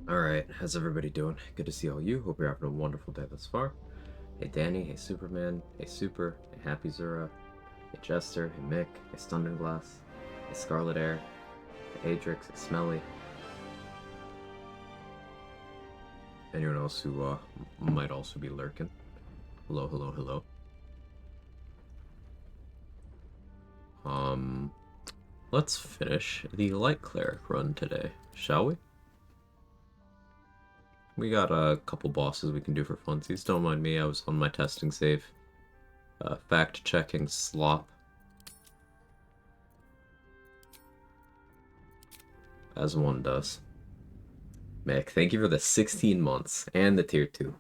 Alright, how's everybody doing? Good to see all you. Hope you're having a wonderful day thus far. Hey Danny, hey Superman, hey Super, hey Happy Zura, hey Jester, hey Mick, hey Stundenglass, hey Scarlet Air, hey Adrix, hey Smelly. Anyone else who might also be lurking. Hello, hello, hello. Let's finish the Light Cleric run today, shall we? We got a couple bosses we can do for funsies. Don't mind me, I was on my testing save. Fact-checking slop. As one does. Mick, thank you for the 16 months and the tier 2.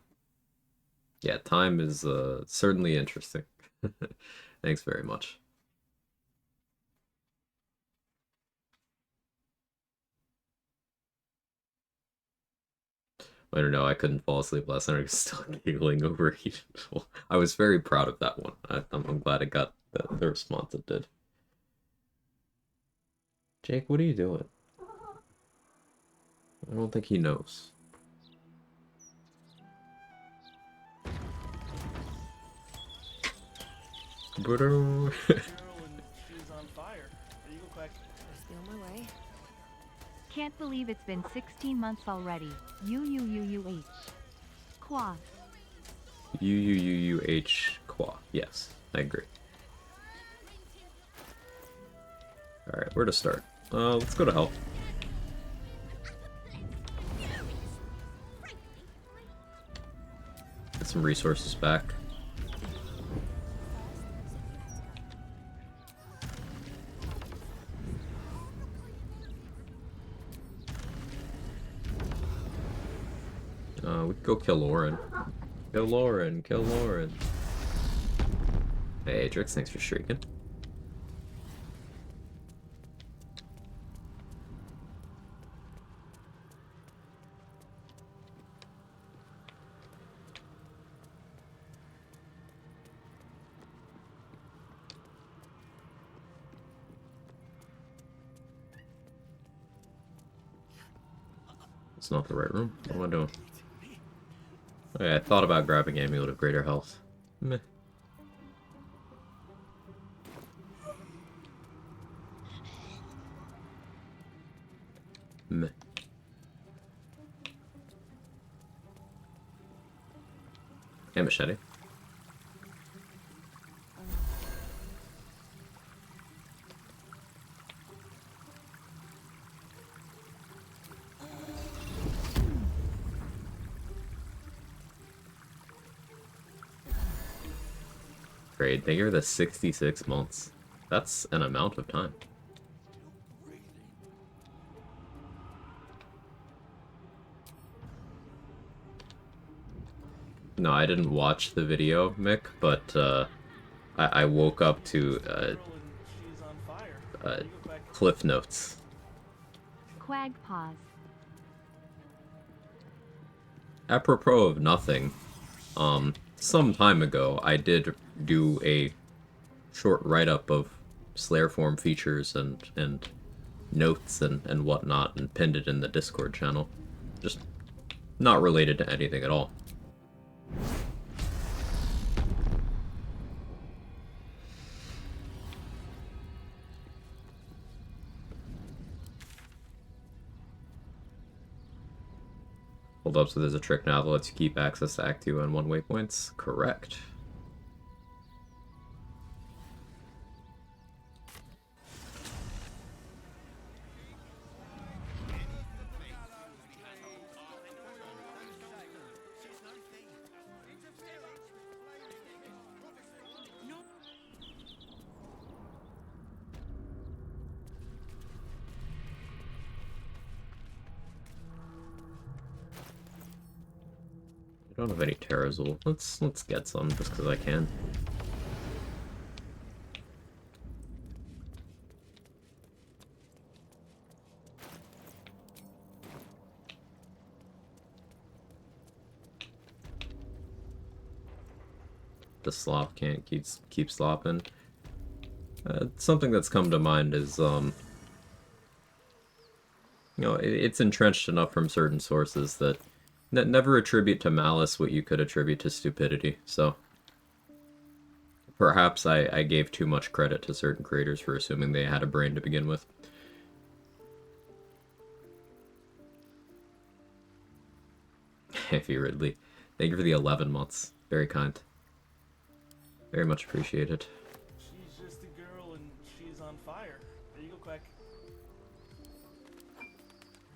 Yeah, time is certainly interesting. Thanks very much. I don't know, I couldn't fall asleep last night. I was still giggling over Evil. I was very proud of that one. I'm glad it got the response it did. Jake, what are you doing? I don't think he knows. Can't believe it's been 16 months already. U-U-U-U-H. Quag. U-U-U-U-H Quag. Yes, I agree. Alright, where to start? Let's go to health. Get some resources back. We could go kill Lauren. Kill Lauren, kill Lauren. Hey, Adrix, thanks for shrieking. It's not the right room. What am I doing? Okay, I thought about grabbing Amulet of Greater Health. Meh. Meh. Hey, machete. Great, thank you for the 66 months. That's an amount of time. No, I didn't watch the video, Mick, but I woke up to Cliff Notes. Quag pause. Apropos of nothing, some time ago, I did do a short write-up of Slayer form features and notes and whatnot, and pinned it in the Discord channel. Just not related to anything at all. Hold up, so there's a trick now that lets you keep access to Act 2 and 1 waypoints? Correct. I don't have any Terrazul. Let's get some just because I can. The slop can't keep slopping. Something that's come to mind is You know, it's entrenched enough from certain sources that never attribute to malice what you could attribute to stupidity. So perhaps I gave too much credit to certain creators for assuming they had a brain to begin with. If you Ridley, thank you for the 11 months. Very kind. Very much appreciated. She's just a girl and she's on fire. There you go, Quack.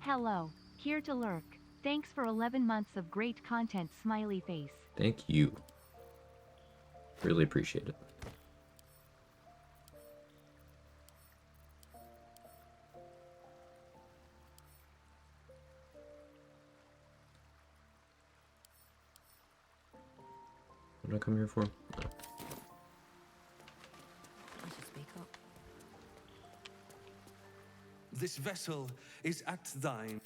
Hello, here to lurk. Thanks for 11 months of great content, smiley face. Thank you. Really appreciate it. What did I come here for? I should speak up. This vessel is at thine.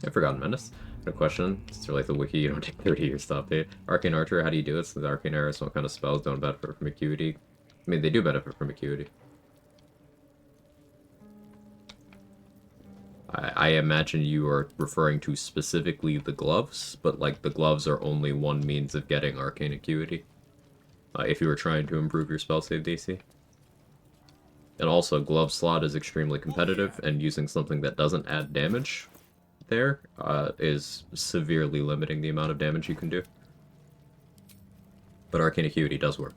I've forgotten Menace. A question. It's like the wiki, you don't take 30 years to update. Arcane Archer, how do you do it? So the Arcane Arrows, what kind of spells don't benefit from acuity? I mean, they do benefit from acuity. I imagine you are referring to specifically the gloves, but like the gloves are only one means of getting Arcane Acuity. If you were trying to improve your spell save DC. And also, glove slot is extremely competitive, and using something that doesn't add damage there is severely limiting the amount of damage you can do. But Arcane Acuity does work.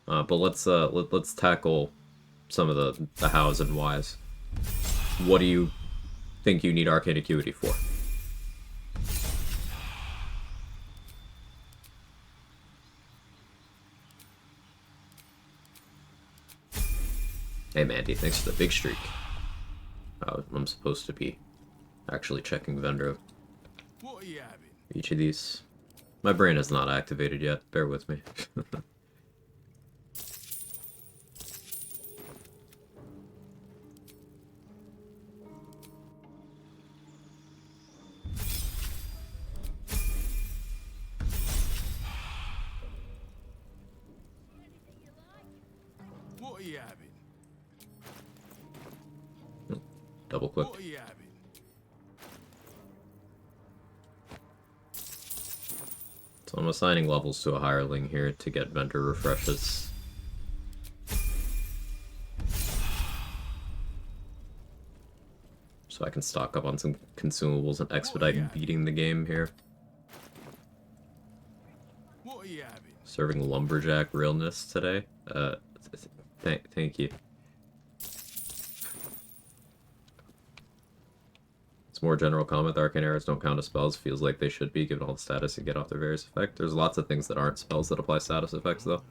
But let's tackle some of the hows and whys. What do you think you need Arcane Acuity for? Hey Mandy, thanks for the big streak. I'm supposed to be actually checking vendor What are you having? each of these. My brain is not activated yet, bear with me. What are you having? Double click. What are you having? So I'm assigning levels to a hireling here to get vendor refreshes. So I can stock up on some consumables and expedite beating the game here. What are you having? Serving lumberjack realness today. Thank you. It's more general comment. The arcane arrows don't count as spells. Feels like they should be, given all the status you get off their various effects. There's lots of things that aren't spells that apply status effects, though.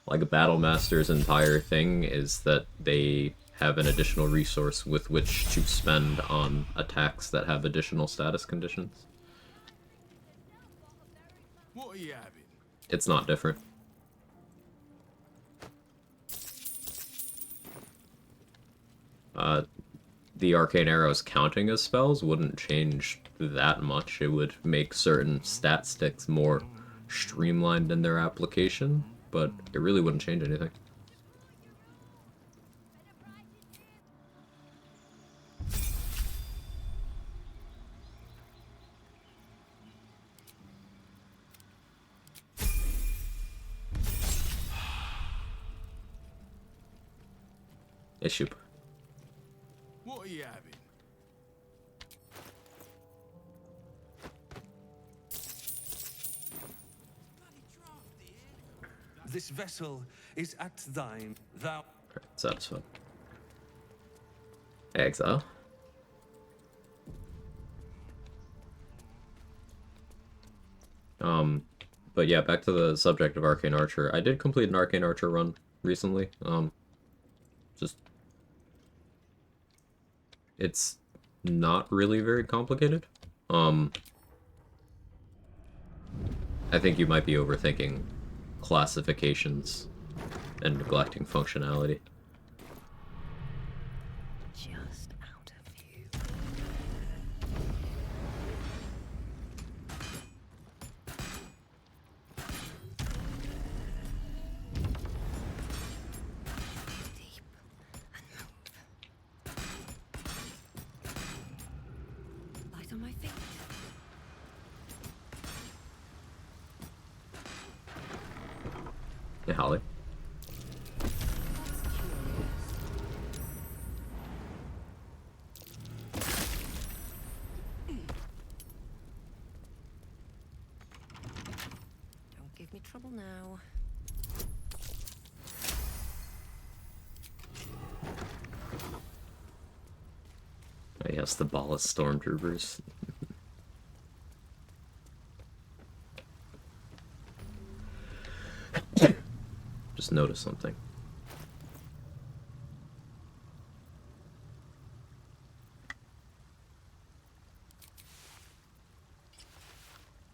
Like a Battle Master's entire thing is that they have an additional resource with which to spend on attacks that have additional status conditions. What are you having? It's not different. The arcane arrows counting as spells wouldn't change that much. It would make certain stat sticks more streamlined in their application, but it really wouldn't change anything. Issue. What are you having? This vessel is at thine. Thou. Satisfied. Exile. But yeah, back to the subject of Arcane Archer. I did complete an Arcane Archer run recently. Just... It's not really very complicated. I think you might be overthinking classifications and neglecting functionality. Just out of view. Yeah, Holly. That's curious. Don't give me trouble now. Oh, yes, the ballast stormtroopers. Just noticed something.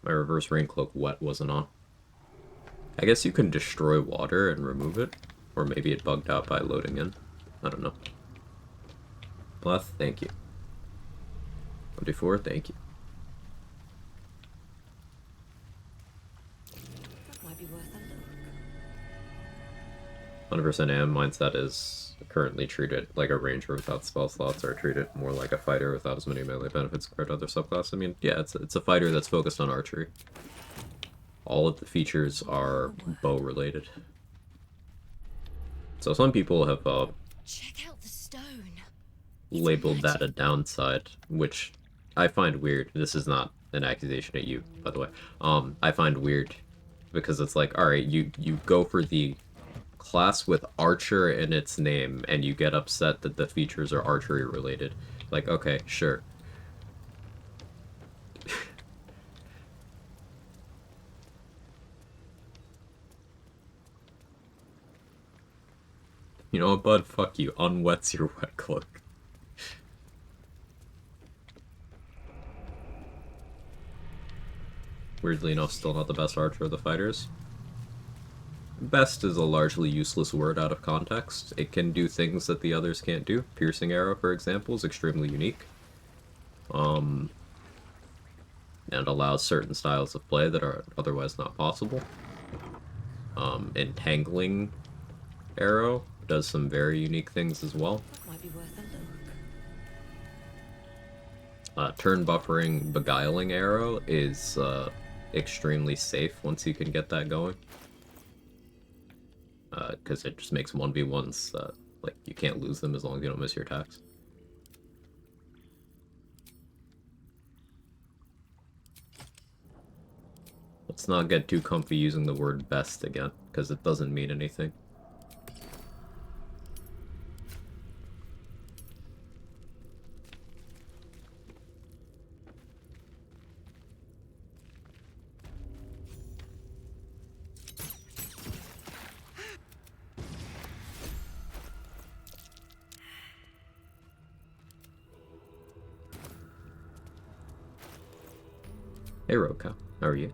My reverse rain cloak wet wasn't on. I guess you can destroy water and remove it. Or maybe it bugged out by loading in. I don't know. Bleth, thank you. 24, thank you. That might be worth a look. 100% AM mindset is currently treated like a ranger without spell slots, or treat it more like a fighter without as many melee benefits compared to other subclasses. I mean, yeah, it's a fighter that's focused on archery. All of the features are bow related. So some people have Check out the stone. labeled that a downside, which I find weird. This is not an accusation at you, by the way. I find weird because it's like, all right, you go for the class with archer in its name, and you get upset that the features are archery related. Like, okay, sure. You know what, bud? Fuck you. Unwets your wet cloak. Weirdly enough, still not the best archer of the fighters. Best is a largely useless word out of context. It can do things that the others can't do. Piercing arrow, for example, is extremely unique. And allows certain styles of play that are otherwise not possible. Entangling arrow does some very unique things as well. That might be worth a look. Turn buffering beguiling arrow is extremely safe once you can get that going. Because it just makes 1v1s, like, you can't lose them as long as you don't miss your attacks. Let's not get too comfy using the word best again, because it doesn't mean anything. Hey Roka, how are you?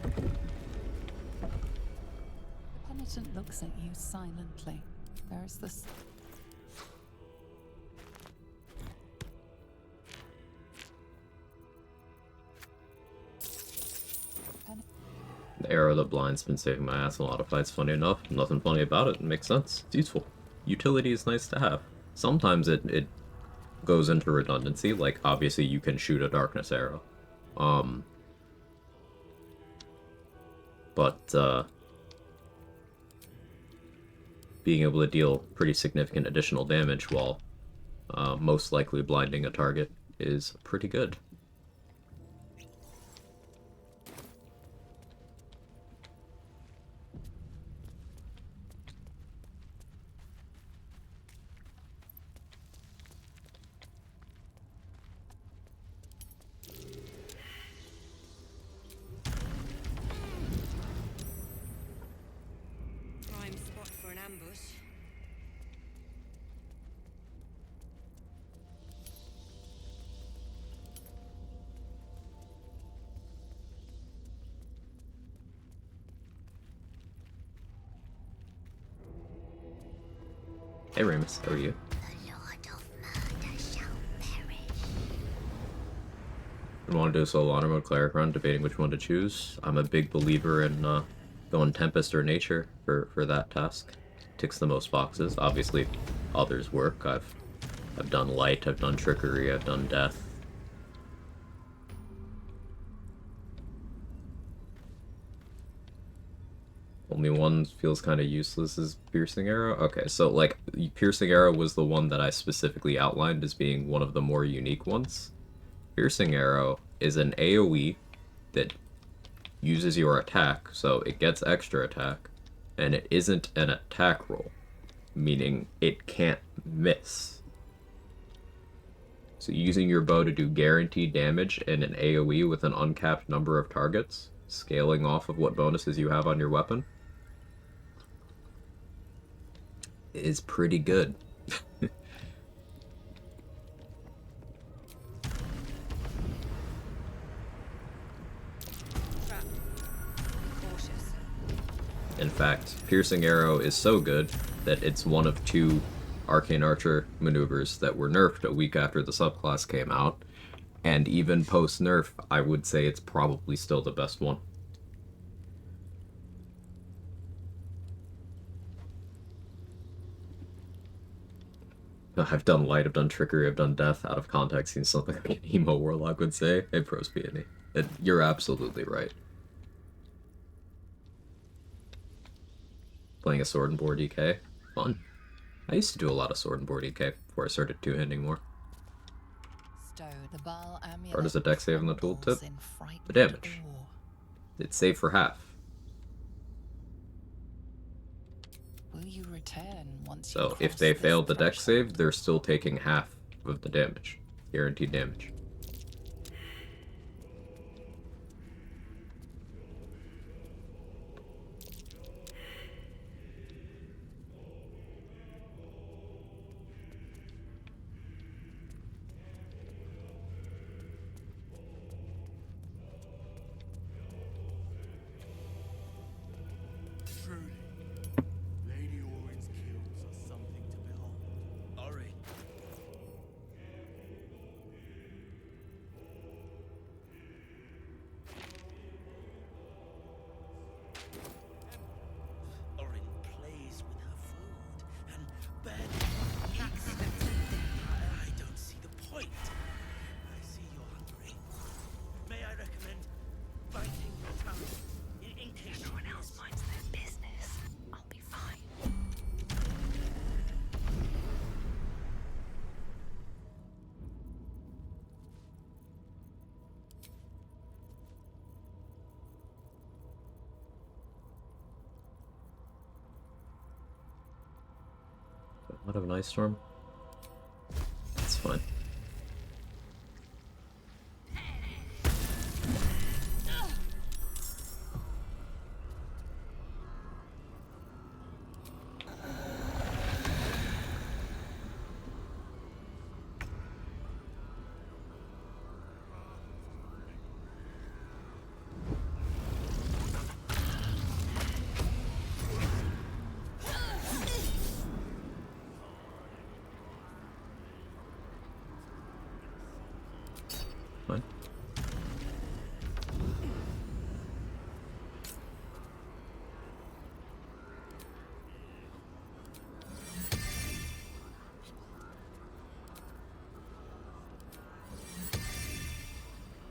The penitent looks at you silently. There is this. The arrow that blind's been saving my ass in a lot of fights, funny enough. Nothing funny about it, it makes sense. It's useful. Utility is nice to have. Sometimes it goes into redundancy, like obviously you can shoot a darkness arrow. But being able to deal pretty significant additional damage while most likely blinding a target is pretty good. Prime spot for an ambush. Hey Ramus, how are you? The Lord of Murder shall perish. I want to do a solo honor mode cleric run, debating which one to choose. I'm a big believer in going Tempest or Nature for that task. Ticks the most boxes. Obviously, others work. I've I've done light, I've done trickery, I've done death. Only one feels kind of useless is piercing arrow. Okay, so like piercing arrow was the one that I specifically outlined as being one of the more unique ones. Piercing arrow is an AoE that uses your attack, so it gets extra attack, and it isn't an attack roll, meaning it can't miss. So using your bow to do guaranteed damage in an AoE with an uncapped number of targets, scaling off of what bonuses you have on your weapon, is pretty good. Trap. Be cautious. In fact, piercing arrow is so good that it's one of 2 arcane archer maneuvers that were nerfed a week after the subclass came out, and even post nerf, I would say it's probably still the best one. I've done light, I've done trickery, I've done death. Out of context seems something like an emo warlock would say. Hey, pros peony. You're absolutely right. Playing a sword and board EK. Fun. I used to do a lot of sword and board EK before I started two-handing more. Stow the Baal amulet. Or does a deck save in the trembles tooltip? in frightened The damage. awe. It's saved for half. Will you return once you So if cross they this failed the deck threshold? save, they're still taking half of the damage. Guaranteed damage. Truly, Lady Orin's kills are something to behold. Ori. Orin plays with her food and barely eats it. I don't see the point. I see you're hungry. May I recommend biting your tongue in case everyone else minds their business? I'll be fine. What of an ice storm? It's fine. Fine.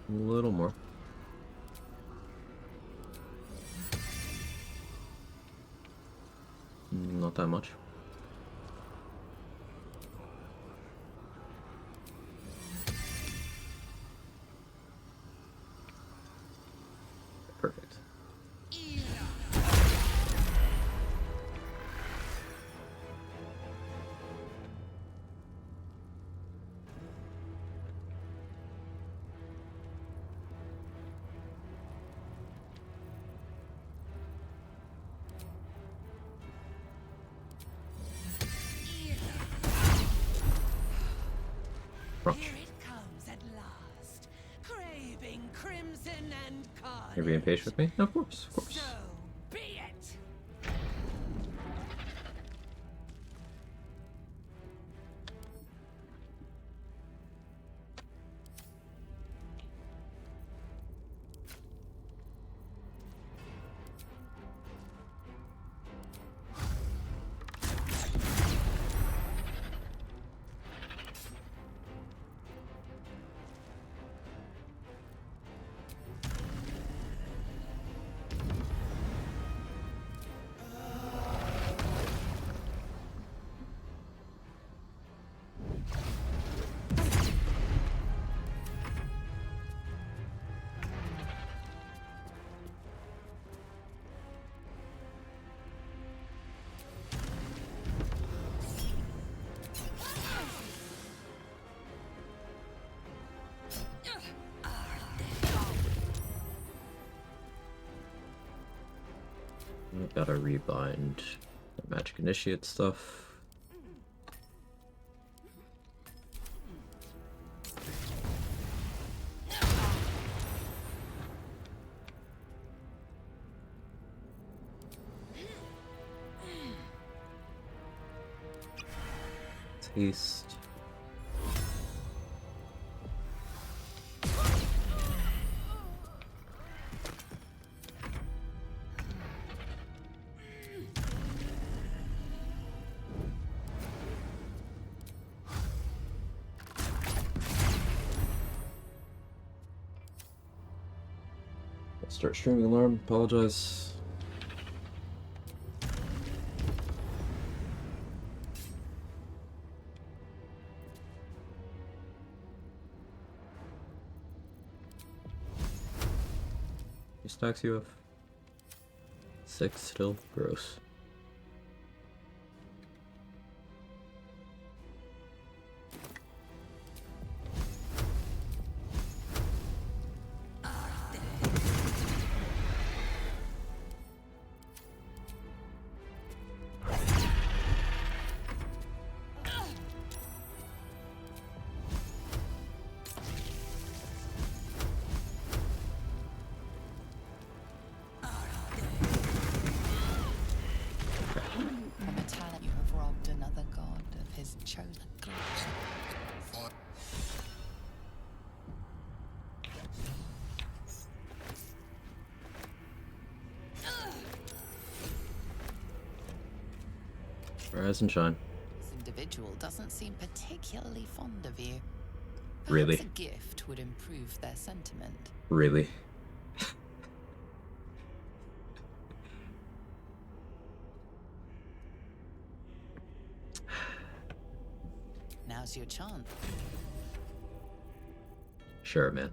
A little more. Not that much. Perfect. Crunch. Here it comes at last, craving crimson and carnage. You're being patient with me? Of course, of course. So be it. I've got to rebind the Magic Initiate stuff. Taste. Start streaming alarm, apologize. How stacks you have? 6 still? Gross. From a talent you have robbed another god of his chosen glory. Rise and shine. This individual doesn't seem particularly fond of you. Perhaps Really? a gift would improve their sentiment. Really? Now's your chance. Sure, man.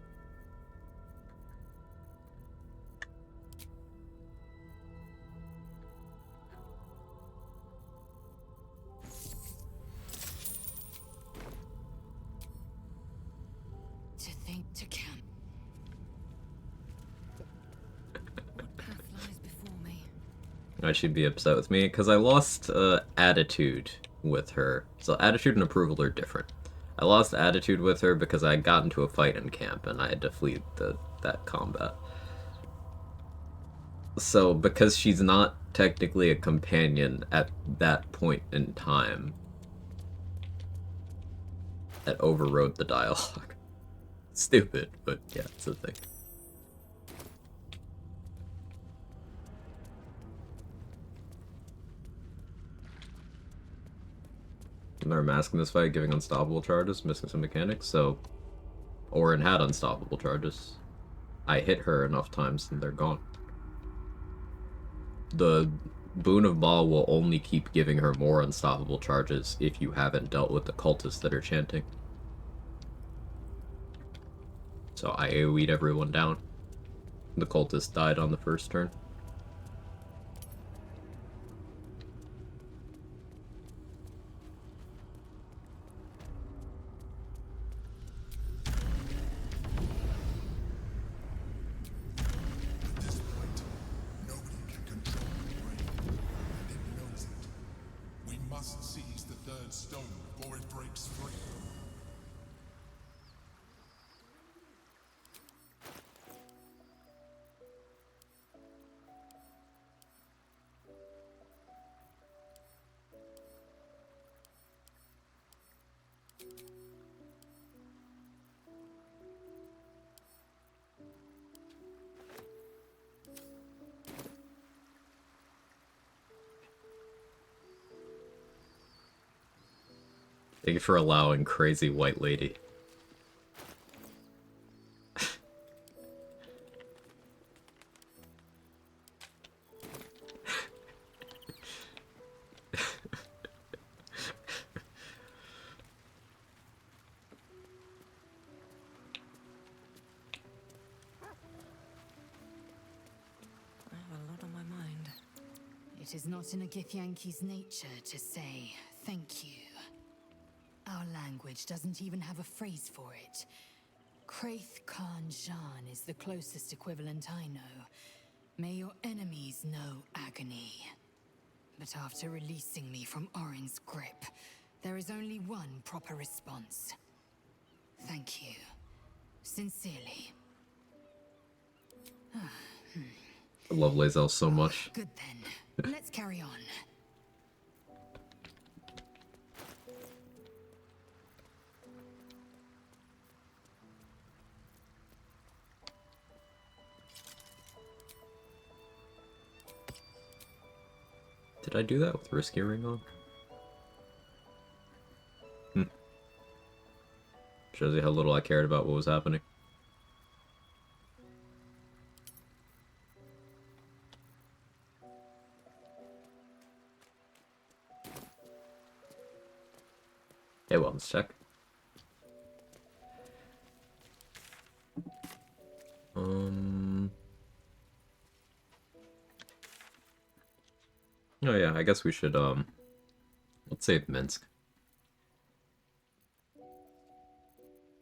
To think to count. What path lies before me? She'd be upset with me because I lost attitude with her. So attitude and approval are different. I lost attitude with her because I got into a fight in camp and I had to flee that combat. So because she's not technically a companion at that point in time, that overrode the dialogue. Stupid, but yeah, it's a thing. They're masking this fight, giving unstoppable charges, missing some mechanics, so... Orin had unstoppable charges. I hit her enough times and they're gone. The Boon of Maw will only keep giving her more unstoppable charges if you haven't dealt with the cultists that are chanting. So I AoE'd everyone down. The cultist died on the first turn. At this point, nobody can control the brain, and it knows it. We must seize the third stone before it breaks free. Thank you for allowing Crazy White Lady. I have a lot on my mind. It is not in a Githyanki's nature to say thank you. Our language doesn't even have a phrase for it. Kraith Khan Jan is the closest equivalent I know. May your enemies know agony. But after releasing me from Orin's grip, there is only one proper response. Thank you. Sincerely. I love Lae'zel so much. Good then. Let's carry on. Did I do that with Risky Ring on? Shows you how little I cared about what was happening. Hey, wellness check. Oh yeah, I guess we should, let's save Minsk.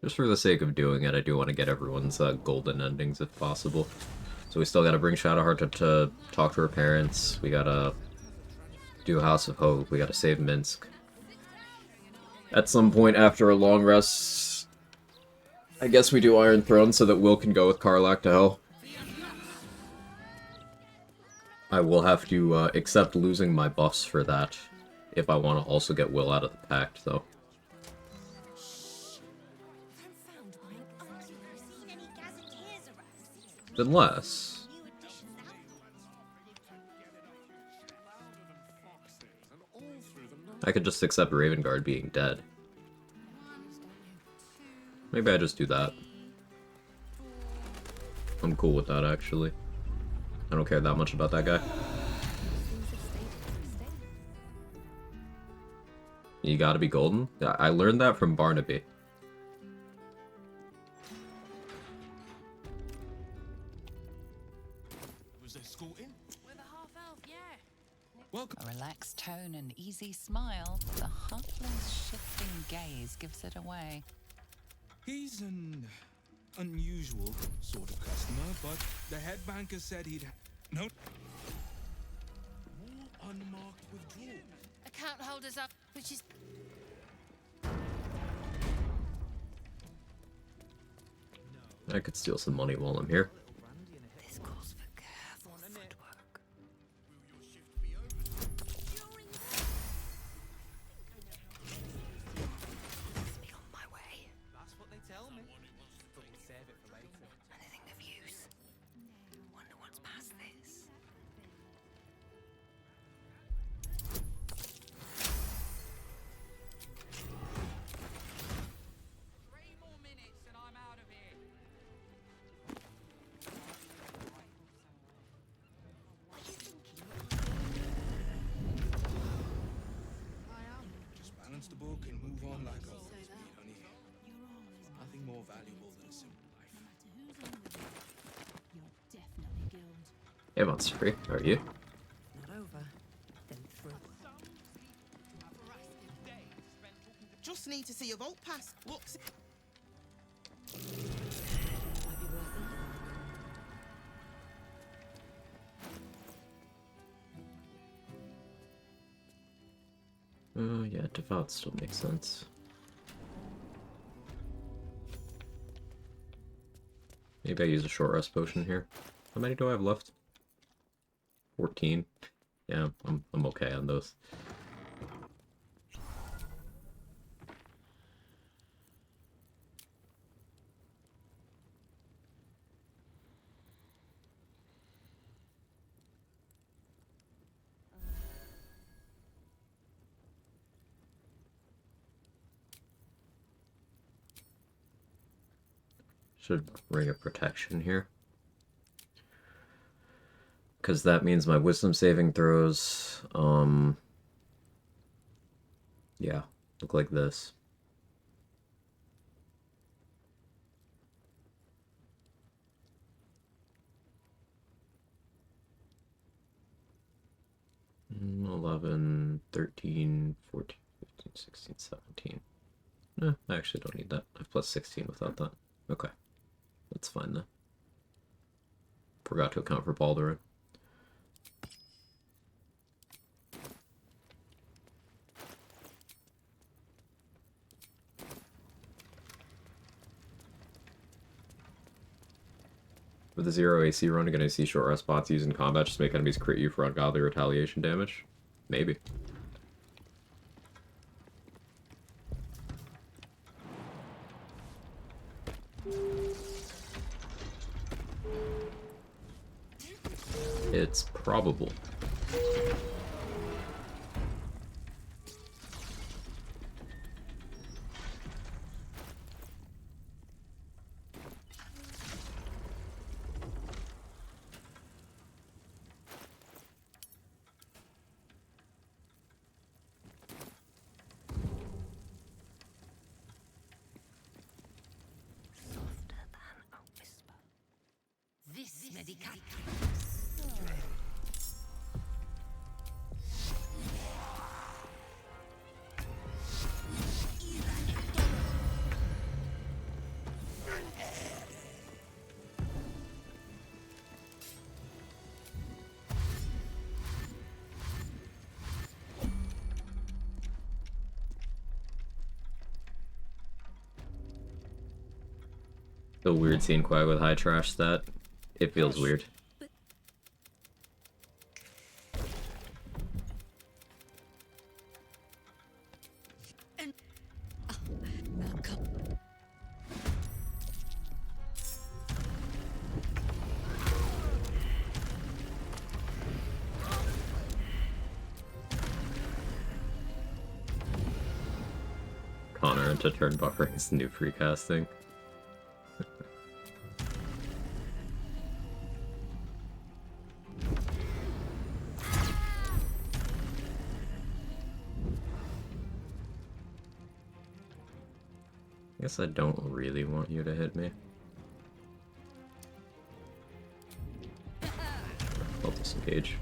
Just for the sake of doing it, I do want to get everyone's golden endings if possible. So we still gotta bring Shadowheart to talk to her parents. We gotta do House of Hope. We gotta save Minsk. At some point after a long rest, I guess we do Iron Throne so that Will can go with Karlach to hell. I will have to accept losing my buffs for that if I want to also get Will out of the pact, though. Unless... I could just accept Ravenguard being dead. Maybe I just do that. I'm cool with that, actually. I don't care that much about that guy. You gotta be golden? Yeah, I learned that from Barnaby. Was there scooting? With a half-elf, yeah. Welcome. A relaxed tone and easy smile, but the heartless shifting gaze gives it away. He's an unusual sort of customer, but the head banker said he'd... No. More unmarked withdrawals. Account holders up, which is... I could steal some money while I'm here. This calls for careful footwork. Be on my way. That's what they tell me. But we'll save it for later. Anything of use? Wonder what's past this. 3 more minutes and I'm out of here. What are you thinking? Just balance the book and move on like always, honey. Nothing more valuable than a simple life. Hey, Monster Free, how are you? Not over. Then through. Just need to see your vault pass. What's it? Might be worth it. Oh, yeah, Devout still makes sense. Maybe I use a short rest potion here. How many do I have left? 14. Yeah, I'm okay on those. Should Ring of Protection here. Because that means my wisdom saving throws, yeah, look like this. Mm, 11, 13, 14, 15, 16, 17. I actually don't need that. I have plus 16 without that. Okay. That's fine then. Forgot to account for Baldurin. With a 0 AC run, you're gonna see short rest spots used in combat just make enemies crit you for ungodly retaliation damage? Maybe. It's probable. Softer than a whisper. This medication. The weird seeing Quag with high trash stat. It feels weird. Connor into turn buffering is new precasting. I guess I don't really want you to hit me. I'll disengage.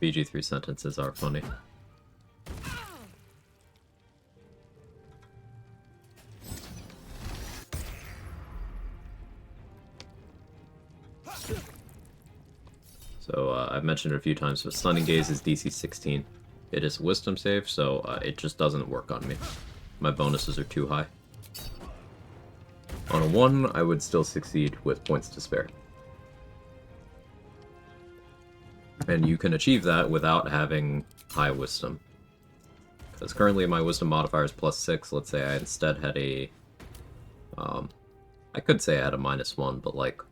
BG3 sentences are funny. So I've mentioned it a few times, but Stunning Gaze is DC 16. It is Wisdom save, so it just doesn't work on me. My bonuses are too high. On a 1, I would still succeed with points to spare. And you can achieve that without having high wisdom. Because currently my wisdom modifier is +6. Let's say I instead had a... I could say I had a -1, but like,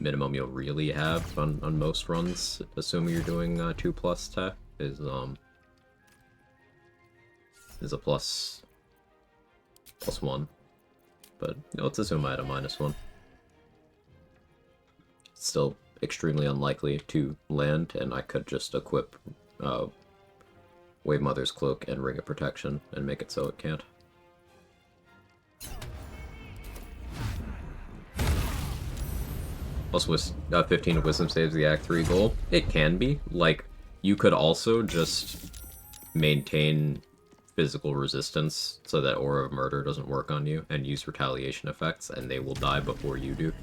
minimum you'll really have on most runs, assuming you're doing 2+ tech, is a +1. But let's assume I had a -1. Still extremely unlikely to land, and I could just equip Wave Mother's Cloak and Ring of Protection and make it so it can't. Plus, with 15 of Wisdom saves the Act 3 goal. It can be. Like, you could also just maintain physical resistance so that Aura of Murder doesn't work on you, and use retaliation effects, and they will die before you do.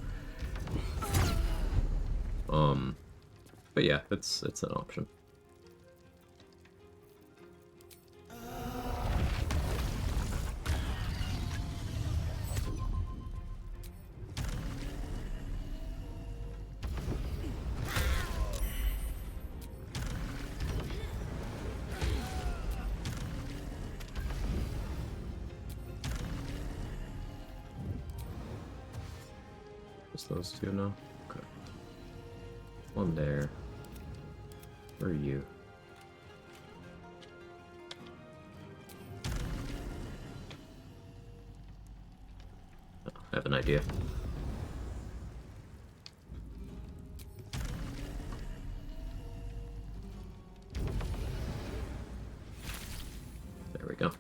But yeah, it's an option. Just those two now? Okay. One there. Where are you? Oh, I have an idea. There we go.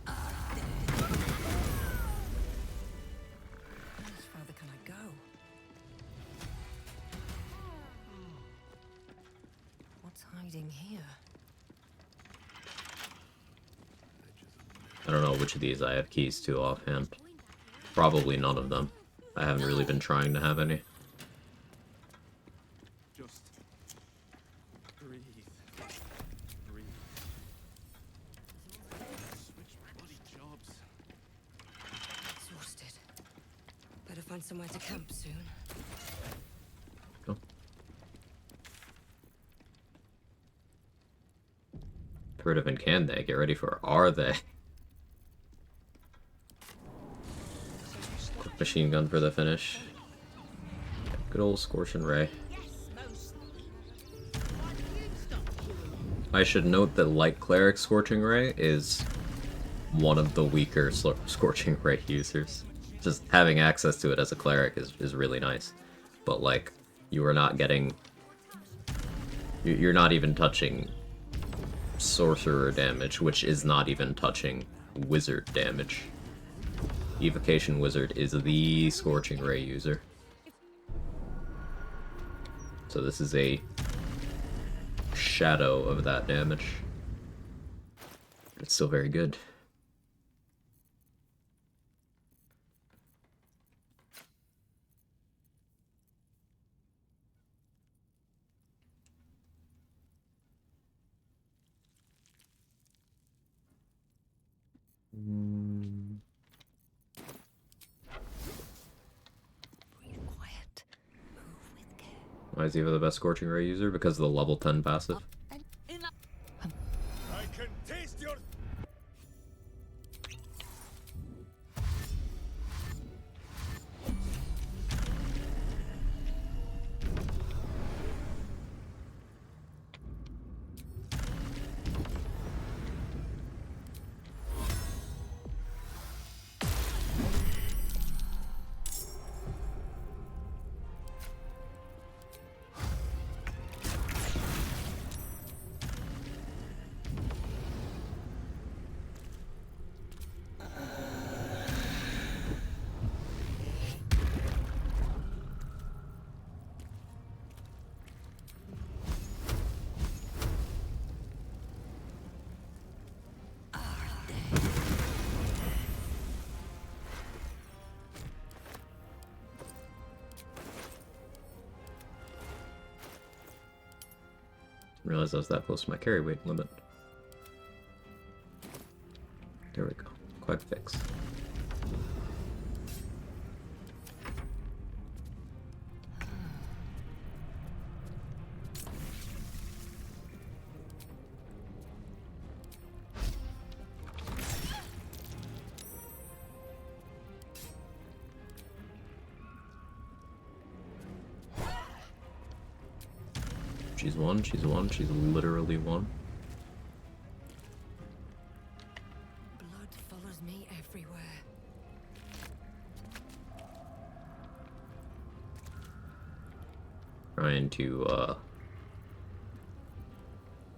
How much further can I go? What's hiding here? I don't know which of these I have keys to offhand. Probably none of them. I haven't really been trying to have any. Just breathe. Breathe. Switch bloody jobs. Exhausted. Better find somewhere to camp soon. Go. Heard of and can they? Get ready for are they? Quick machine gun for the finish. Good old Scorching Ray. I should note that Light Cleric Scorching Ray is one of the weaker Scorching Ray users. Just having access to it as a cleric is really nice. But like, you are not getting... You're not even touching sorcerer damage, which is not even touching wizard damage. Evocation Wizard is the Scorching Ray user. So this is a shadow of that damage. It's still very good. Breathe quiet. Move with care. Why is Eva the best Scorching Ray user? Because of the level 10 passive. I can taste your... Didn't realize I was that close to my carry weight limit. There we go. Quag fix. She's one, she's one, she's literally one. Blood follows me everywhere. Trying to,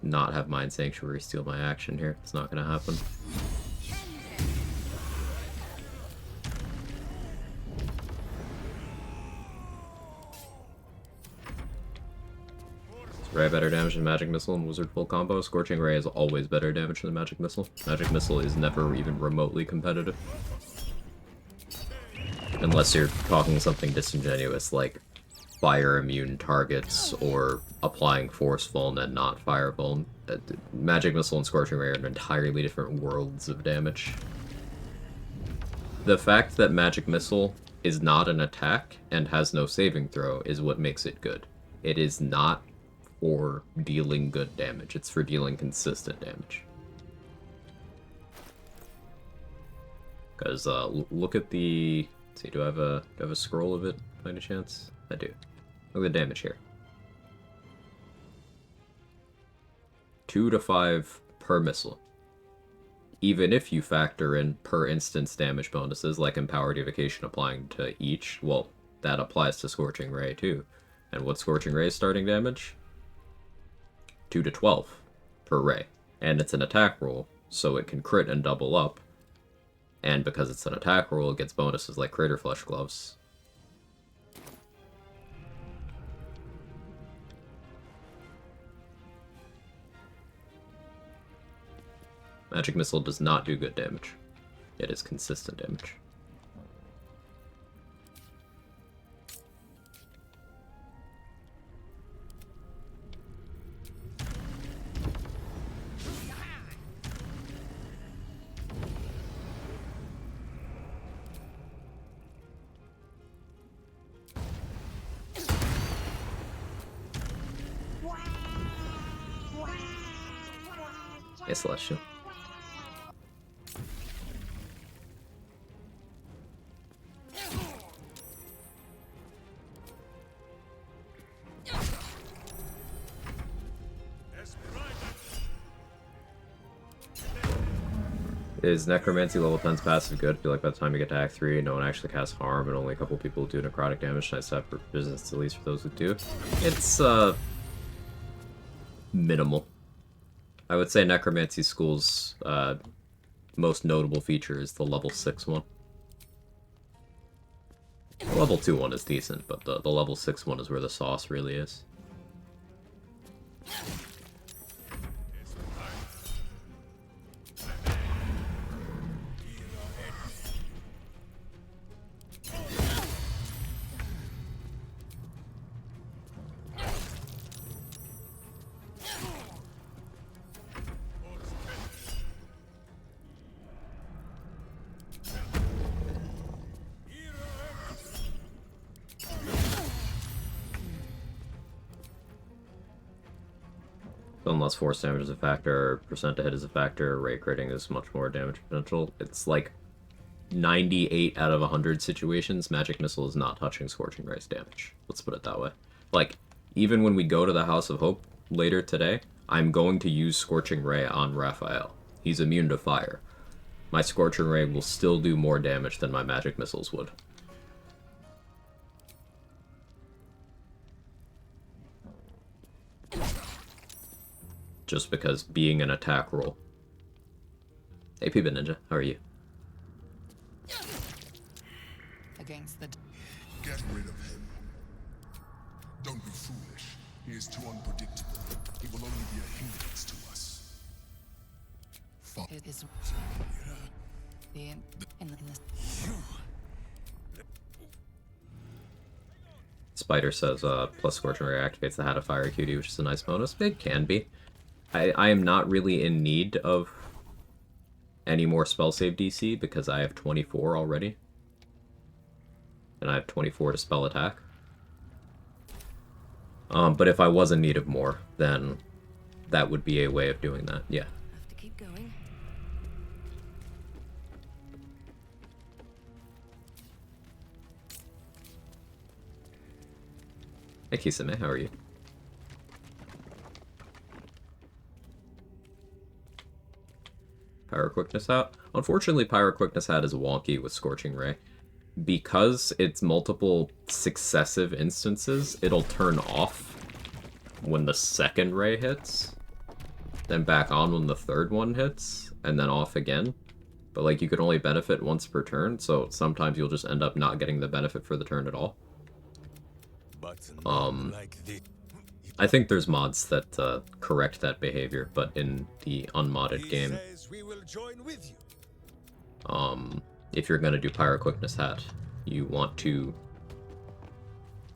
not have Mind Sanctuary steal my action here. It's not gonna happen. Ray better damage than Magic Missile and Wizard full combo. Scorching Ray is always better damage than Magic Missile. Magic Missile is never even remotely competitive. Unless you're talking something disingenuous like fire immune targets or applying Forceful and not Fireball. Magic Missile and Scorching Ray are entirely different worlds of damage. The fact that Magic Missile is not an attack and has no saving throw is what makes it good. It is not for dealing good damage. It's for dealing consistent damage. Because look at the... Let's see, do I have a scroll of it by any chance? I do. Look at the damage here. 2 to 5 per missile. Even if you factor in per instance damage bonuses like Empowered Evocation applying to each, well, that applies to Scorching Ray too. And what's Scorching Ray's starting damage? 2 to 12 per ray. And it's an attack roll, so it can crit and double up. And because it's an attack roll, it gets bonuses like Crater Flesh Gloves. Magic Missile does not do good damage. It is consistent damage. Yes, Celestial. Is Necromancy level 10's passive good? I feel like by the time you get to Act 3, no one actually casts harm, and only a couple people do necrotic damage. Nice to have for business, at least for those who do. It's, minimal. I would say Necromancy School's, most notable feature is the level 6 one. The level 2 one is decent, but the level 6 one is where the sauce really is. Unless force damage is a factor, percent to hit is a factor, rate critting is much more damage potential. It's like 98 out of 100 situations, Magic Missile is not touching Scorching Ray's damage. Let's put it that way. Like, even when we go to the House of Hope later today, I'm going to use Scorching Ray on Raphael. He's immune to fire. My Scorching Ray will still do more damage than my Magic Missiles would. Just because being an attack roll. Hey, Peeba Ninja, how are you? Against the... Get rid of him. Don't be foolish. He is too unpredictable. He will only be a hindrance to us. It is... in the... Spider says, plus Scorching Ray activates the Hat of Fire QD, which is a nice bonus. It can be. I am not really in need of any more spell save DC because I have 24 already. And I have 24 to spell attack. But if I was in need of more, then that would be a way of doing that, yeah. Have to keep going. Hey Kisame, how are you? Pyro Quickness Hat. Unfortunately, Pyro Quickness Hat is wonky with Scorching Ray. Because it's multiple successive instances, it'll turn off when the second ray hits, then back on when the third one hits, and then off again. But like, you can only benefit once per turn, so sometimes you'll just end up not getting the benefit for the turn at all. I think there's mods that correct that behavior, but in the unmodded game, if you're gonna do Pyro Quickness Hat, you want to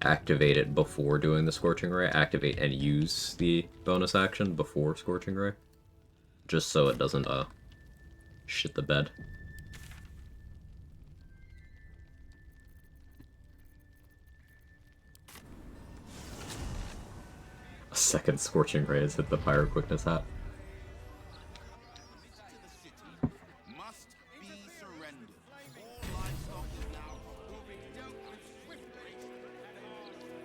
activate it before doing the Scorching Ray, activate and use the bonus action before Scorching Ray, just so it doesn't shit the bed. Second Scorching Ray has hit the Pyro Quickness hat. Must be surrendered. All livestock is now will be dealt with swiftly.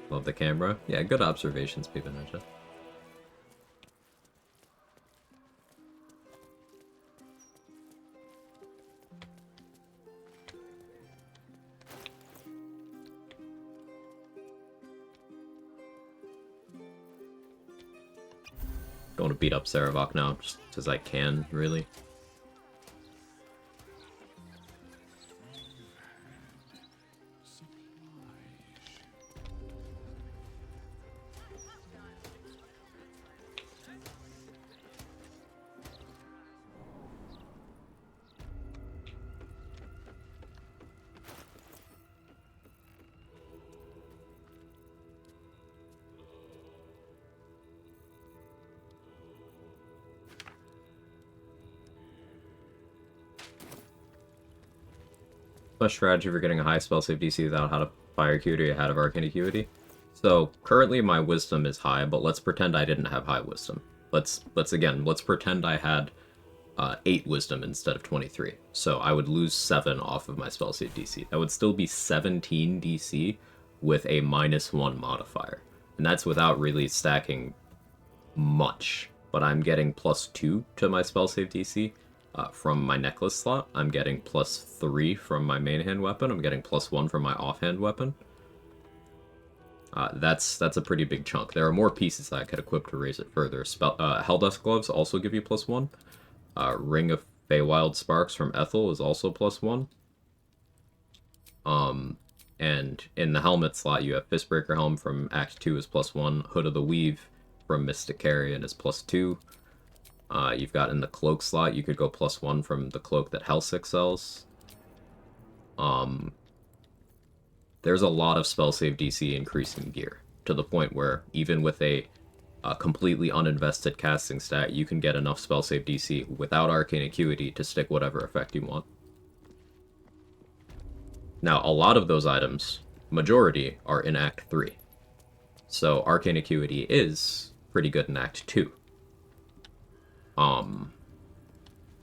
Love the camera. Yeah, good observations, Peepin' Ninja. Going to beat up Saravok now, just as I can, really. Best strategy for getting a high spell save DC without out of fire acuity or out of arcane acuity. So currently my wisdom is high, but let's pretend I didn't have high wisdom. Let's pretend I had 8 wisdom instead of 23. So I would lose 7 off of my spell save DC. That would still be 17 DC with a -1 modifier. And that's without really stacking much. But I'm getting +2 to my spell save DC. From my necklace slot, I'm getting +3 from my main hand weapon. I'm getting +1 from my offhand weapon. That's a pretty big chunk. There are more pieces that I could equip to raise it further. Helldust gloves also give you +1. Ring of Feywild Sparks from Ethel is also +1. And in the helmet slot, you have Fistbreaker Helm from Act 2 is +1. Hood of the Weave from Mystic Carrion is +2. You've got in the cloak slot, you could go +1 from the cloak that Helsik sells. There's a lot of spell save DC increasing gear, to the point where even with a completely uninvested casting stat, you can get enough spell save DC without arcane acuity to stick whatever effect you want. Now, a lot of those items, majority, are in Act 3. So arcane acuity is pretty good in Act 2.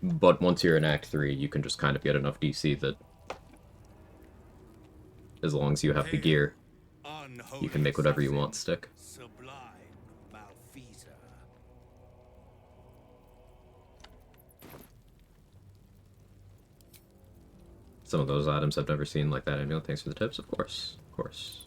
But once you're in Act 3, you can just kind of get enough DC that, as long as you have the gear, you can make whatever you want stick. Sublime malfeasor. Some of those items I've never seen like that. I know. Thanks for the tips, of course. Of course.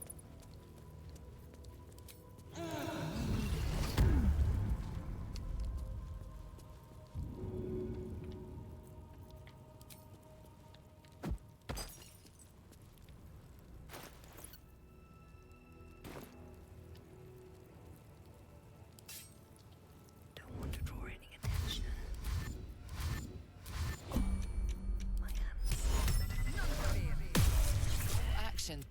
Don't want to draw any attention. My hands. Action.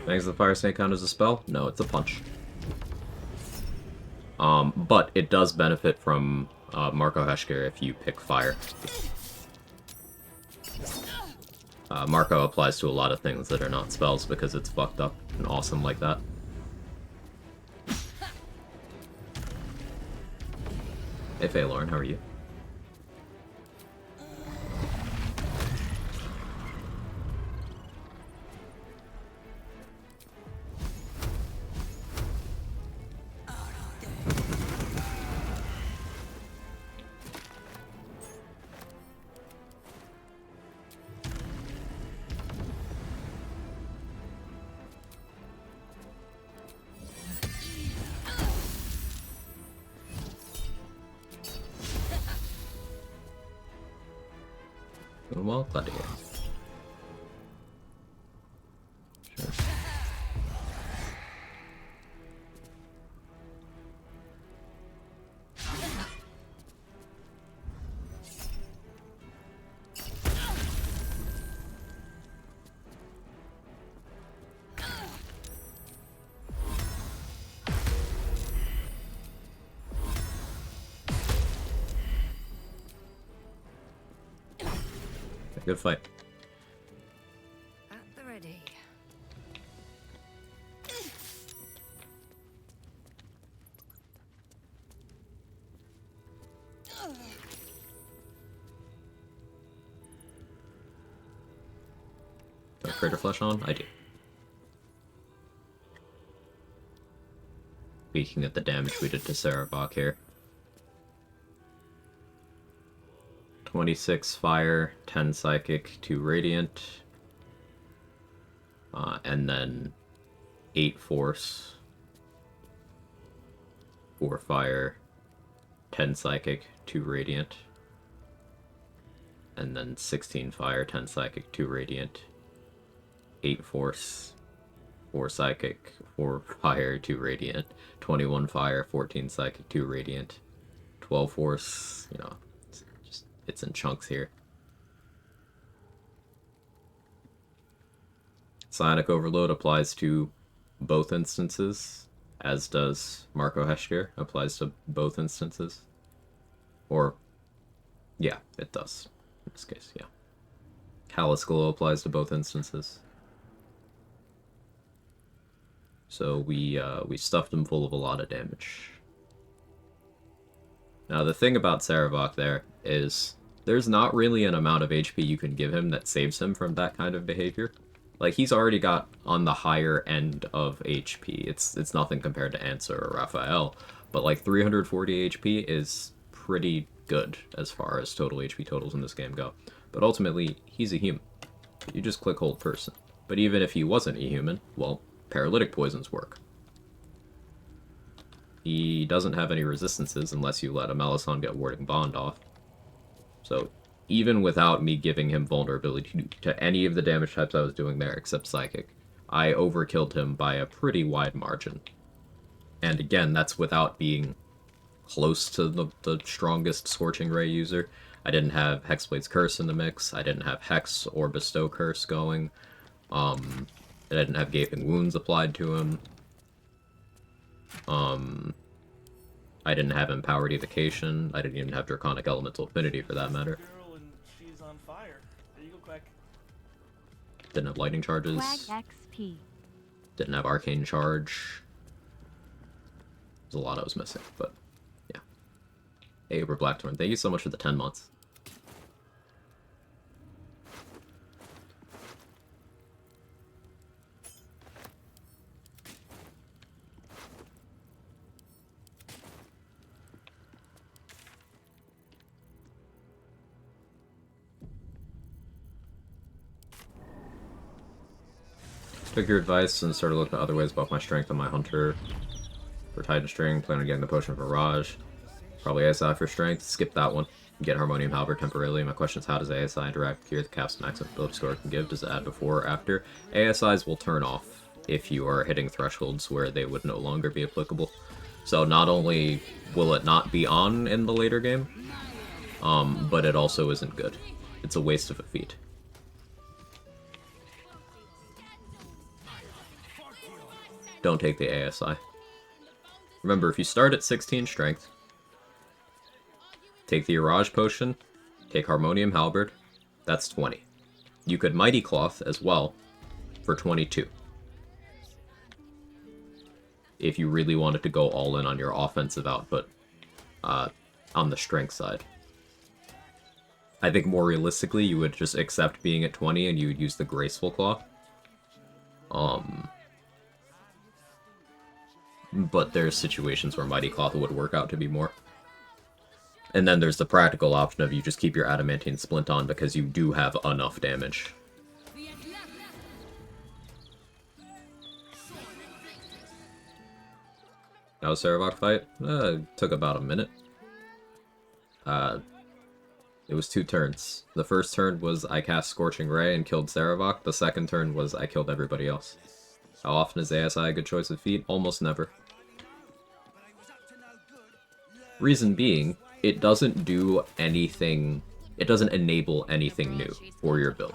Does the Fire Snake count as a spell? No, it's a punch. But it does benefit from Marco Heshker if you pick fire. Marco applies to a lot of things that are not spells because it's fucked up and awesome like that. Hey Faye Lauren, how are you? Well, glad to hear. Sure. Good fight. At the ready. Do I Crater Flesh on? I do. Speaking of the damage we did to Sarabok here. 26 fire, 10 psychic, 2 radiant. And then 8 force, 4 fire, 10 psychic, 2 radiant. And then 16 fire, 10 psychic, 2 radiant. 8 force, 4 psychic, 4 fire, 2 radiant. 21 fire, 14 psychic, 2 radiant. 12 force, you know, it's in chunks here. Psionic Overload applies to both instances, as does Marco Heschger applies to both instances. Or, yeah, it does. In this case, yeah. Callous Glow applies to both instances. So we stuffed him full of a lot of damage. Now the thing about Sarabok there is there's not really an amount of HP you can give him that saves him from that kind of behavior. Like, he's already got on the higher end of HP. It's nothing compared to Answer or Raphael, but like 340 HP is pretty good as far as total HP totals in this game go. But ultimately, he's a human. You just click hold person. But even if he wasn't a human, well, paralytic poisons work. He doesn't have any resistances unless you let a Melisande get Warding Bond off. So even without me giving him vulnerability to any of the damage types I was doing there except Psychic, I overkilled him by a pretty wide margin. And again, that's without being close to the strongest Scorching Ray user. I didn't have Hexblade's Curse in the mix. I didn't have Hex or Bestow Curse going. I didn't have Gaping Wounds applied to him. I didn't have Empowered Evocation. I didn't even have Draconic Elemental Affinity for that matter. Girl and she's on fire. There you go, Quag. Didn't have Lightning Charges. Quag XP. Didn't have Arcane Charge. There's a lot I was missing, but yeah. Hey, Uber Blackthorn, thank you so much for the 10 months. Took your advice and started looking at other ways about my strength on my hunter. For Titan String, plan on getting the Potion of Mirage. Probably ASI for strength. Skip that one. Get Harmonium Halberd temporarily. My question is, how does ASI interact with gear? The caps maximum ability score can give. Does it add before or after? ASIs will turn off if you are hitting thresholds where they would no longer be applicable. So not only will it not be on in the later game, but it also isn't good. It's a waste of a feat. Don't take the ASI. Remember, if you start at 16 strength, take the Irage Potion, take Harmonium Halberd, that's 20. You could Mighty Cloth as well for 22. If you really wanted to go all in on your offensive output on the strength side. I think more realistically, you would just accept being at 20 and you would use the Graceful Claw. But there's situations where Mighty Cloth would work out to be more. And then there's the practical option of you just keep your Adamantine Splint on because you do have enough damage. That was Sarabok fight? It took about a minute. It was 2 turns. The first turn was I cast Scorching Ray and killed Sarabok. The second turn was I killed everybody else. How often is ASI a good choice of feat? Almost never. Reason being, it doesn't do anything, it doesn't enable anything new for your build.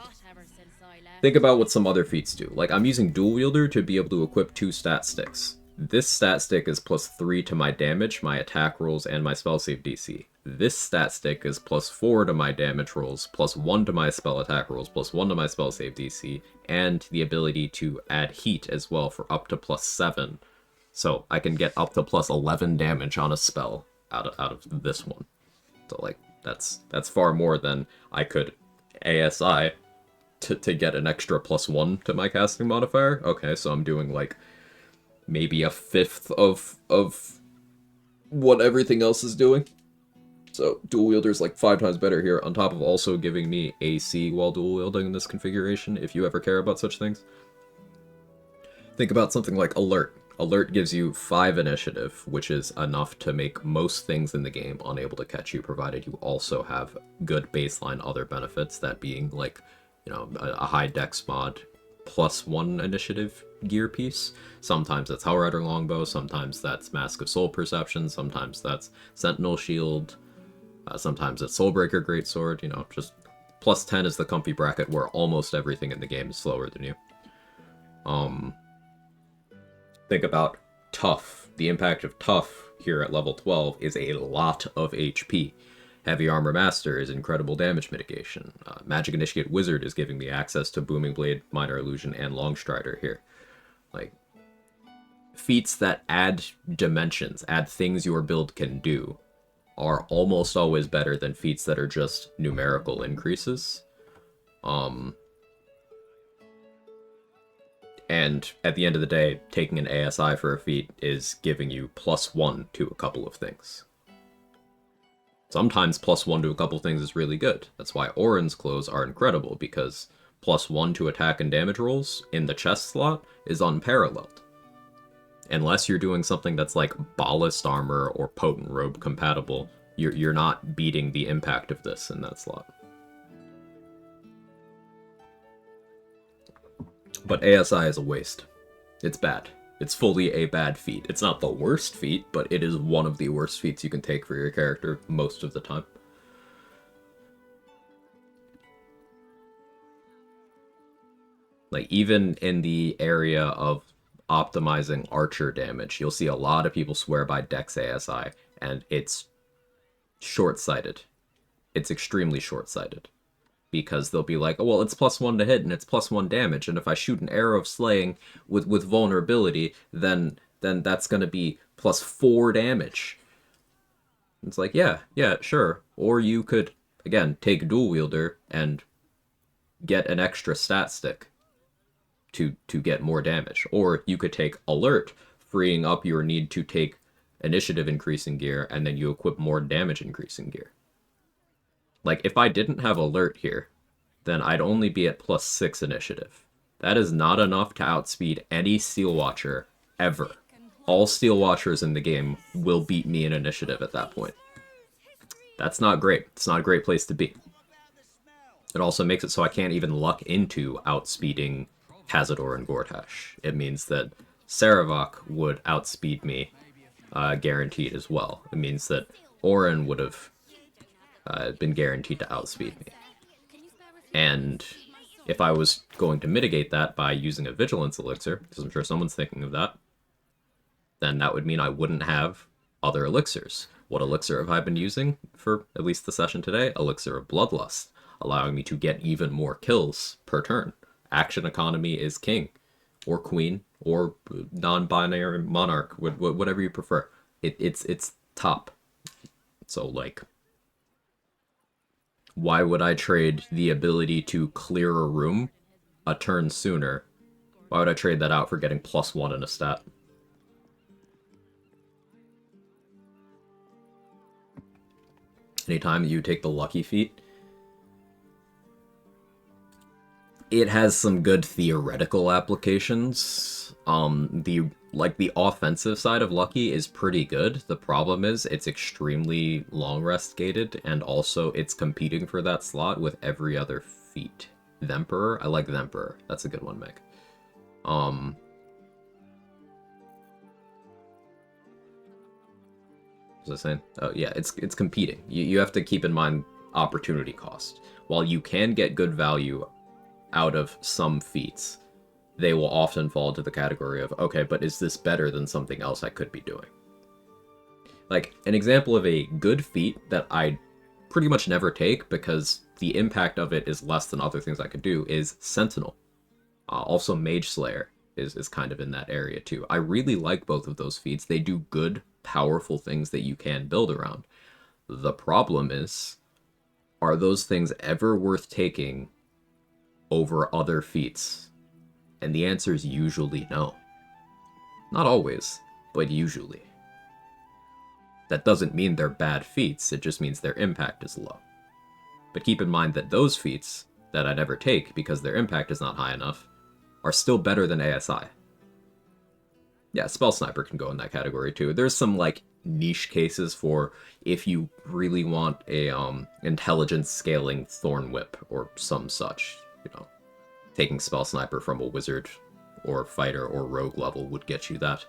Think about what some other feats do. Like, I'm using Dual Wielder to be able to equip 2 stat sticks. This stat stick is +3 to my damage, my attack rolls, and my spell save DC. this stat stick is +4 to my damage rolls, +1 to my spell attack rolls, +1 to my spell save DC, and the ability to add heat as well for up to +7. So I can get up to +11 damage on a spell out of this one. So like that's far more than I could ASI to get an extra +1 to my casting modifier. Okay, so I'm doing like maybe a fifth of what everything else is doing. So dual wielder's like 5 times better here, on top of also giving me AC while dual wielding in this configuration, if you ever care about such things. Think about something like Alert. Alert gives you 5 initiative, which is enough to make most things in the game unable to catch you, provided you also have good baseline other benefits, that being like, you know, a high dex mod, +1 initiative gear piece. Sometimes that's Hellrider Longbow, sometimes that's Mask of Soul Perception, sometimes that's Sentinel Shield, sometimes it's Soulbreaker Greatsword, you know, just +10 is the comfy bracket where almost everything in the game is slower than you. Think about Tough. The impact of Tough here at level 12 is a lot of HP. Heavy Armor Master is incredible damage mitigation. Magic Initiate Wizard is giving me access to Booming Blade, Minor Illusion, and Longstrider here. Like, feats that add dimensions, add things your build can do, are almost always better than feats that are just numerical increases. And at the end of the day, taking an ASI for a feat is giving you +1 to a couple of things. Sometimes +1 to a couple of things is really good. That's why Orin's clothes are incredible, because +1 to attack and damage rolls in the chest slot is unparalleled. Unless you're doing something that's like Ballast Armor or Potent Robe compatible, you're not beating the impact of this in that slot. But ASI is a waste. It's bad. It's fully a bad feat. It's not the worst feat, but it is one of the worst feats you can take for your character most of the time. Like, even in the area of optimizing archer damage, you'll see a lot of people swear by Dex ASI, and it's short-sighted. It's extremely short-sighted. Because they'll be like, oh, well, it's +1 to hit, and it's +1 damage, and if I shoot an arrow of slaying with vulnerability, then that's gonna be +4 damage. It's like, yeah, sure. Or you could, again, take dual wielder and get an extra stat stick to get more damage. Or you could take alert, freeing up your need to take initiative increasing gear, and then you equip more damage increasing gear. Like, if I didn't have alert here, then I'd only be at +6 initiative. That is not enough to outspeed any Steel Watcher ever. All Steel Watchers in the game will beat me in initiative at that point. That's not great. It's not a great place to be. It also makes it so I can't even luck into outspeeding Cazador and Gortash. It means that Saravok would outspeed me guaranteed as well. It means that Orin would have been guaranteed to outspeed me. And if I was going to mitigate that by using a Vigilance Elixir, because I'm sure someone's thinking of that, then that would mean I wouldn't have other elixirs. What elixir have I been using for at least the session today? Elixir of Bloodlust, allowing me to get even more kills per turn. Action economy is king, or queen, or non-binary monarch, whatever you prefer. It's top. So, like, why would I trade the ability to clear a room a turn sooner? Why would I trade that out for getting +1 in a stat? Anytime you take the lucky feat, it has some good theoretical applications. The offensive side of Lucky is pretty good. The problem is it's extremely long rest gated, and also it's competing for that slot with every other feat. The Emperor? I like the Emperor. That's a good one, Meg. What was I saying? Oh yeah, it's competing. You have to keep in mind opportunity cost. While you can get good value out of some feats, they will often fall into the category of, okay, but is this better than something else I could be doing? Like, an example of a good feat that I pretty much never take because the impact of it is less than other things I could do is Sentinel. Also, Mage Slayer is kind of in that area too. I really like both of those feats. They do good, powerful things that you can build around. The problem is, are those things ever worth taking over other feats? And the answer is usually no. Not always, but usually. That doesn't mean they're bad feats, it just means their impact is low. But keep in mind that those feats that I never take because their impact is not high enough are still better than ASI. Yeah, Spell Sniper can go in that category too. There's some like niche cases for if you really want a intelligence scaling Thorn Whip or some such, you know. Taking Spell Sniper from a wizard or fighter or rogue level would get you that.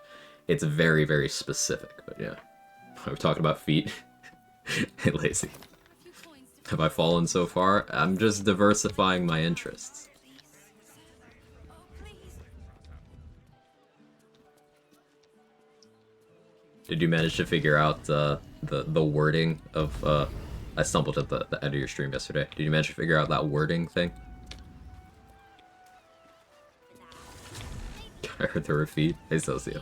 It's very, very specific, but yeah. Are we talking about feet? Hey, Lazy. Have I fallen so far? I'm just diversifying my interests. Did you manage to figure out the wording of I stumbled at the end of your stream yesterday. Did you manage to figure out that wording thing? I heard there were feet. Hey, Socio.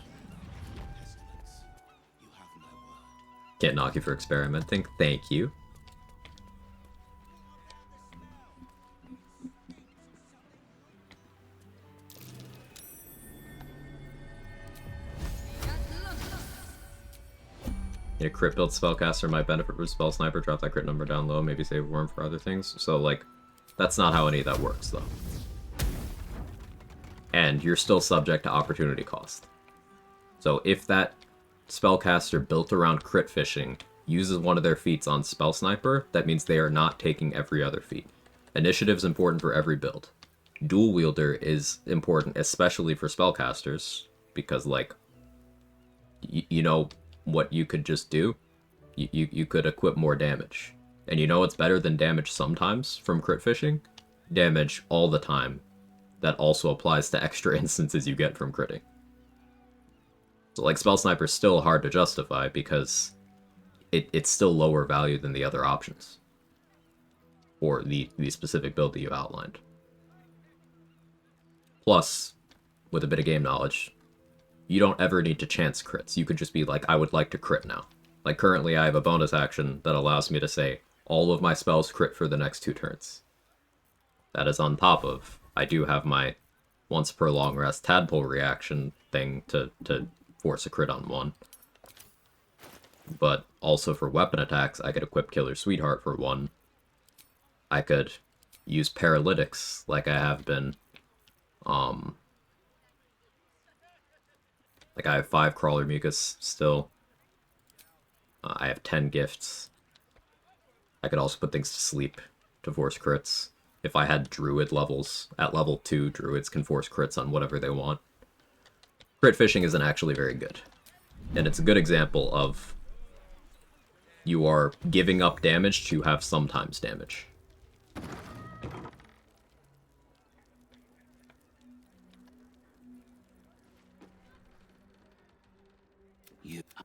Can't knock you for experimenting. Thank you. A crit build spellcaster might benefit from Spell Sniper, drop that crit number down low, maybe save Worm for other things. So, like, that's not how any of that works, though. And you're still subject to opportunity cost. So if that spellcaster built around crit fishing uses one of their feats on Spell Sniper, that means they are not taking every other feat. Initiative's important for every build. Dual Wielder is important, especially for spellcasters, because, like, you know what you could just do? You could equip more damage. And you know what's better than damage sometimes from crit fishing? Damage all the time. That also applies to extra instances you get from critting. So, like, Spell Sniper's still hard to justify because it's still lower value than the other options. Or the specific build that you outlined. Plus, with a bit of game knowledge, you don't ever need to chance crits. You could just be like, I would like to crit now. Like, currently I have a bonus action that allows me to say, all of my spells crit for the next 2 turns. That is on top of, I do have my once per long rest tadpole reaction thing to force a crit on 1. But also for weapon attacks, I could equip Killer Sweetheart for 1. I could use Paralytics like I have been. Like, I have 5 Crawler Mucus still. I have 10 gifts. I could also put things to sleep to force crits. If I had Druid levels, at level 2, Druids can force crits on whatever they want. Crit fishing isn't actually very good. And it's a good example of you are giving up damage to have sometimes damage.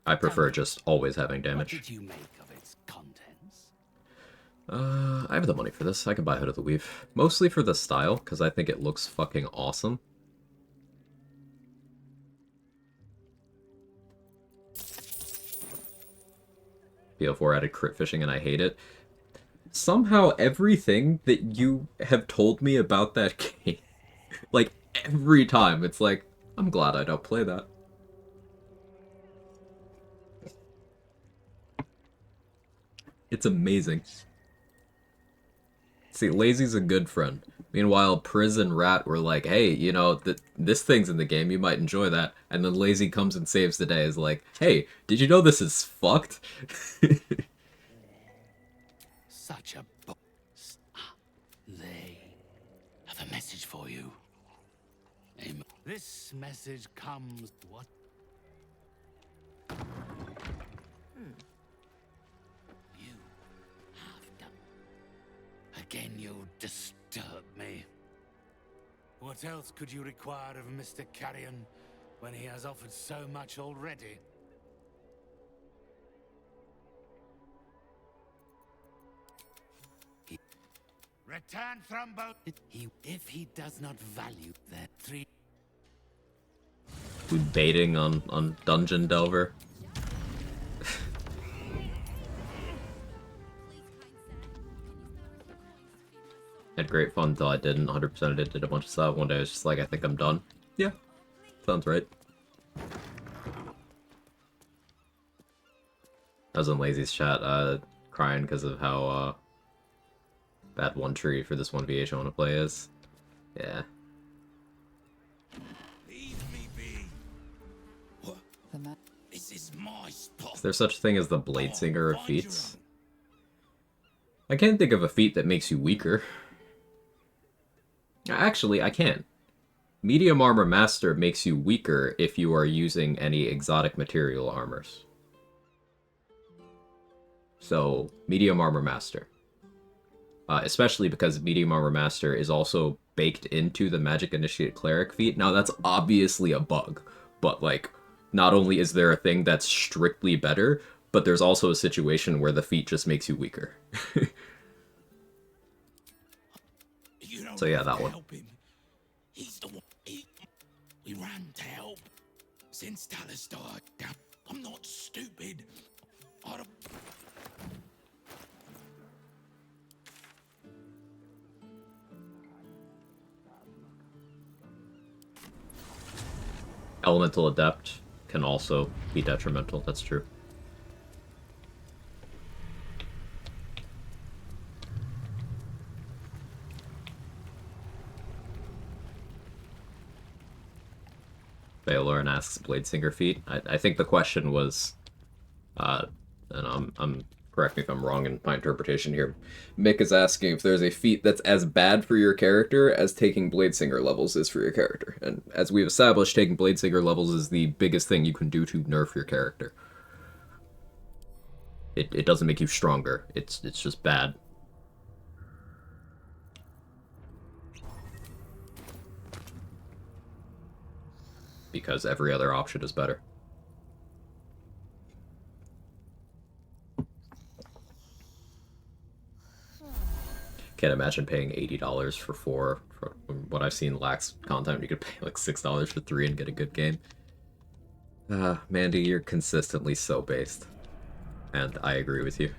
I prefer just always having damage. What did you make of its contents? I have the money for this. I can buy Hood of the Weave. Mostly for the style, because I think it looks fucking awesome. BO4 added crit fishing and I hate it. Somehow everything that you have told me about that game, like every time, it's like, I'm glad I don't play that. It's amazing. See, Lazy's a good friend. Meanwhile, Priz and Rat were like, hey, you know, this thing's in the game, you might enjoy that. And then Lazy comes and saves the day, is like, hey, did you know this is fucked? Such a They have a message for you. This message comes... What? You have done... Again, you disturb me. What else could you require of Mr. Carrion when he has offered so much already? Return from both. If he does not value that 3. We baiting on Dungeon Delver. Had great fun until I didn't. 100% it, did a bunch of stuff. One day I was just like, I think I'm done. Yeah, sounds right. I was in Lazy's chat, crying because of how, bad one tree for this 1v8 I want to play is. Yeah. Leave me be. What? This is my spot. Is there such a thing as the Bladesinger of feats? I can't think of a feat that makes you weaker. Actually, I can. Medium Armor Master makes you weaker if you are using any exotic material armors. So, Medium Armor Master. Especially because Medium Armor Master is also baked into the Magic Initiate Cleric feat. Now, that's obviously a bug, but, like, not only is there a thing that's strictly better, but there's also a situation where the feat just makes you weaker. So yeah, that one. He's the one. We ran to help. Since Talus died, I'm not stupid. I don't... Elemental Adept can also be detrimental, that's true. Valoran asks Bladesinger feat. I think the question was, and I'm correct me if I'm wrong in my interpretation here. Mick is asking if there's a feat that's as bad for your character as taking Bladesinger levels is for your character. And as we've established, taking Bladesinger levels is the biggest thing you can do to nerf your character. It doesn't make you stronger. It's just bad. Because every other option is better. Can't imagine paying $80 for 4. From what I've seen lax content, you could pay like $6 for 3 and get a good game. Mandy, you're consistently so based. And I agree with you.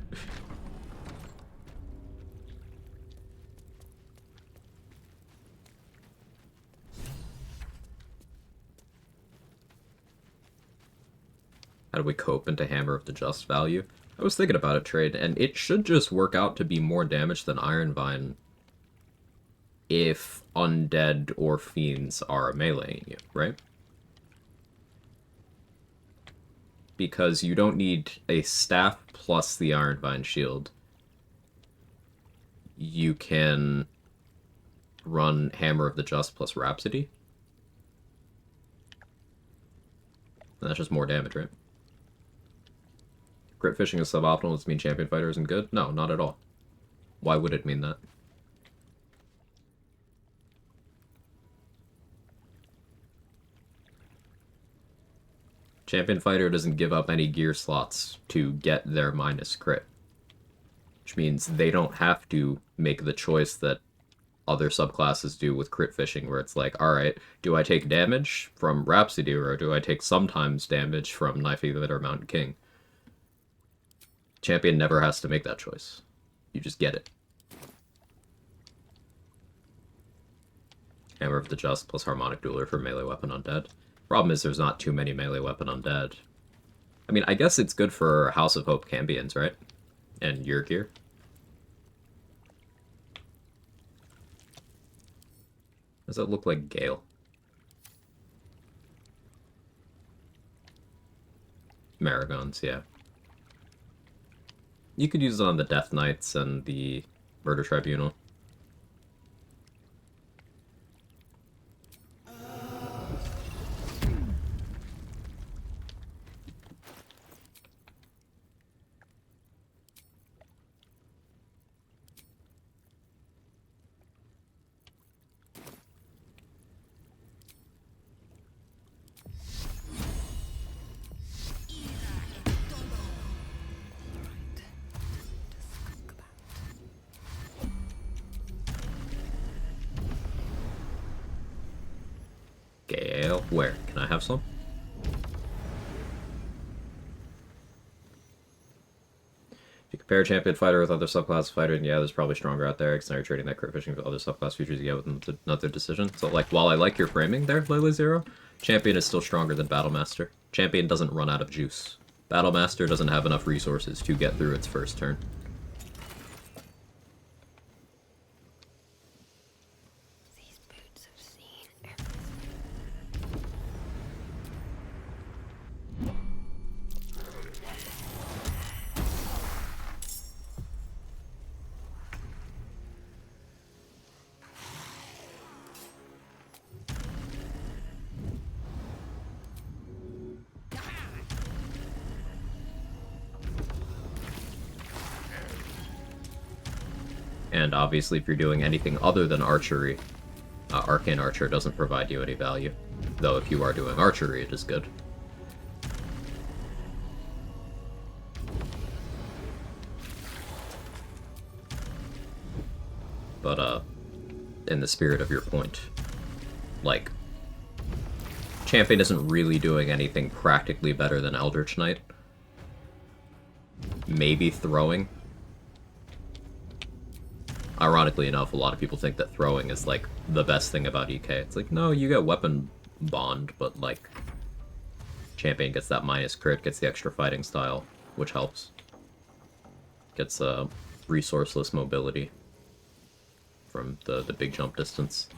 How do we cope into Hammer of the Just value? I was thinking about it, Trade, and it should just work out to be more damage than Iron Vine if undead or fiends are meleeing you, right? Because you don't need a staff plus the Iron Vine shield. You can run Hammer of the Just plus Rhapsody. And that's just more damage, right? Crit fishing is suboptimal. Does it mean champion fighter isn't good? No, not at all. Why would it mean that? Champion fighter doesn't give up any gear slots to get their minus crit. Which means they don't have to make the choice that other subclasses do with crit fishing, where it's like, alright, do I take damage from Rhapsody, or do I take sometimes damage from Knife Eater or Mountain King? Champion never has to make that choice. You just get it. Hammer of the Just plus Harmonic Dueler for melee weapon undead. Problem is there's not too many melee weapon undead. I mean, I guess it's good for House of Hope Cambions, right? And your gear. Does that look like Gale? Maragons, yeah. You could use it on the Death Knights and the Murder Tribunal. Where? Can I have some? If you compare a champion fighter with other subclass fighter, and yeah, there's probably stronger out there. Because now you're trading that crit fishing with other subclass features you get with another decision. So, like, while I like your framing there, Lily Zero, champion is still stronger than Battlemaster. Champion doesn't run out of juice. Battlemaster doesn't have enough resources to get through its first turn. These boots have seen everything. And obviously, if you're doing anything other than archery, Arcane Archer doesn't provide you any value. Though if you are doing archery, it is good. But, in the spirit of your point, like, Champion isn't really doing anything practically better than Eldritch Knight. Maybe throwing. Ironically enough, a lot of people think that throwing is, like, the best thing about EK. It's like, no, you get weapon bond, but, like, Champion gets that minus crit, gets the extra fighting style, which helps. Gets, resourceless mobility from the big jump distance.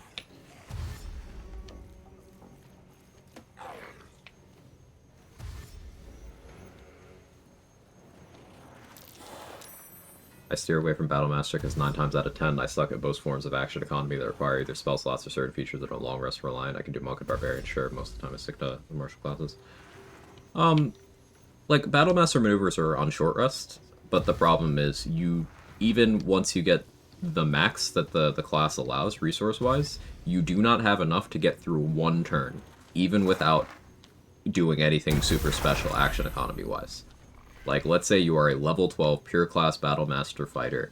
I steer away from Battlemaster because 9 times out of 10 I suck at most forms of action economy that require either spell slots or certain features that are long rest reliant. I can do Monk and Barbarian, sure, most of the time I stick to the martial classes. Like, Battlemaster maneuvers are on short rest, but the problem is even once you get the max that the class allows, resource-wise, you do not have enough to get through one turn, even without doing anything super special action economy-wise. Like, let's say you are a level 12 pure class Battlemaster fighter.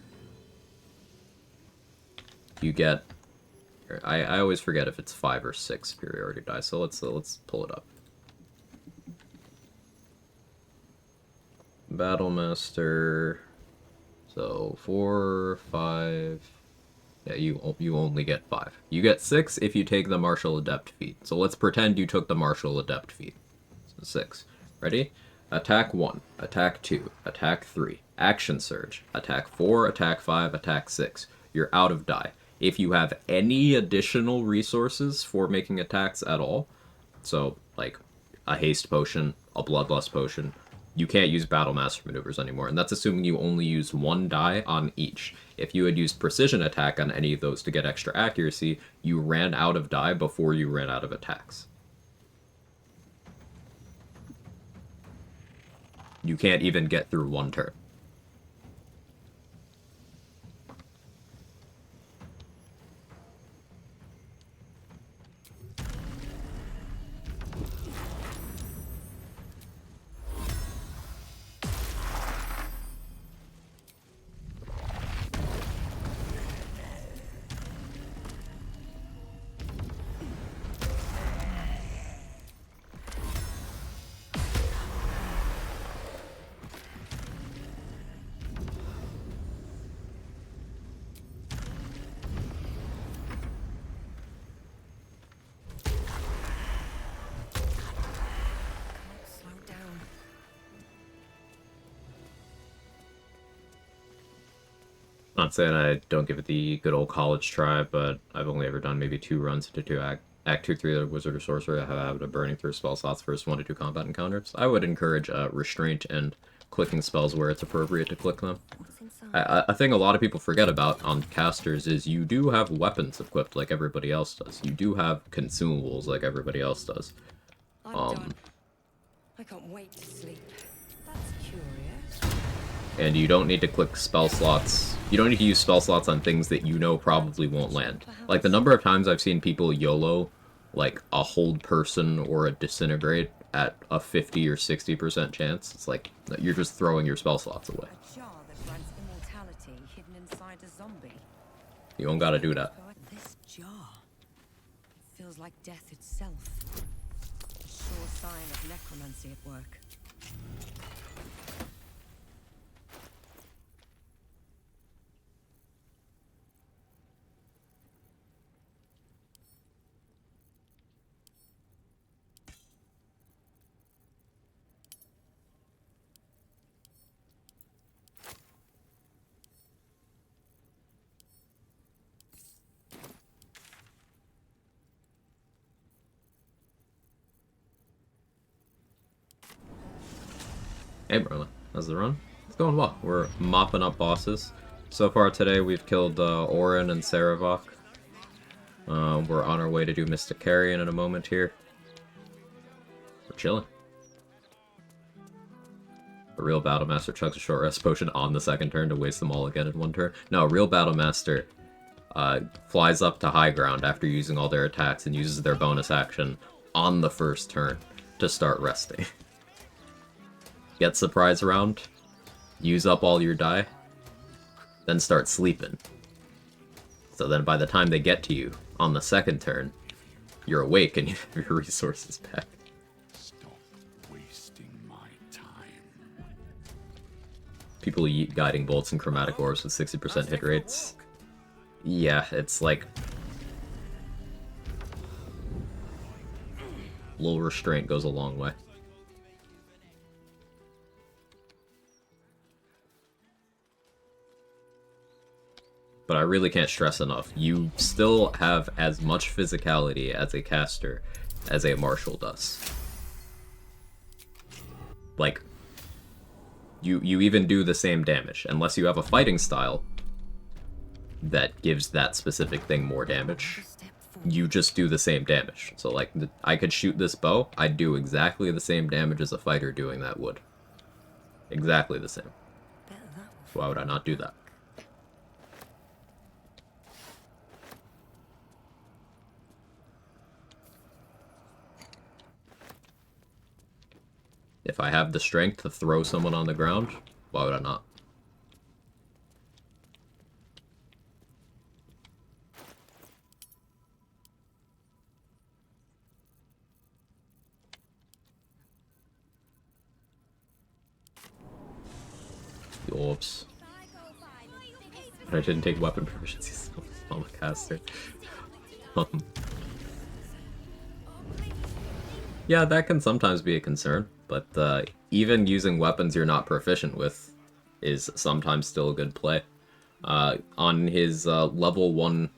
You get... I always forget if it's 5 or 6 superiority die, so let's pull it up. Battlemaster... So, 4, 5... Yeah, you only get 5. You get 6 if you take the Martial Adept feat. So let's pretend you took the Martial Adept feat. So 6. Ready? Attack 1, Attack 2, Attack 3, Action Surge, Attack 4, Attack 5, Attack 6. You're out of die. If you have any additional resources for making attacks at all, so, like, a Haste Potion, a Bloodlust Potion, you can't use Battlemaster maneuvers anymore, and that's assuming you only use 1 die on each. If you had used Precision Attack on any of those to get extra accuracy, you ran out of die before you ran out of attacks. You can't even get through one turn. Not saying I don't give it the good old college try, but I've only ever done maybe 2 runs into 2 Act 2, 3 of Wizard or Sorcerer. I have a habit of burning through spell slots first 1 to 2 combat encounters. I would encourage Restraint and clicking spells where it's appropriate to click them. A thing a lot of people forget about on casters is you do have weapons equipped like everybody else does. You do have consumables like everybody else does. I'm done. I can't wait to sleep. That's curious. And you don't need to click spell slots. You don't need to use spell slots on things that you know probably won't land. Like, the number of times I've seen people YOLO, like, a hold person or a disintegrate at a 50 or 60% chance. It's like, you're just throwing your spell slots away. A jar that grants immortality hidden inside a zombie. You don't gotta do that. This jar. It feels like death itself. sign of necromancy at work. Hey Merlin, how's the run? It's going well. We're mopping up bosses. So far today we've killed Orin and Saravok. We're on our way to do Mystic Carrion in a moment here. We're chilling. A real Battle Master chugs a short rest potion on the second turn to waste them all again in one turn. No, a real Battle Master flies up to high ground after using all their attacks and uses their bonus action on the first turn to start resting. Get surprise round, use up all your die, then start sleeping. So then by the time they get to you on the second turn, you're awake and you have your resources back. Stop wasting my time. People eat guiding bolts and chromatic orbs with 60% hit rates. Yeah, it's like... little restraint goes a long way. But I really can't stress enough, you still have as much physicality as a caster as a martial does. Like, you even do the same damage, unless you have a fighting style that gives that specific thing more damage. You just do the same damage. So like, I could shoot this bow, I'd do exactly the same damage as a fighter doing that would. Exactly the same. So why would I not do that? If I have the strength to throw someone on the ground, why would I not? The orbs. But I didn't take weapon proficiency on the caster. Yeah, that can sometimes be a concern, but even using weapons you're not proficient with is sometimes still a good play. On his level 1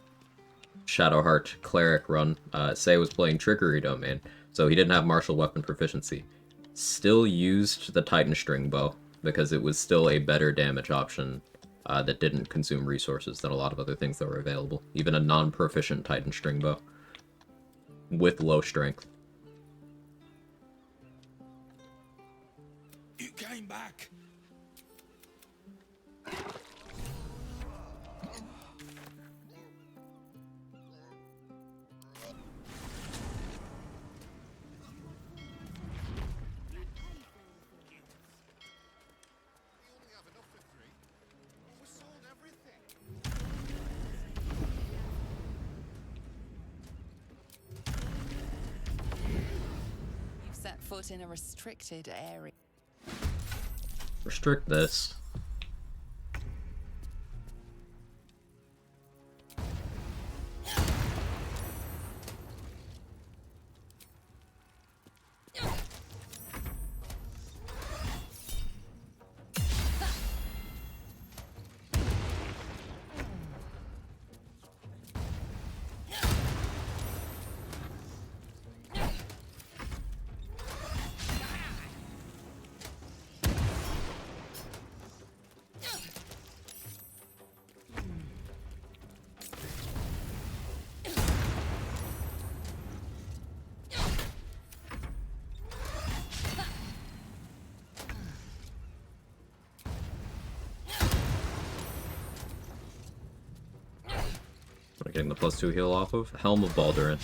Shadowheart Cleric run, Say was playing Trickery Domain, so he didn't have martial weapon proficiency. Still used the Titan String Bow, because it was still a better damage option that didn't consume resources than a lot of other things that were available. Even a non-proficient Titan String Bow. With low strength. You came back. You've set foot in a restricted area. Restrict this. What am I getting the +2 heal off of? Helm of Baldurin.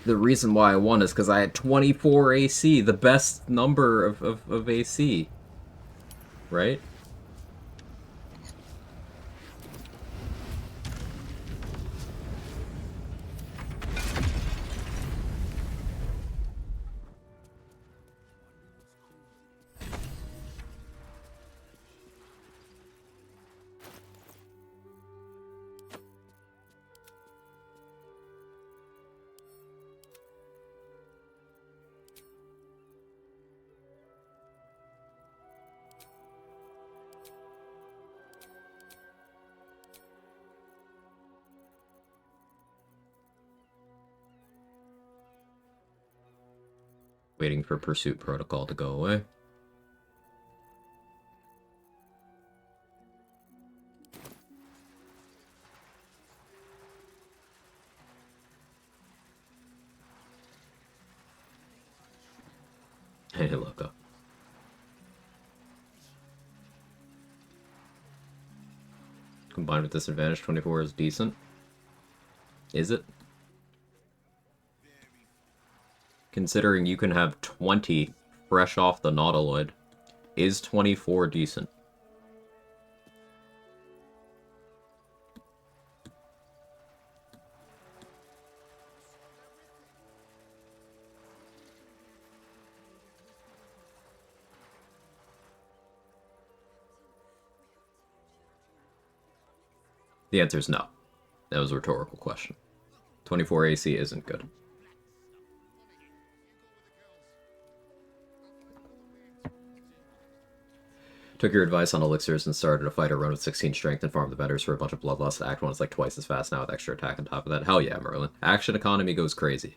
The reason why I won is because I had 24 AC, the best number of AC. Right? Waiting for pursuit protocol to go away. Hey, loco. Combined with disadvantage, 24 is decent. Is it? Considering you can have 20 fresh off the Nautiloid, is 24 decent? The answer is no. That was a rhetorical question. 24 AC isn't good. Took your advice on elixirs and started a fighter run with 16 strength and farmed the betters for a bunch of bloodlust. Act 1 is like twice as fast now with extra attack on top of that. Hell yeah, Merlin. Action economy goes crazy.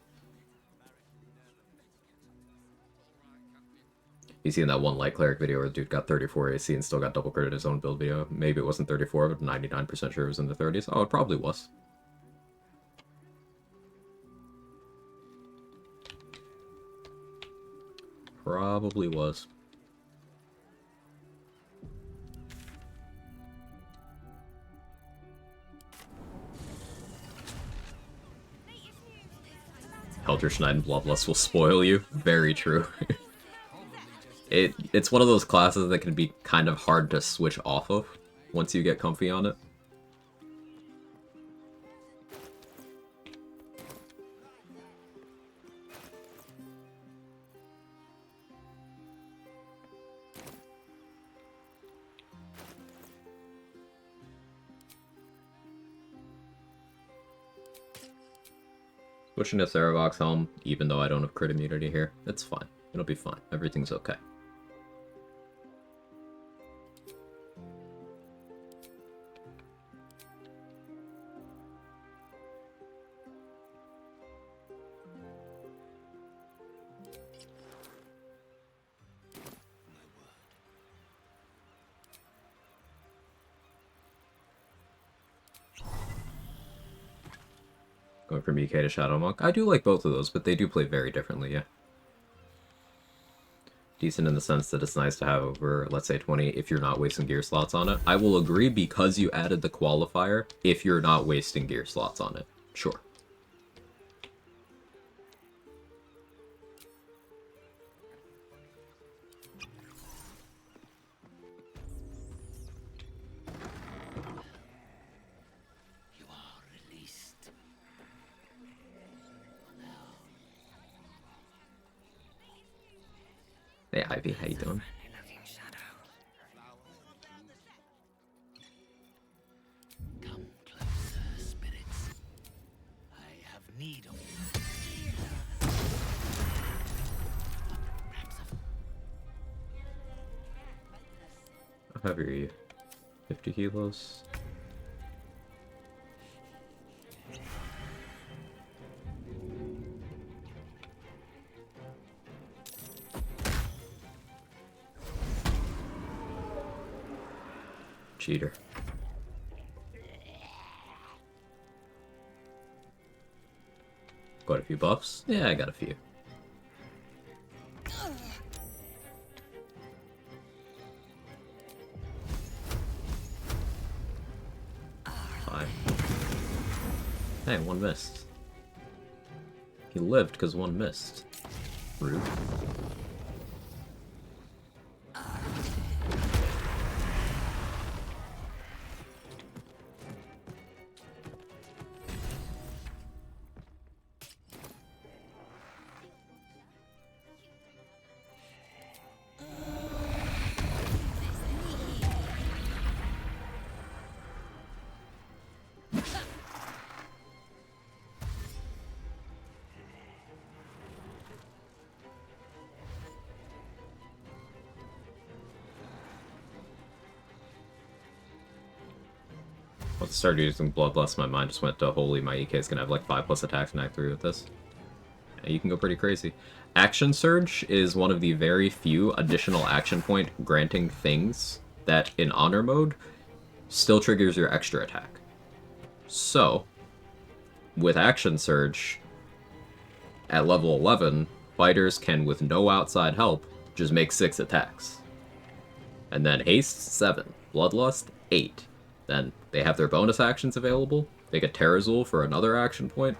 You seen that one Light Cleric video where the dude got 34 AC and still got double crit in his own build video? Maybe it wasn't 34, but 99% sure it was in the 30s. Oh, it probably was. Probably was. Helterschneid and Bloodlust will spoil you. Very true. It's one of those classes that can be kind of hard to switch off of once you get comfy on it. Switching to Theravok's Helm, even though I don't have crit immunity here, it's fine. It'll be fine. Everything's okay. Going from EK to Shadow Monk. I do like both of those, but they do play very differently, yeah. Decent in the sense that it's nice to have over, let's say, 20 if you're not wasting gear slots on it. I will agree because you added the qualifier if you're not wasting gear slots on it. Sure. Hey Ivy, how you doing? Come closer, spirits. I have need of you. How heavy are you? 50 kilos? Cheater. Got a few buffs? Yeah, I got a few. Hi. Hey, one missed. He lived because one missed. Rude. Once I started using Bloodlust, my mind just went to, holy, my EK is going to have like 5+ attacks in Act 3 with this. And you can go pretty crazy. Action Surge is one of the very few additional action point granting things that in Honor mode still triggers your extra attack. So, with Action Surge, at level 11, fighters can, with no outside help, just make 6 attacks. And then Haste, 7. Bloodlust, 8. Then they have their bonus actions available. They get Terrazul for another action point.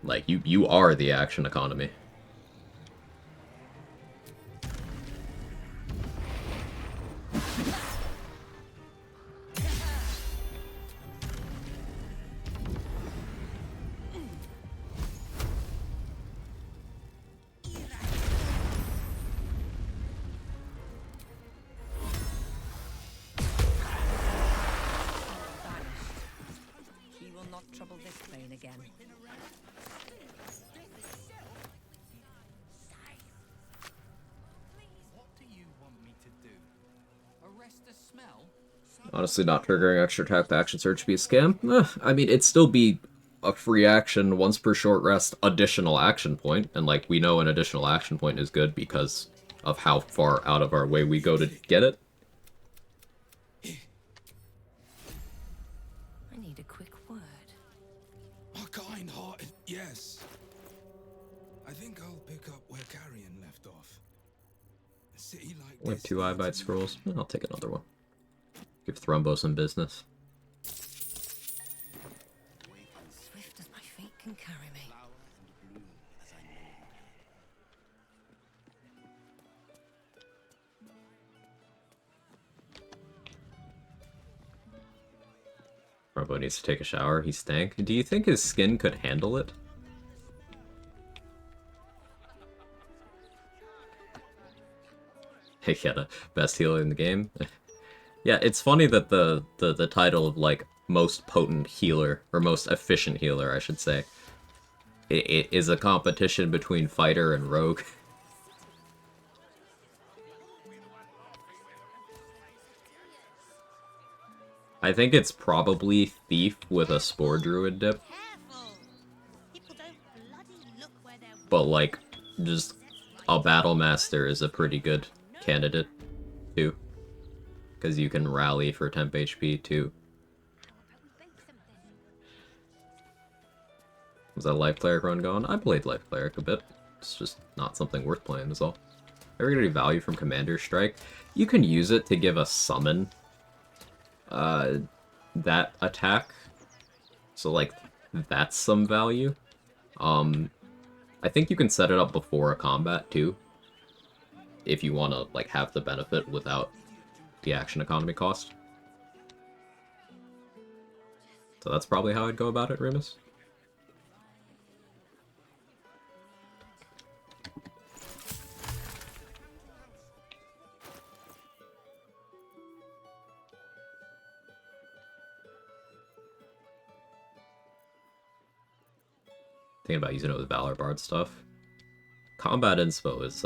Like, you are the action economy. He will not trouble this plane again. What do you want me to do? Arrest the smell? Honestly, not triggering extra attack with Action Surge be a scam? I mean, it'd still be a free action, once per short rest, additional action point. And, like, we know an additional action point is good because of how far out of our way we go to get it. I need a quick word. A kind-hearted, yes. I think I'll pick up where Carrion left off. A city like We have this 2 Eyebite Scrolls. I'll take another one. Give Thrumbo some business. Swift as my feet can carry me. Thrumbo needs to take a shower. He stank. Do you think his skin could handle it? Yeah, the best healer in the game. Yeah, it's funny that the title of, like, most potent healer, or most efficient healer, I should say, it is a competition between fighter and rogue. I think it's probably thief with a spore druid dip. But, like, just a battle master is a pretty good candidate, too. Because you can rally for temp HP, too. Was that Light Cleric run going? I played Light Cleric a bit. It's just not something worth playing, is all. Ever get any value from Commander Strike? You can use it to give a summon that attack. So, like, that's some value. I think you can set it up before a combat, too. If you want to, like, have the benefit without the action economy cost. So that's probably how I'd go about it, Remus. Thinking about using it with Valor Bard stuff. Combat inspo is,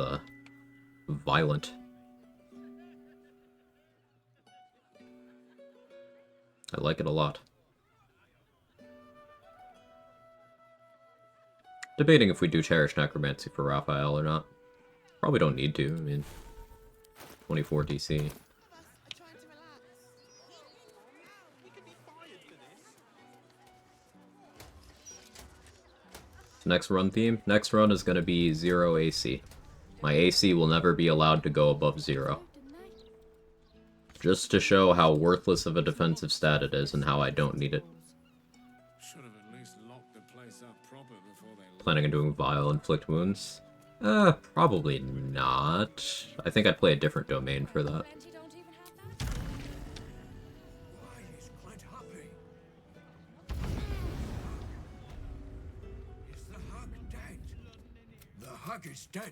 violent. I like it a lot. Debating if we do Cherish Necromancy for Raphael or not. Probably don't need to, I mean, 24 DC. Next run theme? Next run is going to be 0 AC. My AC will never be allowed to go above 0. Just to show how worthless of a defensive stat it is and how I don't need it. Should have at least planning on doing Vile Inflict Wounds? Probably not. I think I'd play a different domain for that. Is quite happy. Is the hug dead? The hug is dead.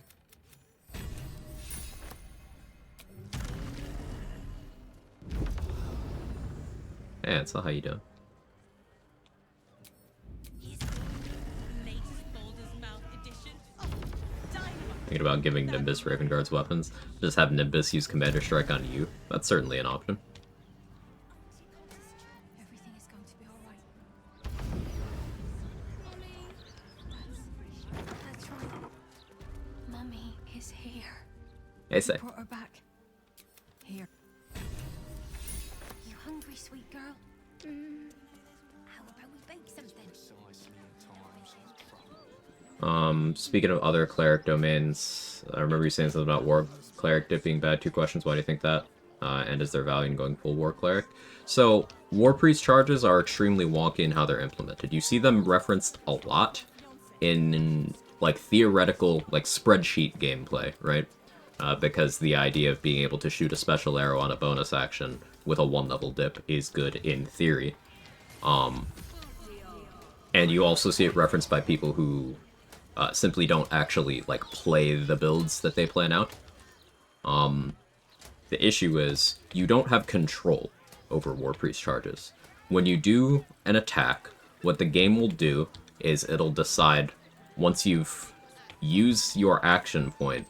Hey, Ansel, how you doing? Thinking about giving Nimbus Raven Guard's weapons. Just have Nimbus use Commander Strike on you. That's certainly an option. Everything is going to be alright. That's right. Mummy is here. Hey, say. Brought her back. Here. You hungry, sweet girl? How about we bake something? Speaking of other cleric domains, I remember you saying something about War Cleric dip being bad. 2 questions, why do you think that? And is there value in going full War Cleric? So, War Priest charges are extremely wonky in how they're implemented. You see them referenced a lot in like, theoretical, like, spreadsheet gameplay, right? Because the idea of being able to shoot a special arrow on a bonus action with a 1-level dip is good in theory. And you also see it referenced by people who simply don't actually, like, play the builds that they plan out. The issue is, you don't have control over War Priest charges. When you do an attack, what the game will do is it'll decide, once you've used your action point,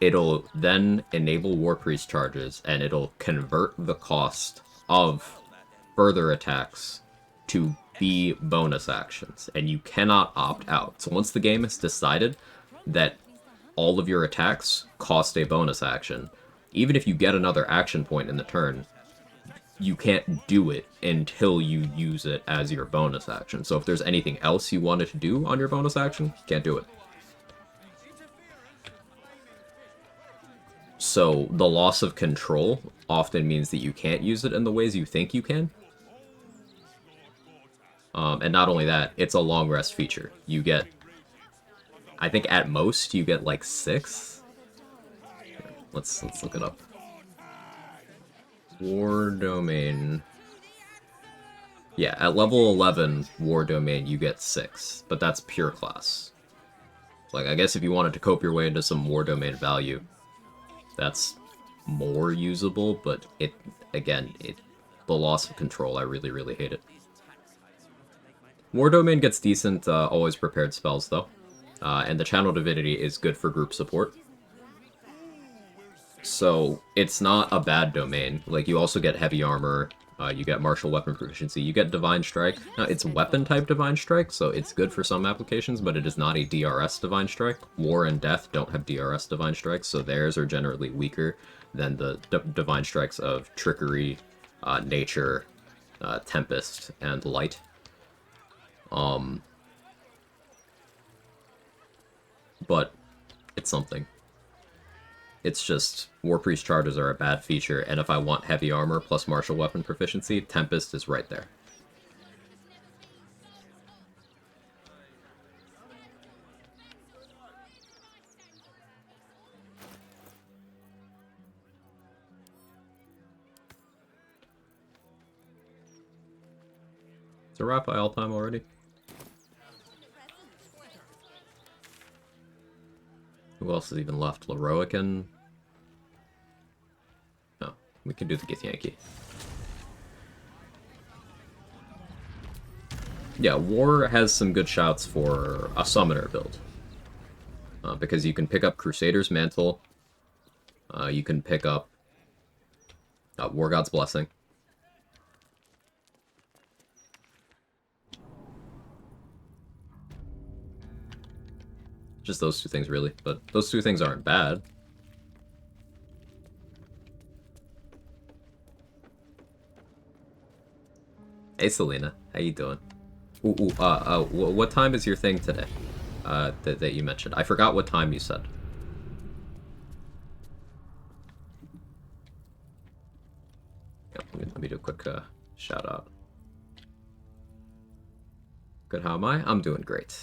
it'll then enable War Priest charges, and it'll convert the cost of further attacks to be bonus actions, and you cannot opt out. So once the game has decided that all of your attacks cost a bonus action, even if you get another action point in the turn, you can't do it until you use it as your bonus action. So if there's anything else you wanted to do on your bonus action, you can't do it. So the loss of control often means that you can't use it in the ways you think you can. And not only that, it's a long rest feature. You get, I think at most, you get like 6. Let's look it up. War Domain. Yeah, at level 11, War Domain, you get 6. But that's pure class. Like, I guess if you wanted to cope your way into some War Domain value, that's more usable, but the loss of control, I really, really hate it. War Domain gets decent, always prepared spells, though. And the Channel Divinity is good for group support. So, it's not a bad domain. Like, you also get Heavy Armor, you get Martial Weapon Proficiency, you get Divine Strike. Now, it's Weapon-type Divine Strike, so it's good for some applications, but it is not a DRS Divine Strike. War and Death don't have DRS Divine Strikes, so theirs are generally weaker than the Divine Strikes of Trickery, Nature, Tempest, and Light. But it's something. It's just, War Priest charges are a bad feature, and if I want Heavy Armor plus Martial Weapon Proficiency, Tempest is right there. Is it Raphael time already? Who else is even left? Leroican? No, we can do the Githyanki. Yeah, War has some good shouts for a Summoner build. Because you can pick up Crusader's Mantle, you can pick up War God's Blessing. Just those 2 things, really. But those 2 things aren't bad. Hey, Selena. How you doing? What time is your thing today? That you mentioned. I forgot what time you said. Yep, let me do a quick shout out. Good, how am I? I'm doing great.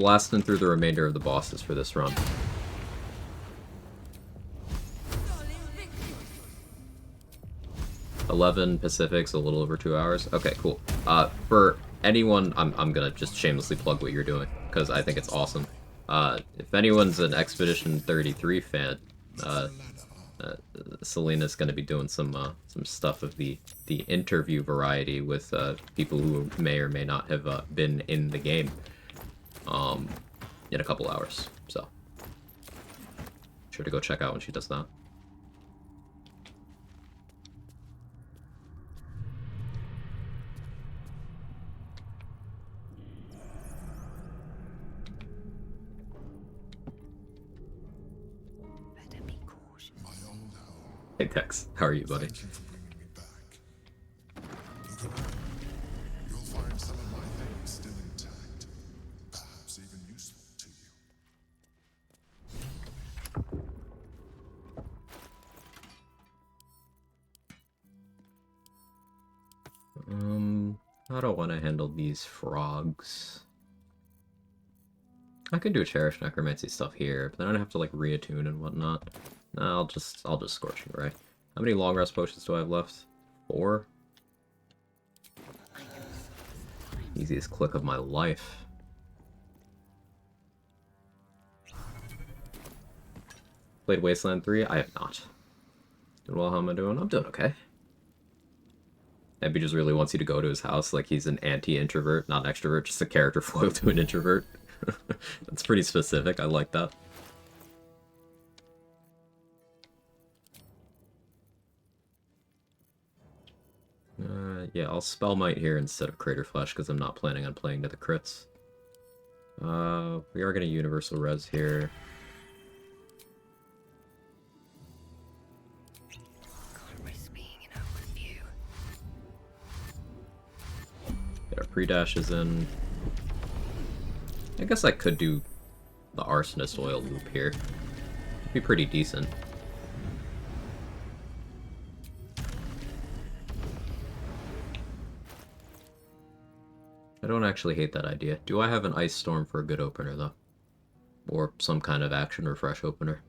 blasting through the remainder of the bosses for this run. 11 Pacific's a little over 2 hours. Okay, cool. For anyone, I'm gonna just shamelessly plug what you're doing, because I think it's awesome. If anyone's an Expedition 33 fan, Selena's gonna be doing some stuff of the interview variety with people who may or may not have been in the game in a couple hours. So, sure to go check out when she does that. Better be cautious. My old home. Hey Tex, how are you, buddy? Thank you for bringing me back. Look around. You'll find some of my things still intact. Perhaps even useful to you. How do I want to handle these frogs? I could do Cherish Necromancy stuff here, but then I'd have to like reattune and whatnot. Nah, I'll just Scorching Ray. How many long rest potions do I have left? 4? Easiest click of my life. Played Wasteland 3? I have not. Doing well, how am I doing? I'm doing okay. Maybe just really wants you to go to his house like he's an anti-introvert, not an extrovert, just a character foil to an introvert. That's pretty specific, I like that. Yeah, I'll Spell Might here instead of Crater Flash because I'm not planning on playing to the crits. We are going to Universal Res here. Can't risk being in open view. Get our pre-dashes in. I guess I could do the Arsonist Oil loop here. It'd be pretty decent. I don't actually hate that idea. Do I have an Ice Storm for a good opener, though? Or some kind of action refresh opener?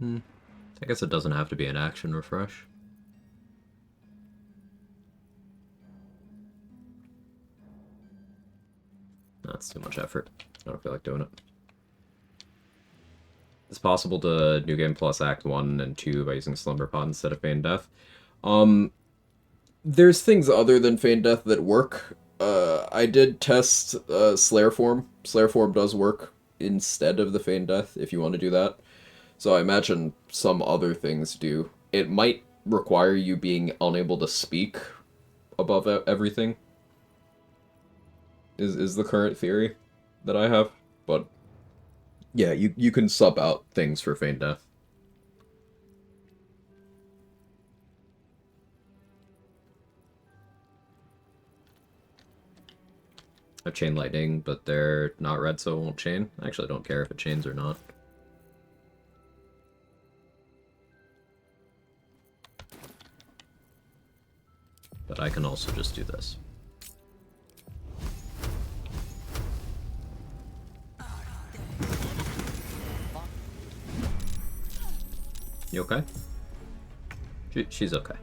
I guess it doesn't have to be an action refresh. That's too much effort. I don't feel like doing it. It's possible to New Game Plus Act 1 and 2 by using Slumber Pod instead of Feign Death. There's things other than Feign Death that work. I did test Slayer Form. Slayer Form does work instead of the Feign Death if you want to do that. So I imagine some other things do. It might require you being unable to speak above everything. Is the current theory that I have. But yeah, you can sub out things for Feign Death. I chain lightning, but they're not red, so it won't chain. I actually don't care if it chains or not. But I can also just do this. You okay? She's okay.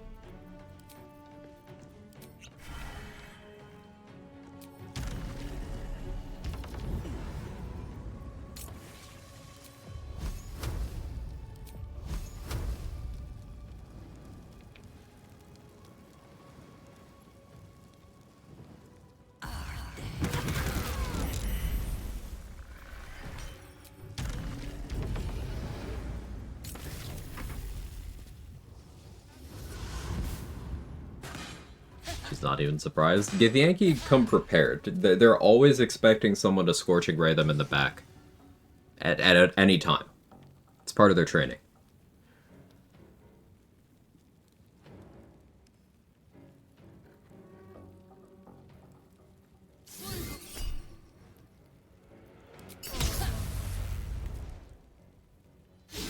Not even surprised. Githyanki come prepared. They're always expecting someone to Scorching Ray them in the back. At any time. It's part of their training.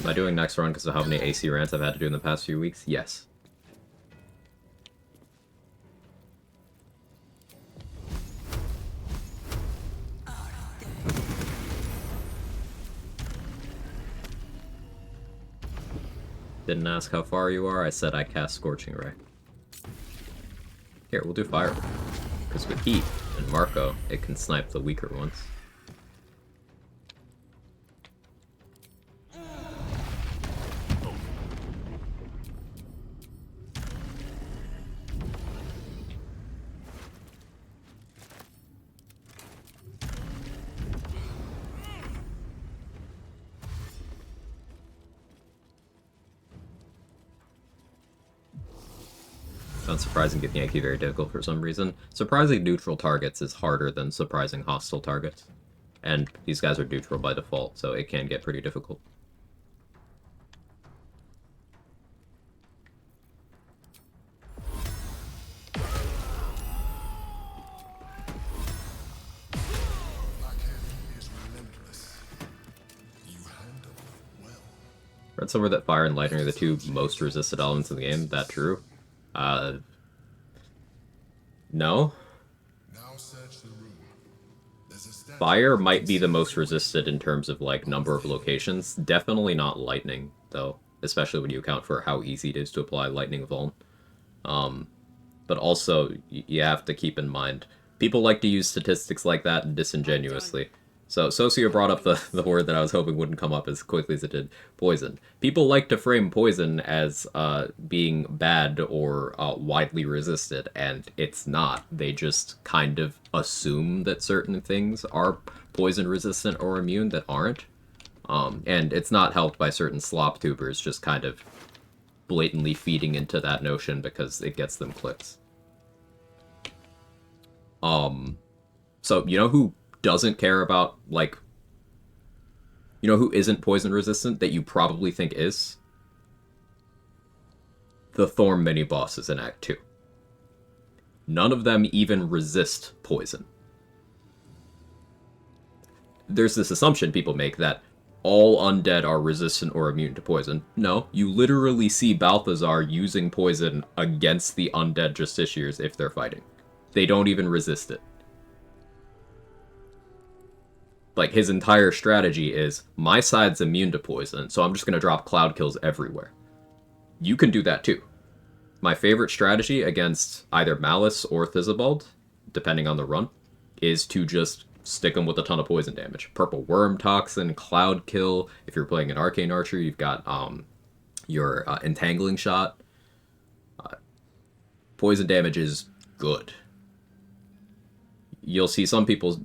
Am I doing next run because of how many AC rants I've had to do in the past few weeks? Yes. Didn't ask how far you are, I said I cast Scorching Ray. Here, we'll do Fire. Because with Heat and Marco, it can snipe the weaker ones. Found surprising get Yankee very difficult for some reason. Surprising neutral targets is harder than surprising hostile targets. And these guys are neutral by default, so it can get pretty difficult. Read somewhere that Fire and Lightning are the two most resisted elements in the game. That true? No. Fire might be the most resisted in terms of, like, number of locations. Definitely not Lightning, though. Especially when you account for how easy it is to apply Lightning Vuln. But also, you have to keep in mind, people like to use statistics like that disingenuously. So, Socio brought up the word that I was hoping wouldn't come up as quickly as it did, poison. People like to frame poison as being bad or widely resisted, and it's not. They just kind of assume that certain things are poison resistant or immune that aren't. And it's not helped by certain slop tubers just kind of blatantly feeding into that notion because it gets them clicks. So, you know who doesn't care about, like, you know who isn't poison resistant that you probably think is? The Thorm mini-bosses in Act 2. None of them even resist poison. There's this assumption people make that all undead are resistant or immune to poison. No, you literally see Balthazar using poison against the undead Justiciars if they're fighting. They don't even resist it. Like, his entire strategy is, my side's immune to poison, so I'm just going to drop cloud kills everywhere. You can do that too. My favorite strategy against either Malice or Thizabald, depending on the run, is to just stick them with a ton of poison damage. Purple Worm Toxin, Cloud Kill. If you're playing an Arcane Archer, you've got your Entangling Shot. Poison damage is good. You'll see some people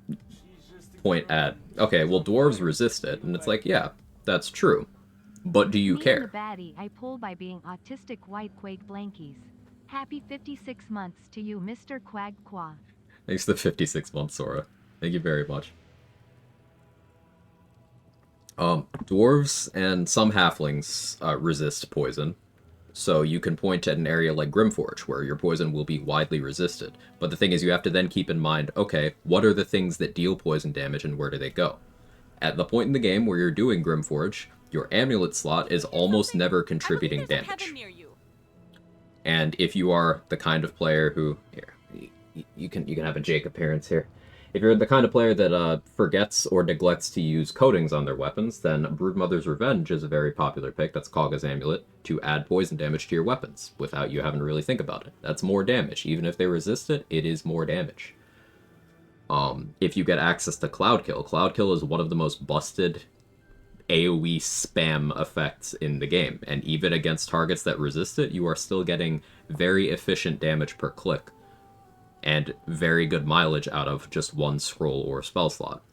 point at, okay, well, dwarves resist it, and it's like, yeah, that's true, but do you Me care? And the baddie I pull by being autistic white Quag blankies. Happy 56 months to you, Mr. Quag Qua. Thanks to the 56 months, Sora. Thank you very much. Dwarves and some halflings resist poison. So you can point at an area like Grimforge, where your poison will be widely resisted. But the thing is, you have to then keep in mind, okay, what are the things that deal poison damage and where do they go? At the point in the game where you're doing Grimforge, your amulet slot is almost never contributing damage. And if you are the kind of player who... Here, you can have a Jake appearance here. If you're the kind of player that forgets or neglects to use coatings on their weapons, then Broodmother's Revenge is a very popular pick. That's Kagha's Amulet, to add poison damage to your weapons, without you having to really think about it. That's more damage. Even if they resist it, it is more damage. If you get access to Cloud Kill is one of the most busted AoE spam effects in the game, and even against targets that resist it, you are still getting very efficient damage per click. And very good mileage out of just one scroll or spell slot.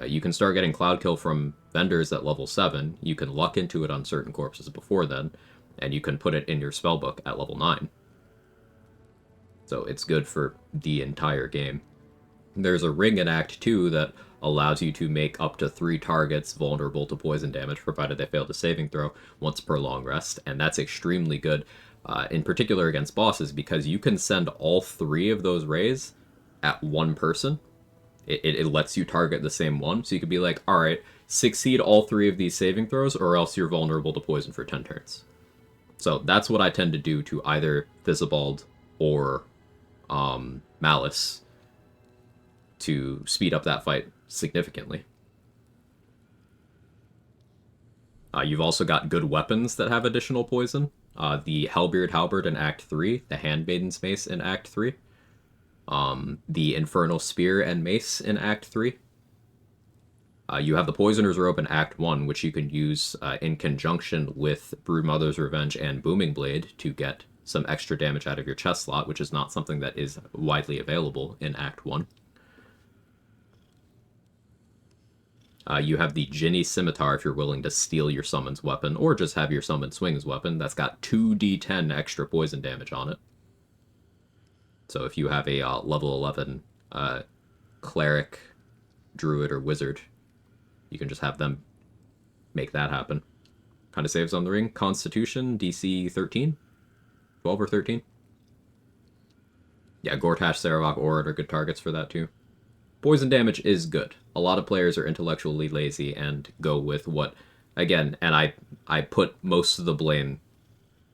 You can start getting Cloud Kill from vendors at level 7, you can luck into it on certain corpses before then, and you can put it in your spellbook at level 9. So it's good for the entire game. There's a ring in Act 2 that allows you to make up to 3 targets vulnerable to poison damage, provided they fail the saving throw once per long rest, and that's extremely good. In particular against bosses, because you can send all 3 of those rays at one person. It lets you target the same one, so you could be like, alright, succeed all 3 of these saving throws, or else you're vulnerable to poison for 10 turns. So that's what I tend to do to either Thisbald or Malice to speed up that fight significantly. You've also got good weapons that have additional poison. The Hellbeard Halberd in Act 3, the Handmaiden's Mace in Act 3, the Infernal Spear and Mace in Act 3. You have the Poisoner's Robe in Act 1, which you can use in conjunction with Broodmother's Revenge and Booming Blade to get some extra damage out of your chest slot, which is not something that is widely available in Act 1. You have the Ginny Scimitar if you're willing to steal your summon's weapon, or just have your summon swing as weapon. That's got 2d10 extra poison damage on it. So if you have a level 11 Cleric, Druid, or Wizard, you can just have them make that happen. Kind of saves on the ring. Constitution, DC 13? 12 or 13? Yeah, Gortash, Saravok, Orid are good targets for that too. Poison damage is good. A lot of players are intellectually lazy and go with what, again, and I put most of the blame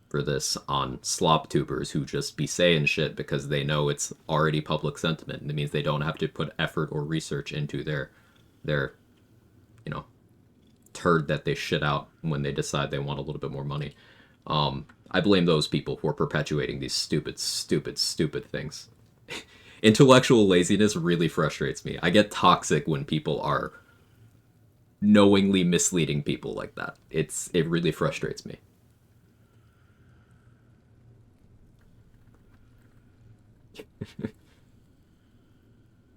for this on slop tubers who just be saying shit because they know it's already public sentiment, and it means they don't have to put effort or research into their you know, turd that they shit out when they decide they want a little bit more money. I blame those people for perpetuating these stupid things. Intellectual laziness really frustrates me. I get toxic when people are knowingly misleading people like that. It really frustrates me.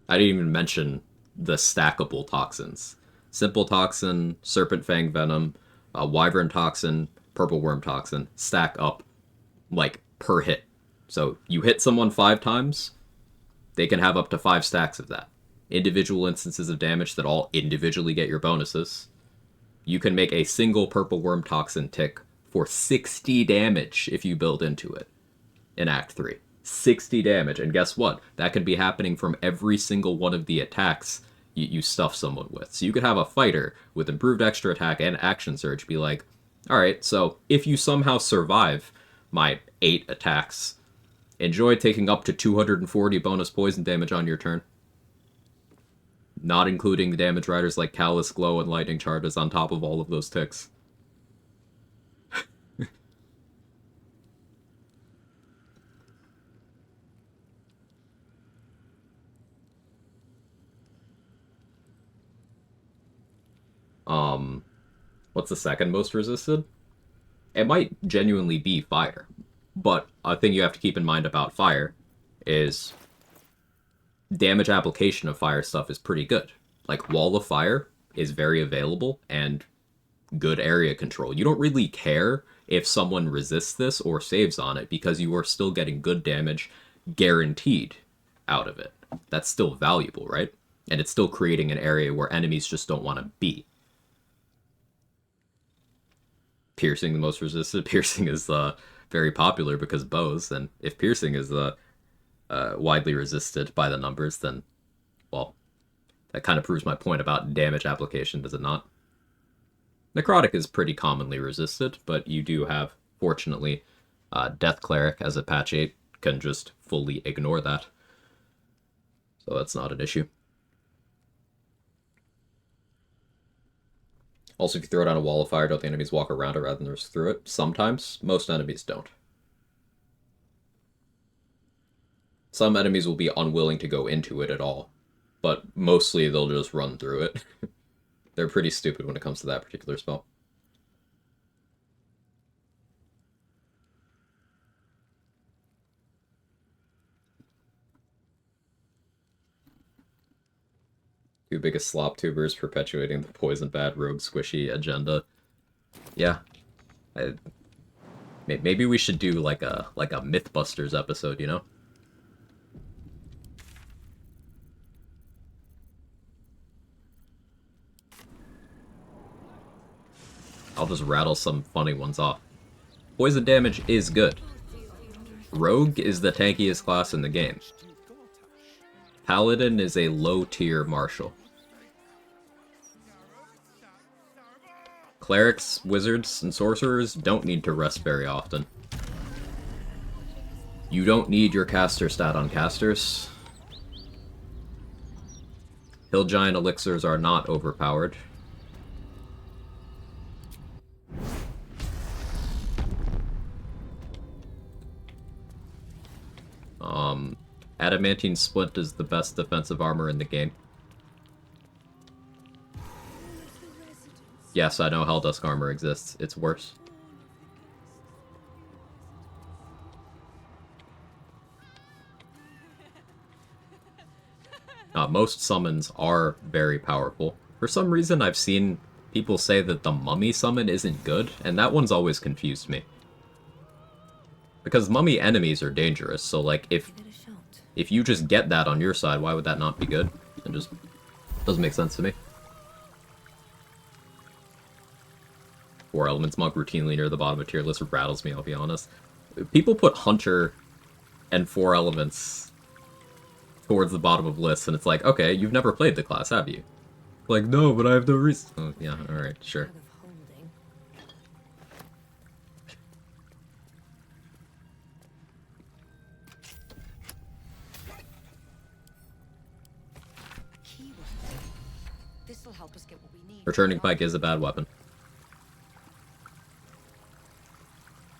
I didn't even mention the stackable toxins. Simple Toxin, Serpent Fang Venom, Wyvern Toxin, Purple Worm Toxin stack up like per hit. So you hit someone 5 times, they can have up to 5 stacks of that. Individual instances of damage that all individually get your bonuses. You can make a single Purple Worm Toxin tick for 60 damage if you build into it in Act 3. 60 damage, and guess what? That can be happening from every single one of the attacks you stuff someone with. So you could have a fighter with improved extra attack and action surge be like, alright, so if you somehow survive my 8 attacks, enjoy taking up to 240 bonus poison damage on your turn. Not including the damage riders like Callous Glow and Lightning Charges on top of all of those ticks. What's the second most resisted? It might genuinely be fire, but a thing you have to keep in mind about fire is damage application of fire stuff is pretty good. Like, Wall of Fire is very available and good area control. You don't really care if someone resists this or saves on it because you are still getting good damage guaranteed out of it. That's still valuable, right? And it's still creating an area where enemies just don't want to be. Piercing the most resisted. Piercing is very popular because bows, and if piercing is widely resisted by the numbers, then, well, that kind of proves my point about damage application, does it not? Necrotic is pretty commonly resisted, but you do have, fortunately, Death Cleric as a patch 8 can just fully ignore that. So that's not an issue. Also, if you throw down a wall of fire, don't the enemies walk around it rather than just through it? Sometimes. Most enemies don't. Some enemies will be unwilling to go into it at all, but mostly they'll just run through it. They're pretty stupid when it comes to that particular spell. Two biggest slop tubers perpetuating the poison bad rogue squishy agenda. Yeah. Maybe we should do like a Mythbusters episode, you know? I'll just rattle some funny ones off. Poison damage is good. Rogue is the tankiest class in the game. Paladin is a low-tier martial. Clerics, wizards, and sorcerers don't need to rest very often. You don't need your caster stat on casters. Hill Giant elixirs are not overpowered. Adamantine Splint is the best defensive armor in the game. Yes, I know Helldusk armor exists. It's worse. Most summons are very powerful. For some reason, I've seen people say that the Mummy summon isn't good, and that one's always confused me. Because Mummy enemies are dangerous, so like, if you just get that on your side, why would that not be good? It just doesn't make sense to me. 4 Elements Monk routinely near the bottom of tier list rattles me, I'll be honest. People put Hunter and 4 Elements towards the bottom of lists, and it's like, okay, you've never played the class, have you? Like, no, but I have no reason. Oh, yeah, alright, sure. Returning Pike is a bad weapon.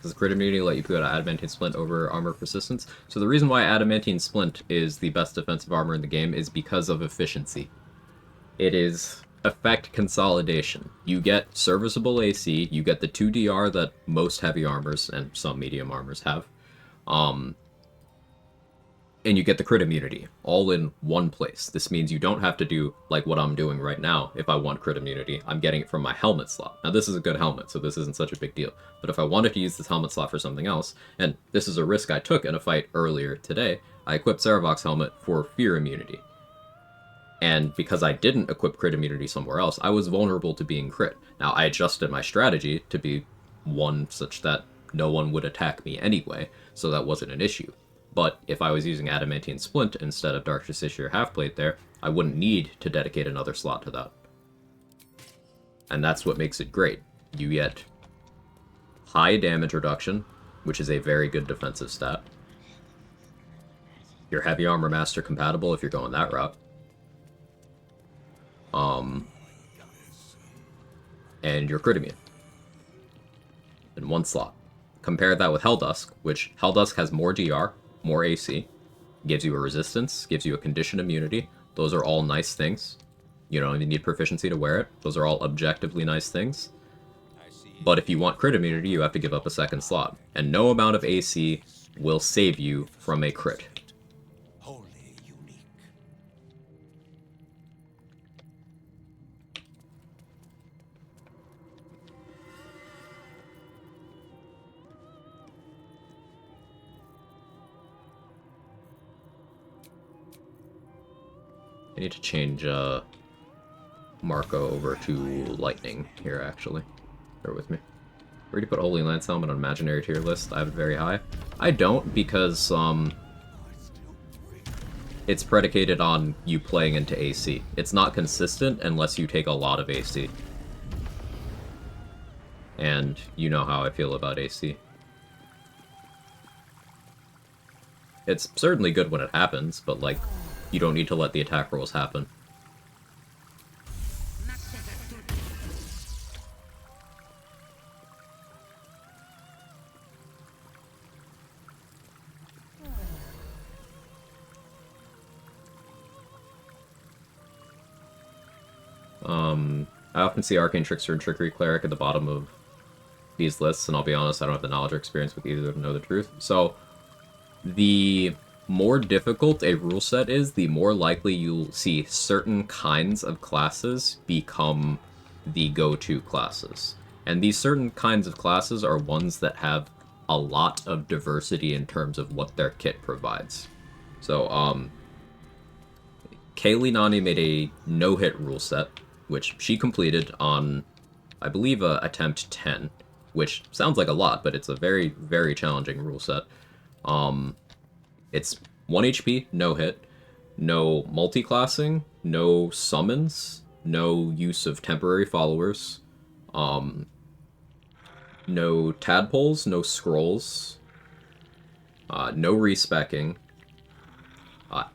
Does crit immunity let you put Adamantine Splint over armor persistence? So the reason why Adamantine Splint is the best defensive armor in the game is because of efficiency. It is effect consolidation. You get serviceable AC, you get the 2 DR that most heavy armors and some medium armors have, and you get the crit immunity, all in one place. This means you don't have to do like what I'm doing right now. If I want crit immunity, I'm getting it from my helmet slot. Now this is a good helmet, so this isn't such a big deal. But if I wanted to use this helmet slot for something else, and this is a risk I took in a fight earlier today, I equipped Sarevok's helmet for fear immunity. And because I didn't equip crit immunity somewhere else, I was vulnerable to being crit. Now I adjusted my strategy to be one such that no one would attack me anyway, so that wasn't an issue. But if I was using Adamantine Splint instead of Dark Justiciar Halfblade there, I wouldn't need to dedicate another slot to that. And that's what makes it great. You get high damage reduction, which is a very good defensive stat. You're Heavy Armor Master compatible if you're going that route. And you're crit immune in one slot. Compare that with Helldusk, which Helldusk has more DR, more AC, gives you a resistance, gives you a condition immunity. Those are all nice things. You don't even need proficiency to wear it. Those are all objectively nice things. But if you want crit immunity, you have to give up a second slot. And no amount of AC will save you from a crit. I need to change Marco over to Lightning here, actually. Bear with me. Where do you put Holy Lance Helmet on Imaginary tier list? I have it very high. I don't, because it's predicated on you playing into AC. It's not consistent unless you take a lot of AC. And you know how I feel about AC. It's certainly good when it happens, but like, you don't need to let the attack rolls happen. I often see Arcane Trickster and Trickery Cleric at the bottom of these lists, and I'll be honest, I don't have the knowledge or experience with either to know the truth. So, the more difficult a rule set is, the more likely you'll see certain kinds of classes become the go-to classes. And these certain kinds of classes are ones that have a lot of diversity in terms of what their kit provides. So, Kaylee Nani made a no-hit rule set, which she completed on, I believe, attempt 10, which sounds like a lot, but it's a very, very challenging rule set. It's 1 HP, no hit. no multi-classing, no summons, no use of temporary followers, no tadpoles, no scrolls, no respecking,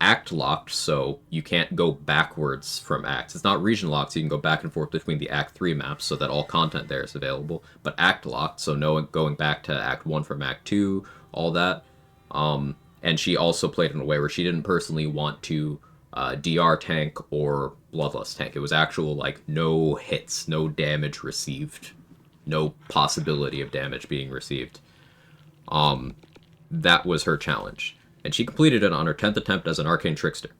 act locked, so you can't go backwards from acts. It's not region locked, so you can go back and forth between the Act 3 maps so that all content there is available, but act locked, so no going back to Act 1 from Act 2, all that. And she also played in a way where she didn't personally want to DR tank or Bloodlust tank. It was actual, like, no hits, no damage received, no possibility of damage being received. That was her challenge. And she completed it on her 10th attempt as an Arcane Trickster.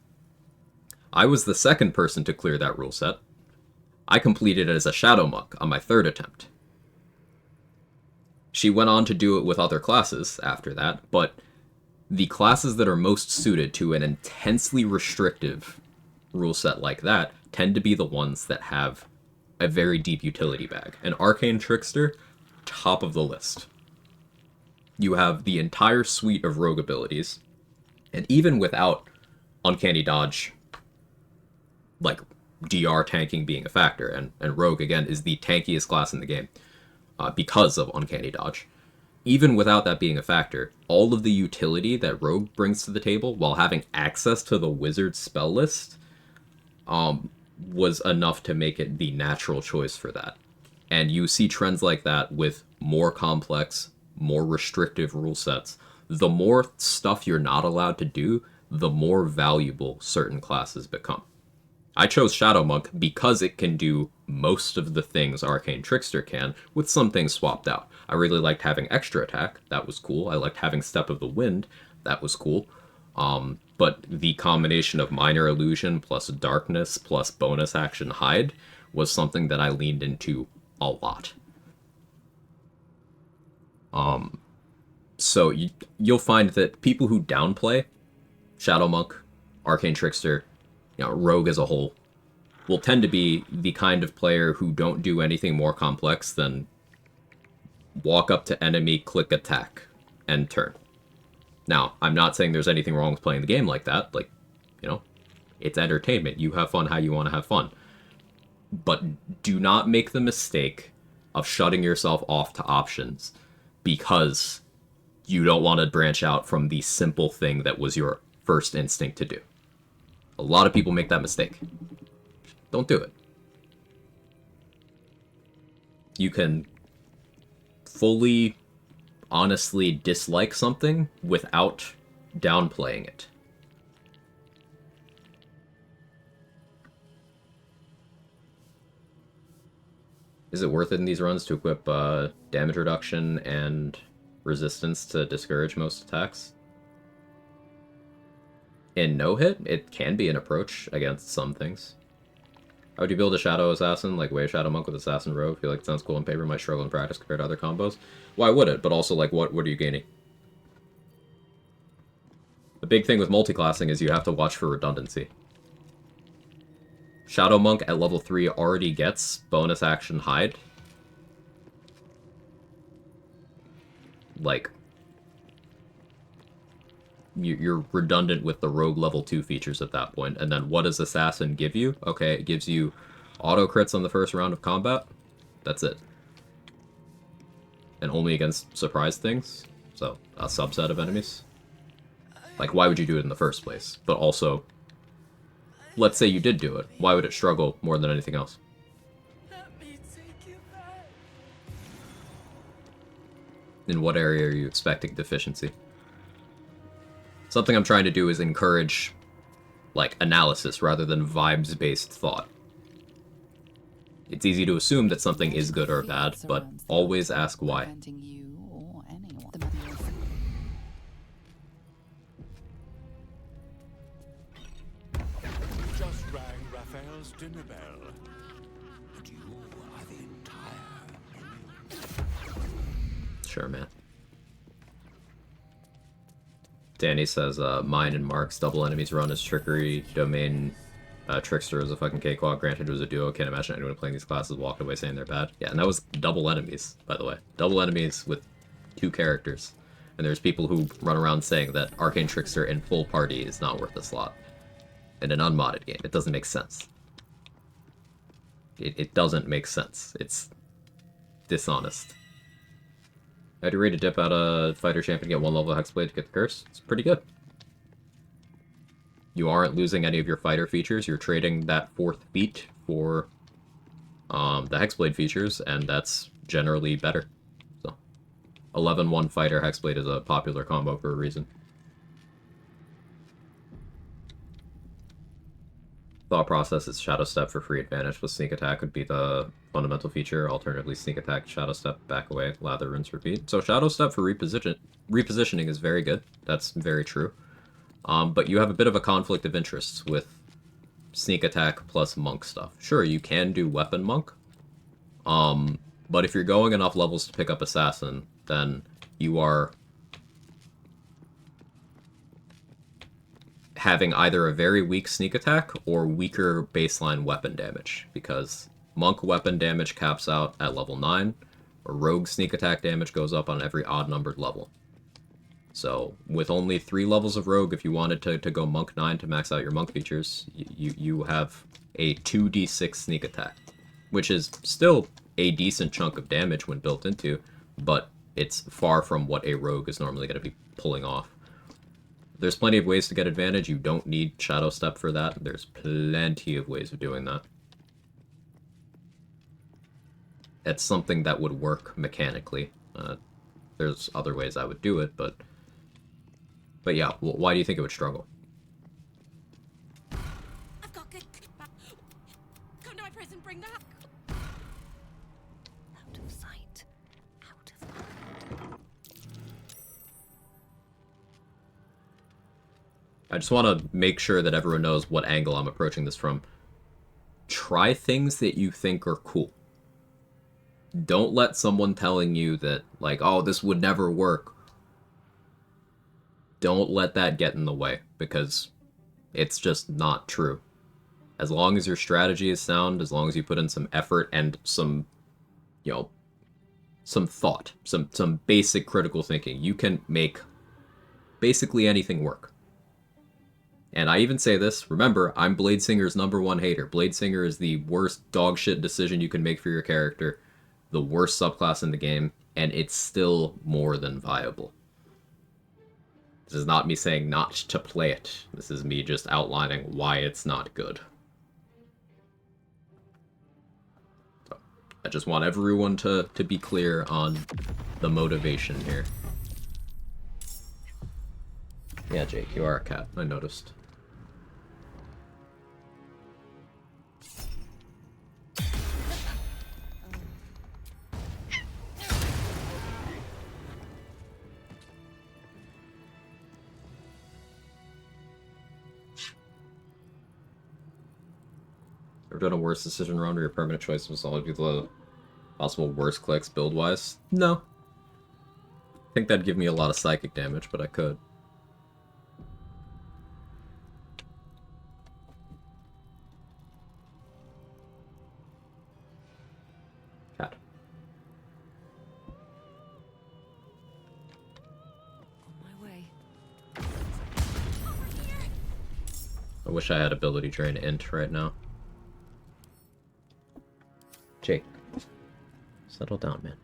I was the second person to clear that rule set. I completed it as a Shadow Monk on my 3rd attempt. She went on to do it with other classes after that, but the classes that are most suited to an intensely restrictive rule set like that tend to be the ones that have a very deep utility bag. An Arcane Trickster, top of the list. You have the entire suite of rogue abilities, and even without Uncanny Dodge, like DR tanking being a factor, and Rogue, again, is the tankiest class in the game because of Uncanny Dodge. Even without that being a factor, all of the utility that Rogue brings to the table, while having access to the Wizard spell list, was enough to make it the natural choice for that. And you see trends like that with more complex, more restrictive rule sets. The more stuff you're not allowed to do, the more valuable certain classes become. I chose Shadow Monk because it can do most of the things Arcane Trickster can, with some things swapped out. I really liked having extra attack, that was cool. I liked having Step of the Wind, that was cool. But the combination of Minor Illusion plus Darkness plus bonus action Hide was something that I leaned into a lot. So you'll find that people who downplay Shadow Monk, Arcane Trickster, Rogue as a whole, will tend to be the kind of player who don't do anything more complex than walk up to enemy, click attack, and turn. Now, I'm not saying there's anything wrong with playing the game like that. Like, it's entertainment. You have fun how you want to have fun. But do not make the mistake of shutting yourself off to options because you don't want to branch out from the simple thing that was your first instinct to do. A lot of people make that mistake. Don't do it. You can fully, honestly dislike something without downplaying it. Is it worth it in these runs to equip damage reduction and resistance to discourage most attacks? In no hit, it can be an approach against some things. How would you build a Shadow Assassin, like Way Shadow Monk with Assassin Rogue? I feel like it sounds cool on paper, might struggle in practice compared to other combos. Why would it? But also, like, what are you gaining? The big thing with multiclassing is you have to watch for redundancy. Shadow Monk at level 3 already gets bonus action Hide. Like, you're redundant with the Rogue level 2 features at that point. And then what does Assassin give you? Okay, it gives you auto crits on the first round of combat. That's it. And only against surprise things. So, a subset of enemies. Like, why would you do it in the first place? But also, let's say you did do it. Why would it struggle more than anything else? Let me take you back. In what area are you expecting deficiency? Something I'm trying to do is encourage, like, analysis rather than vibes-based thought. It's easy to assume that something is good or bad, but always ask why. Just rang Raphael's dinner bell. And you are the entire menu. Sure, man. Danny says, mine and Mark's double enemies run as trickery, domain, trickster is a fucking cakewalk. Granted, it was a duo. Can't imagine anyone playing these classes walked away saying they're bad. Yeah, and that was double enemies, by the way. Double enemies with 2 characters. And there's people who run around saying that Arcane Trickster in full party is not worth a slot. in an unmodded game. It doesn't make sense. It doesn't make sense. It's dishonest. I'd rate a dip out a fighter champion to get 1 level of Hexblade to get the curse. It's pretty good. You aren't losing any of your fighter features. You're trading that 4th feat for the Hexblade features, and that's generally better. So, 11-1 fighter Hexblade is a popular combo for a reason. Thought process is Shadow Step for free advantage, with Sneak Attack would be the fundamental feature. Alternatively, Sneak Attack, Shadow Step, back away, lather, rinse, repeat. So Shadow Step for repositioning is very good. That's very true. But you have a bit of a conflict of interests with Sneak Attack plus Monk stuff. Sure, you can do Weapon Monk, but if you're going enough levels to pick up Assassin, then you are having either a very weak sneak attack or weaker baseline weapon damage, because Monk weapon damage caps out at level 9, or Rogue sneak attack damage goes up on every odd-numbered level. So, with only 3 levels of Rogue, if you wanted to go Monk 9 to max out your Monk features, you have a 2d6 sneak attack, which is still a decent chunk of damage when built into, but it's far from what a Rogue is normally going to be pulling off. There's plenty of ways to get advantage. You don't need Shadow Step for that. There's plenty of ways of doing that. It's something that would work mechanically. There's other ways I would do it, but yeah, why do you think it would struggle? I've got good. Come to my prison, bring that. Out of sight, out of mind. I just want to make sure that everyone knows what angle I'm approaching this from. Try things that you think are cool. Don't let someone telling you that, like, oh, this would never work. Don't let that get in the way, because it's just not true. As long as your strategy is sound, as long as you put in some effort and some, you know, some thought, some basic critical thinking, you can make basically anything work. And I even say this, remember, I'm Bladesinger's #1 hater. Bladesinger is the worst dogshit decision you can make for your character, the worst subclass in the game, and it's still more than viable. This is not me saying not to play it. This is me just outlining why it's not good. So, I just want everyone to be clear on the motivation here. Yeah, Jake, you are a cat. I noticed. Ever done a worse decision round where your permanent choice was always be the possible worst clicks build-wise? No. I think that'd give me a lot of psychic damage, but I could. Cat. On my way. I wish I had ability drain int right now. Jake, settle down, man.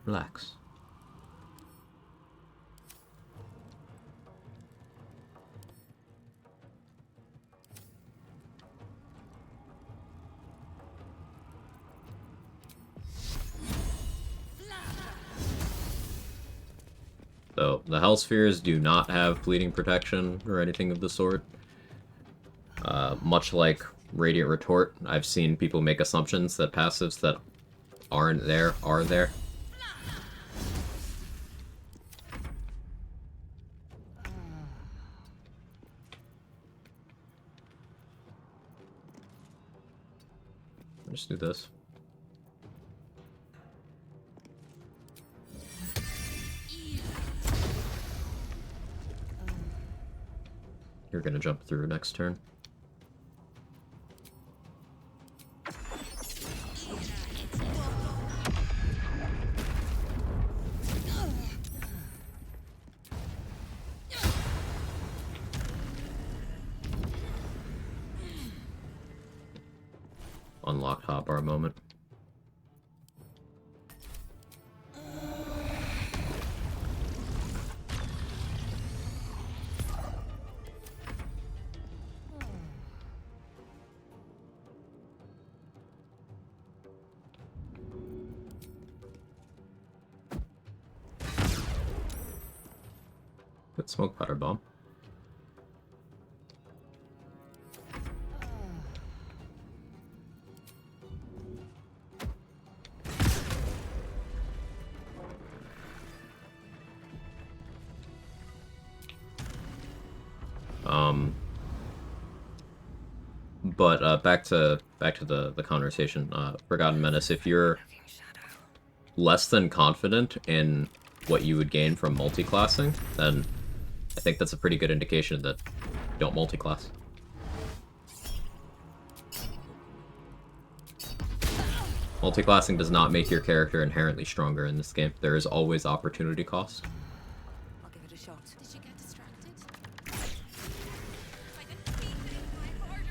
Relax. So, the Hellspheres do not have bleeding protection or anything of the sort. Much like Radiant Retort, I've seen people make assumptions that passives that aren't there are there. I'll just do this. You're gonna jump through next turn. unlocked hotbar moment. Good smoke powder bomb. But back to the conversation. Forgotten Menace, if you're less than confident in what you would gain from multiclassing, then I think that's a pretty good indication that you don't multiclass. Multiclassing does not make your character inherently stronger in this game. There is always opportunity cost. I'll give it a shot. Did she get distracted? By the teeth in my arteries.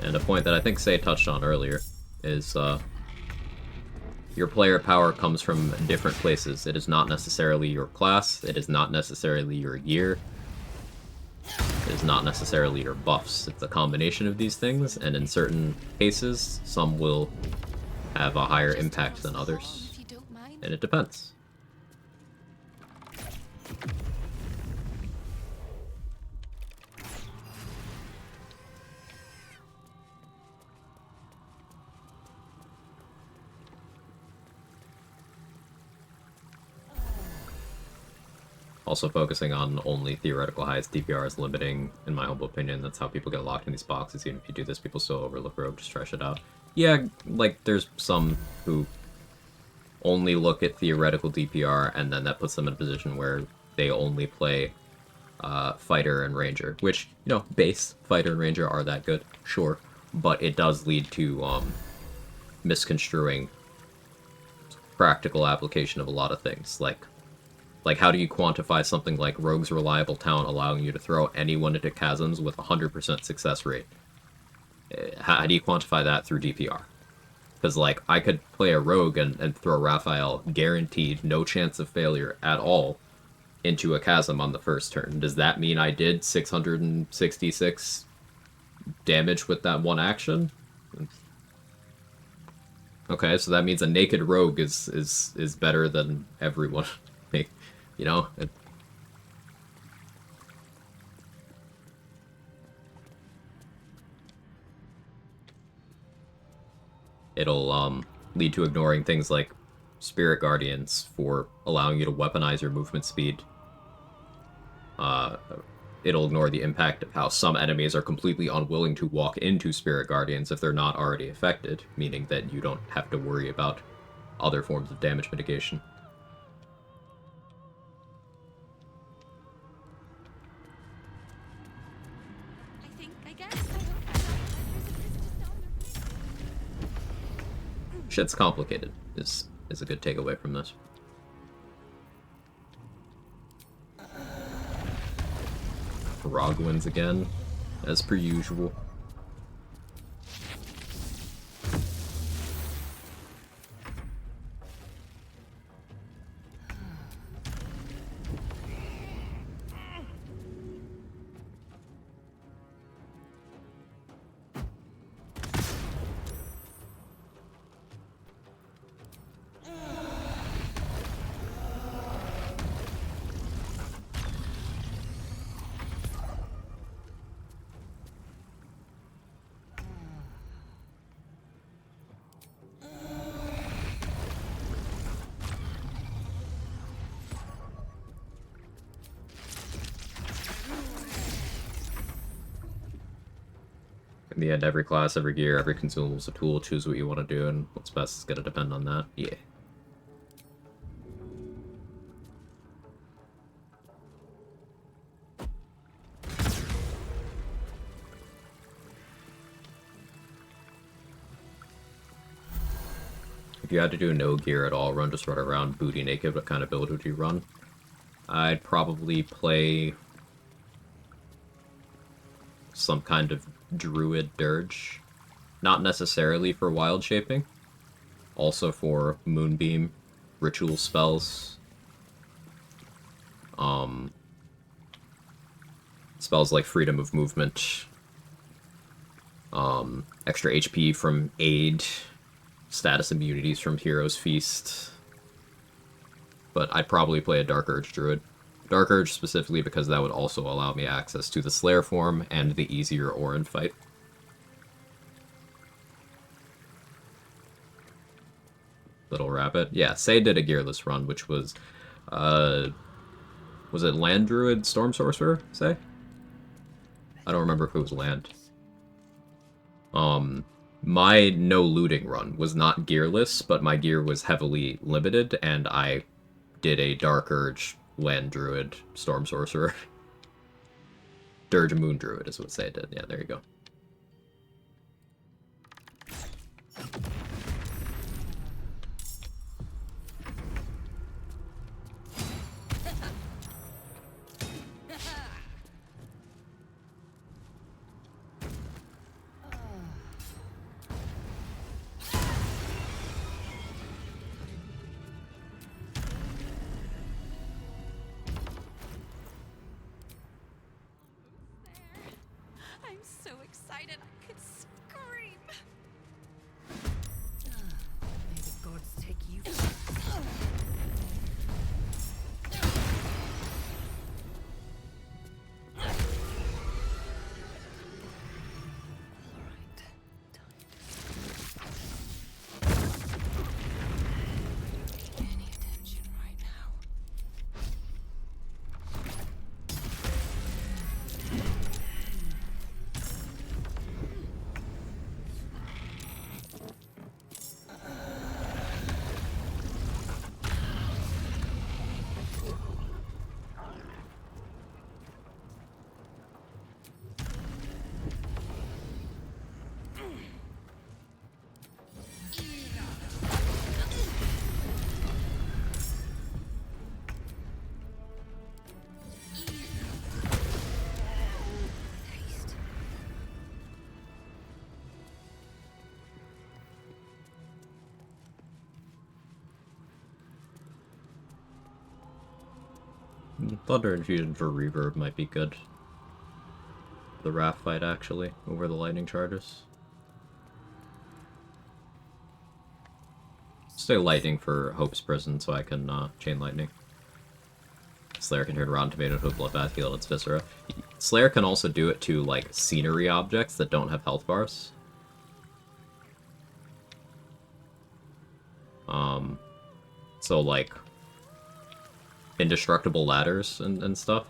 And a point that I think Say touched on earlier is your player power comes from different places. It is not necessarily your class, it is not necessarily your gear, it is not necessarily your buffs. It's a combination of these things, and in certain cases, some will have a higher impact than others, If you don't mind. and it depends. Also focusing on only theoretical highest DPR is limiting, in my humble opinion. That's how people get locked in these boxes. Even if you do this, people still overlook rogue, just trash it out. Yeah, like, there's some who only look at theoretical DPR, and then that puts them in a position where they only play fighter and ranger. Which, you know, base fighter and ranger are that good, sure. But it does lead to misconstruing practical application of a lot of things, like, how do you quantify something like Rogue's Reliable Talent allowing you to throw anyone into chasms with 100% success rate? How do you quantify that through DPR? Because, like, I could play a Rogue and throw Raphael, guaranteed, no chance of failure at all, into a chasm on the first turn. Does that mean I did 666 damage with that one action? Okay, so that means a naked Rogue is better than everyone. You know, it'll lead to ignoring things like Spirit Guardians for allowing you to weaponize your movement speed. It'll ignore the impact of how some enemies are completely unwilling to walk into Spirit Guardians if they're not already affected, meaning that you don't have to worry about other forms of damage mitigation. Shit's complicated, is a good takeaway from this. Rog wins again, as per usual. In the end, every class, every gear, every consumable is a tool. Choose what you want to do, and what's best is going to depend on that. Yeah. If you had to do no gear at all, just run around booty naked, what kind of build would you run? I'd probably play some kind of druid dirge. Not necessarily for wild shaping, also for moonbeam, ritual spells. Spells like freedom of movement, extra HP from aid, status immunities from Hero's Feast. But I'd probably play a Dark Urge Druid. Dark Urge specifically because that would also allow me access to the Slayer form and the easier Orin fight. Little Rabbit. Yeah, Say did a gearless run, which was it Land Druid Storm Sorcerer, Say? I don't remember if it was land. My no looting run was not gearless, but my gear was heavily limited, and I did a Dark Urge Land Druid Storm Sorcerer. Dirge Moon Druid is what Say did. Yeah, there you go. I'm so excited I could scream. May the gods take you. Any attention right now. Thunder Infusion for reverb might be good. The Wrath fight, actually, over the lightning charges. Stay lightning for Hope's Prison so I can chain lightning. Slayer can turn Rotten Tomato to a bloodbath, heal its viscera. Slayer can also do it to, like, scenery objects that don't have health bars. So, like, indestructible ladders and stuff.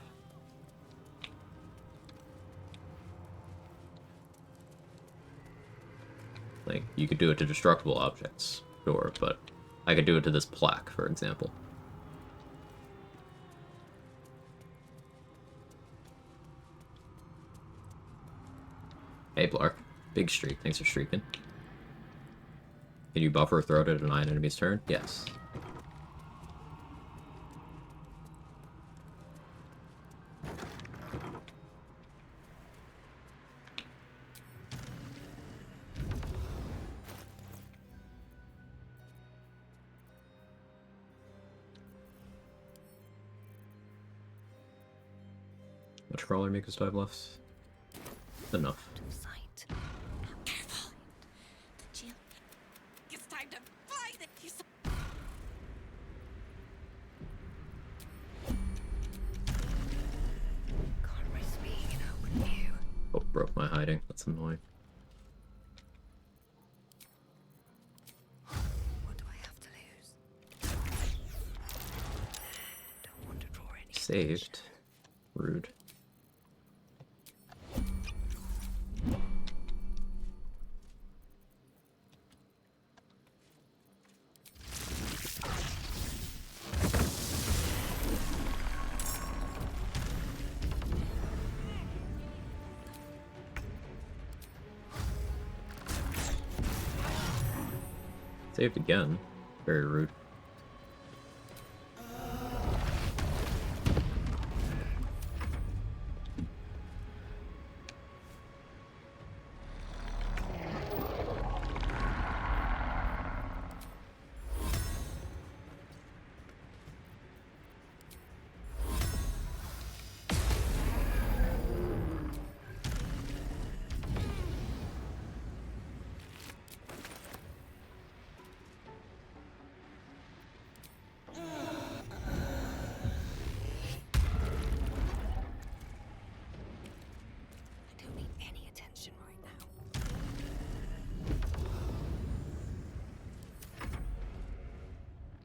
Like, you could do it to destructible objects, sure, but I could do it to this plaque, for example. Hey, Blark. Big streak. Thanks for streaking. Can you buffer throw to deny an enemy's turn? Yes. Much crawler make us 5 left? Enough. Careful. The chill. It's time to fly the Can't risk being in open view. Oh, broke my hiding. That's annoying. What do I have to lose? Don't want to draw any. Saved. Rude. Saved again. Very rude.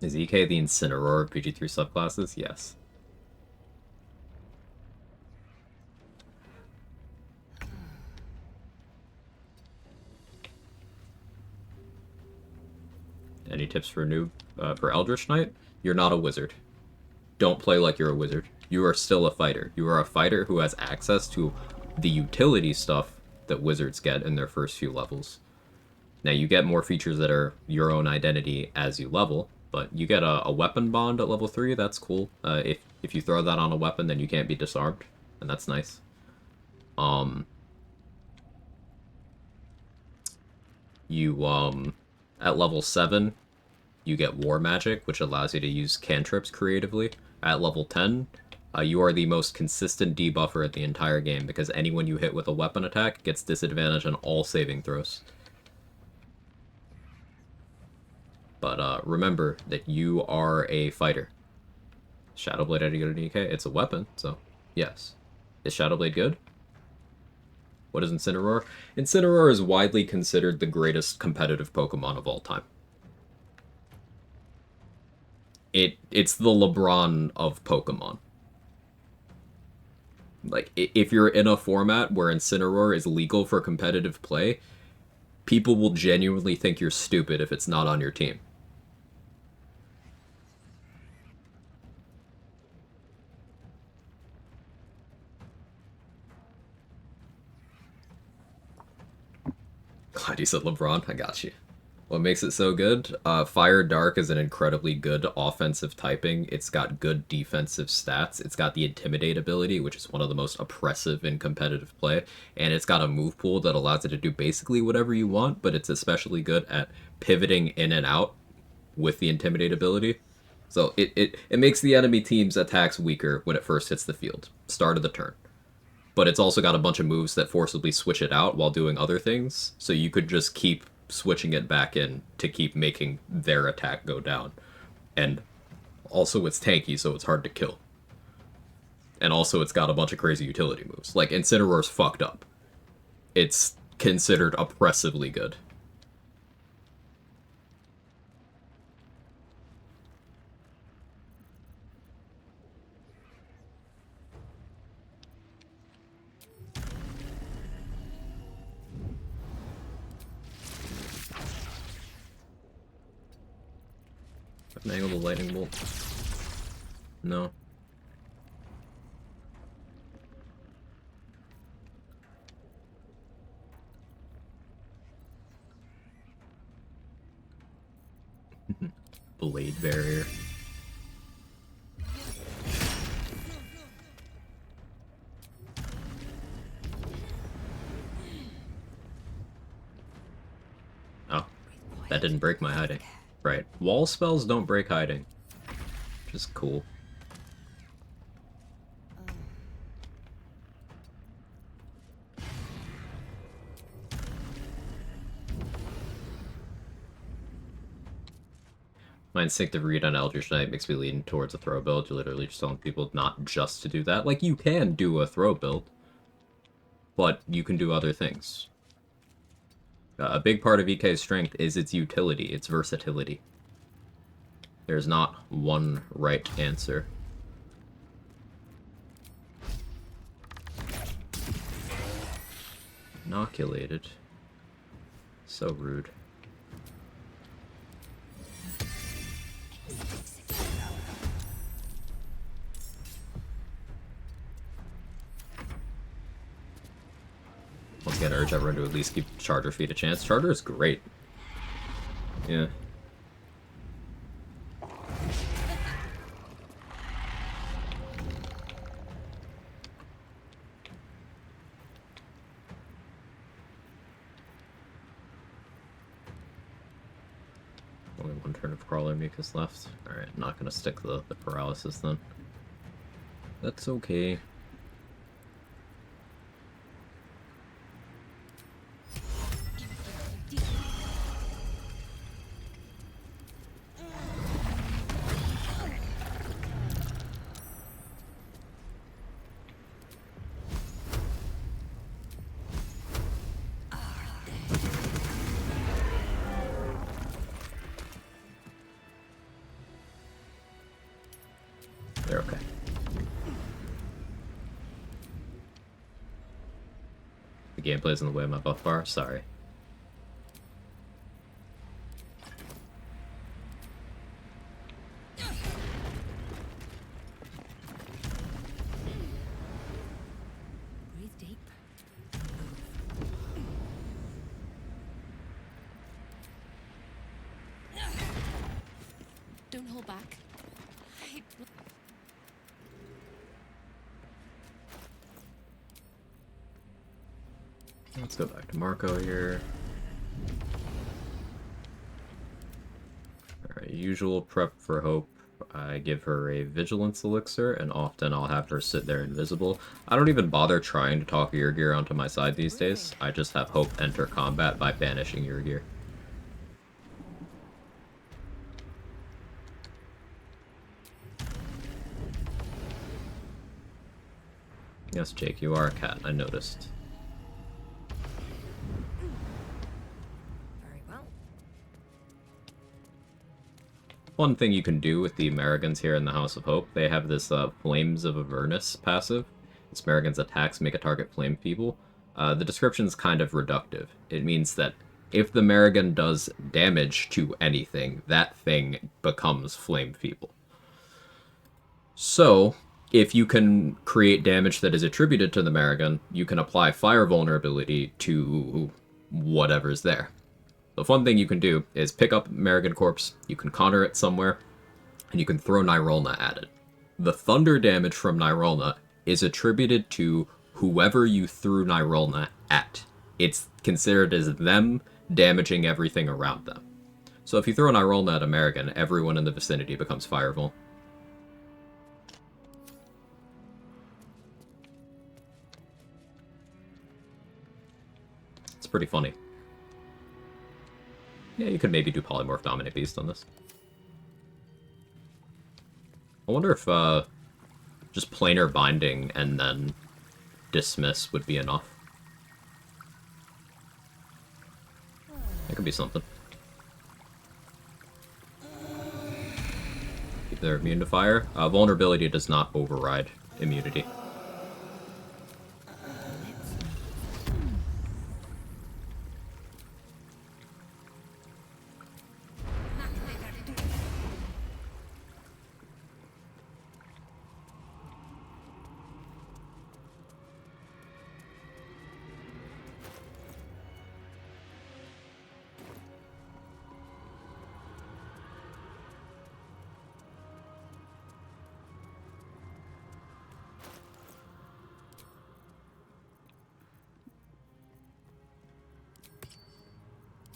Is EK the Incineroar of PG3 subclasses? Yes. Any tips for for Eldritch Knight? You're not a wizard. Don't play like you're a wizard. You are still a fighter. You are a fighter who has access to the utility stuff that wizards get in their first few levels. Now, you get more features that are your own identity as you level, but you get a weapon bond at level 3, that's cool. If you throw that on a weapon, then you can't be disarmed, and that's nice. At level 7, you get War Magic, which allows you to use cantrips creatively. At level 10, you are the most consistent debuffer at the entire game, because anyone you hit with a weapon attack gets disadvantage on all saving throws. But remember that you are a fighter. Shadowblade any good at EK? It's a weapon, so yes. Is Shadowblade good? What is Incineroar? Incineroar is widely considered the greatest competitive Pokemon of all time. It's the LeBron of Pokemon. Like, if you're in a format where Incineroar is legal for competitive play, people will genuinely think you're stupid if it's not on your team. Glad you said LeBron. I got you. What makes it so good? Fire Dark is an incredibly good offensive typing. It's got good defensive stats. It's got the Intimidate ability, which is one of the most oppressive in competitive play. And it's got a move pool that allows it to do basically whatever you want, but it's especially good at pivoting in and out with the Intimidate ability. So it makes the enemy team's attacks weaker when it first hits the field. Start of the turn. But it's also got a bunch of moves that forcibly switch it out while doing other things, so you could just keep switching it back in to keep making their attack go down. And also it's tanky, so it's hard to kill. And also it's got a bunch of crazy utility moves. Like, Incineroar's fucked up. It's considered oppressively good. An angle the lightning bolt. No. Blade barrier. Oh, that didn't break my hiding. Right. Wall spells don't break hiding. Which is cool. My instinctive read on Eldritch Knight makes me lean towards a throw build. You're literally just telling people not just to do that. Like, you can do a throw build, but you can do other things. A big part of EK's strength is its utility, its versatility. There's not one right answer. Inoculated. So rude. Once again, I urge everyone to at least give Charger Feet a chance. Charger is great. Yeah. Only one turn of Crawler Mucus left. Alright, not gonna stick the paralysis then. That's okay. They're okay. The gameplay's in the way of my buff bar. Sorry. Breathe deep. Don't hold back. Let's go back to Marco here. Alright, usual prep for Hope. I give her a Vigilance Elixir, and often I'll have her sit there invisible. I don't even bother trying to talk Urgir onto my side these days. I just have Hope enter combat by banishing Urgir. Yes, Jake, you are a cat, I noticed. Very well. One thing you can do with the Americans here in the House of Hope, they have this Flames of Avernus passive. It's Americans' attacks make a target flame people. The description's kind of reductive. It means that if the American does damage to anything, that thing becomes flame feeble. So, if you can create damage that is attributed to the American, you can apply fire vulnerability to whatever's there. The fun thing you can do is pick up American Corpse, you can counter it somewhere, and you can throw Nyrolna at it. The thunder damage from Nyrolna is attributed to whoever you threw Nyrolna at. It's considered as them damaging everything around them. So if you throw Nyrolna at American, everyone in the vicinity becomes fire vul. It's pretty funny. Yeah, you could maybe do Polymorph Dominate Beast on this. I wonder if just planar binding and then dismiss would be enough. That could be something. Keep their immune to fire. Vulnerability does not override immunity.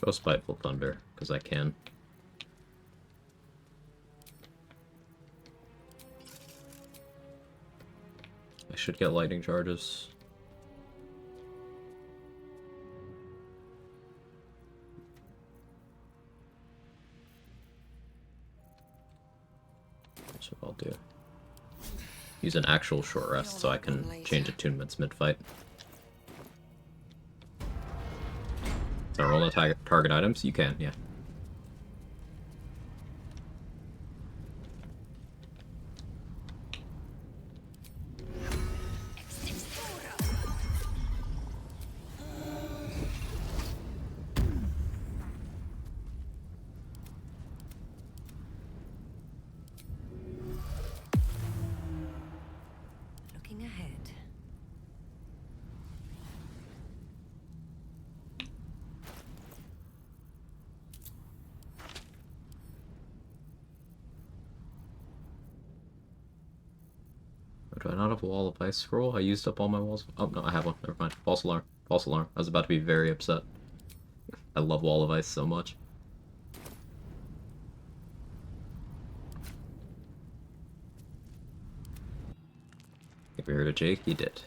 Go Spiteful Thunder, because I can. I should get lightning charges. That's what I'll do. Use an actual short rest so I can change attunements mid-fight. Can I roll a target items? You can, yeah. Looking ahead. Do I not have a Wall of Ice scroll? I used up all my walls. Oh, no, I have one. Never mind. False alarm. False alarm. I was about to be very upset. I love Wall of Ice so much. Think we heard of Jake? He did.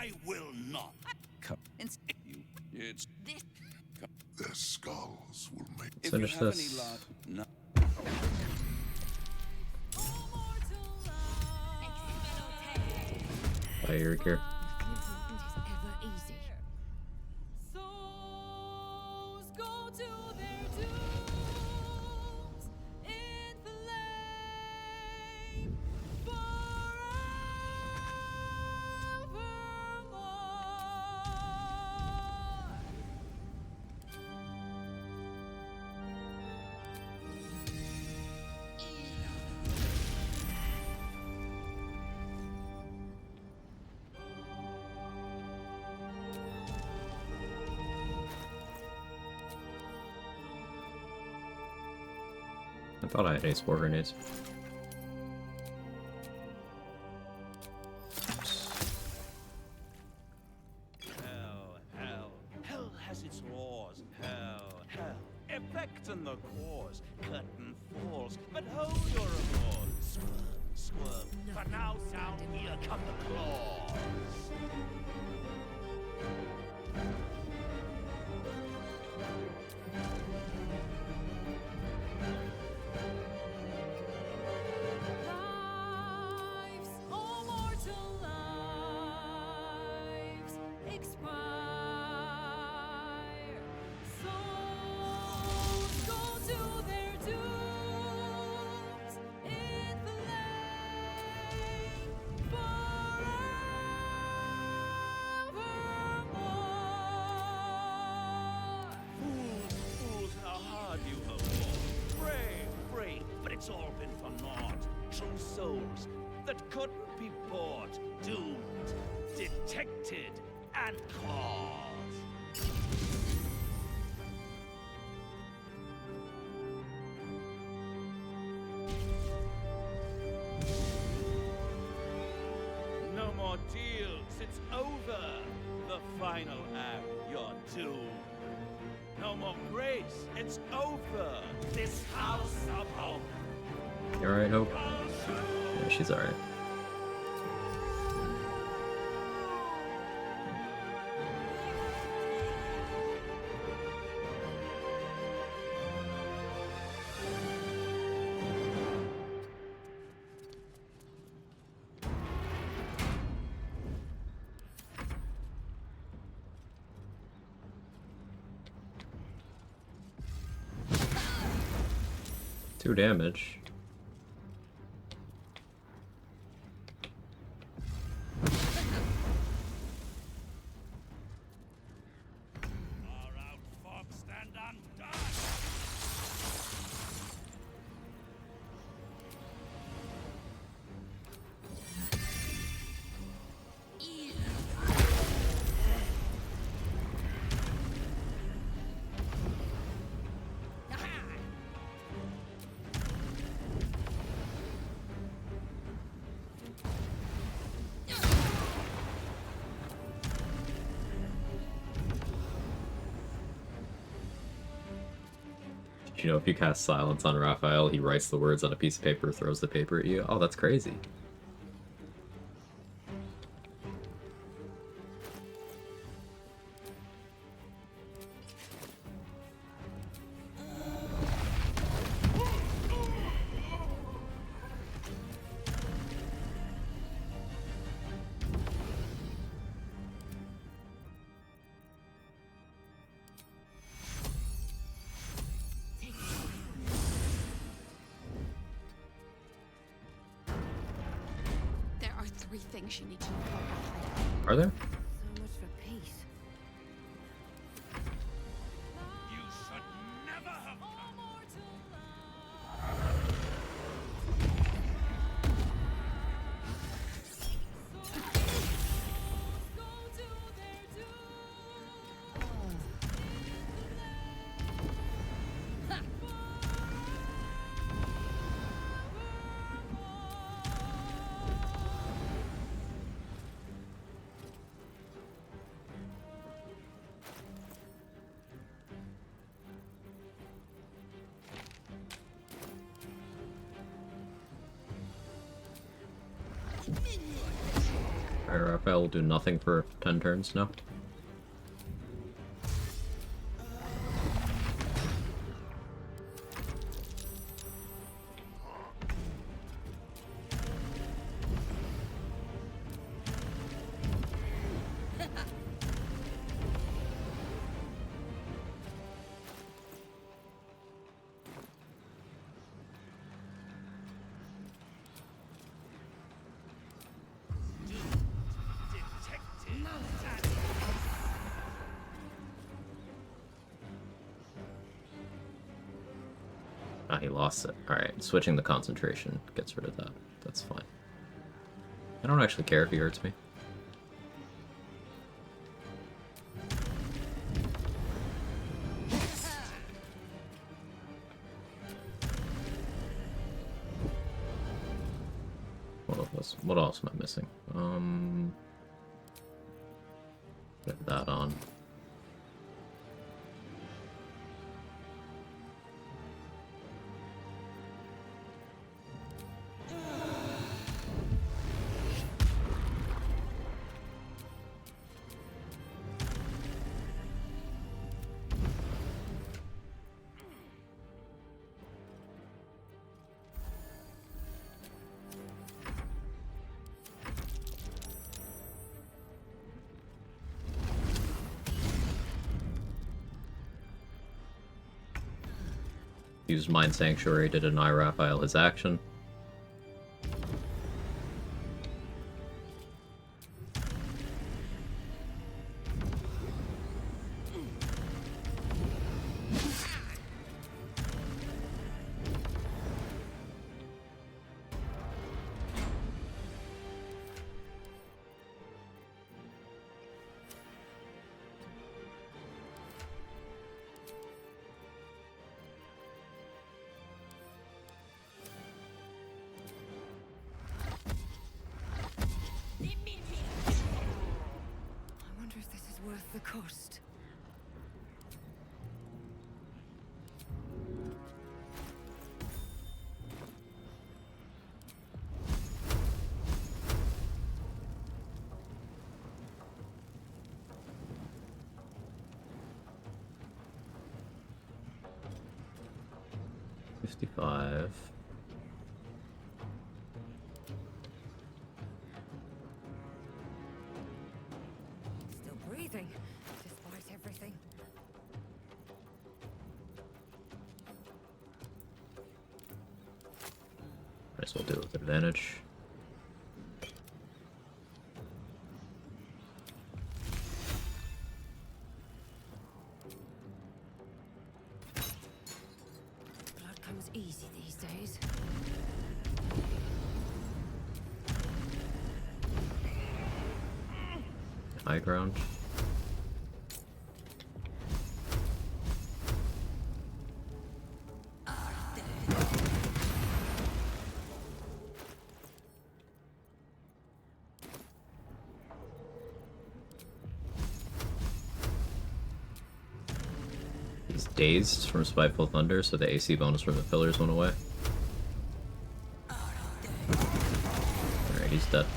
I will not. It's Their skulls will make Let's finish this. Bye, Eric here. It is ever easy. Souls go to their dooms in flame forevermore. I thought I had ace 4 grenades. Hell has its laws. Hell. Effect and the cause. Curtain falls, but hold your applause. Squirm. For now, sound, here come the claws. Lives, oh mortal lives, expire. Souls go to their dooms in flame forevermore. Fools, how hard you have fought. Brave, but it's all been for naught. True souls that couldn't be bought, doomed, detected, and caused. No more deals, it's over. The final act, you're doomed. No more grace, it's over. This house of hope. You alright, Hope? Yeah, she's alright. Two damage. Far out, Fox, stand undone. You know, if you cast Silence on Raphael, he writes the words on a piece of paper, throws the paper at you. Oh, that's crazy. There are 3 things you need to know about Raphael. Are there? So much for peace. You should never have Oh mortal souls go to their dooms in flame Raphael will do nothing for 10 turns now. Ah, he lost it. Alright, switching the concentration gets rid of that. That's fine. I don't actually care if he hurts me. What else am I missing? Get that on. Used Mind Sanctuary to deny Raphael his action. Worth the cost. $55. Breathing, despite everything. Might as well do it with advantage. Blood comes easy these days. High ground. He's dazed from Spiteful Thunder, so the AC bonus from the pillars went away. Alright, he's dead.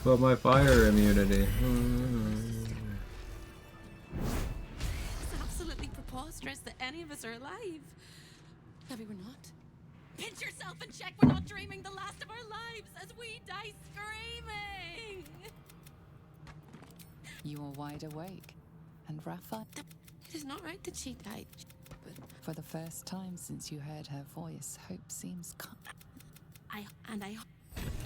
But my fire immunity. It's absolutely preposterous that any of us are alive. Maybe we're not. Pinch yourself and check we're not dreaming the last of our lives as we die screaming. You are wide awake, and Rafa, It is not right that she died. But for the first time since you heard her voice, hope seems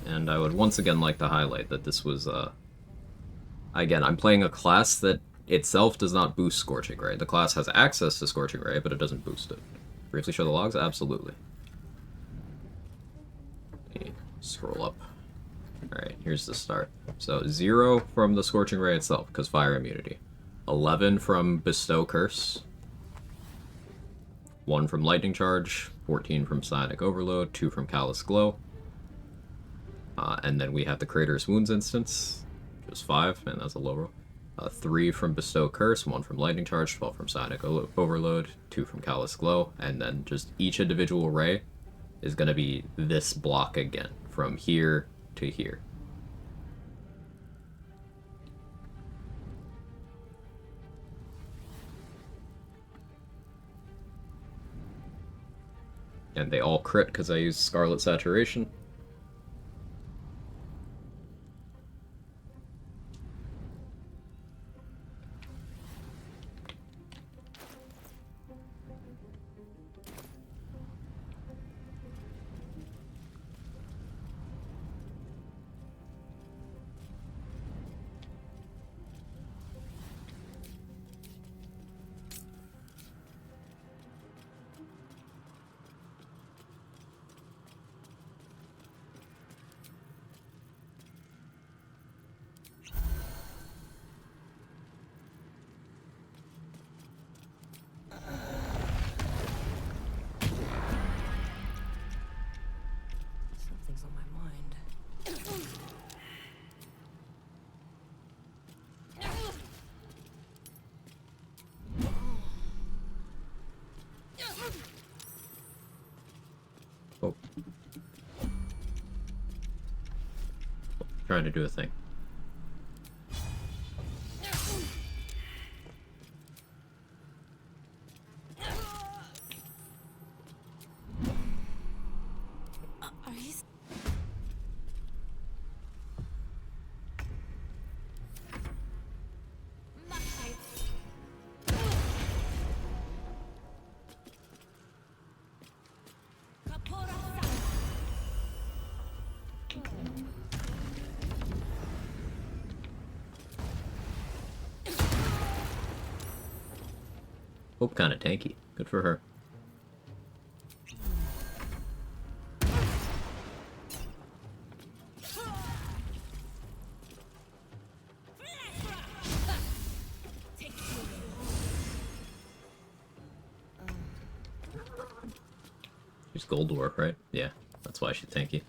And I would once again like to highlight that this was, again, I'm playing a class that itself does not boost Scorching Ray. The class has access to Scorching Ray, but it doesn't boost it. Briefly show the logs? Absolutely. Scroll up. Alright, here's the start. So 0 from the Scorching Ray itself, because fire immunity. 11 from Bestow Curse. 1 from Lightning Charge. 14 from Psionic Overload. 2 from Callous Glow. And then we have the Crater's Wounds instance, which is 5, and that's a low roll. 3 from Bestow Curse, 1 from Lightning Charge, 12 from Sonic Overload, 2 from Callous Glow, and then just each individual ray is going to be this block again, from here to here. And they all crit because I use Scarlet Saturation. Something's on my mind. Oh. Trying to do a thing. Are you... Hope kind of tanky. Good for her. She's Gold Dwarf, right? Yeah, that's why she's tanky.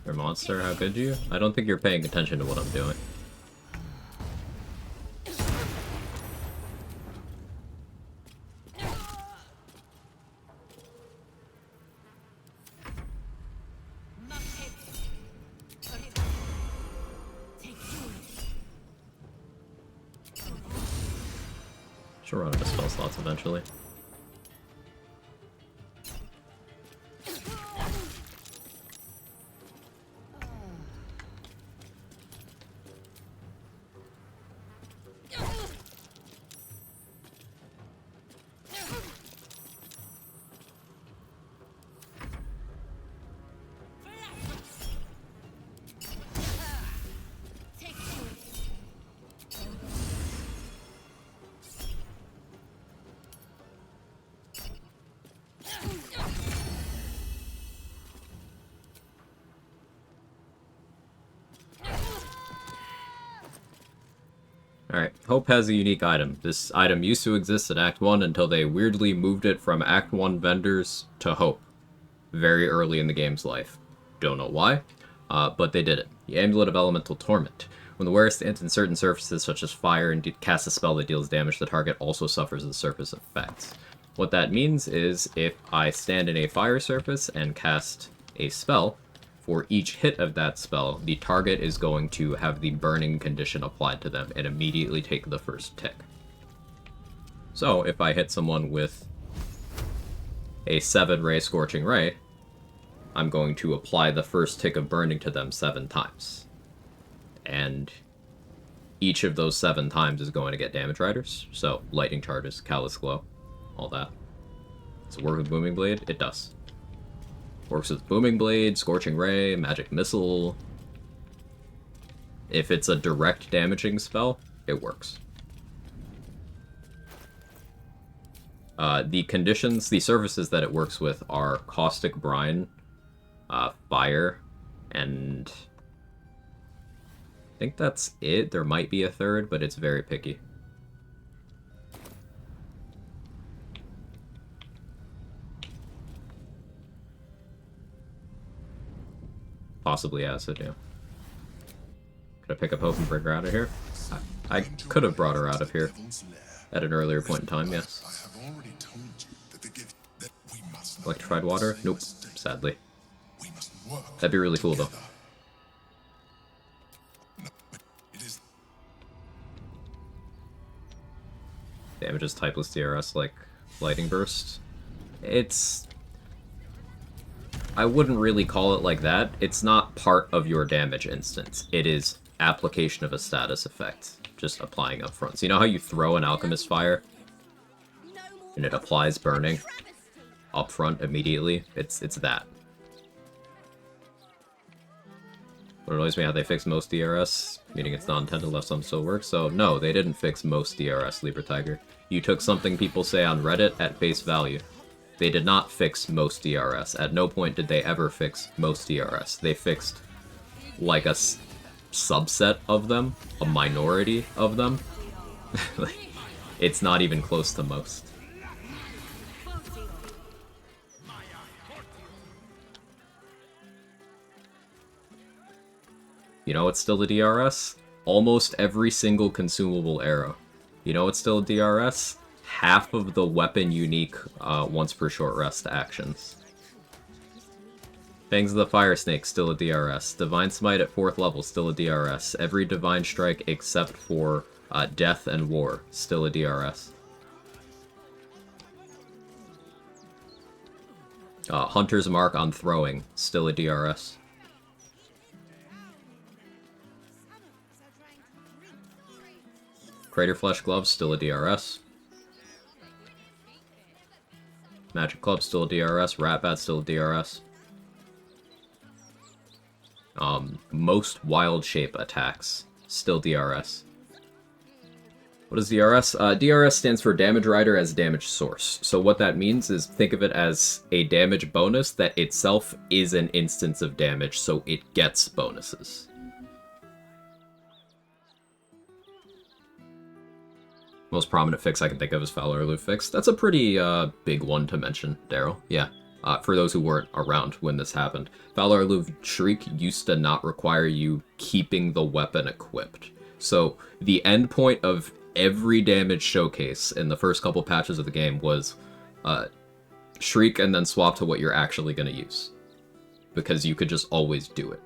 Your monster, how could you? I don't think you're paying attention to what I'm doing. She'll run out of spell slots eventually. Alright, Hope has a unique item. This item used to exist in Act 1 until they weirdly moved it from Act 1 vendors to Hope very early in the game's life. Don't know why, but they did it. The Amulet of Elemental Torment. When the wearer stands in certain surfaces such as fire and casts a spell that deals damage, the target also suffers the surface effects. What that means is if I stand in a fire surface and cast a spell, for each hit of that spell, the target is going to have the burning condition applied to them and immediately take the first tick. So, if I hit someone with a 7-ray Scorching Ray, I'm going to apply the first tick of burning to them 7 times. And each of those 7 times is going to get damage riders. So, Lightning Charges, Callous Glow, all that. Does it work with Booming Blade? It does. Works with Booming Blade, Scorching Ray, Magic Missile. If it's a direct damaging spell, it works. The conditions, the surfaces that it works with are Caustic Brine, Fire, and I think that's it. There might be a third, but it's very picky. Possibly acid, yeah. Could I pick up Hope and bring her out of here? I could have brought her out of here at an earlier point in time, yes. Electrified water? Nope, sadly. That'd be really cool, though. Damages typeless DRS like Lightning Burst. It's... I wouldn't really call it like that. It's not part of your damage instance. It is application of a status effect, just applying up front. So you know how you throw an Alchemist Fire and it applies burning up front immediately? It's that. What annoys me how they fixed most DRS, meaning it's not intended unless some still works. So no, they didn't fix most DRS, Libra Tiger. You took something people say on Reddit at face value. They did not fix most DRS. At no point did they ever fix most DRS. They fixed like a subset of them, a minority of them. It's not even close to most. You know what's still a DRS? Almost every single consumable arrow. You know what's still a DRS? Half of the weapon unique once per short rest actions. Fangs of the Fire Snake, still a DRS. Divine Smite at 4th level, still a DRS. Every Divine Strike except for Death and War, still a DRS. Hunter's Mark on throwing, still a DRS. Crater Flesh Gloves, still a DRS. Magic Club, still a DRS. Rat Bat, still a DRS. Most Wild Shape attacks, still DRS. What is DRS? DRS stands for Damage Rider as Damage Source. So what that means is think of it as a damage bonus that itself is an instance of damage, so it gets bonuses. Most prominent fix I can think of is Fowler Aloof fix. That's a pretty big one to mention, Daryl. Yeah, for those who weren't around when this happened. Fowler Aloof Shriek used to not require you keeping the weapon equipped. So the end point of every damage showcase in the first couple patches of the game was Shriek and then swap to what you're actually going to use. Because you could just always do it.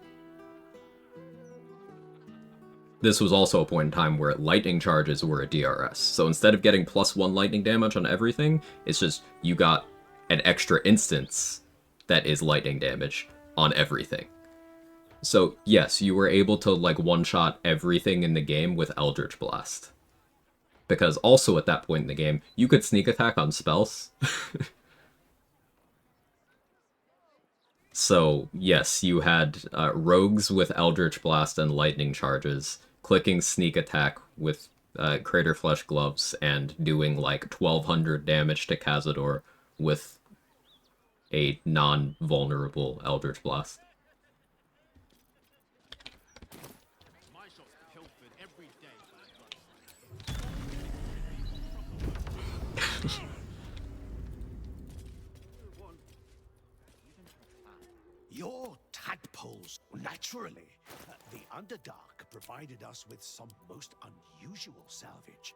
This was also a point in time where lightning charges were a DRS. So instead of getting +1 lightning damage on everything, it's just you got an extra instance that is lightning damage on everything. So yes, you were able to like one-shot everything in the game with Eldritch Blast. Because also at that point in the game, you could sneak attack on spells. So yes, you had rogues with Eldritch Blast and lightning charges, clicking sneak attack with Crater Flesh Gloves, and doing like 1200 damage to Cazador with a non-vulnerable Eldritch Blast. Your tadpoles, naturally. The Underdark provided us with some most unusual salvage.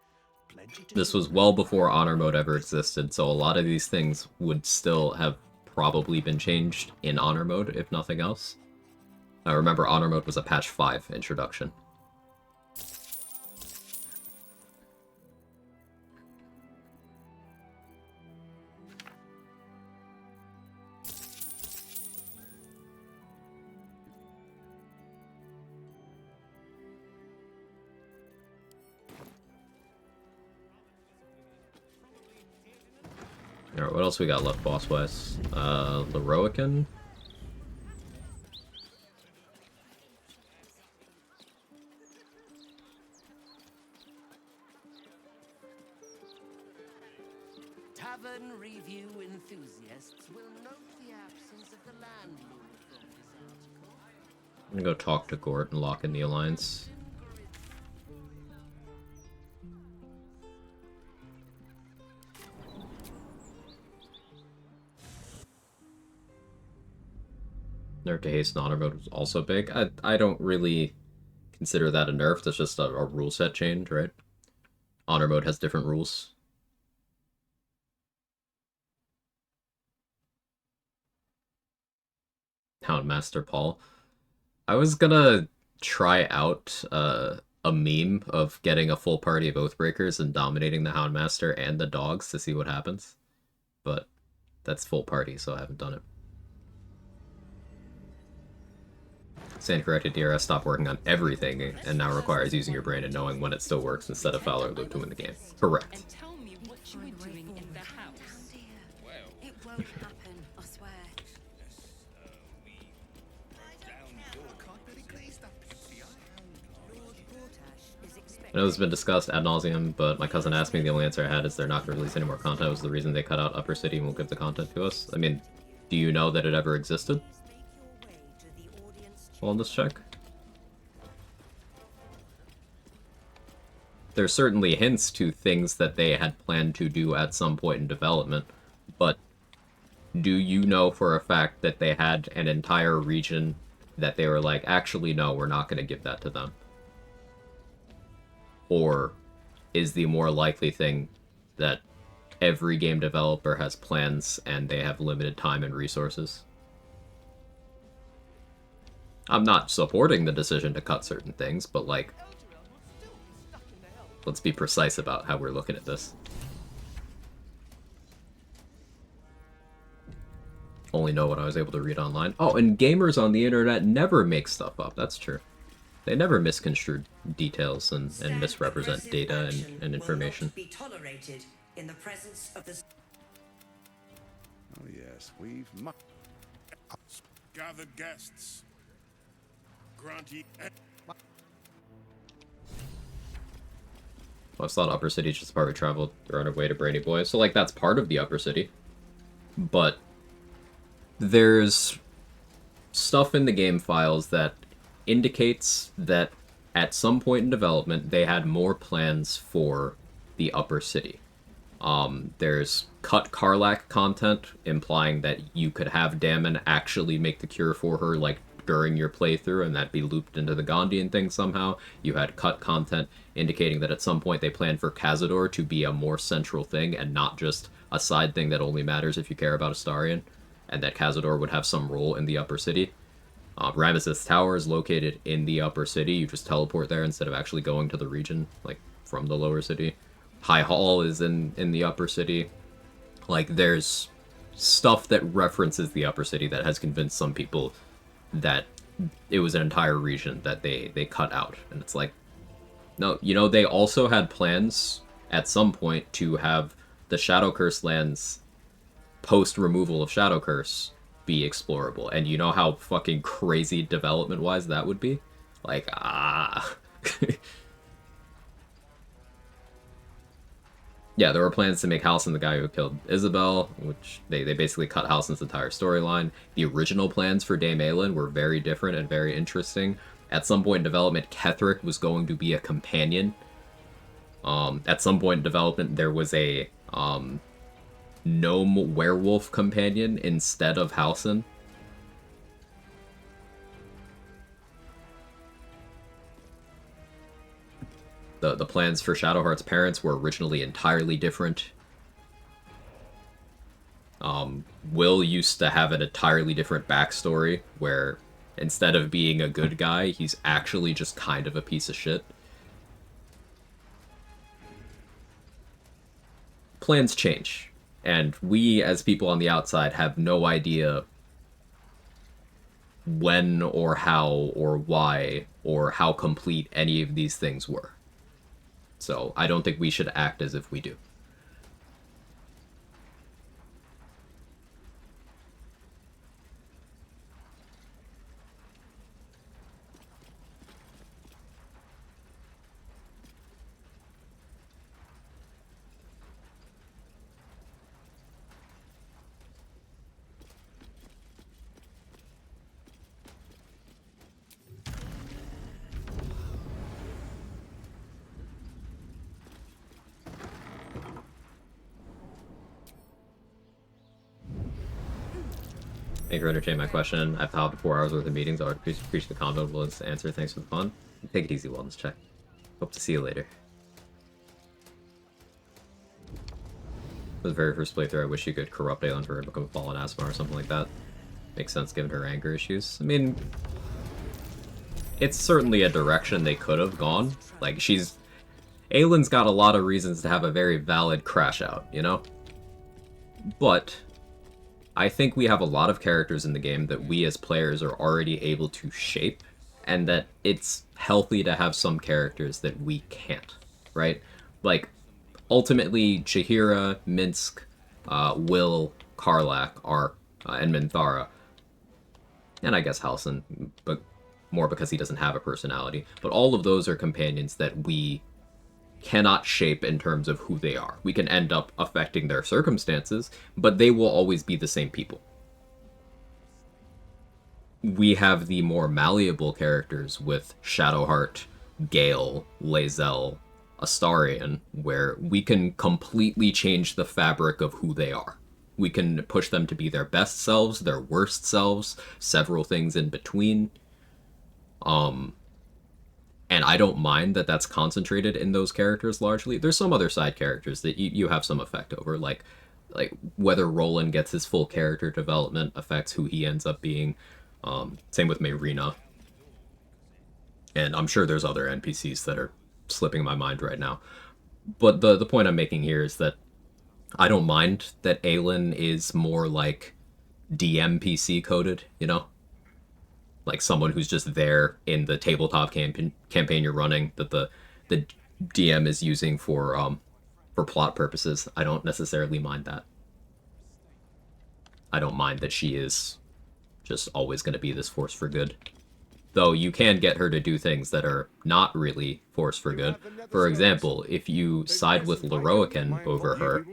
This was well before Honor Mode ever existed, so a lot of these things would still have probably been changed in Honor Mode, if nothing else. I remember Honor Mode was a patch 5 introduction. Alright, what else we got left boss-wise? Leroican? Tavern review enthusiasts will note the absence of the landlord from this article. I'm gonna go talk to Gort and lock in the alliance. Nerf to haste in honor mode was also big. I don't really consider that a nerf. That's just a rule set change, right? Honor mode has different rules. Houndmaster Paul. I was gonna try out a meme of getting a full party of Oathbreakers and dominating the Houndmaster and the dogs to see what happens. But that's full party, so I haven't done it. Stand corrected, DRS stopped working on everything and now requires using your brain and knowing when it still works instead of Fowler loop to win the game. Correct. And tell me what you were doing in the house. It won't happen, I swear. I know this has been discussed ad nauseum, but my cousin asked me, the only answer I had is they're not going to release any more content. Was the reason they cut out Upper City and won't give the content to us. I mean, do you know that it ever existed? Well, let's check. There's certainly hints to things that they had planned to do at some point in development, but do you know for a fact that they had an entire region that they were like, actually, no, we're not going to give that to them? Or is the more likely thing that every game developer has plans and they have limited time and resources? I'm not supporting the decision to cut certain things, but, like, let's be precise about how we're looking at this. Only know what I was able to read online. Oh, and gamers on the internet never make stuff up. That's true. They never misconstrue details and misrepresent data and information. Be tolerated in the presence of the... Oh yes, we've gathered guests. Grant ye... I always thought Upper City is just part we traveled. They're on our way to Brainy Boy. So, like, that's part of the Upper City. But there's stuff in the game files that indicates that at some point in development, they had more plans for the Upper City. There's cut Karlach content, implying that you could have Dammon actually make the cure for her, like, during your playthrough, and that be looped into the Gondian thing somehow. You had cut content indicating that at some point they planned for Cazador to be a more central thing and not just a side thing that only matters if you care about Astarion, and that Cazador would have some role in the Upper City. Ramesses Tower is located in the Upper City. You just teleport there instead of actually going to the region, like, from the Lower City. High Hall is in the Upper City. Like, there's stuff that references the Upper City that has convinced some people that it was an entire region that they cut out. And it's like, no, you know, they also had plans at some point to have the Shadow Curse lands post-removal of Shadow Curse be explorable. And you know how fucking crazy development-wise that would be? Like, Yeah, there were plans to make Halsin the guy who killed Isabel, which they basically cut Halsin's entire storyline. The original plans for Dame Aelin were very different and very interesting. At some point in development, Ketheric was going to be a companion. At some point in development, there was a gnome werewolf companion instead of Halsin. The plans for Shadowheart's parents were originally entirely different. Will used to have an entirely different backstory, where instead of being a good guy, he's actually just kind of a piece of shit. Plans change, and we, as people on the outside, have no idea when or how or why or how complete any of these things were. So I don't think we should act as if we do. Thank you for entertaining my question. I've had 4 hours worth of meetings. I would appreciate the comment. Will answer. Thanks for the fun. Take it easy, wellness check. Hope to see you later. For the very first playthrough, I wish you could corrupt Aelin for her to become a fallen Asma or something like that. Makes sense given her anger issues. I mean, it's certainly a direction they could have gone. Like, Aelin's got a lot of reasons to have a very valid crash out, you know? But I think we have a lot of characters in the game that we as players are already able to shape, and that it's healthy to have some characters that we can't, right? Like, ultimately, Chihira, Minsk, Will, Karlach are, and Minthara, and I guess Halsin, but more because he doesn't have a personality. But all of those are companions that we cannot shape in terms of who they are. We can end up affecting their circumstances, but they will always be the same people. We have the more malleable characters with Shadowheart, Gale, Lae'zel, Astarion, where we can completely change the fabric of who they are. We can push them to be their best selves, their worst selves, several things in between. And I don't mind that that's concentrated in those characters largely. There's some other side characters that you have some effect over, like whether Roland gets his full character development affects who he ends up being. Same with Mayrina. And I'm sure there's other NPCs that are slipping my mind right now. But the point I'm making here is that I don't mind that Aelin is more like DMPC coded, you know? Like someone who's just there in the tabletop campaign you're running that the DM is using for plot purposes. I don't necessarily mind that. I don't mind that she is just always going to be this force for good. Though you can get her to do things that are not really force for good. For example, if you side with Leroican over her,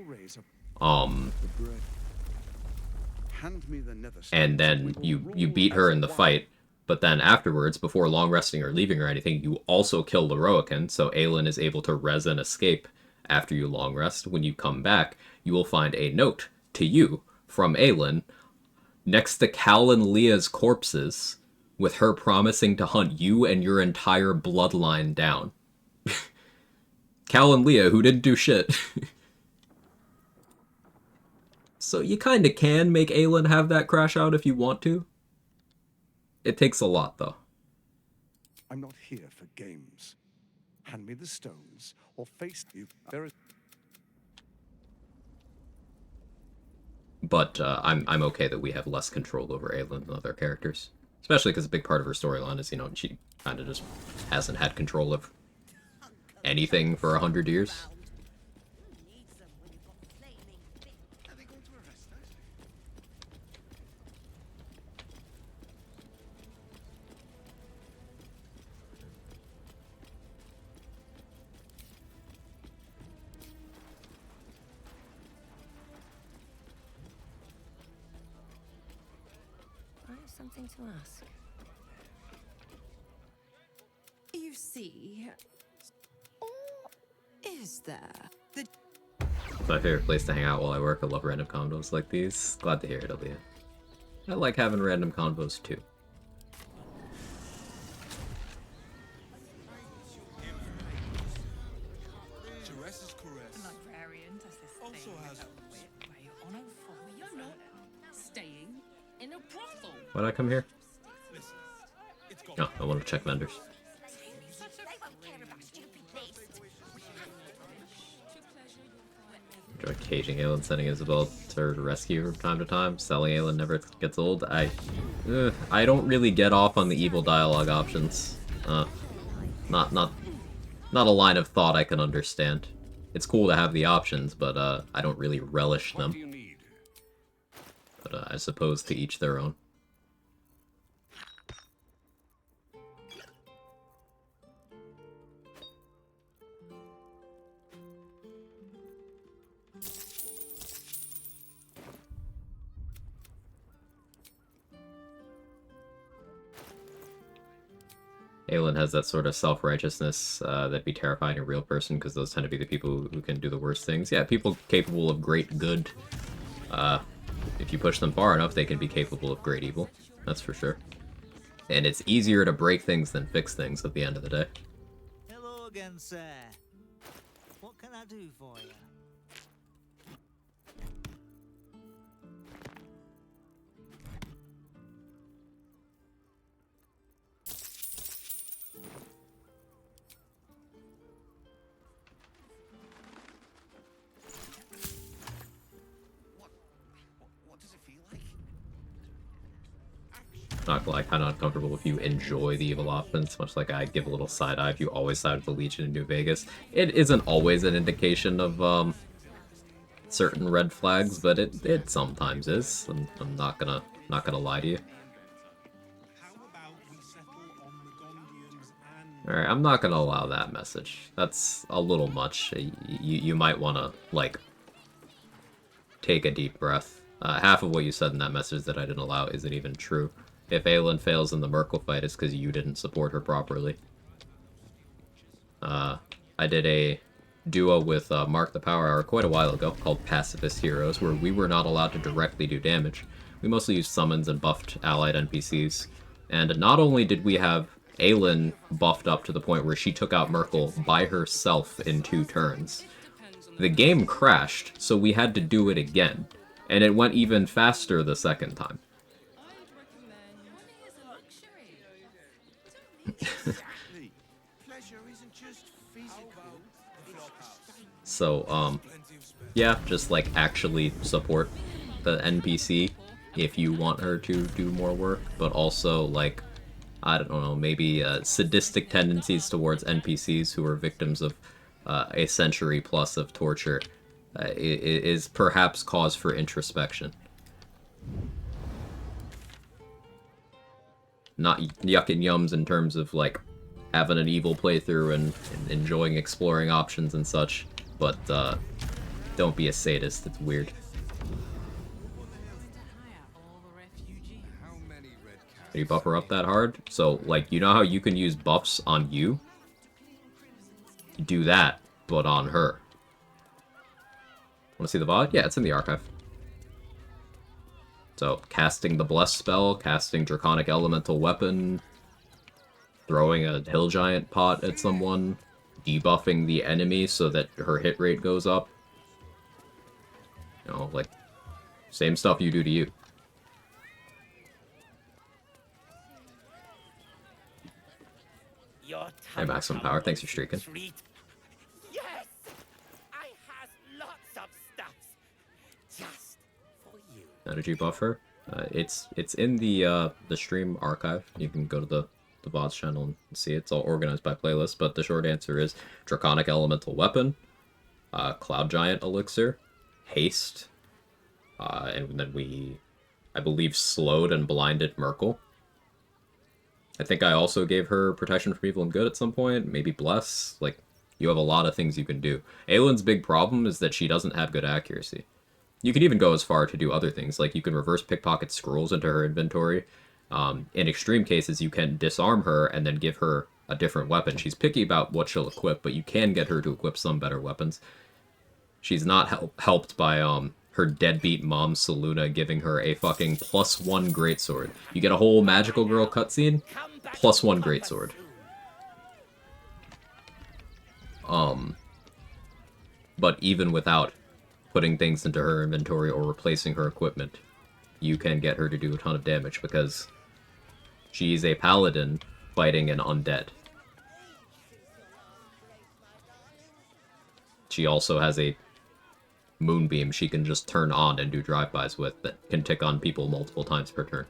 and then you beat her in the fight, but then afterwards, before long resting or leaving or anything, you also kill Leroican, so Aelin is able to res and escape after you long rest. When you come back, you will find a note to you from Aelin next to Cal and Leah's corpses, with her promising to hunt you and your entire bloodline down. Cal and Leah, who didn't do shit. So you kinda can make Aelin have that crash out if you want to. It takes a lot, though. I'm not here for games. Hand me the stones, or face you. There is... But I'm okay that we have less control over Aelin than other characters. Especially because a big part of her storyline is, you know, she kind of just hasn't had control of anything for 100 years. I have something to ask. You see, or is there the It's my favorite place to hang out while I work. I love random combos like these. Glad to hear it, Aaliyah. I like having random combos too. Staying in a brothel? Why'd I come here? Oh, I want to check vendors. Enjoy caging Aelin, sending Isabel to her rescue from time to time. Selling Aelin never gets old. I don't really get off on the evil dialogue options. Not a line of thought I can understand. It's cool to have the options, but I don't really relish them. But I suppose to each their own. Aelin has that sort of self-righteousness that'd be terrifying in a real person, because those tend to be the people who can do the worst things. Yeah, people capable of great good If you push them far enough, they can be capable of great evil. That's for sure. And it's easier to break things than fix things at the end of the day. Hello again, sir. What can I do for you? What does it feel like? Not like kind of uncomfortable if you enjoy the evil offense, much like I give a little side eye if you always side with the Legion in New Vegas. It isn't always an indication of certain red flags, but it sometimes is. I'm not gonna lie to you. Alright, I'm not gonna allow that message. That's a little much. You might want to, like, take a deep breath. Half of what you said in that message that I didn't allow isn't even true. If Aelin fails in the Merkel fight, it's because you didn't support her properly. I did a duo with Mark the Power Hour quite a while ago called Pacifist Heroes, where we were not allowed to directly do damage. We mostly used summons and buffed allied NPCs. And not only did we have Aelin buffed up to the point where she took out Merkel by herself in 2 turns, the game crashed, so we had to do it again. And it went even faster the second time. So, yeah, just, like, actually support the NPC if you want her to do more work, but also, like, I don't know, maybe sadistic tendencies towards NPCs who are victims of a century plus of torture is perhaps cause for introspection. Not yuck and yums in terms of, like, having an evil playthrough and enjoying exploring options and such, but don't be a sadist, it's weird. Did you buff her up that hard? So, like, you know how you can use buffs on you? Do that, but on her. Want to see the VOD? Yeah, it's in the archive. So, casting the Bless spell, casting Draconic Elemental Weapon, throwing a Hill Giant pot at someone, debuffing the enemy so that her hit rate goes up. You know, like, same stuff you do to you. Hey, maximum power, thanks for streaking. Yes! I has lots of stuffs just for you. How did you buff her? It's in the stream archive. You can go to the VOD's channel and see it. It's all organized by playlist, but the short answer is Draconic Elemental Weapon, Cloud Giant Elixir, Haste, and then we, I believe, slowed and blinded Merkel. I think I also gave her Protection from Evil and Good at some point, maybe Bless. Like, you have a lot of things you can do. Aelin's big problem is that she doesn't have good accuracy. You can even go as far to do other things, like you can reverse pickpocket scrolls into her inventory. In extreme cases, you can disarm her and then give her a different weapon. She's picky about what she'll equip, but you can get her to equip some better weapons. She's not helped by her deadbeat mom Seluna giving her a fucking +1 greatsword. You get a whole magical girl cutscene, +1 greatsword. But even without putting things into her inventory or replacing her equipment, you can get her to do a ton of damage because she's a paladin fighting an undead. She also has a moonbeam she can just turn on and do drive-bys with that can tick on people multiple times per turn.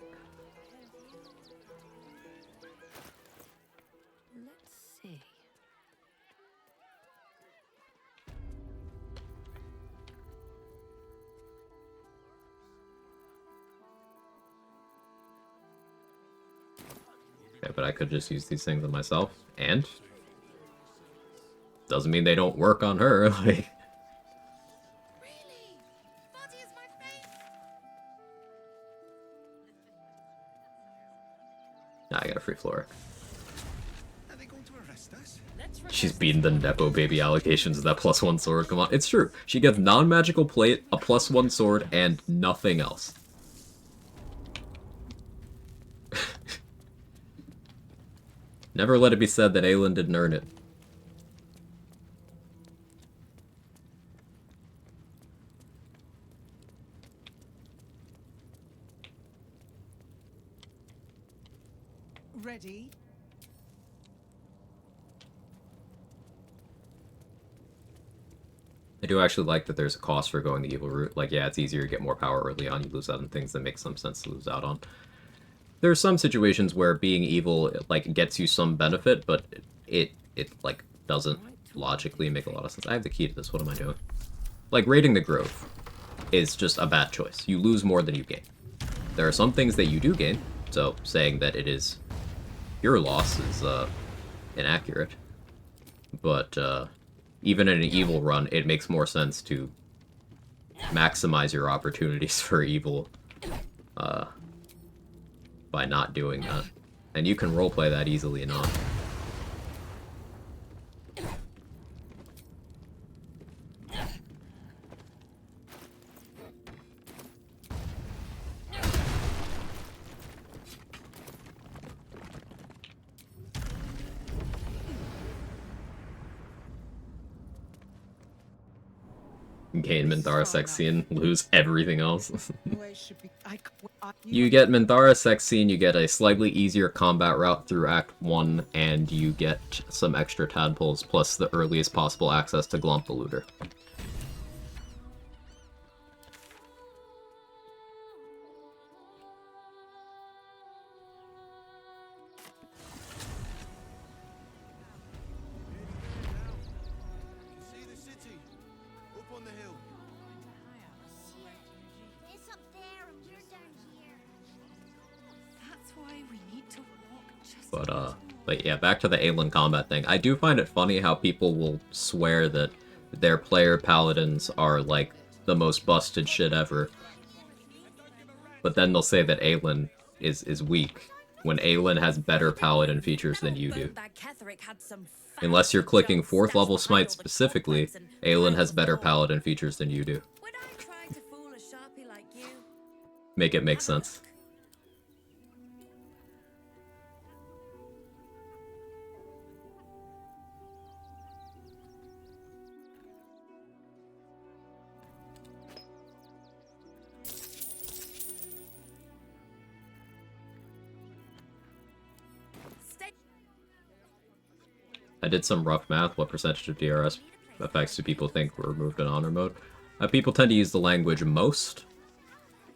Let's see. Okay, but I could just use these things on myself, and doesn't mean they don't work on her, like... Nah, I got a free Floric. Are they going to arrest She's beating the Nepo baby allocations of that +1 sword. Come on, it's true. She gets non-magical plate, a +1 sword, and nothing else. Never let it be said that Aelin didn't earn it. Ready? I do actually like that there's a cost for going the evil route. Like, yeah, it's easier to get more power early on. You lose out on things that make some sense to lose out on. There are some situations where being evil, like, gets you some benefit, but it like, doesn't logically make a lot of sense. I have the key to this. What am I doing? Like, raiding the Grove is just a bad choice. You lose more than you gain. There are some things that you do gain, so saying that it is your loss is inaccurate. But even in an evil run, it makes more sense to maximize your opportunities for evil by not doing that. And you can roleplay that easily enough. Gain Minthara sex scene, lose everything else. You get Minthara sex scene, you get a slightly easier combat route through Act 1, and you get some extra tadpoles, plus the earliest possible access to Glump the Looter. But yeah, back to the Aelin combat thing. I do find it funny how people will swear that their player paladins are, like, the most busted shit ever. But then they'll say that Aelin is weak, when Aelin has better paladin features than you do. Unless you're clicking 4th level smite specifically, Aelin has better paladin features than you do. Make it make sense. I did some rough math. What percentage of DRS effects do people think were removed in honor mode? People tend to use the language most,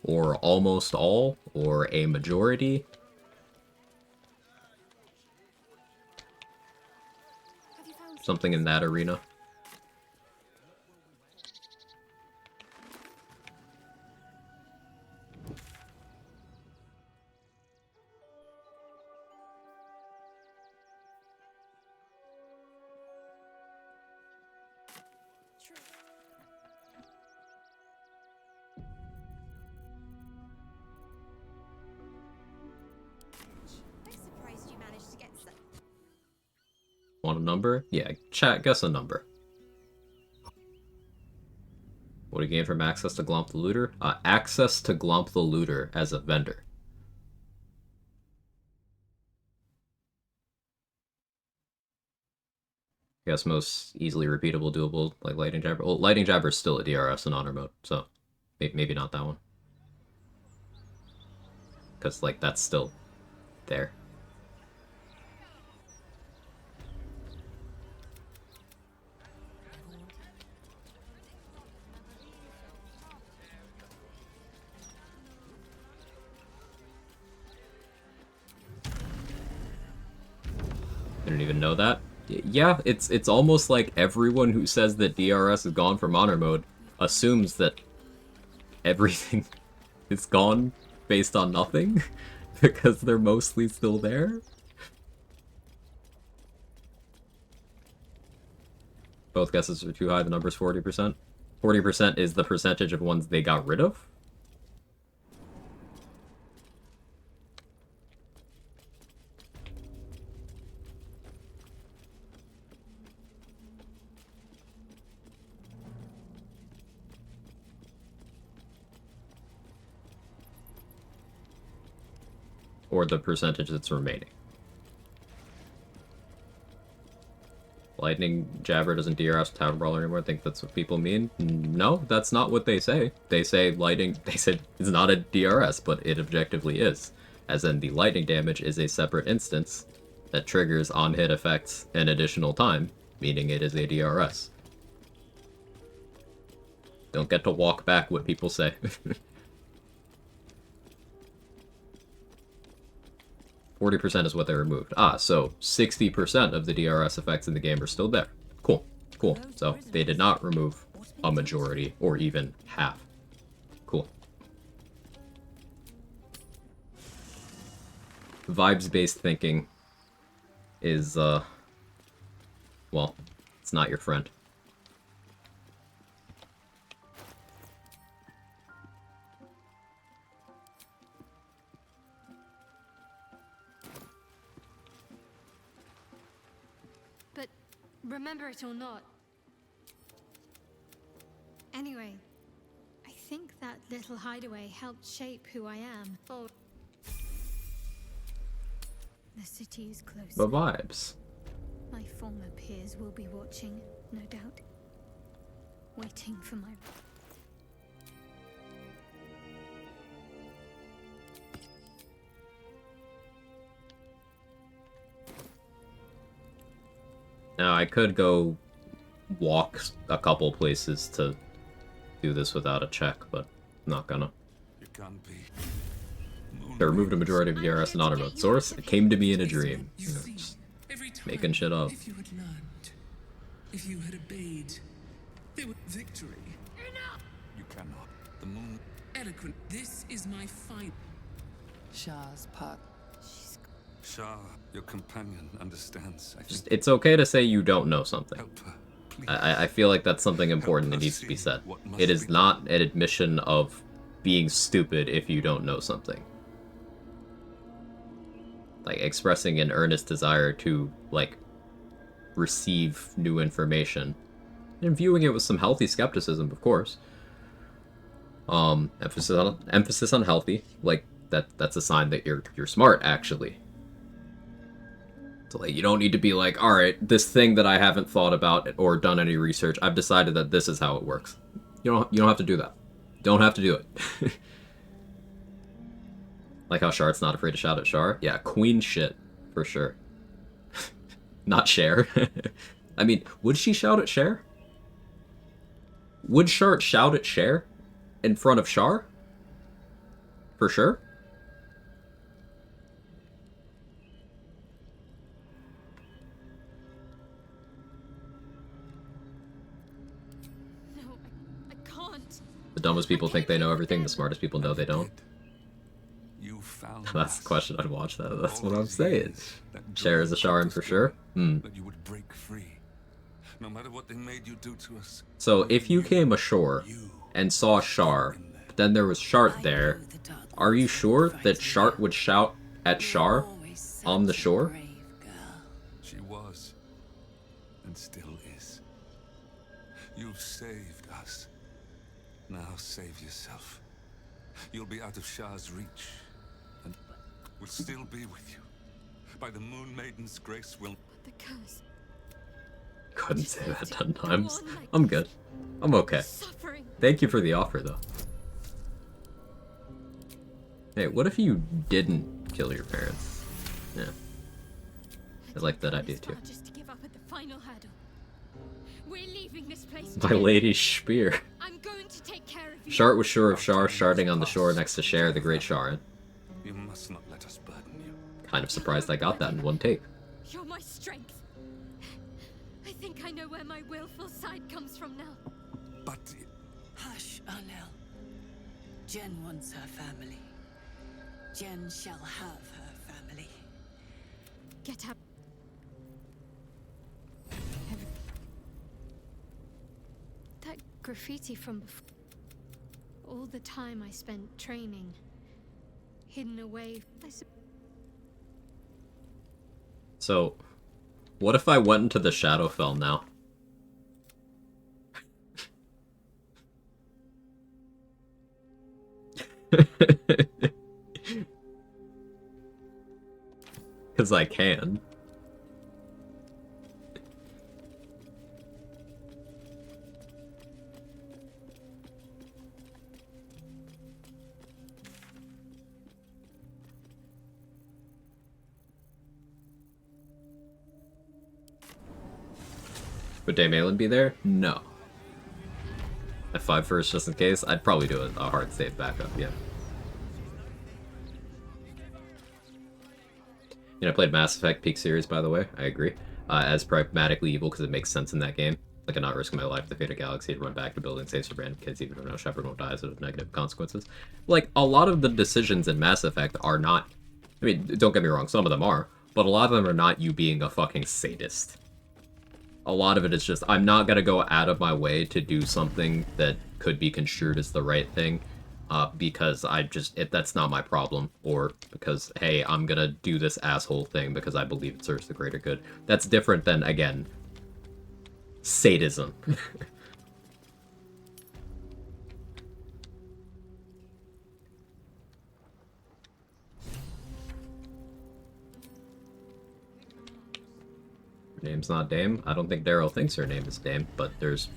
or almost all, or a majority. Something in that arena. Want a number? Yeah, chat, guess a number. What do you gain from access to Glump the Looter? Access to Glump the Looter as a vendor. I guess most easily repeatable, doable, like Lightning Jabber. Well, Lightning Jabber is still a DRS in honor mode, so maybe not that one. Because, like, that's still there. I didn't even know that. Yeah, it's almost like everyone who says that DRS is gone from honor mode assumes that everything is gone based on nothing, because they're mostly still there. Both guesses are too high, the number's 40%. 40% is the percentage of ones they got rid of. or the percentage that's remaining. Lightning Jabber doesn't DRS Town Brawler anymore. I think that's what people mean. No, that's not what they say. They say they said it's not a DRS, but it objectively is. As in, the lightning damage is a separate instance that triggers on-hit effects an additional time, meaning it is a DRS. Don't get to walk back what people say. 40% is what they removed. Ah, so 60% of the DRS effects in the game are still there. Cool, cool. So they did not remove a majority, or even half. Cool. Vibes-based thinking is, well, it's not your friend. But remember it or not. Anyway, I think that little hideaway helped shape who I am. Oh. The city is close. The vibes. My former peers will be watching, no doubt. Waiting for my... Now, I could go walk a couple places to do this without a check, but I'm not gonna. You can't be. They removed a majority of DRS and auto mode. Source, it came to me in a dream. Just making shit up. If you had learned, if you had obeyed, there would victory. Enough! You cannot. The moon. Eloquent. This is my fight. Shah's part. Shah, your companion, understands. I think. Just, it's okay to say you don't know something. Help her, please. I feel like that's something important that needs to be said. It is not an admission of being stupid if you don't know something. Like, expressing an earnest desire to, like, receive new information. And viewing it with some healthy skepticism, of course. Emphasis on healthy. Like, that's a sign that you're smart, actually. So, like, you don't need to be like, alright, this thing that I haven't thought about or done any research, I've decided that this is how it works. You don't have to do that. You don't have to do it. Like how Shard's not afraid to shout at Shar? Yeah, queen shit, for sure. Not Cher. I mean, would she shout at Cher? Would Shard shout at Cher in front of Shar? For sure? No, I can't. The dumbest people think they know everything, the smartest people know they don't. You found That's the question I'd watch that. That's what I'm saying. Cher is a Sharon for sure. that you would break free, no matter what they made you do to us. So if you came ashore and saw Shar, but then there was Shart there, are you sure that Shart would shout at Shar on the shore? She was, and still is. You've saved us. Now save yourself. You'll be out of Shah's reach, and we'll still be with you. By the Moon Maiden's grace, we'll... The curse. Couldn't say that 10 times. I'm good. I'm okay. Thank you for the offer, though. Hey, what if you didn't kill your parents? Yeah. I like that idea, too. Just to give up at the final hurdle. We're leaving this place. My lady Spear. I'm going to take care of you. Shart was sure of Shar sharding on the shore next to Cher, the Great Sharon. You must not let us burden you. Kind of surprised I got that in one take. You're my strength. I think I know where my willful side comes from now. But... Hush, Arnel. Jen wants her family. Jen shall have her family. Get up. That graffiti from before. All the time I spent training. Hidden away. So, what if I went into the Shadowfell now? as I can. Would Dame Aelin be there? No. F5 first, just in case. I'd probably do a hard save backup, yeah. You know, I played Mass Effect Peak Series, by the way. I agree. As pragmatically evil because it makes sense in that game. Like, I'm not risking my life to fate a galaxy to run back to building saves for random kids, even though Shepard won't die, so there's negative consequences. Like, a lot of the decisions in Mass Effect are not... I mean, don't get me wrong, some of them are, but a lot of them are not you being a fucking sadist. A lot of it is just, I'm not gonna go out of my way to do something that could be construed as the right thing, because that's not my problem, or because, hey, I'm gonna do this asshole thing because I believe it serves the greater good. That's different than, again, sadism. Her name's not Dame. I don't think Daryl thinks her name is Dame, but there's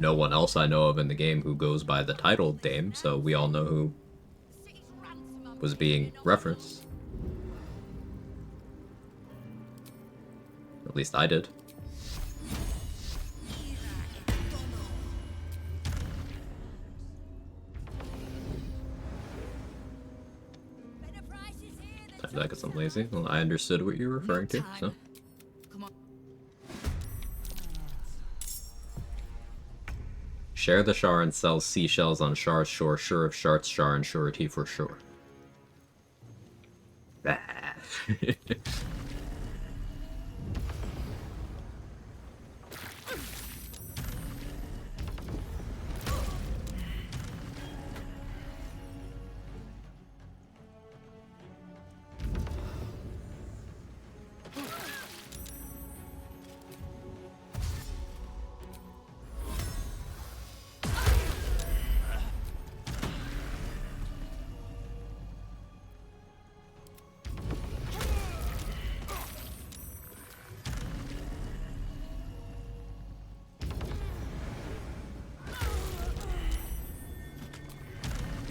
no one else I know of in the game who goes by the title Dame, so we all know who was being referenced. At least I did. I guess I'm lazy. Well, I understood what you were referring to, so. Share the Shar and sell seashells on Shar's shore, sure of Shart's Shar and surety for sure. Ah.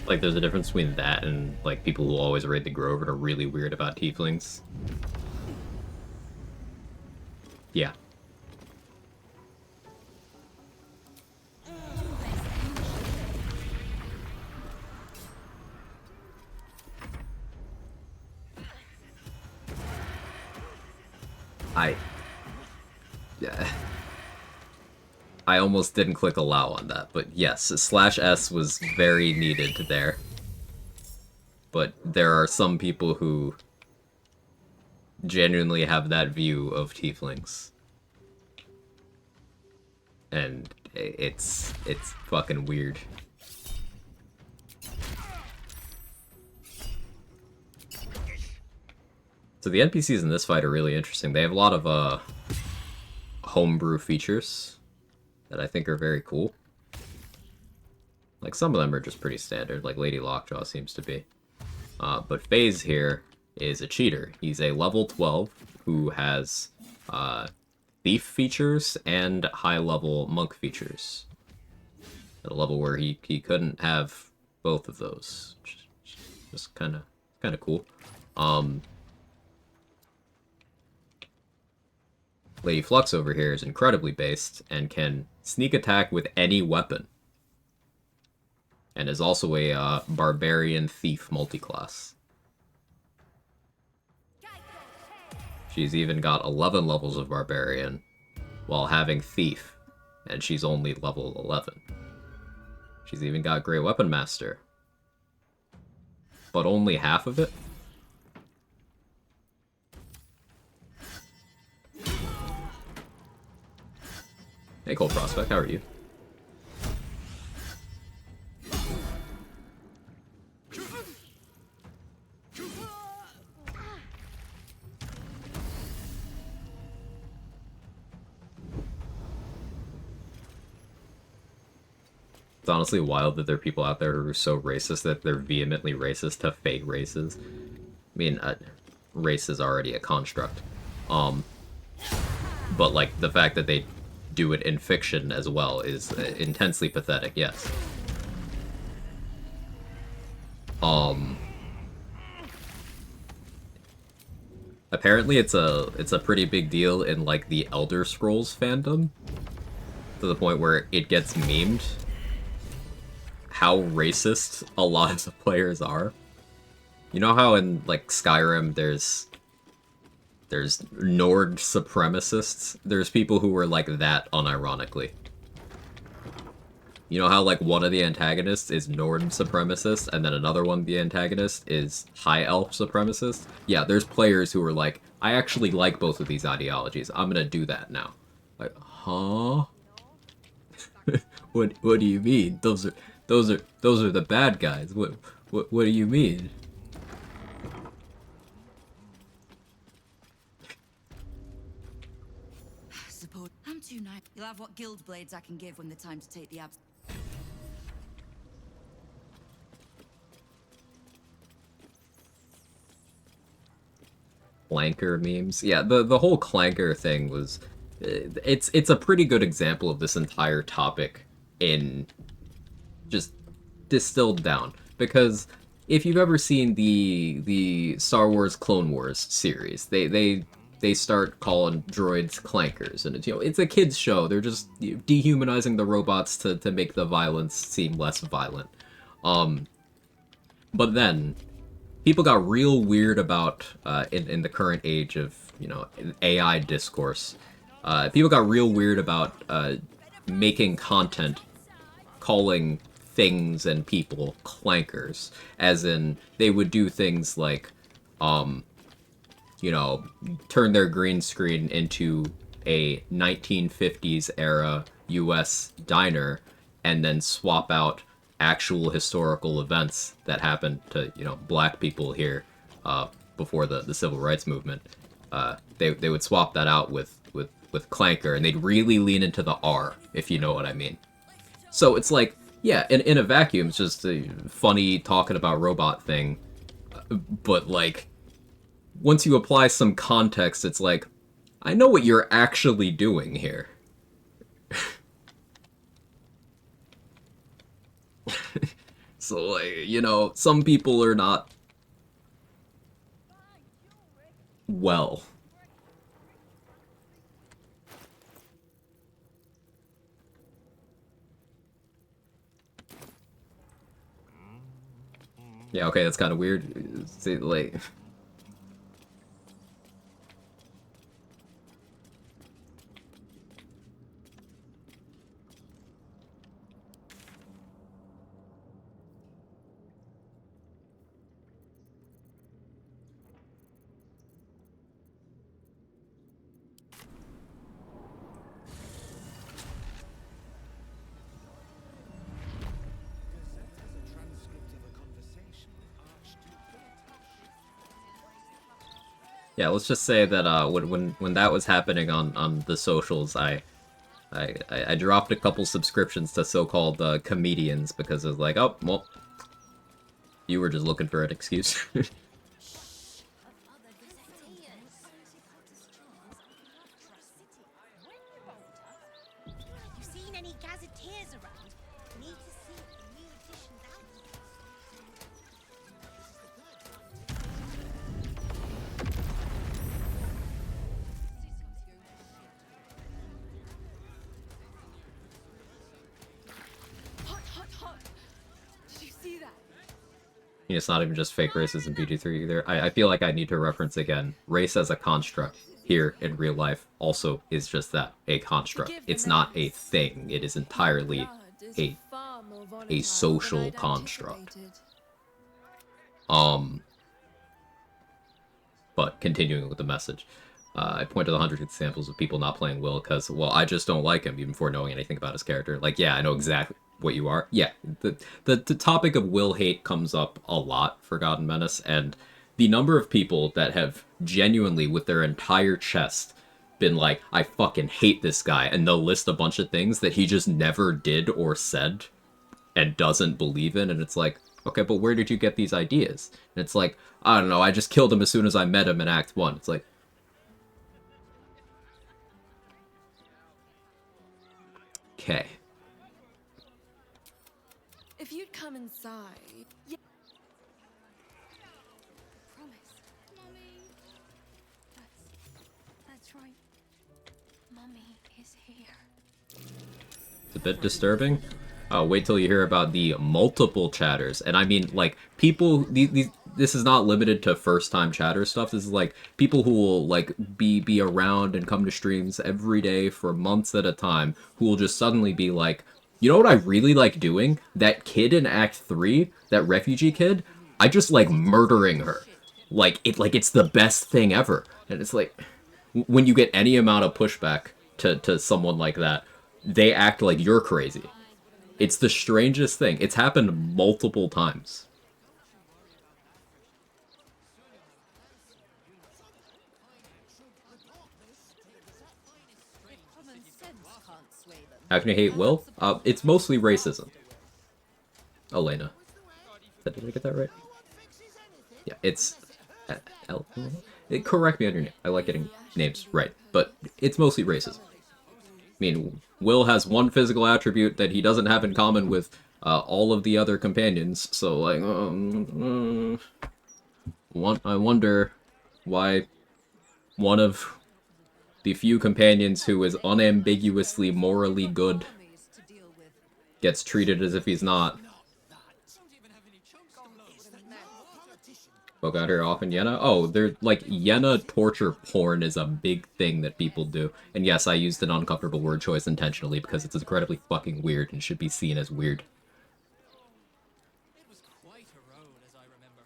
Like, there's a difference between that and, like, people who always raid the Grove and are really weird about tieflings. Yeah. I almost didn't click allow on that, but yes, /S was very needed there. But there are some people who genuinely have that view of tieflings. And it's fucking weird. So the NPCs in this fight are really interesting. They have a lot of homebrew features that I think are very cool. Like, some of them are just pretty standard, like Lady Lockjaw seems to be. But FaZe here is a cheater. He's a level 12 who has thief features and high-level monk features. At a level where he couldn't have both of those. Just kind of cool. Lady Flux over here is incredibly based and can sneak attack with any weapon. And is also a barbarian thief multiclass. She's even got 11 levels of barbarian while having thief, and she's only level 11. She's even got Great Weapon Master, but only half of it. Hey, Cold Prospect, how are you? It's honestly wild that there are people out there who are so racist that they're vehemently racist to fake races. I mean, race is already a construct. But like the fact that they do it in fiction as well is intensely pathetic. Yes. Apparently it's a pretty big deal in like the Elder Scrolls fandom, to the point where it gets memed how racist a lot of the players are. You know how in like Skyrim there's Nord supremacists? There's people who are like that unironically. You know how like one of the antagonists is Nord supremacist and then another one of the antagonists is High Elf supremacist? Yeah, there's players who are like, I actually like both of these ideologies. I'm gonna do that now. Like, huh? What do you mean? Those are the bad guys. What do you mean? Support. I'm too nice. You'll have what guild blades I can give when the time to take the abs. Clanker memes. Yeah, the whole Clanker thing was it's a pretty good example of this entire topic in just distilled down, because if you've ever seen the Star Wars Clone Wars series, they start calling droids clankers, and it's, you know, it's a kids show. They're just dehumanizing the robots to make the violence seem less violent. But then people got real weird about in the current age of, you know, AI discourse. People got real weird about making content calling things and people clankers, as in they would do things like you know, turn their green screen into a 1950s era US diner and then swap out actual historical events that happened to, you know, black people here before the civil rights movement. They would swap that out with clanker, and they'd really lean into the R, if you know what I mean. So it's like, yeah, in a vacuum, it's just a funny talking about robot thing, but like, once you apply some context, it's like, I know what you're actually doing here. So, like, you know, some people are not well. Yeah, okay, that's kind of weird. See, like... Yeah, let's just say that when that was happening on the socials, I dropped a couple subscriptions to so-called comedians, because it was like, oh, well, you were just looking for an excuse. It's not even just fake racism in BG3 either. I feel like I need to reference again, race as a construct here in real life also is just that, a construct. It's not a thing. It is entirely a social construct. But continuing with the message, I pointed to hundreds of examples of people not playing Will because, well, I just don't like him even before knowing anything about his character. Like, yeah, I know exactly what you are. Yeah, the topic of Will hate comes up a lot for God and Menace, and the number of people that have genuinely, with their entire chest, been like, I fucking hate this guy, and they'll list a bunch of things that he just never did or said and doesn't believe in, and it's like, okay, but where did you get these ideas? And it's like, I don't know, I just killed him as soon as I met him in Act 1. It's like, okay. If you'd come inside. Yeah. Promise. Mummy. That's right. Mummy is here. It's a bit disturbing. Wait till you hear about the multiple chatters. And I mean, like, people, this is not limited to first-time chatter stuff. This is, like, people who will, like, be around and come to streams every day for months at a time, who will just suddenly be like, you know what I really like doing? That kid in Act 3, that refugee kid, I just like murdering her. It's the best thing ever. And it's like, when you get any amount of pushback to someone like that, they act like you're crazy. It's the strangest thing. It's happened multiple times. How can you hate Will? It's mostly racism. Elena. Did I get that right? Yeah, it's... correct me on your name. I like getting names right. But it's mostly racism. I mean, Will has one physical attribute that he doesn't have in common with all of the other companions, so, like, I wonder why one of the few companions who is unambiguously morally good gets treated as if he's not. Spoke out here often, Yenna? Oh, they're like, Yenna torture porn is a big thing that people do. And yes, I used an uncomfortable word choice intentionally because it's incredibly fucking weird and should be seen as weird. It was quite a road, as I remember.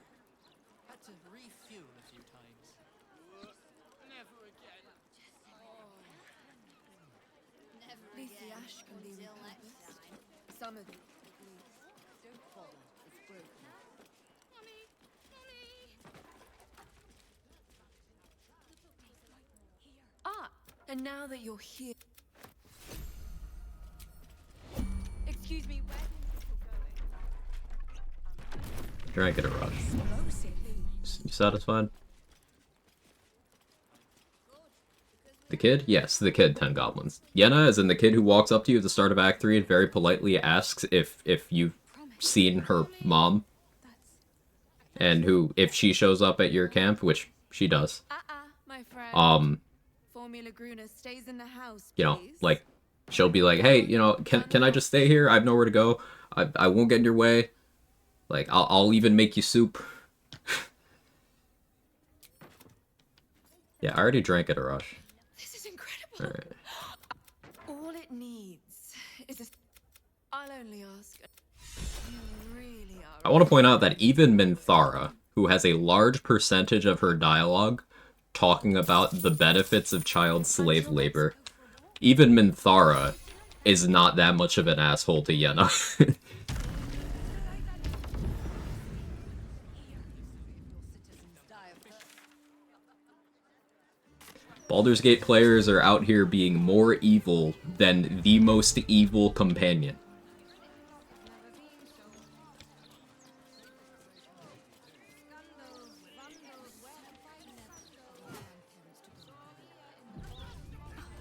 Had to refuel a few times. Never again. At least the ash can be repurposed. Some of it, at least. Don't fall. It's broken. Mummy! Ah! And now that you're here... Excuse me, where can Try and get a rush. You satisfied? The kid? Yes, the kid, 10 goblins. Yenna, as in the kid who walks up to you at the start of Act 3 and very politely asks if you've seen her mom. And who, if she shows up at your camp, which she does. my friend. Formula Gruna stays in the house, You know, please. like, she'll be like, hey, you know, can I just stay here? I have nowhere to go. I won't get in your way. Like, I'll even make you soup. Yeah, I already drank at a rush. This is incredible. Alright. All it needs is a... I'll only ask. You really are... I want to point out that even Minthara, who has a large percentage of her dialogue talking about the benefits of child slave labor, even Minthara is not that much of an asshole to Yenna. Baldur's Gate players are out here being more evil than the most evil companion.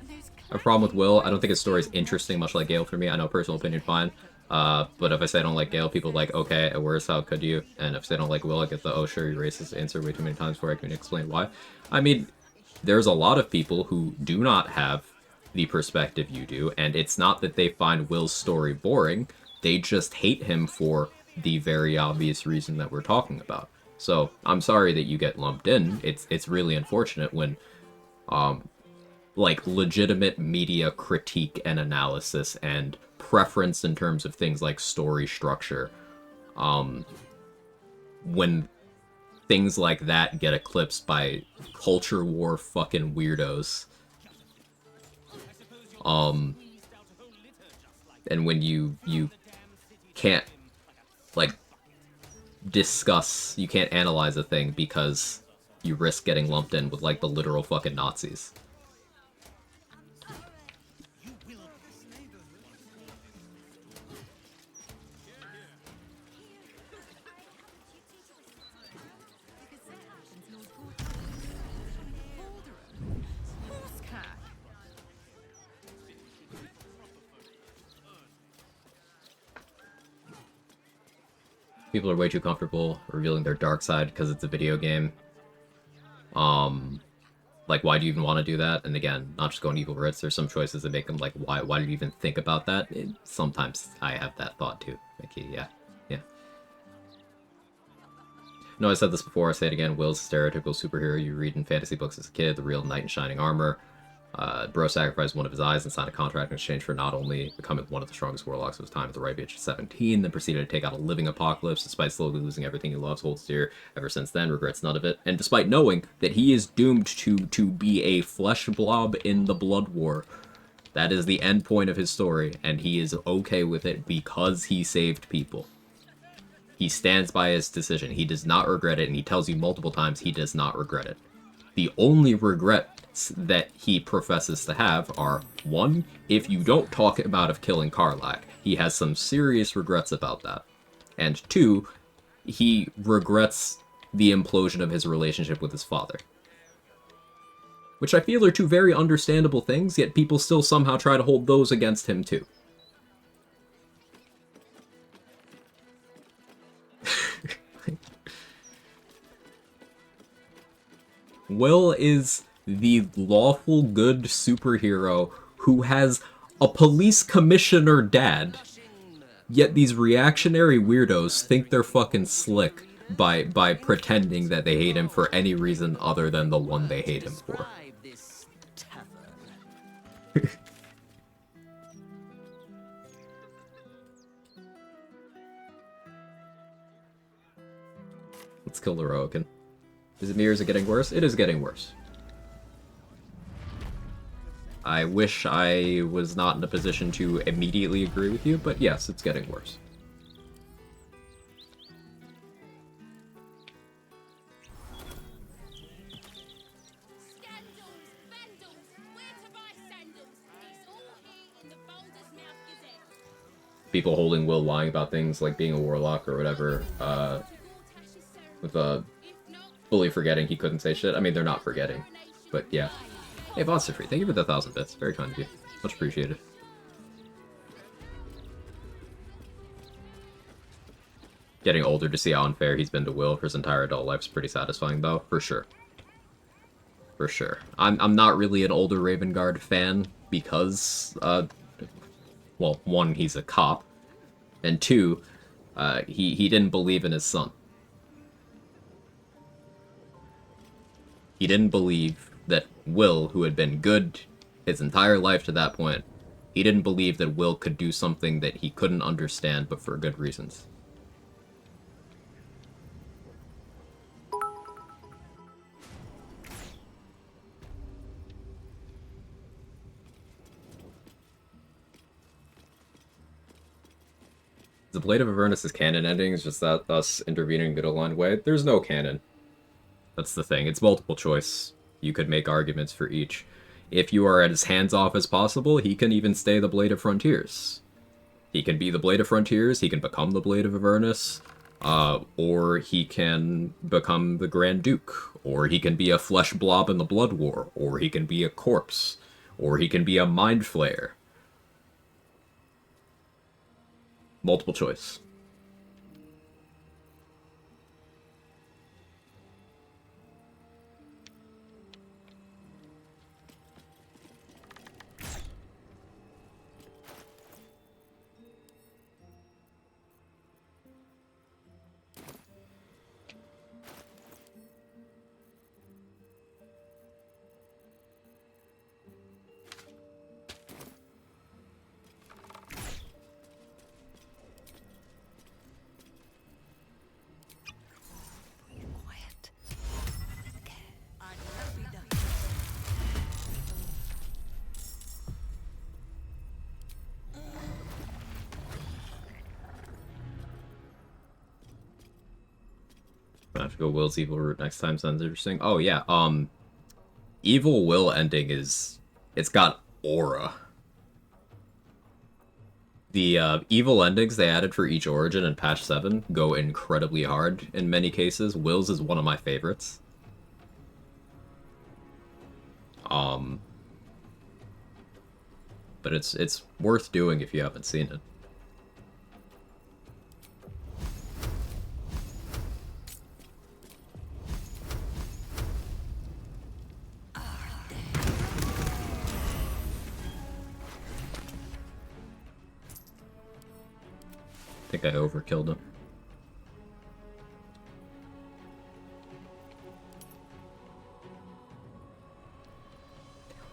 I have a problem with Will. I don't think his story is interesting, much like Gale for me. I know personal opinion, fine. But if I say I don't like Gale, people are like, okay, at worst, how could you? And if I say I don't like Will, I get the, oh sure, you racist answer way too many times before I can explain why. I mean, there's a lot of people who do not have the perspective you do, and it's not that they find Will's story boring, they just hate him for the very obvious reason that we're talking about. So, I'm sorry that you get lumped in. It's really unfortunate when, like, legitimate media critique and analysis and preference in terms of things like story structure, when things like that get eclipsed by culture war fucking weirdos. And when you can't, like, discuss, you can't analyze a thing because you risk getting lumped in with, like, the literal fucking Nazis. people are way too comfortable revealing their dark side because it's a video game. Like, why do you even want to do that? And again, not just going evil Ritz, there's some choices that make them like, why do you even think about that? Sometimes I have that thought too. Like, yeah. No, I said this before, I say it again, Will's a stereotypical superhero you read in fantasy books as a kid, the real knight in shining armor. Bro sacrificed one of his eyes and signed a contract in exchange for not only becoming one of the strongest warlocks of his time at the ripe age of 17, then proceeded to take out a living apocalypse despite slowly losing everything he loves, holds dear. Ever since then, regrets none of it. And despite knowing that he is doomed to be a flesh blob in the Blood War, that is the end point of his story, and he is okay with it because he saved people. He stands by his decision. He does not regret it, and he tells you multiple times he does not regret it. The only regrets that he professes to have are, one, if you don't talk him out of killing Karlach, he has some serious regrets about that. And two, he regrets the implosion of his relationship with his father. Which I feel are two very understandable things, yet people still somehow try to hold those against him too. Will is the lawful good superhero who has a police commissioner dad, yet these reactionary weirdos think they're fucking slick by pretending that they hate him for any reason other than the one they hate him for. Let's kill Lorokin. Is it getting worse? It is getting worse. I wish I was not in a position to immediately agree with you, but yes, it's getting worse. People holding Will lying about things like being a warlock or whatever, with fully forgetting he couldn't say shit. I mean, they're not forgetting, but yeah. Hey, Monster Free, thank you for the 1,000 bits. Very kind of you. Much appreciated. Getting older to see how unfair he's been to Will for his entire adult life is pretty satisfying, though, for sure. For sure. I'm not really an older Raven Guard fan because, well, one, he's a cop, and two, he didn't believe in his son. He didn't believe that Will, who had been good his entire life to that point, he didn't believe that Will could do something that he couldn't understand, but for good reasons. The Blade of Avernus' canon ending is just that us intervening middle-line way. There's no canon. That's the thing. It's multiple choice. You could make arguments for each. If you are as hands-off as possible, he can even stay the Blade of Frontiers. He can be the Blade of Frontiers, he can become the Blade of Avernus, or he can become the Grand Duke, or he can be a flesh blob in the Blood War, or he can be a corpse, or he can be a Mind Flayer. Multiple choice. I have to go Will's evil route next time. Sounds interesting. Oh yeah, evil Will ending is, it's got aura. The evil endings they added for each origin in patch 7 go incredibly hard in many cases. Will's is one of my favorites. But it's worth doing if you haven't seen it. think I overkilled him.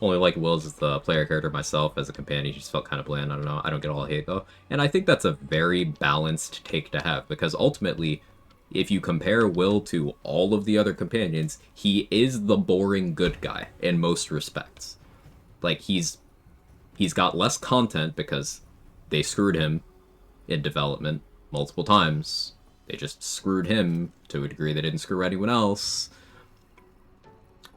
Only like Will's as the player character myself. As a companion, he just felt kind of bland. I don't know. I don't get all hate though. And I think that's a very balanced take to have, because ultimately, if you compare Will to all of the other companions, he is the boring good guy in most respects. Like, he's got less content because they screwed him in development multiple times. They just screwed him to a degree they didn't screw anyone else.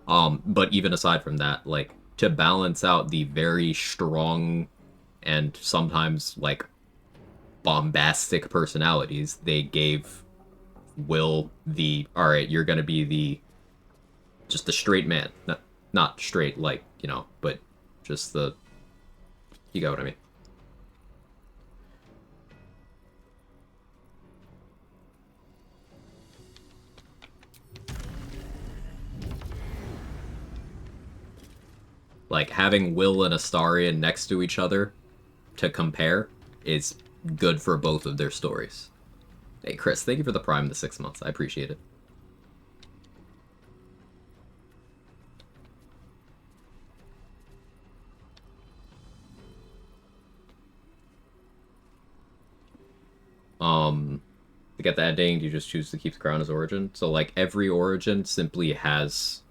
But even aside from that, like, to balance out the very strong and sometimes, like, bombastic personalities, they gave Will the, alright, you're gonna be just the straight man. Not straight, like, you know, but just the, you got what I mean. Like, having Will and Astarion next to each other to compare is good for both of their stories. Hey, Chris, thank you for the Prime in the 6 months. I appreciate it. To get the ending, you just choose to keep the crown as origin. So, like, every origin simply has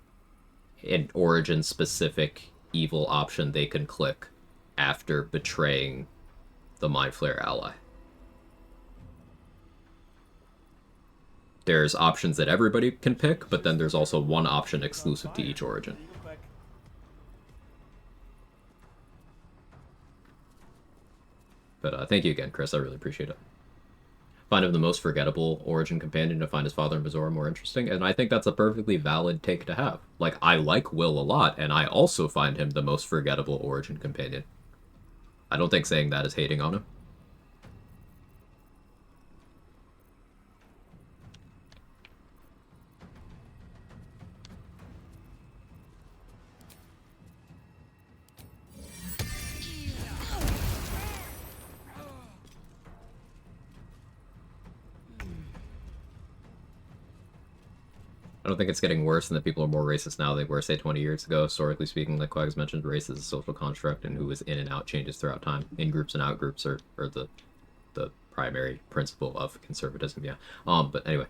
an origin-specific evil option they can click after betraying the Mind Flayer ally. There's options that everybody can pick, but then there's also one option exclusive to each origin. But thank you again, Chris. I really appreciate it. Find him the most forgettable origin companion to find his father and Bazora more interesting, and I think that's a perfectly valid take to have. Like, I like Will a lot, and I also find him the most forgettable origin companion. I don't think saying that is hating on him. I don't think it's getting worse, and that people are more racist now than they were, say, 20 years ago. Historically speaking, like Quag's mentioned, race is a social construct, and who is in and out changes throughout time. In-groups and out-groups are the primary principle of conservatism, yeah. But anyway,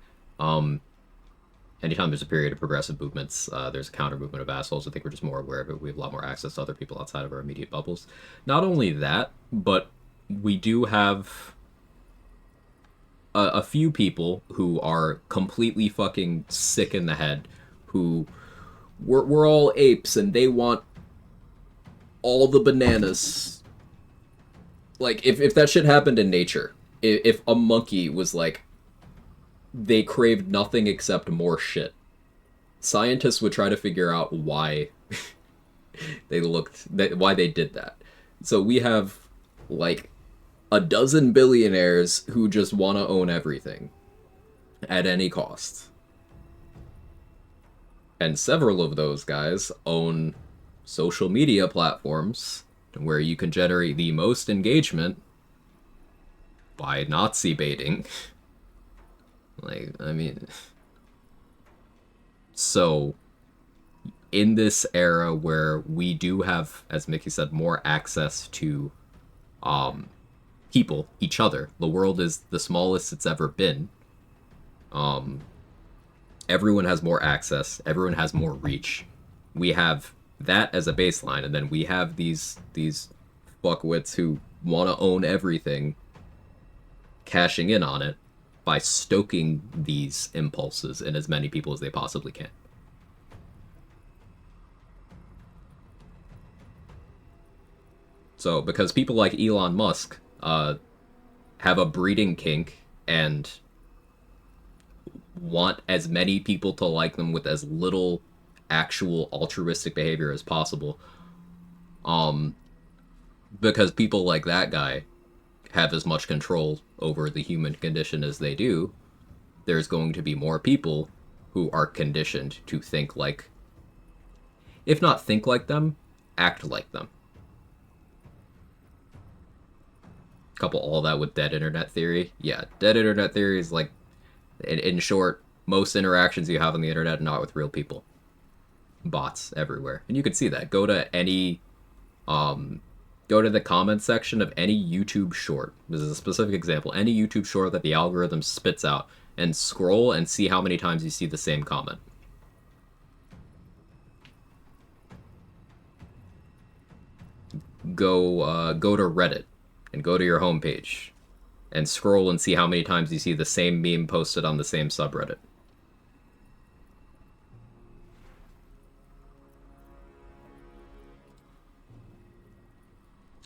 anytime there's a period of progressive movements, there's a counter-movement of assholes. I think we're just more aware of it. We have a lot more access to other people outside of our immediate bubbles. Not only that, but we do have a few people who are completely fucking sick in the head, who we're all apes and they want all the bananas. Like, if that shit happened in nature, if a monkey was like, they craved nothing except more shit, scientists would try to figure out why why they did that. So we have, like, a dozen billionaires who just want to own everything at any cost. And several of those guys own social media platforms where you can generate the most engagement by Nazi baiting. Like, I mean... So, in this era where we do have, as Mickey said, more access to people, each other. The world is the smallest it's ever been. Everyone has more access. Everyone has more reach. We have that as a baseline, and then we have these fuckwits who want to own everything, cashing in on it by stoking these impulses in as many people as they possibly can. So, because people like Elon Musk have a breeding kink and want as many people to like them with as little actual altruistic behavior as possible, because people like that guy have as much control over the human condition as they do, there's going to be more people who are conditioned to think like, if not think like them, act like them. Couple all that with dead internet theory. Yeah, dead internet theory is like, in short, most interactions you have on the internet are not with real people. Bots everywhere. And you can see that. Go to any, go to the comment section of any YouTube short. This is a specific example. Any YouTube short that the algorithm spits out, and scroll and see how many times you see the same comment. Go to Reddit and go to your homepage and scroll and see how many times you see the same meme posted on the same subreddit.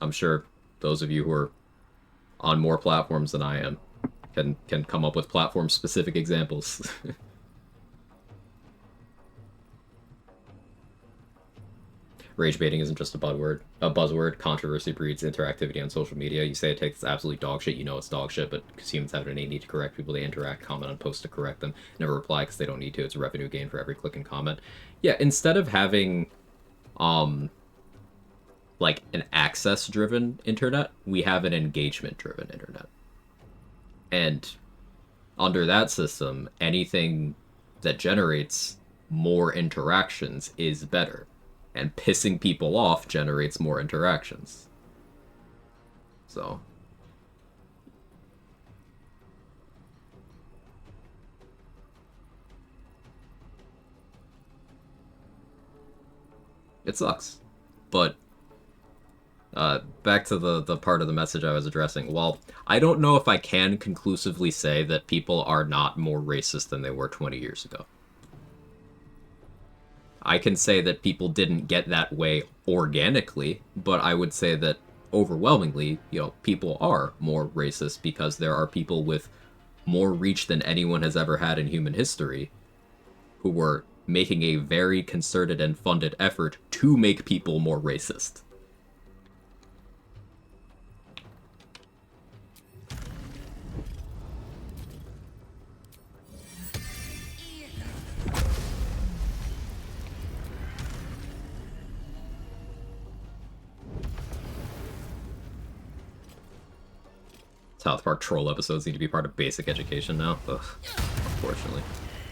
I'm sure those of you who are on more platforms than I am can come up with platform-specific examples. Rage baiting isn't just a buzzword. Controversy breeds interactivity on social media. You say it takes absolute dog shit, you know it's dog shit, but because humans have an innate need to correct people, they interact, comment on posts to correct them, never reply because they don't need to. It's a revenue gain for every click and comment. Yeah, instead of having, like, an access-driven internet, we have an engagement-driven internet. And under that system, anything that generates more interactions is better. And pissing people off generates more interactions. So. It sucks. But, back to the part of the message I was addressing. While I don't know if I can conclusively say that people are not more racist than they were 20 years ago. I can say that people didn't get that way organically, but I would say that overwhelmingly, you know, people are more racist because there are people with more reach than anyone has ever had in human history who were making a very concerted and funded effort to make people more racist. South Park troll episodes need to be part of basic education now. Ugh, unfortunately.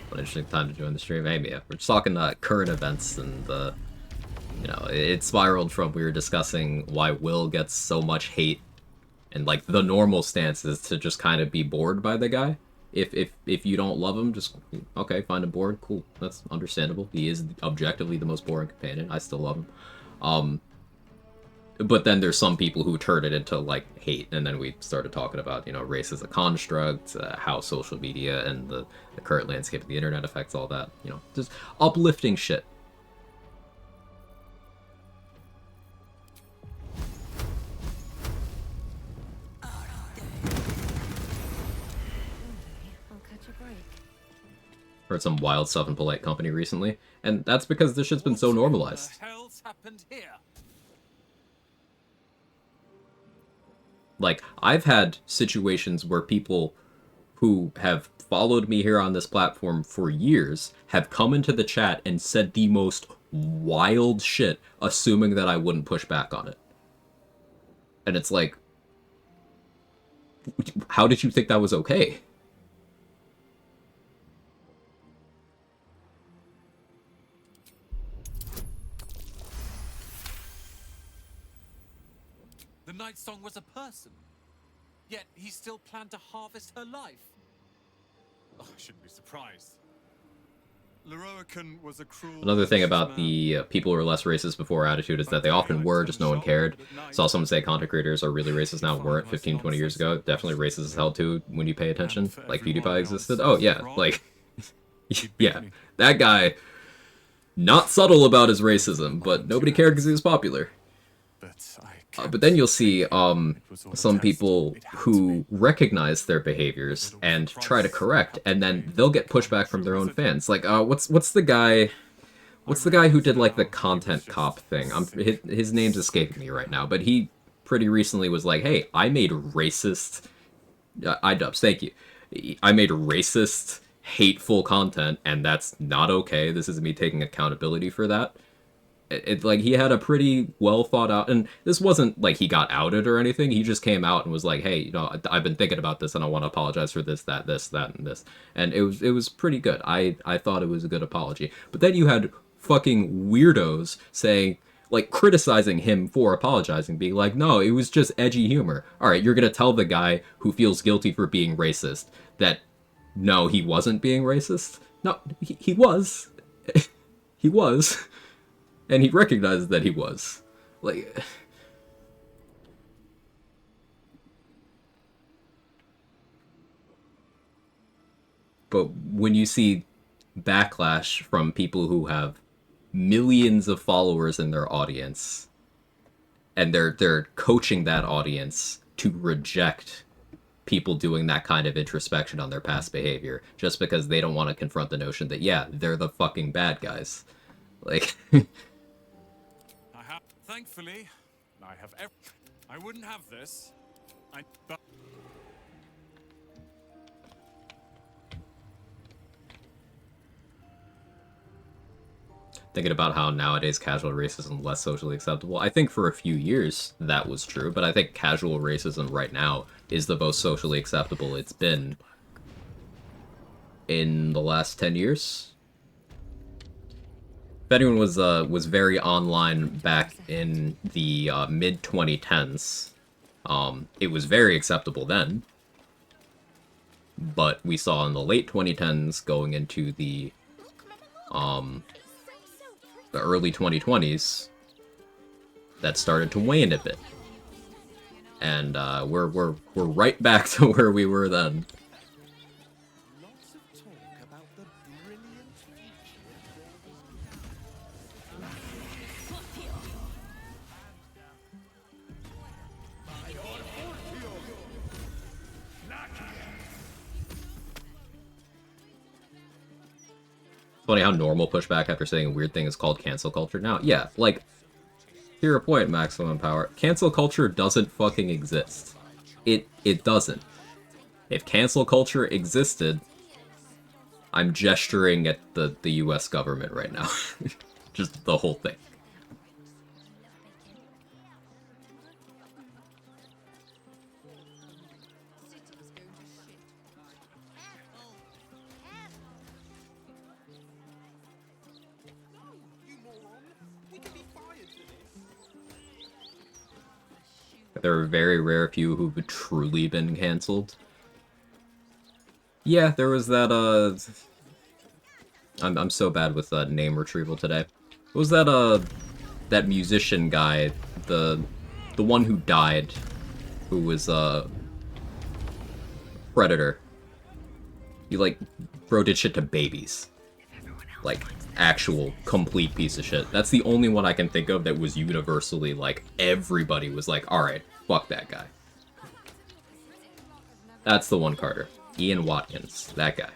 What an interesting time to join the stream. Hey, yeah, we're just talking current events, and, you know, it spiraled from we were discussing why Will gets so much hate, and, like, the normal stance is to just kind of be bored by the guy. If you don't love him, just, okay, find him bored, cool, that's understandable. He is objectively the most boring companion. I still love him. But then there's some people who turn it into, like, hate, and then we started talking about, you know, race as a construct, how social media and the current landscape of the internet affects all that, you know, just uplifting shit. I'll catch a break. Heard some wild stuff in Polite Company recently, and that's because this shit's been so normalized. What the hell's happened here? Like, I've had situations where people who have followed me here on this platform for years have come into the chat and said the most wild shit, assuming that I wouldn't push back on it. And it's like, how did you think that was okay? The Night Song was a person, yet he still planned to harvest her life. Oh, I shouldn't be surprised. Leroican was a cruel... Another thing about the people who were less racist before attitude is that they often were, just no one cared. Saw someone say content creators are really racist now, weren't 15, 20 years ago. Definitely racist as hell too when you pay attention. Like PewDiePie existed. Oh yeah, like, yeah, that guy, not subtle about his racism, but nobody cared because he was popular. But then you'll see some people who recognize their behaviors and try to correct, and then they'll get pushback from their own fans. Like, what's the guy who did like the content cop thing? His name's escaping me right now, but he pretty recently was like, "Hey, I made racist iDubbbz, thank you. I made racist, hateful content, and that's not okay. This is me taking accountability for that." Like, he had a pretty well thought out, and this wasn't like he got outed or anything. He just came out and was like, hey, I've been thinking about this and I want to apologize for this, that, and this. And it was pretty good. I thought it was a good apology. But then you had fucking weirdos saying, like, criticizing him for apologizing, being like, no, it was just edgy humor. All right, you're gonna tell the guy who feels guilty for being racist that no, he wasn't being racist? No, he was. He was. And he recognized that he was. Like... But when you see backlash from people who have millions of followers in their audience, and they're coaching that audience to reject people doing that kind of introspection on their past behavior, just because they don't want to confront the notion that, yeah, they're the fucking bad guys. Like... Thankfully, I wouldn't have this. Thinking about how nowadays casual racism is less socially acceptable. I think for a few years that was true, but I think casual racism right now is the most socially acceptable it's been in the last 10 years. If anyone was very online back in the mid-2010s, it was very acceptable then. But we saw in the late 2010s going into the early 2020s that started to wane a bit. And we're right back to where we were then. Funny how normal pushback after saying a weird thing is called cancel culture now. Yeah, like, hear a point, Maximum Power. Cancel culture doesn't fucking exist. It doesn't. If cancel culture existed, I'm gesturing at the US government right now. Just the whole thing. There are very rare few who've truly been cancelled. Yeah, there was that, I'm so bad with name retrieval today. What was that, that musician guy, the one who died, who was, Predator. He, like, bro did shit to babies. Like, actual complete piece of shit. That's the only one I can think of that was universally, like, everybody was like, alright, fuck that guy. That's the one, Carter. Ian Watkins. That guy.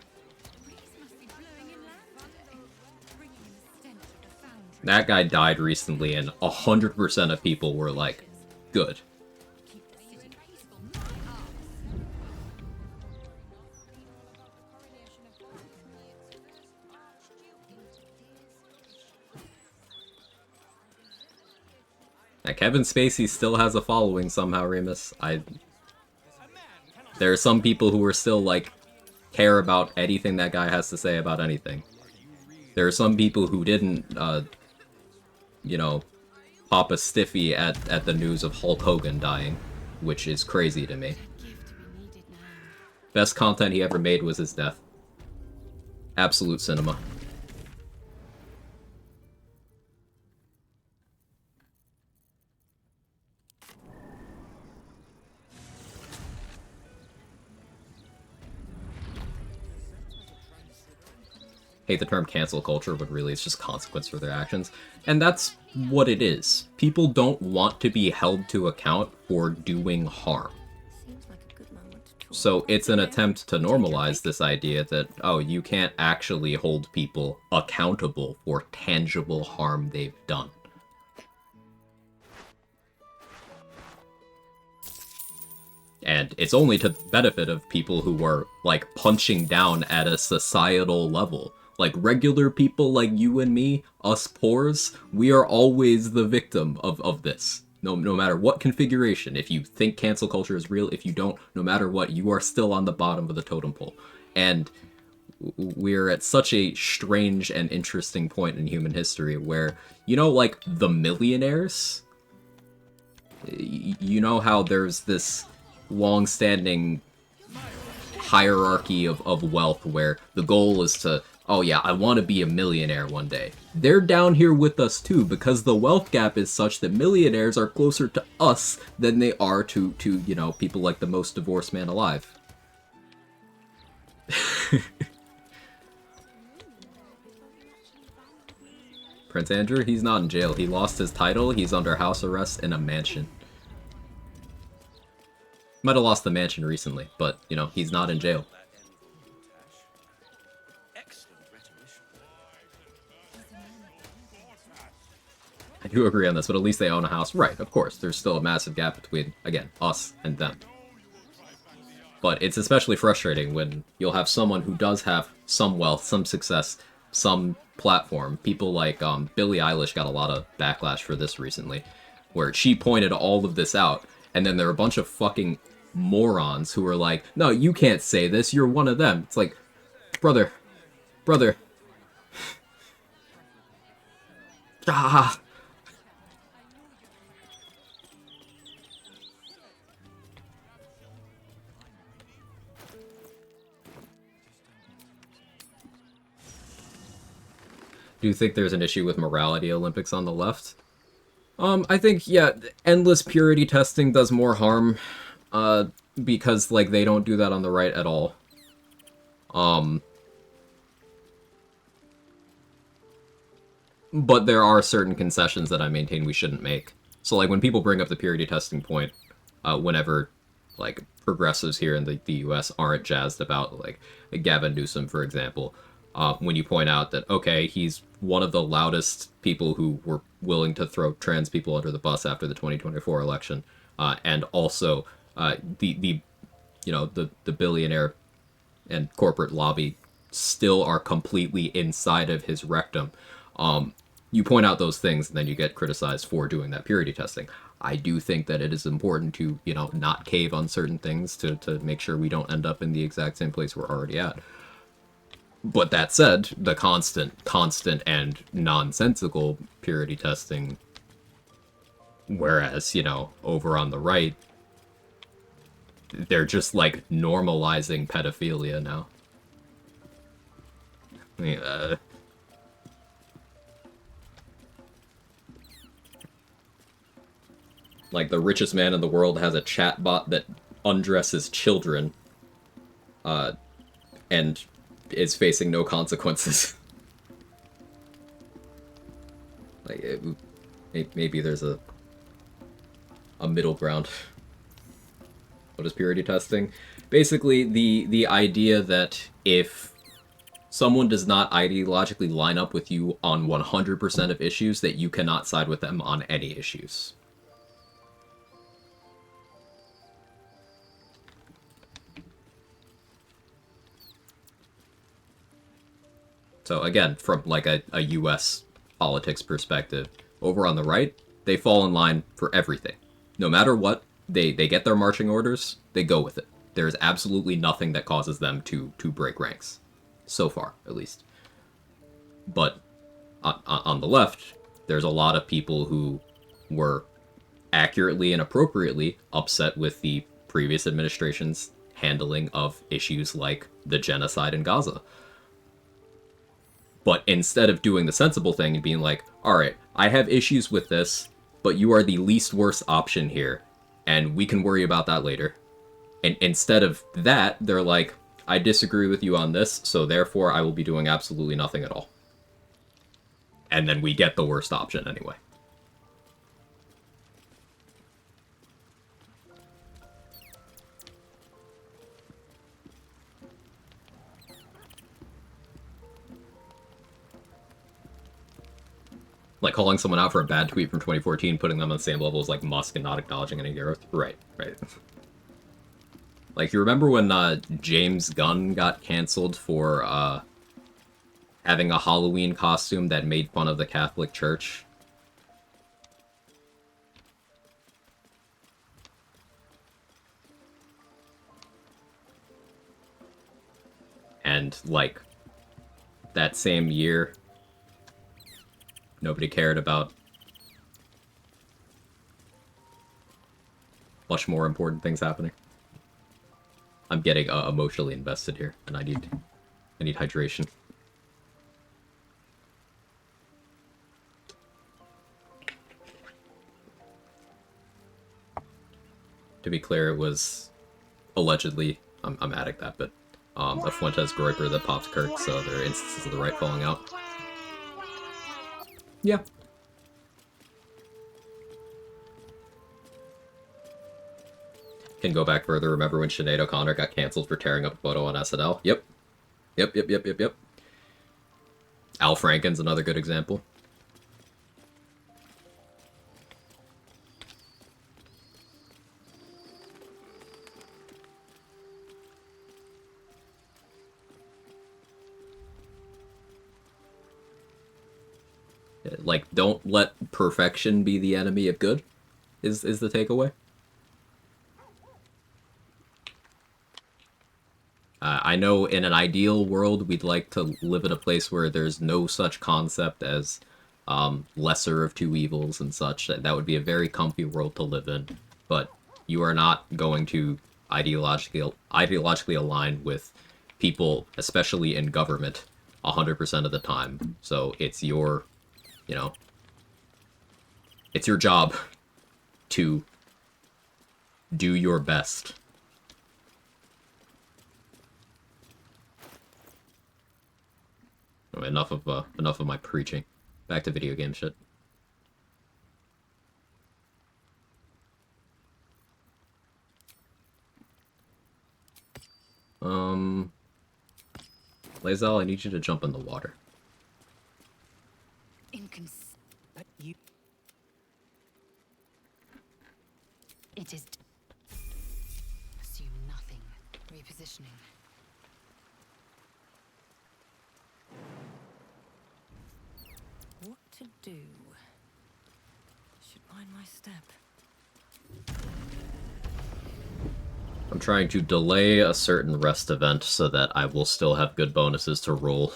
That guy died recently and 100% of people were like, good. Now, Kevin Spacey still has a following somehow, Remus. There are some people who are still, like, care about anything that guy has to say about anything. There are some people who didn't, you know, pop a stiffy at the news of Hulk Hogan dying, which is crazy to me. Best content he ever made was his death. Absolute cinema. Hate the term cancel culture, but really it's just consequence for their actions. And that's what it is. People don't want to be held to account for doing harm. So it's an attempt to normalize this idea that, oh, you can't actually hold people accountable for tangible harm they've done. And it's only to the benefit of people who are, like, punching down at a societal level. Like, regular people like you and me, us poors, we are always the victim of this. No matter what configuration. If you think cancel culture is real, if you don't, no matter what, you are still on the bottom of the totem pole. And we're at such a strange and interesting point in human history where, you know, like, the millionaires? You know how there's this long-standing hierarchy of wealth where the goal is to, oh yeah, I want to be a millionaire one day. They're down here with us too, because the wealth gap is such that millionaires are closer to us than they are to you know, people like the most divorced man alive. Prince Andrew, he's not in jail. He lost his title, he's under house arrest in a mansion. Might have lost the mansion recently, but, you know, he's not in jail. I do agree on this, but at least they own a house. Right, of course. There's still a massive gap between, again, us and them. But it's especially frustrating when you'll have someone who does have some wealth, some success, some platform. People like Billie Eilish got a lot of backlash for this recently, where she pointed all of this out, and then there are a bunch of fucking morons who are like, no, you can't say this, you're one of them. It's like, brother. Ah. Do you think there's an issue with morality Olympics on the left? I think, yeah, endless purity testing does more harm, because, like, they don't do that on the right at all. But there are certain concessions that I maintain we shouldn't make. So, like, when people bring up the purity testing point, whenever, like, progressives here in the US aren't jazzed about, like Gavin Newsom, for example, when you point out that, okay, he's one of the loudest people who were willing to throw trans people under the bus after the 2024 election, and also the billionaire and corporate lobby still are completely inside of his rectum. You point out those things, and then you get criticized for doing that purity testing. I do think that it is important to, you know, not cave on certain things to make sure we don't end up in the exact same place we're already at. But that said, the constant and nonsensical purity testing, whereas, you know, over on the right, they're just, like, normalizing pedophilia now. Yeah. Like, the richest man in the world has a chatbot that undresses children, and is facing no consequences. Like, maybe there's a middle ground. What is purity testing? Basically, the idea that if someone does not ideologically line up with you on 100% of issues, that you cannot side with them on any issues. So again, from like a US politics perspective, over on the right, they fall in line for everything. No matter what, they get their marching orders, they go with it. There is absolutely nothing that causes them to break ranks. So far, at least. But on the left, there's a lot of people who were accurately and appropriately upset with the previous administration's handling of issues like the genocide in Gaza. But instead of doing the sensible thing and being like, alright, I have issues with this, but you are the least worst option here, and we can worry about that later. And instead of that, they're like, I disagree with you on this, so therefore I will be doing absolutely nothing at all. And then we get the worst option anyway. Like calling someone out for a bad tweet from 2014, putting them on the same level as like Musk and not acknowledging any growth. Right. Like, you remember when James Gunn got canceled for having a Halloween costume that made fun of the Catholic Church. And, like, that same year, nobody cared about much more important things happening. I'm getting emotionally invested here, and I need hydration. To be clear, it was allegedly, I'm adding that, but a Fuentes Groiper that popped Kirk, so there are instances of the right falling out. Yeah. Can go back further. Remember when Sinead O'Connor got cancelled for tearing up a photo on SNL? Yep. Yep. Al Franken's another good example. Like, don't let perfection be the enemy of good, is the takeaway. I know in an ideal world, we'd like to live in a place where there's no such concept as lesser of two evils and such. That would be a very comfy world to live in, but you are not going to ideologically align with people, especially in government, 100% of the time. So it's your, you know, it's your job to do your best. Oh, enough of my preaching. Back to video game shit. Lae'zel, I need you to jump in the water. But you... It is... Assume nothing. Repositioning. What to do? Should mind my step. I'm trying to delay a certain rest event so that I will still have good bonuses to roll,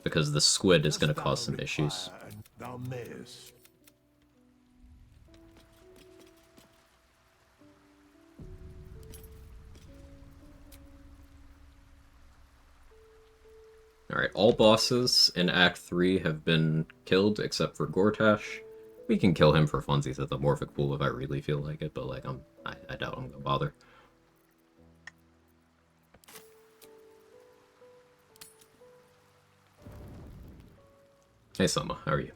because the squid is going to cause some issues. Alright, all bosses in Act 3 have been killed except for Gortash. We can kill him for funsies at the Morphic Pool if I really feel like it, but like I doubt I'm gonna bother. Hey Soma, how are you?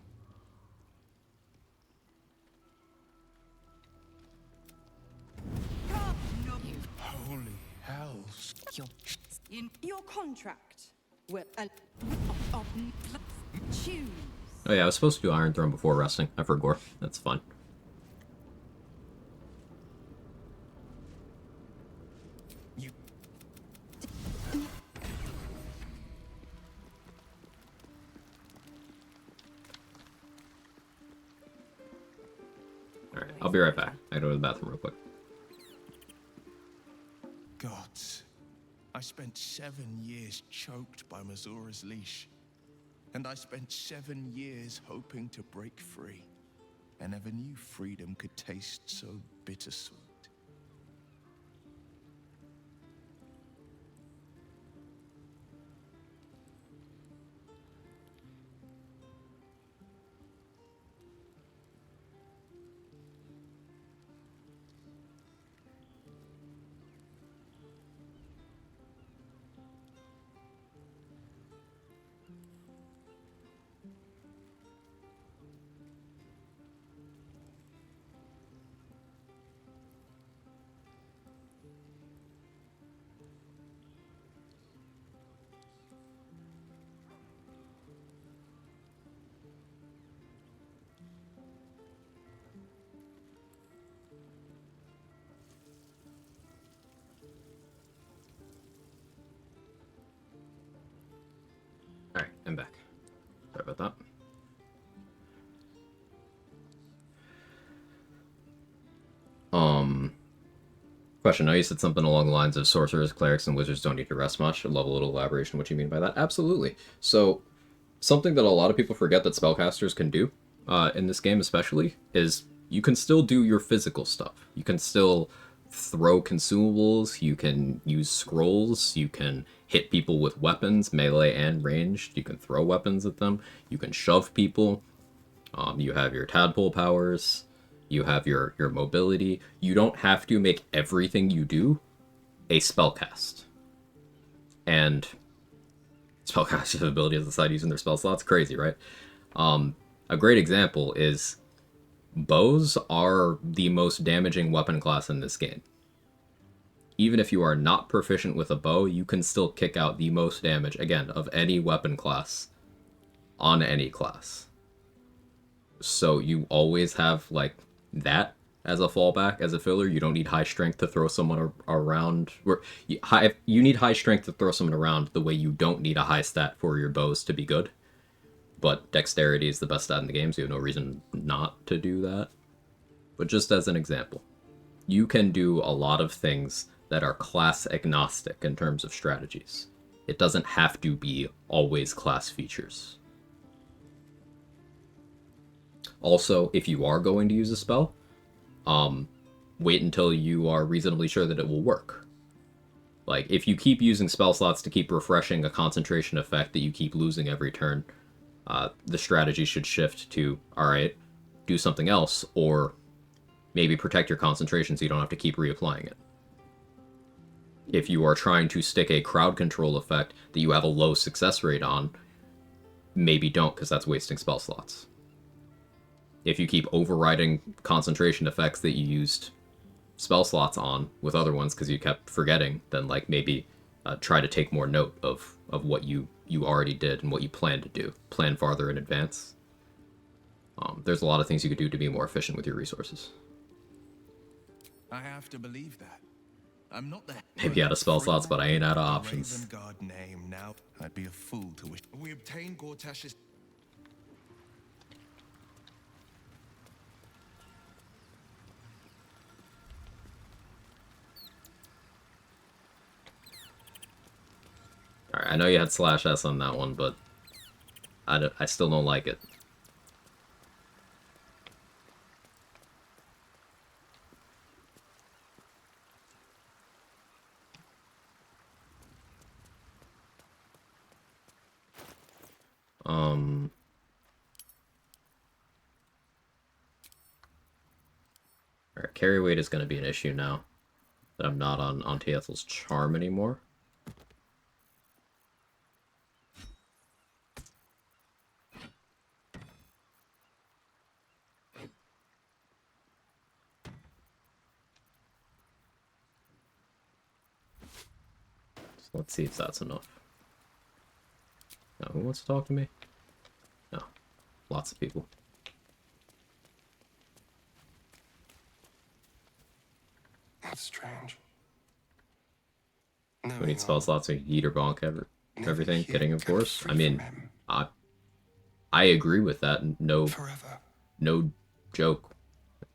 Holy hells. In your contract, well, choose. Oh yeah, I was supposed to do Iron Throne before resting. I forgot. That's fun. Alright, I'll be right back. I gotta go to the bathroom real quick. Gods, I spent 7 years choked by Mazura's leash. And I spent 7 years hoping to break free. I never knew freedom could taste so bittersweet. Alright, I'm back. Sorry about that. Question. I know you said something along the lines of sorcerers, clerics, and wizards don't need to rest much. I'd love a little elaboration what you mean by that. Absolutely. So, something that a lot of people forget that spellcasters can do, in this game especially, is you can still do your physical stuff. You can still throw consumables, you can use scrolls, you can hit people with weapons, melee and ranged, you can throw weapons at them, you can shove people, you have your tadpole powers, you have your mobility. You don't have to make everything you do a spellcast. And spellcasters have abilities aside using their spell slots. Crazy, right? A great example is bows are the most damaging weapon class in this game. Even if you are not proficient with a bow, you can still kick out the most damage, again, of any weapon class on any class. So you always have, like, that as a fallback, as a filler. You don't need high strength to throw someone around. You need high strength to throw someone around the way you don't need a high stat for your bows to be good. But dexterity is the best stat in the game, so you have no reason not to do that. But just as an example, you can do a lot of things that are class agnostic in terms of strategies. It doesn't have to be always class features. Also, if you are going to use a spell, wait until you are reasonably sure that it will work. Like, if you keep using spell slots to keep refreshing a concentration effect that you keep losing every turn, the strategy should shift to, alright, do something else, or maybe protect your concentration so you don't have to keep reapplying it. If you are trying to stick a crowd control effect that you have a low success rate on, maybe don't, because that's wasting spell slots. If you keep overriding concentration effects that you used spell slots on with other ones because you kept forgetting, then like maybe try to take more note of what you already did and what you plan to do. Plan farther in advance. There's a lot of things you could do to be more efficient with your resources. I have to believe that. I'm not the Maybe out of spell slots, but I ain't out of options. Guard name now. I'd be a fool to wish. We obtain Gortash's. Alright, I know you had /S on that one, but I still don't like it. Alright, carry weight is going to be an issue now that I'm not on Tiethel's Charm anymore. So let's see if that's enough. Now, who wants to talk to me? No. Lots of people. That's strange. We need spell slots to eat or bonk everything. Kidding, of course. I mean, I agree with that. No joke.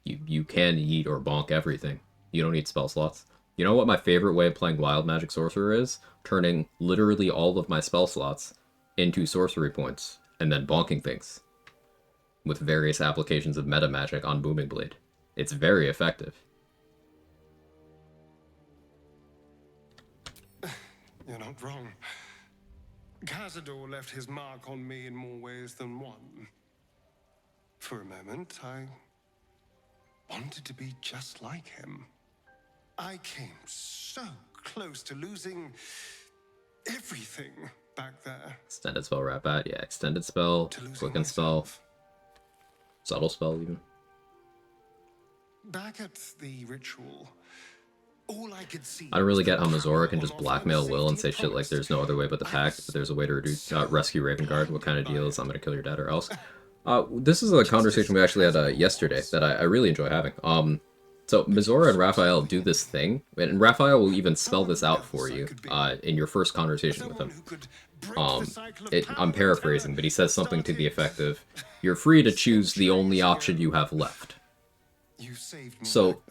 You can eat or bonk everything. You don't need spell slots. You know what my favorite way of playing Wild Magic Sorcerer is? Turning literally all of my spell slots into sorcery points, and then bonking things. With various applications of meta magic on Booming Blade. It's very effective. You're not wrong. Cazador left his mark on me in more ways than one. For a moment, I wanted to be just like him. I came so close to losing everything back there. Extended spell, wrap at, yeah, extended spell, quicken spell, subtle spell even. Back at the ritual, all I could see. I don't really get how Mazora can just blackmail Will and say shit like there's no other way but the pact, but there's a way to reduce, rescue Ravengard. What kind of deal is I'm gonna kill your dad or else? This is a conversation we actually had yesterday that I really enjoy having. So Mizora and Raphael do this thing, and Raphael will even spell this out for you in your first conversation with him. I'm paraphrasing, but he says something to the effect of, "You're free to choose the only option you have left." So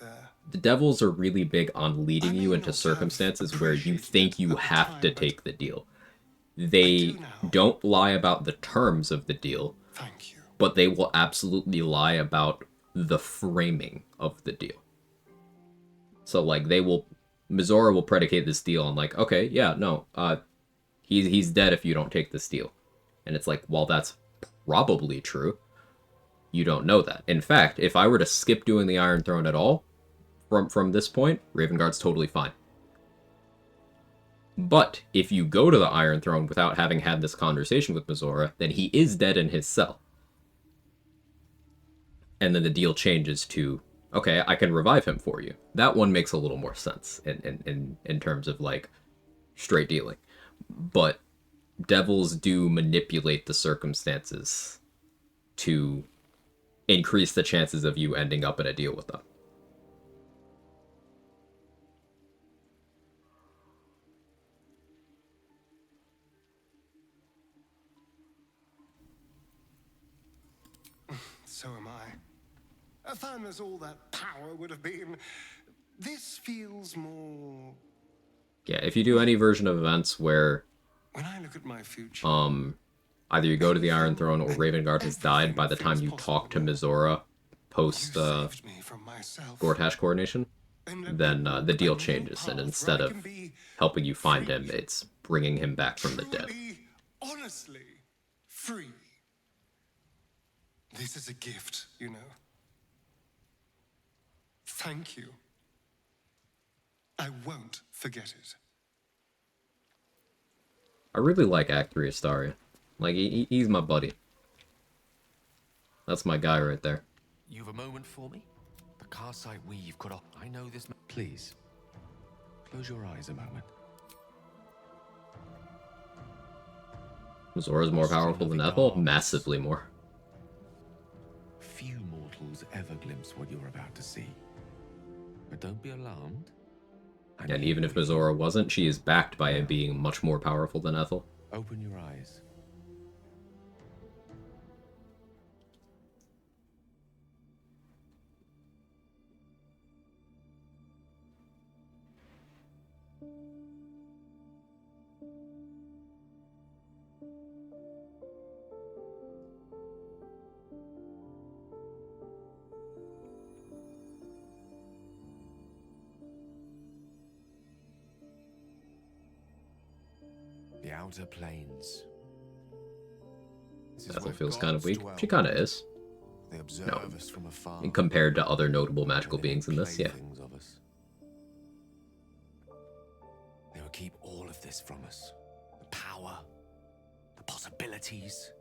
the devils are really big on leading you into circumstances where you think you have to take the deal. They don't lie about the terms of the deal, but they will absolutely lie about the framing of the deal. So, like, Mizora will predicate this deal on, like, okay, yeah, no, he's dead if you don't take this deal. And it's like, well, that's probably true. You don't know that. In fact, if I were to skip doing the Iron Throne at all, from this point, Ravenguard's totally fine. But if you go to the Iron Throne without having had this conversation with Mizora, then he is dead in his cell. And then the deal changes to, okay, I can revive him for you. That one makes a little more sense in terms of, like, straight dealing. But devils do manipulate the circumstances to increase the chances of you ending up in a deal with them. So am I. Fun as all that power would have been, this feels more... Yeah, if you do any version of events where When I look at my future, either you go to the Iron Throne or Ravengard has died by the time you talk to Mizora post Gortash coordination, then the deal changes, and instead of helping you find him, it's bringing him back from the dead. honestly, free. This is a gift, you know. Thank you. I won't forget it. I really like Act 3 Astaria. Like, he's my buddy. That's my guy right there. You've a moment for me? The Karsite weave could... I know this... Please. Close your eyes a moment. Zora's more powerful than Ethel? Massively more. Few mortals ever glimpse what you're about to see. But don't be alarmed. And even if Mizora wasn't, she is backed by him being much more powerful than Ethel. Open your eyes. The outer plains. Ethel feels kind of weak. She kind of is. They observe No, us from afar. compared to other notable magical beings in this, yeah. Of us. They will keep all of this from us. The power, the possibilities.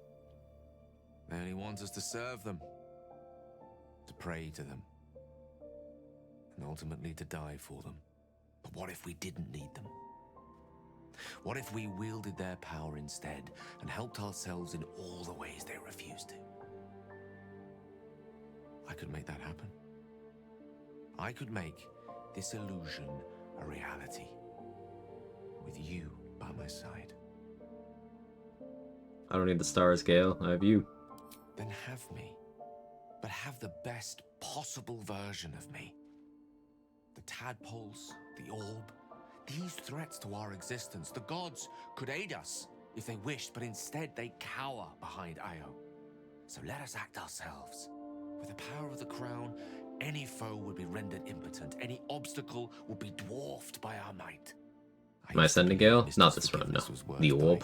They only want us to serve them, to pray to them, and ultimately to die for them. But what if we didn't need them? What if we wielded their power instead and helped ourselves in all the ways they refuse to? I could make that happen. I could make this illusion a reality, with you by my side. I don't need the stars, Gale. I have you. Then have me, but have the best possible version of me. The tadpoles, the orb, these threats to our existence. The gods could aid us if they wished, but instead they cower behind Io. So let us act ourselves. With the power of the crown, any foe would be rendered impotent. Any obstacle would be dwarfed by our might. Am I sending Gale? Not this run, no. The orb.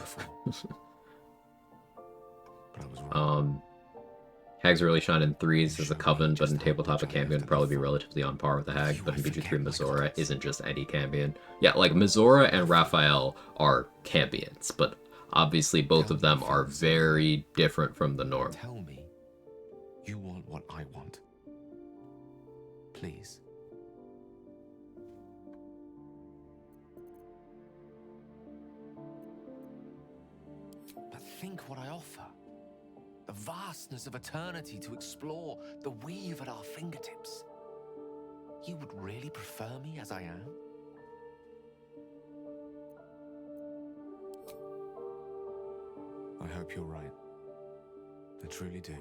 Hag's really shine in 3s as a Coven, but in tabletop a Cambion would probably be relatively on par with the Hag, but in BG3 Mizora isn't just any Cambion. Yeah, like Mizora and Raphael are Cambions, but obviously both of them are very different from the norm. Tell me, you want what I want. Please. But think what I offer. The vastness of eternity to explore, the weave at our fingertips. You would really prefer me as I am? I hope you're right. I truly do.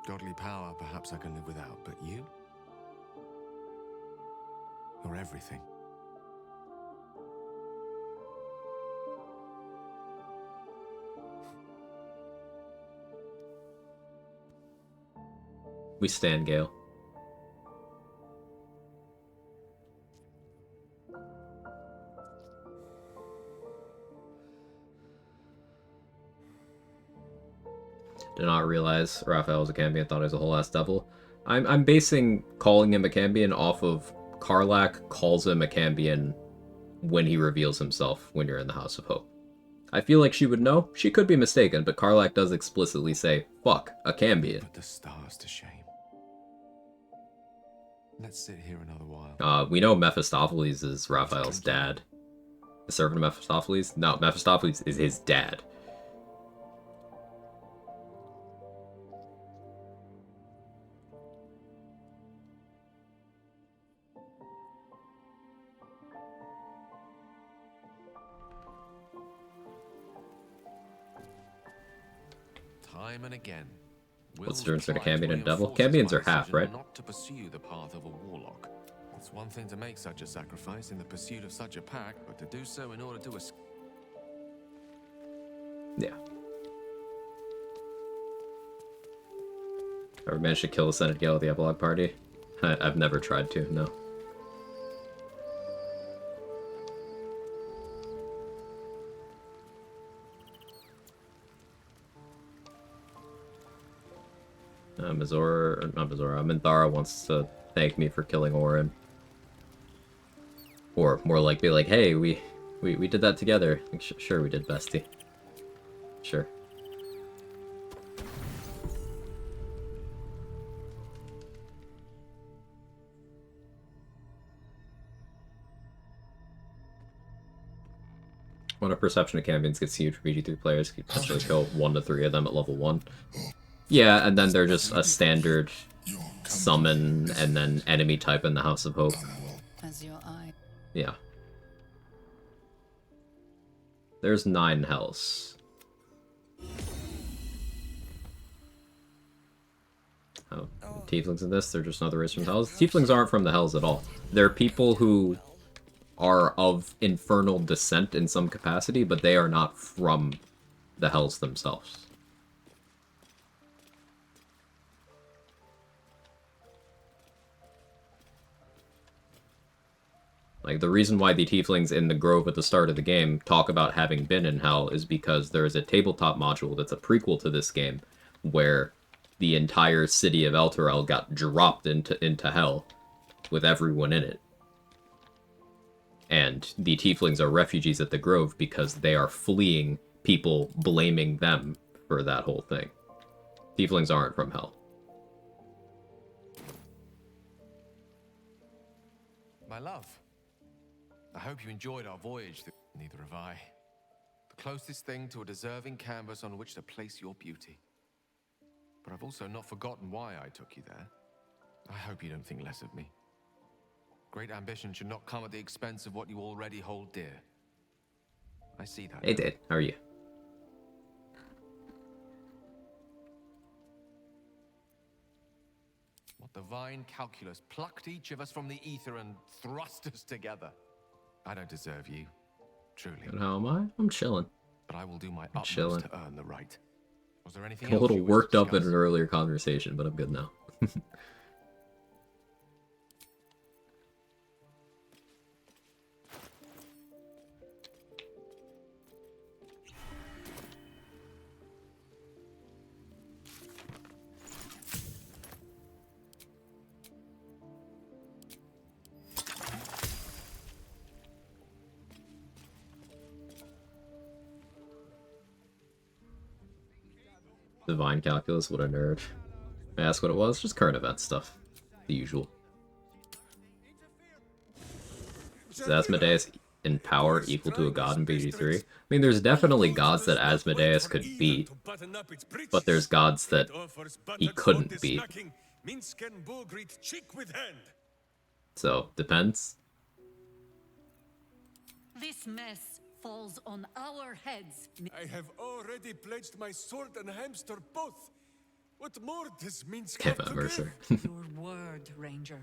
Godly power, perhaps I can live without, but you? You're everything. We stand, Gale. Did not realize Raphael was a Cambion, thought he was a whole ass devil. I'm basing calling him a Cambion off of Karlach calls him a Cambion when he reveals himself when you're in the House of Hope. I feel like she would know. She could be mistaken, but Karlach does explicitly say, fuck, a Cambion. Put the stars to shame. Let's sit here another while. We know Mephistopheles is Raphael's dad. The servant of Mephistopheles? No, Mephistopheles is his dad. Time and again. What's the difference between a Cambion and a devil? Cambions are half, right? Not to pursue the path of a warlock. It's one thing to make such a sacrifice in the pursuit of such a pack, but to do so in order to escape. Yeah. Ever managed to kill the Senate Gale at the Epilogue Party? I've never tried to, no. Minthara wants to thank me for killing Orin. Or more likely, like, hey, we did that together. Like, sure we did, bestie. Sure. When a perception of Cambions gets huge for BG3 players, you can potentially kill 1 to 3 of them at level 1. Yeah, and then they're just a standard summon and then enemy type in the House of Hope. As your eye. Yeah. There's 9 hells. Oh, tieflings in this, they're just another race from the hells. Tieflings aren't from the hells at all. They're people who are of infernal descent in some capacity, but they are not from the hells themselves. Like, the reason why the tieflings in the grove at the start of the game talk about having been in hell is because there is a tabletop module that's a prequel to this game where the entire city of Elturel got dropped into hell with everyone in it. And the tieflings are refugees at the grove because they are fleeing people blaming them for that whole thing. Tieflings aren't from hell. My love, I hope you enjoyed our voyage. Neither have I. The closest thing to a deserving canvas on which to place your beauty. But I've also not forgotten why I took you there. I hope you don't think less of me. Great ambition should not come at the expense of what you already hold dear. I see that. Hey, Dad. How are you? What divine calculus plucked each of us from the ether and thrust us together? I don't deserve you, truly. And how am I? I'm chilling. But I will do my utmost chilling. to earn the right. Was there anything I'm a else little you wish worked to up in discuss? an earlier conversation, but I'm good now. Divine calculus, what a nerd. I asked what it was, just current event stuff. The usual. Is Asmodeus in power equal to a god in BG3? I mean, there's definitely gods that Asmodeus could beat, but there's gods that he couldn't beat. Minsken Bogrit cheek with hand. So, depends. This mess falls on our heads. I have already pledged my sword and hamster both. What more does Minsk Give have a to mercer. give? Your word, Ranger.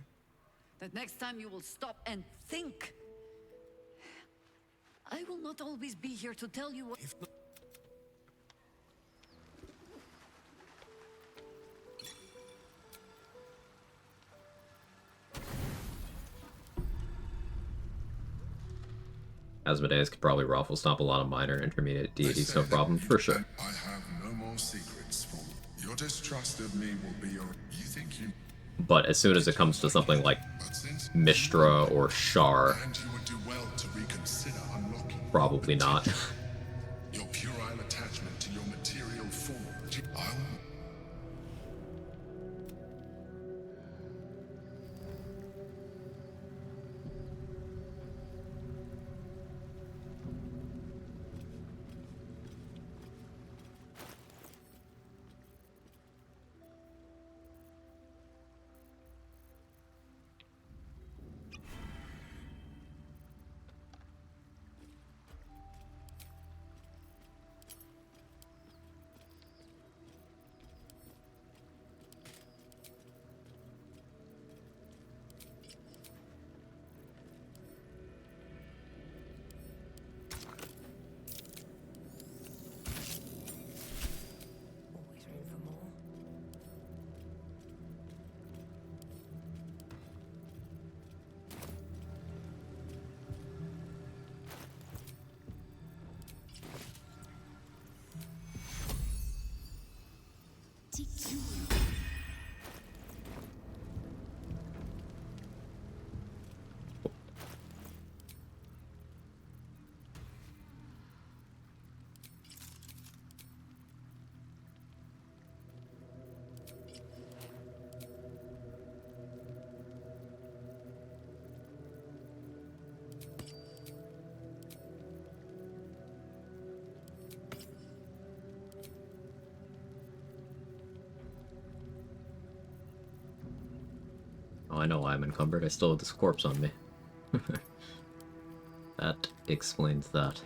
That next time you will stop and think. I will not always be here to tell you what. Asmodeus could probably ruffle stomp a lot of minor intermediate deities, no problem, for sure. I have no more secrets from your distrust of me will be your. You think you. But as soon as it comes to something like Mistra or Shar, And you would do well to reconsider unlocking. probably not. Your puerile attachment to your material form. I'll. Oh, I know why I'm encumbered. I still have this corpse on me. That explains that.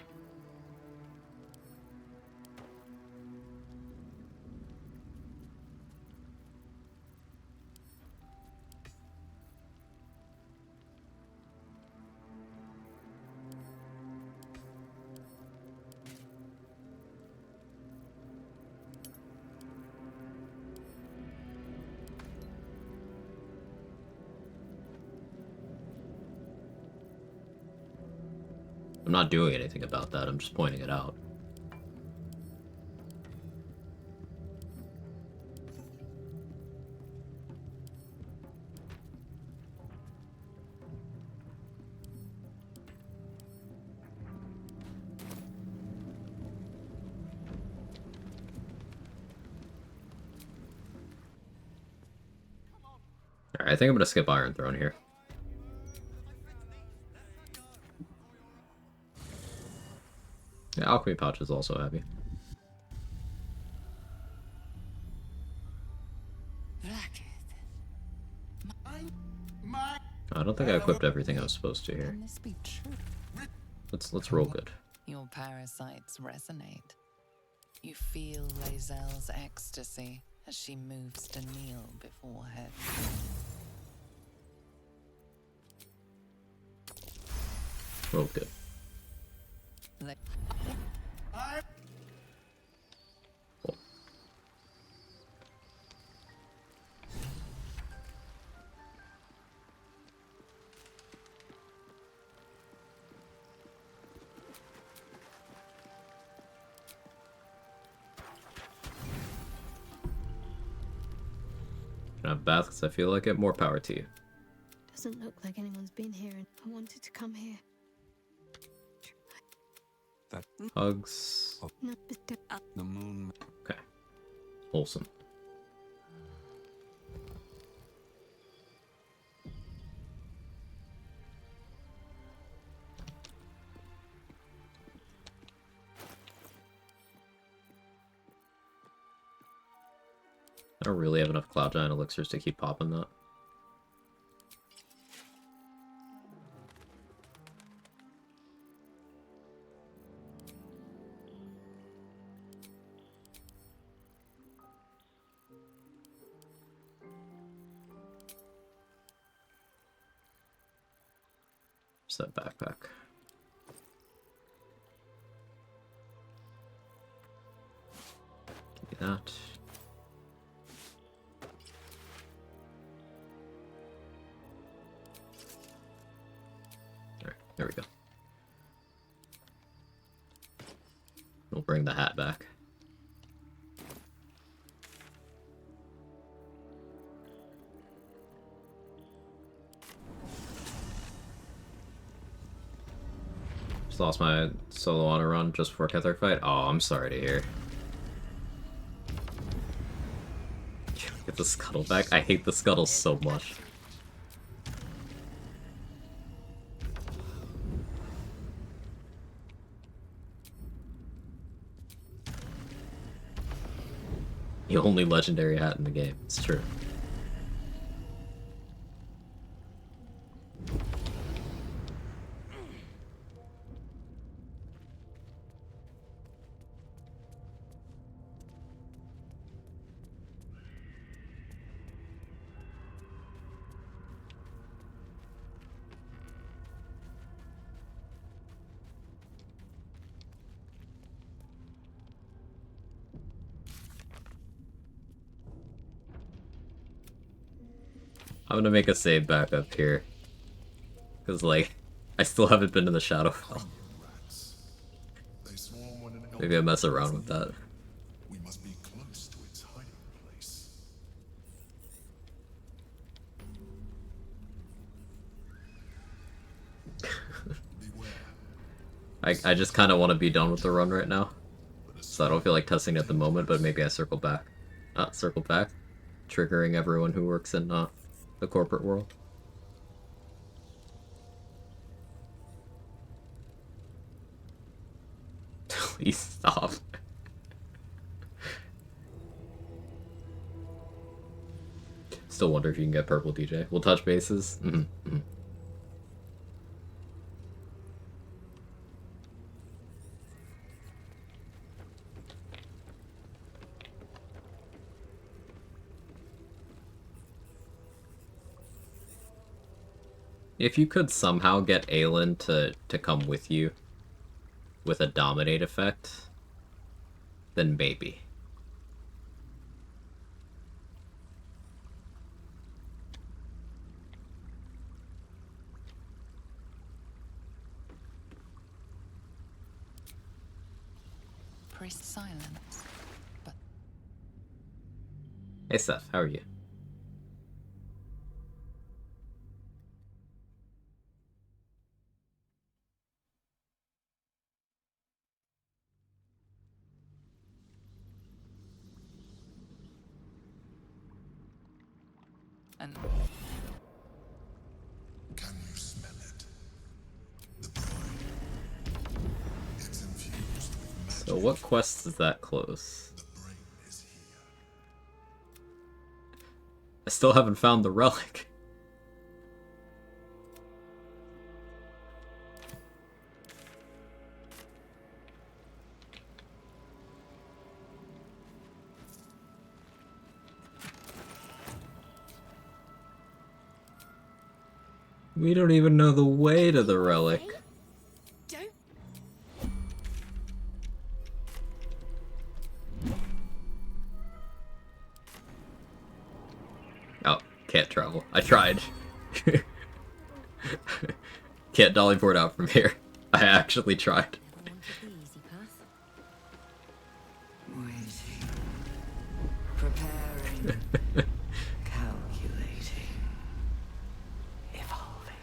I'm not doing anything about that, I'm just pointing it out. Alright, I think I'm gonna skip Iron Throne here. Yeah, Alchemy Pouch is also happy. I don't think I equipped everything I was supposed to here. Can this be true? Let's roll good. Your parasites resonate. You feel Lae'zel's ecstasy as she moves to kneel before her. Roll good. Cool. Can I have a bath because I feel like it? More power to you. Doesn't look like anyone's been here, and I wanted to come here. That Hugs. No, but the moon. Okay. Wholesome. I don't really have enough Cloud Giant elixirs to keep popping that. Where's that backpack? Give me that. Alright, there we go. We'll bring the hat back. Just lost my solo on a run just before Ketheric fight. Oh, I'm sorry to hear. Get the scuttle back. I hate the scuttle so much. The only legendary hat in the game. It's true. I'm gonna make a save back up here. Because, like, I still haven't been to the Shadowfell. Maybe I mess around with that. We must be close to its hiding place. I just kind of want to be done with the run right now. So I don't feel like testing at the moment, but maybe I circle back. Circle back. Triggering everyone who works in, the corporate world. Please stop. Still wonder if you can get purple DJ. We'll touch bases. If you could somehow get Aelin to come with you with a dominate effect, then maybe. Priest silence, but... Hey Seth, how are you? And can you smell it? The brine. It's infused with magic. So what quest does that close? The brain is here. I still haven't found the relic. We don't even know the way to the relic. Don't. Oh, can't travel. I tried. Can't dollyboard out from here. I actually tried. Waiting. Preparing. Calculating. Evolving.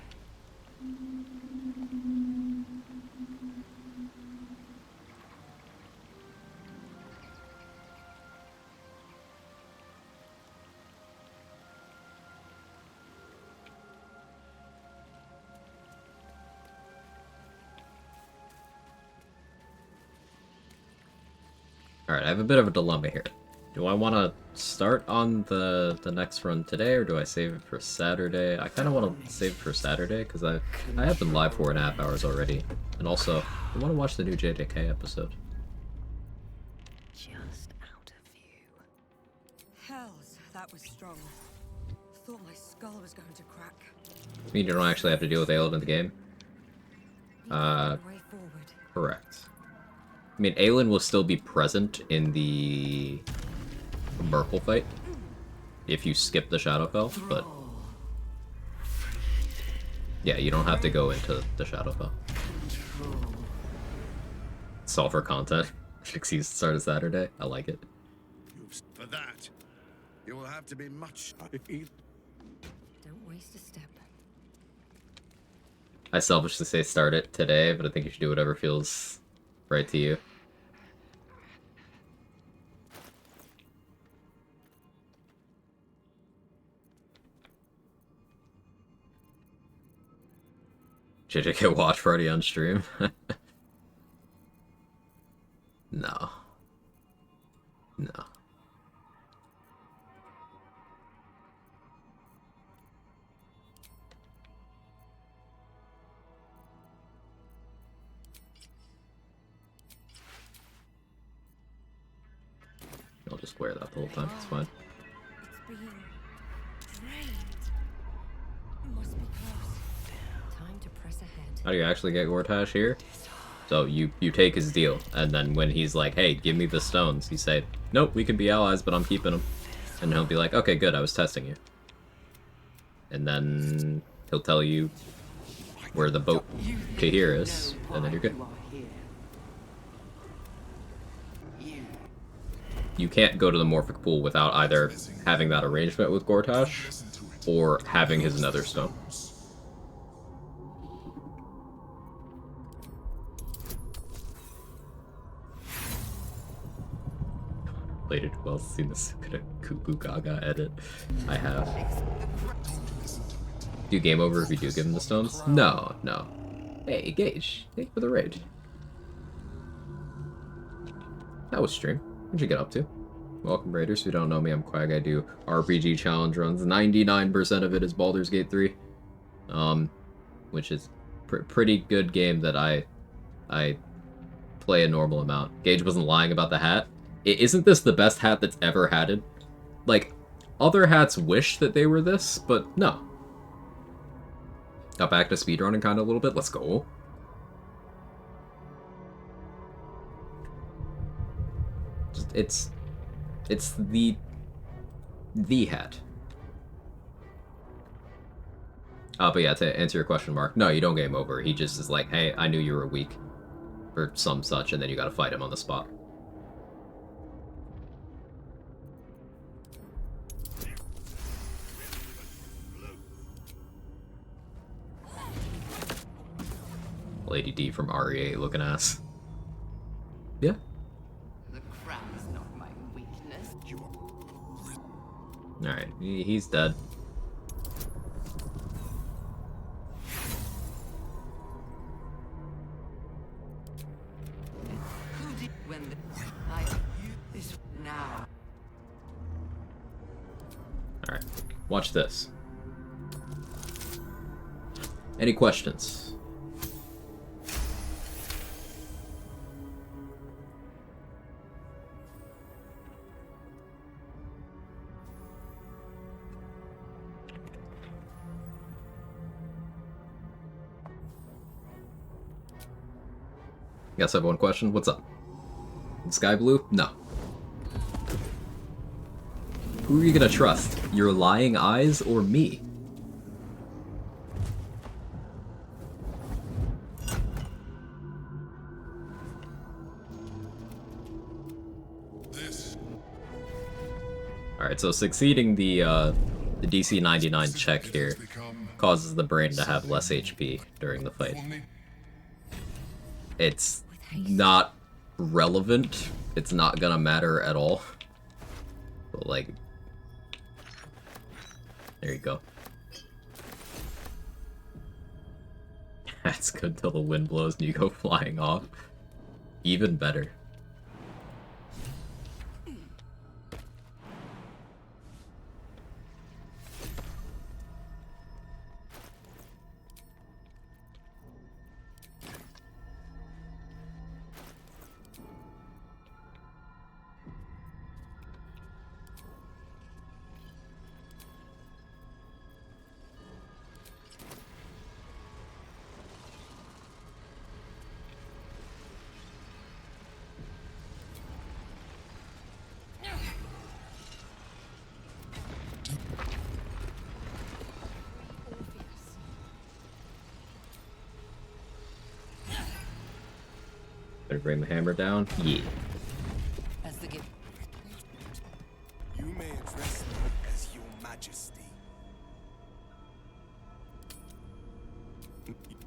Alright, I have a bit of a dilemma here. Do I want to start on the next run today, or do I save it for Saturday? I kind of want to save it for Saturday, because I have been live 4.5 hours already. And also, I want to watch the new JJK episode. Just out of view. Hells, that was strong. Thought my skull was going to crack. I mean, you don't actually have to deal with Aelin in the game. Correct. I mean, Aelin will still be present in the Merkle fight if you skip the Shadowfell, but yeah, you don't have to go into the Shadowfell. It's all for content. Excuse the start of Saturday. I like it. For that, you will have to be much. Don't waste a step. I selfishly say start it today, but I think you should do whatever feels right to you. JJK watch party on stream? No. No. I'll just wear that the whole time, it's fine. It's being drained. Must be close. Time to press ahead. How do you actually get Gortash here? So you take his deal, and then when he's like, hey, give me the stones, you say, nope, we can be allies, but I'm keeping them. And he'll be like, okay, good, I was testing you. And then he'll tell you where the boat to here is, and then you're good. You can't go to the Morphic Pool without either having that arrangement with Gortash, or having his Nether Stone. Related, who else has seen this Cuckoo Gaga edit? I have. Do you game over if you do give him the stones? No, no. Hey, Gage, thank you for the raid. That was stream. What'd you get up to? Welcome, Raiders. Who don't know me, I'm Quag. I do RPG challenge runs. 99% of it is Baldur's Gate 3. Which is pretty good game that I play a normal amount. Gage wasn't lying about the hat. Isn't this the best hat that's ever hatted? Like, other hats wish that they were this, but no. Got back to speedrunning kind of a little bit. Let's go. Just, it's the hat. But yeah, to answer your question, Mark, no, you don't game over. He just is like, hey, I knew you were weak, or some such, and then you gotta fight him on the spot. Lady D from RE8 looking ass. Yeah. The crown is not my weakness. Alright, he's dead. When this now. Alright, watch this. Any questions? Guess I have one question. What's up? Sky Blue? No. Who are you gonna trust? Your lying eyes or me? Alright, so succeeding the DC 99 check here causes the brain to have less HP during the fight. It's not relevant. It's not gonna matter at all. But like, there you go. That's good till the wind blows and you go flying off. Even better. Better bring the hammer down. Yeah. As the gift. You may address me as your majesty.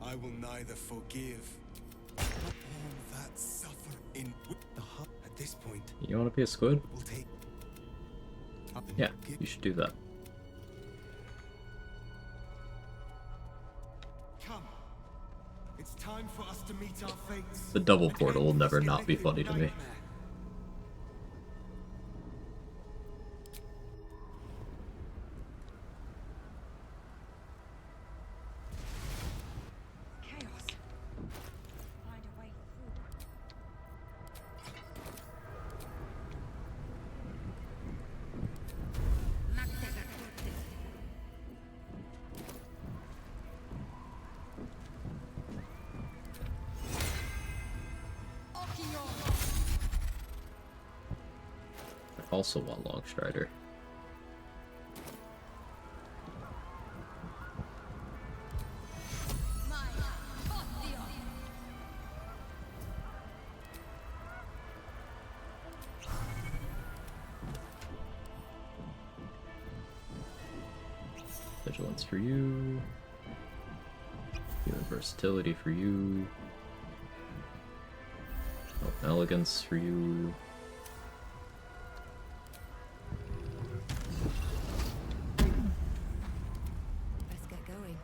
I will neither forgive nor all that suffer in the heart. At this point, You want to be a squid? we'll take Yeah, you should do that. Come. It's time for us to meet our fates. The double portal will never not be funny to me. Chaos. Find a way through. I also want Long Strider. Vigilance for you. Human versatility for you. Oh, elegance for you. Let's get going.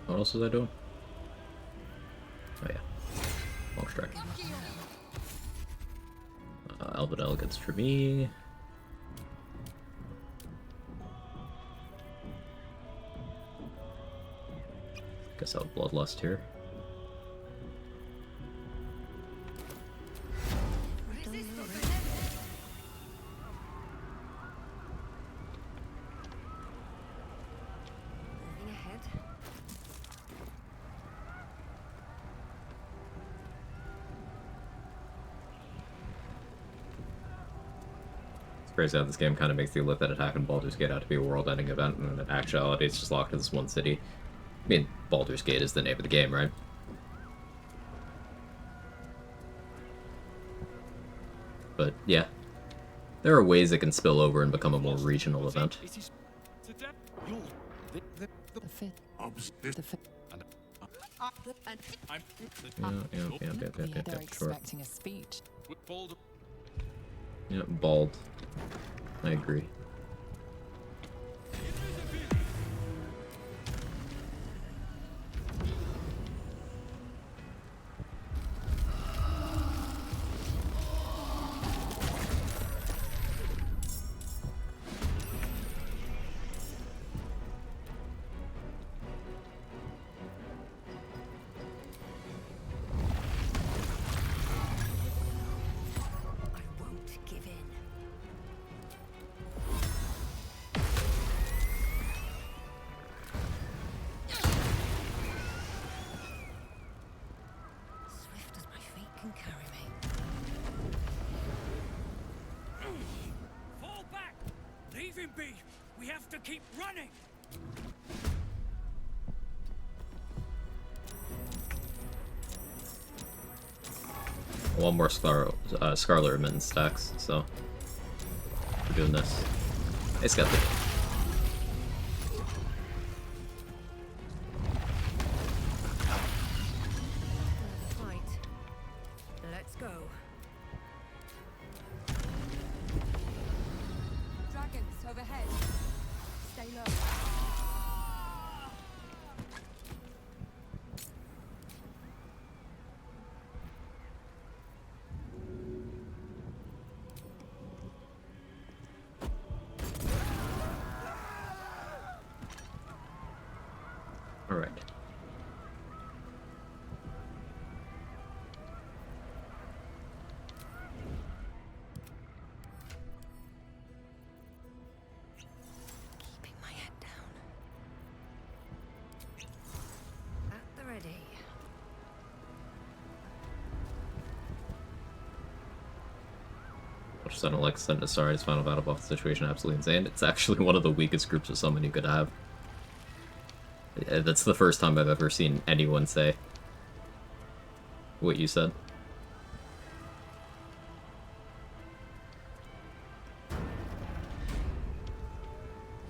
What else was I doing? Oh yeah, Long Strike. Elven Elegance for me. Guess I'll have Bloodlust here. Moving ahead. It's crazy how this game kind of makes the Illithid attack in Baldur's Gate out to be a world-ending event, and in actuality it's just locked in this one city. I mean, Baldur's Gate is the name of the game, right? But yeah, there are ways it can spill over and become a more regional event. The fifth. The fifth. They're Sure. expecting a speech. Yeah, bald. I agree. I won't give in. Swift as my feet can carry me. Fall back! Leave him be! We have to keep running! One more Scarlet Remittance stacks, so we're doing this. Hey, Skeptic. Another fight. Let's go. Dragons overhead. Stay low. All right. Keeping my head down. At the ready. Which I don't like sending Asari's final battle buff situation absolutely insane. It's actually one of the weakest groups of summon you could have. That's the first time I've ever seen anyone say what you said.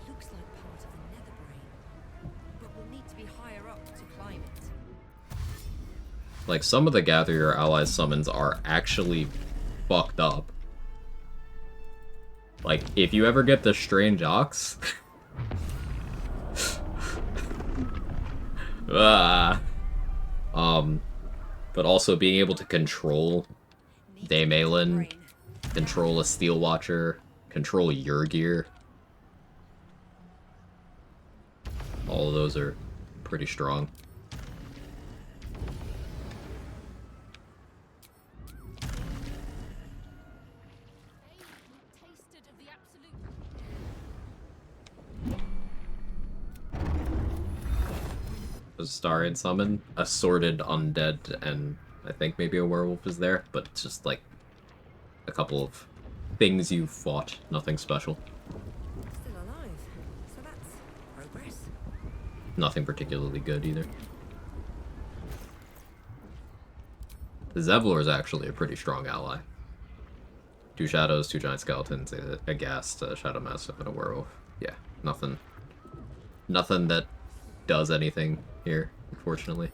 Looks like part of the nether brain, but we'll need to be higher up to climb it. Like, some of the Gather Your Allies summons are actually fucked up. Like, if you ever get the Strange Ox... but also being able to control Daymalin, control a Steel Watcher, control your gear. All of those are pretty strong. A Starian summon, assorted undead, and I think maybe a werewolf is there, but it's just like a couple of things you fought, nothing special. Still alive, so that's progress. Nothing particularly good either. The Zevlor is actually a pretty strong ally. 2 shadows, 2 giant skeletons, a ghast, a shadow mastiff, and a werewolf. Yeah, nothing that does anything here, unfortunately.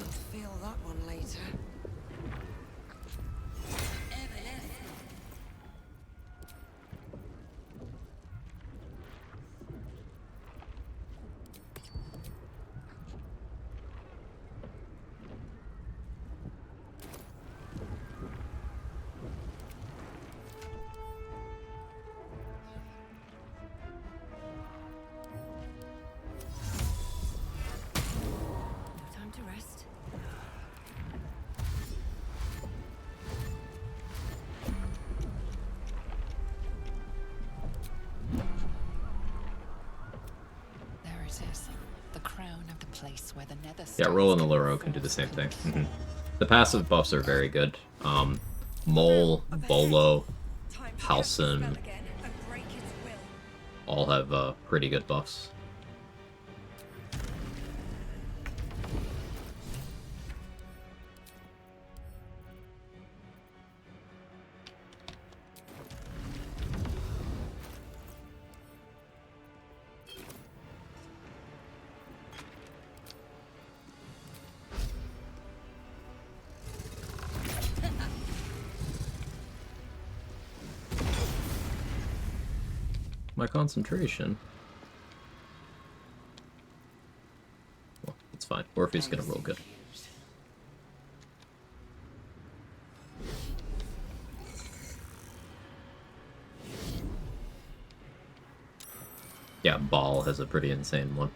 I'll feel that one later. Time to rest. There it is. The crown of the place where the nether Yeah, Roll and the Luro can do the same thing. The passive buffs are very good. Mole, Bolo, Halcyon all have pretty good buffs. My concentration. Well, it's fine. Orpheus gonna roll good. Yeah, Ball has a pretty insane one.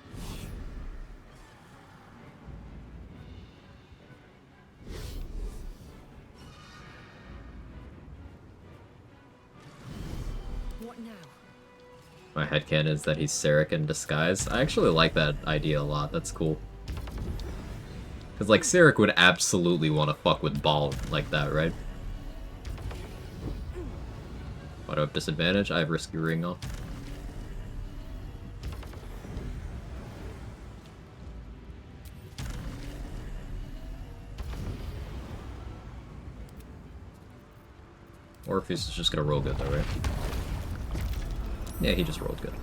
What now? My headcanon is that he's Cleric in disguise. I actually like that idea a lot. That's cool. Because, like, Cleric would absolutely want to fuck with Ball like that, right? Why do I have disadvantage? I have Risky Ring off. Orpheus is just gonna roll good though, right? Yeah, he just rolled good.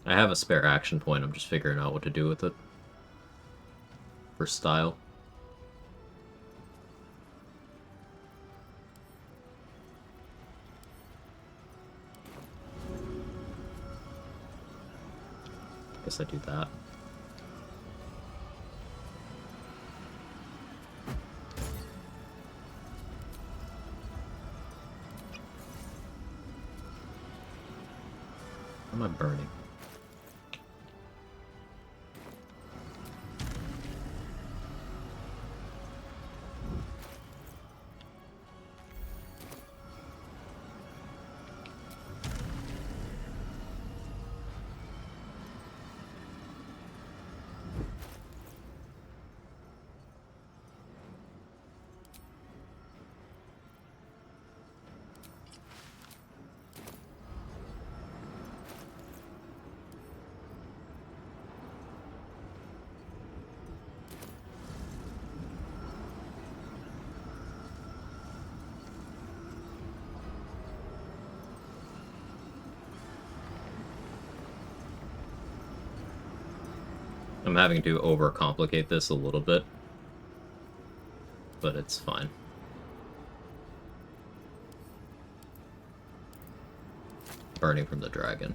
I have a spare action point, I'm just figuring out what to do with it. For style. Guess I do that. am I burning? I'm having to overcomplicate this a little bit, but it's fine. Burning from the dragon.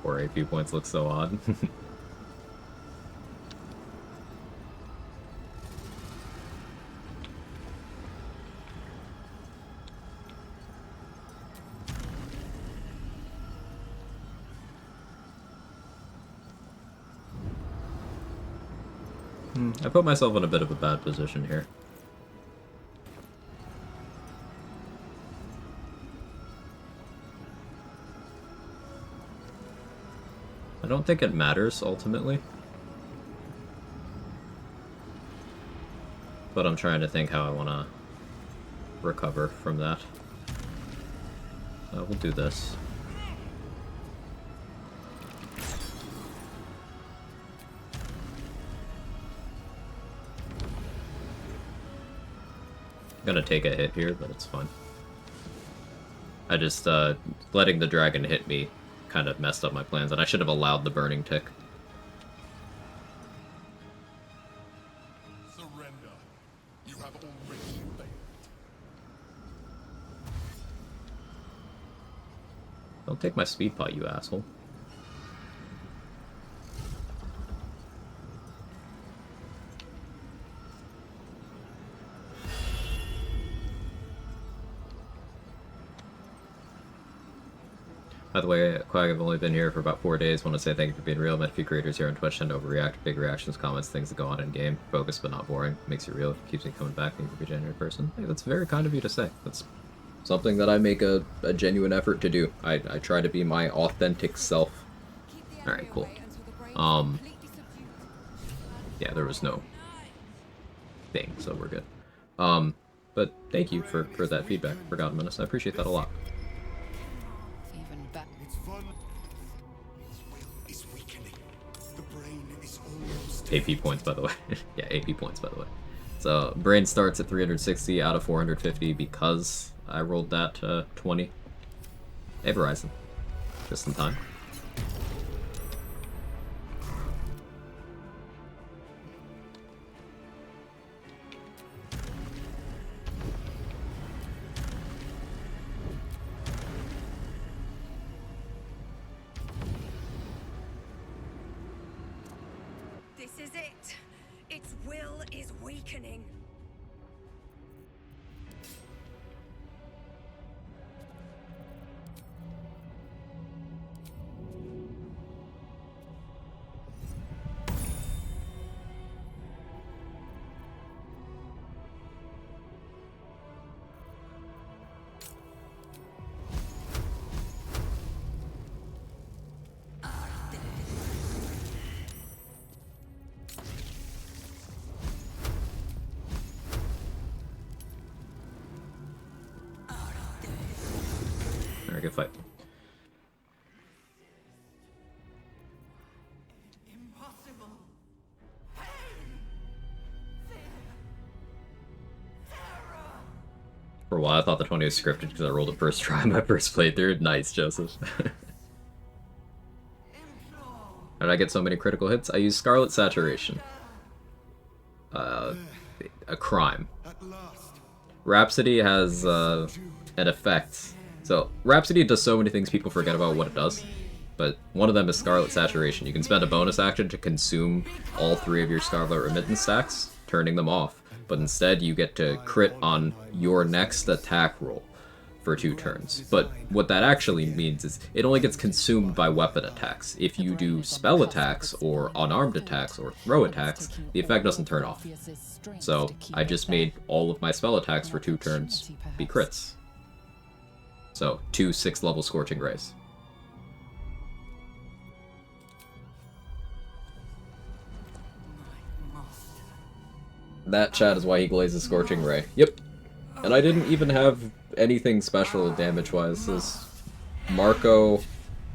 Poor AP points look so odd. I put myself in a bit of a bad position here. I don't think it matters, ultimately. But I'm trying to think how I want to recover from that. We'll do this. Gonna take a hit here, but it's fine. I just, letting the dragon hit me kind of messed up my plans, and I should have allowed the burning tick. Surrender. You have already failed. Don't take my speed pot, you asshole. By the way, Quag, I've only been here for about 4 days. Want to say thank you for being real. Met a few creators here on Twitch tend to overreact. Big reactions, comments, things that go on in game. Focused but not boring. Makes you real. Keeps me coming back. Thank you for being a genuine person. Hey, that's very kind of you to say. That's something that I make a genuine effort to do. I try to be my authentic self. Alright, cool. Yeah, there was no thing, so we're good. But thank you for that feedback, Forgotten Menace. I appreciate that a lot. AP points, by the way. Yeah, AP points, by the way. So, brain starts at 360 out of 450 because I rolled that 20. Hey, Verizon. Just in time. This is it. Its will is weakening. Alright, good fight. Impossible. For a while, I thought the 20 was scripted because I rolled it first try my first playthrough. Nice, Joseph. How did I get so many critical hits? I used Scarlet Saturation. A crime. Rhapsody has an effect. So, Rhapsody does so many things people forget about what it does. but one of them is Scarlet Saturation. You can spend a bonus action to consume all 3 of your Scarlet Remittance stacks, turning them off, but instead you get to crit on your next attack roll for 2 turns. But what that actually means is it only gets consumed by weapon attacks. If you do spell attacks or unarmed attacks or throw attacks, the effect doesn't turn off. So I just made all of my spell attacks for 2 turns be crits. So 2 6th-level Scorching Rays. That, chat, is why he glazes Scorching Ray. Yep. And I didn't even have anything special damage-wise. This is Marco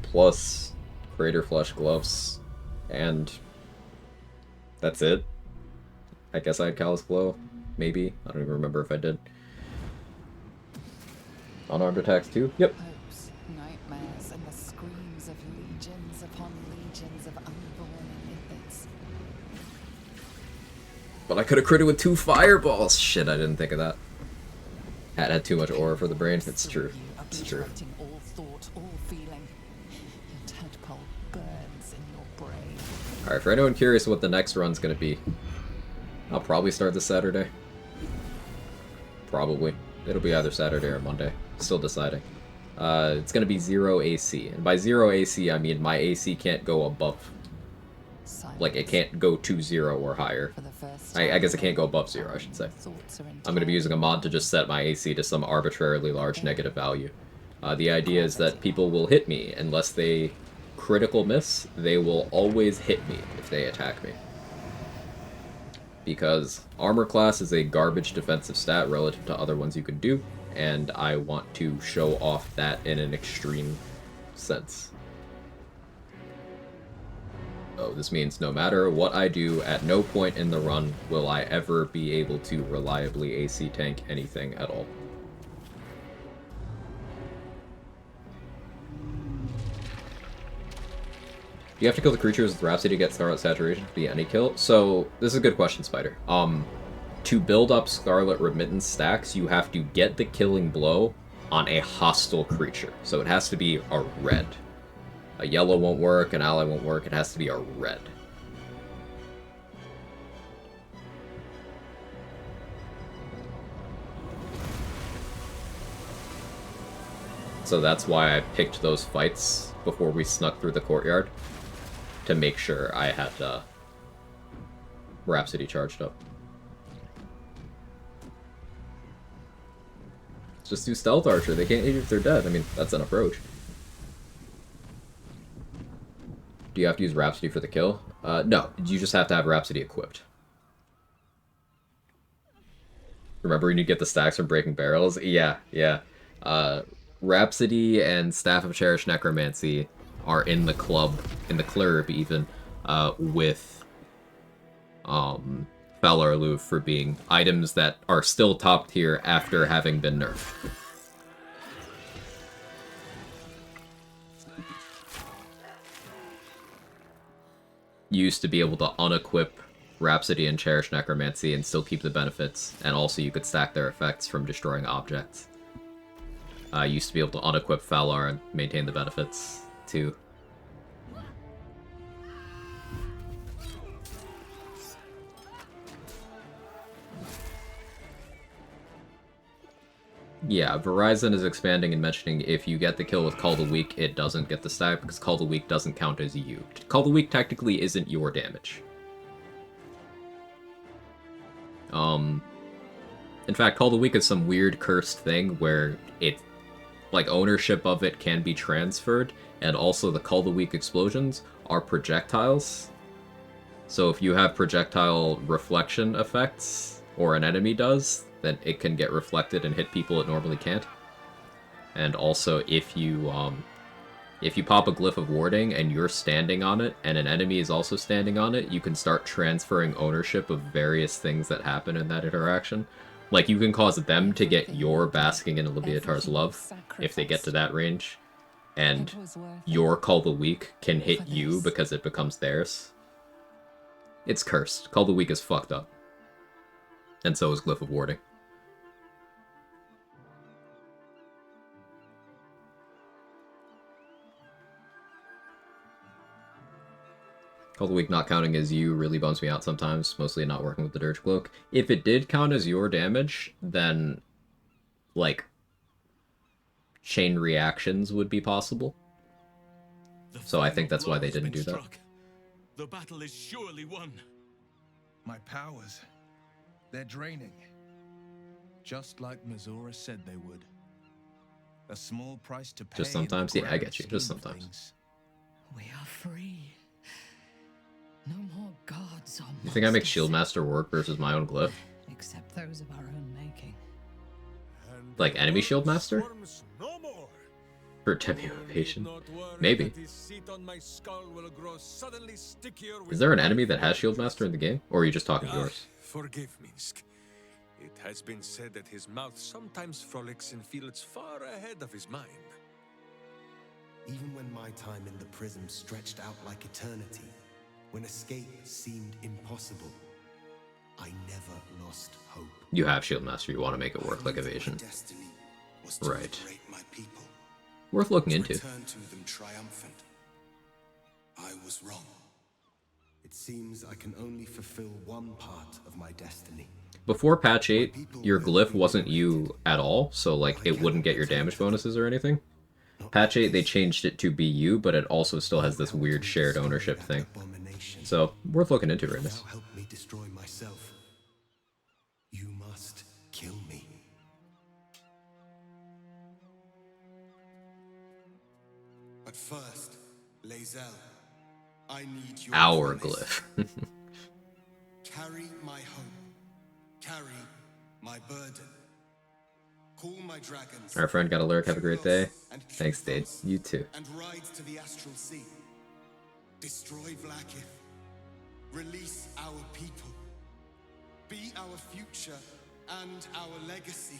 plus Crater Flesh Gloves, and that's it. I guess I had Callous Blow, maybe. I don't even remember if I did. Unarmed attacks too? Yep. Hopes, nightmares, and the screams of legions upon legions of unborn Illithids. But I could have critted with 2 fireballs! Shit, I didn't think of that. Had too much aura for the brain. It's true. It's true. All thought, all feeling. Your tadpole burns in your brain. Alright, for anyone curious what the next run's gonna be, I'll probably start this Saturday. Probably. It'll be either Saturday or Monday. Still deciding. It's gonna be 0 AC. And by 0 AC, I mean my AC can't go above. Like, it can't go to 0 or higher. I guess it can't go above 0, I should say. I'm going to be using a mod to just set my AC to some arbitrarily large negative value. The idea is that people will hit me unless they critical miss. They will always hit me if they attack me. Because armor class is a garbage defensive stat relative to other ones you can do, and I want to show off that in an extreme sense. So this means no matter what I do, at no point in the run will I ever be able to reliably AC tank anything at all. Do you have to kill the creatures with Rhapsody to get Scarlet Saturation to be any kill? So, this is a good question, Spider. To build up Scarlet Remittance stacks, you have to get the killing blow on a hostile creature. So it has to be a red. A yellow won't work, an ally won't work, it has to be a red. So that's why I picked those fights before we snuck through the courtyard, to make sure I had Rhapsody charged up. Just do Stealth Archer, they can't hit you if they're dead. I mean, that's an approach. Do you have to use Rhapsody for the kill? No, you just have to have Rhapsody equipped. Remember when you get the stacks from Breaking Barrels? Yeah. Rhapsody and Staff of Cherished Necromancy are in the club, in the club even, with Valar Aloof for being items that are still top tier after having been nerfed. You used to be able to unequip Rhapsody and Cherished Necromancy and still keep the benefits, and also you could stack their effects from destroying objects. You used to be able to unequip Valar and maintain the benefits, too. Yeah, Verizon is expanding and mentioning if you get the kill with Call the Weak, it doesn't get the stack, because Call the Weak doesn't count as you. Call the Weak technically isn't your damage. In fact, Call the Weak is some weird cursed thing where it, like, ownership of it can be transferred, and also the Call the Weak explosions are projectiles. So if you have projectile reflection effects, or an enemy does, then it can get reflected and hit people it normally can't. And also, if you pop a Glyph of Warding and you're standing on it, and an enemy is also standing on it, you can start transferring ownership of various things that happen in that interaction. Like, you can cause them to get your Basking in Leviatar's Love, if they get to that range, and your Call the Weak can hit you because it becomes theirs. It's cursed. Call the Weak is fucked up. And so is Glyph of Warding. Call the Weak not counting as you really bums me out sometimes, mostly not working with the Dirge Cloak. If it did count as your damage, then, like, chain reactions would be possible. So I think that's why they didn't do that. The battle is surely won. My powers, they're draining. Just like Missoura said they would. A small price to pay. Just sometimes? Yeah, I get you. Just sometimes. We are free. No more gods or You think I make Shieldmaster work versus my own glyph? except those of our own making. Like enemy Shieldmaster? For Temi Evasion? Maybe. Is there an enemy that has Shieldmaster in the game? Or are you just talking yours? Forgive Minsk. It has been said that his mouth sometimes frolics in fields far ahead of his mind. Even when my time in the prism stretched out like eternity, when escape seemed impossible, I never lost hope. You have Shieldmaster, you want to make it work like Evasion. Right. Worth looking into. Return to them triumphant. I was wrong. It seems I can only fulfill one part of my destiny. Before patch 8, your glyph wasn't you at all, so like it wouldn't get your damage bonuses or anything. Patch 8, they changed it to be you, but it also still has this weird shared ownership thing. So, worth looking into, Ramus. Help me destroy myself. You must kill me. But first, Lae'zel, I need your Our promise. glyph. Carry my hope. Carry my burden. Call my dragons. Our friend got a lyric. Have a great day. Thanks, Dade. You too. And ride to the astral sea. Destroy Vlaakith. Release our people. Be our future and our legacy.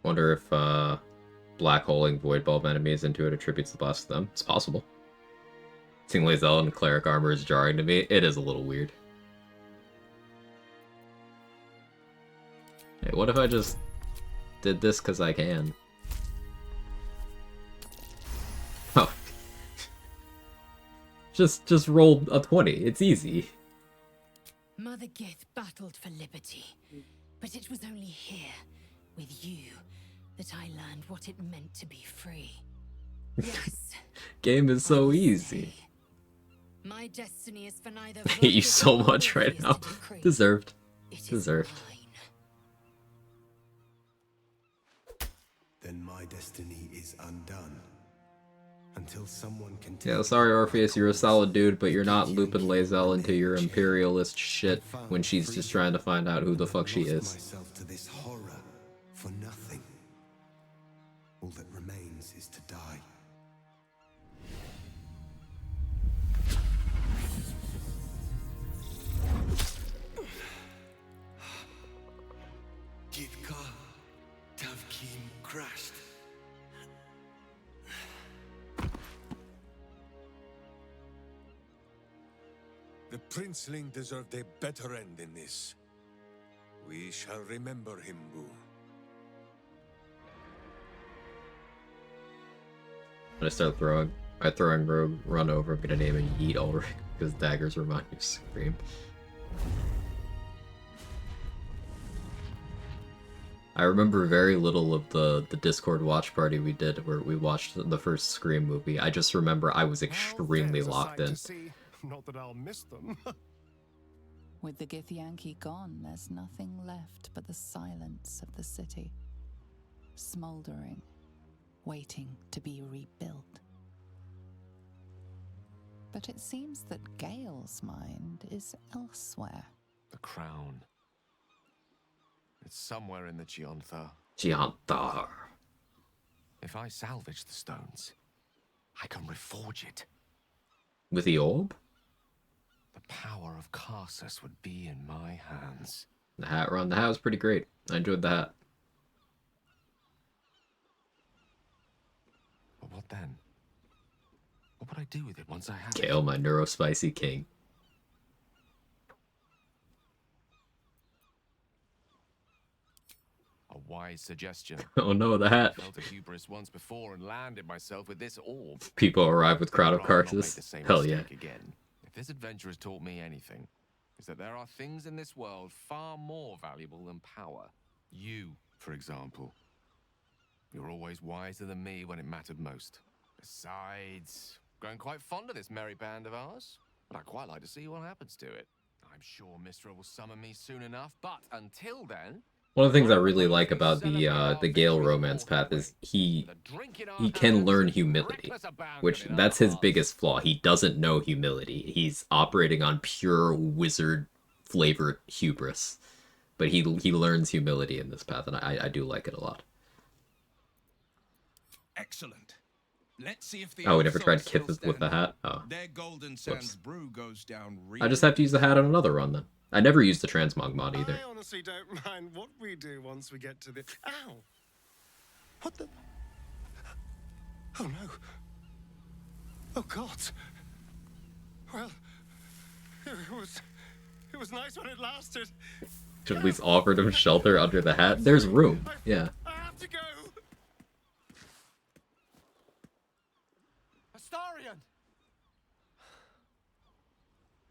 Wonder if black holing void bulb enemies into it attributes the blast to them. It's possible. Seeing Lae'zel in cleric armor is jarring to me. It is a little weird. Hey, what if I just did this because I can? Oh. just roll a 20. It's easy. Mother Gith battled for liberty, but it was only here, with you, that I learned what it meant to be free. Yes. Game is so easy. My destiny is for neither. I hate you so much right now. Deserved. Deserved. Then my destiny is undone. Until someone can Yeah, sorry Orpheus, you're a solid dude, but you're not looping Lae'zel into your imperialist shit when she's just trying to find out who the fuck she is. myself to this horror for nothing. All that remains is to die. Gitka Tavkim crashed. The princeling deserved a better end than this. We shall remember him, Boo. When I start throwing rogue run over, I'm gonna name it Yeet Ulrich, because daggers remind me of Scream. I remember very little of the Discord watch party we did where we watched the first Scream movie. I just remember I was extremely locked in. Not that I'll miss them. With the Githyanki gone, there's nothing left but the silence of the city, smoldering, waiting to be rebuilt. But it seems that Gale's mind is elsewhere. The crown. It's somewhere in the Gianthar. Gianthar. If I salvage the stones, I can reforge it. With the orb? The power of Karsus would be in my hands. The hat run. The hat was pretty great. I enjoyed the hat. But what then? What would I do with it once I have it? Gale, my neurospicy king. A wise suggestion. Oh no, the hat. I felt a hubris once before and landed myself with this orb. People arrive with crowd of I'd rather not make carcasses. the same Hell yeah. mistake again. If this adventure has taught me anything, is that there are things in this world far more valuable than power. You, for example. You're always wiser than me when it mattered most. Besides, growing quite fond of this merry band of ours, but I'd quite like to see what happens to it. I'm sure Mistra will summon me soon enough, but until then... One of the things I really like about the Gale romance path is he can learn humility, which that's his biggest flaw. He doesn't know humility. He's operating on pure wizard flavored hubris, but he learns humility in this path, and I do like it a lot. Excellent. Let's see if the Oh, we never tried Kith with the hat? Oh. Their Golden Sands brew goes down I just have to use the hat on another run then. I never used the transmog mod either. I honestly don't mind what we do once we get to the... Ow! What the... Oh no. Oh God. Well, it was nice when it lasted. Should at least offered him shelter under the hat. There's room. Yeah. I have to go. Astarion!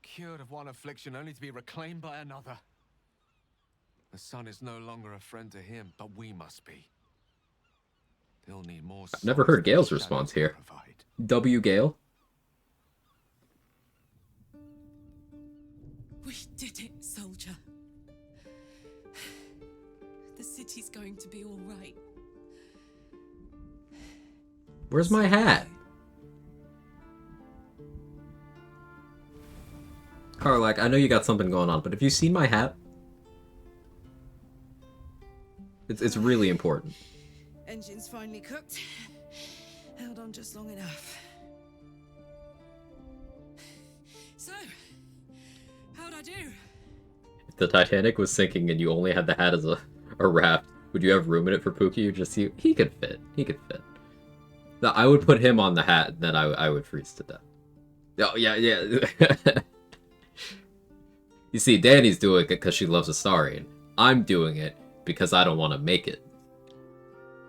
Cured of one affliction only to be reclaimed by another. The sun is no longer a friend to him, but we must be. They'll need more. I've never heard Gale's response here. W. Gale? We did it, soldier. The city's going to be all right. Where's my hat? Karlak, I know you got something going on, but have you seen my hat? It's really important. Engine's finally cooked. Held on just long enough. So, how'd I do? If the Titanic was sinking and you only had the hat as a raft, would you have room in it for Pookie, or just you? He could fit. He could fit. No, I would put him on the hat, and then I would freeze to death. Oh, yeah. You see, Danny's doing it because she loves Astarion. I'm doing it because I don't want to make it.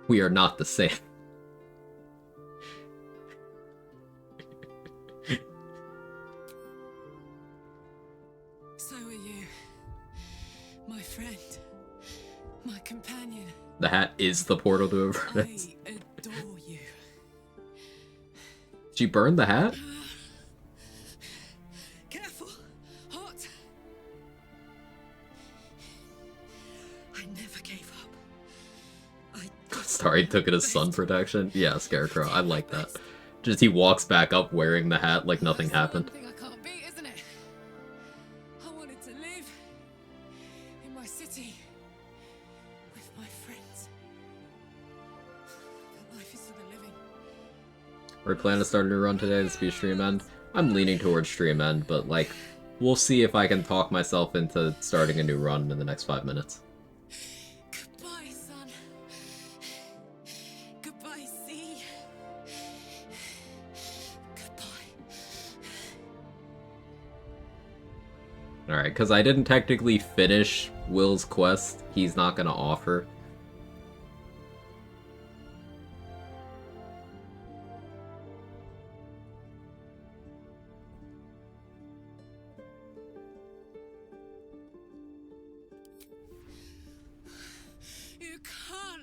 We are not the same. So are you. My friend. My companion. The hat is the portal to Avernus. I adore you. She burned the hat? Careful. Hot. I never gave up. Sorry, took it as sun protection. Yeah, Scarecrow. I like that. Just he walks back up wearing the hat like nothing happened. I can't beat, isn't it? I wanted to live in my city with my friends. That life is for the living. We're planning to start a new run today. This will be a stream end. I'm leaning towards stream end, but like, we'll see if I can talk myself into starting a new run in the next 5 minutes. Goodbye, son. Goodbye, sea. Alright, because I didn't technically finish Will's quest, he's not going to offer. You can't.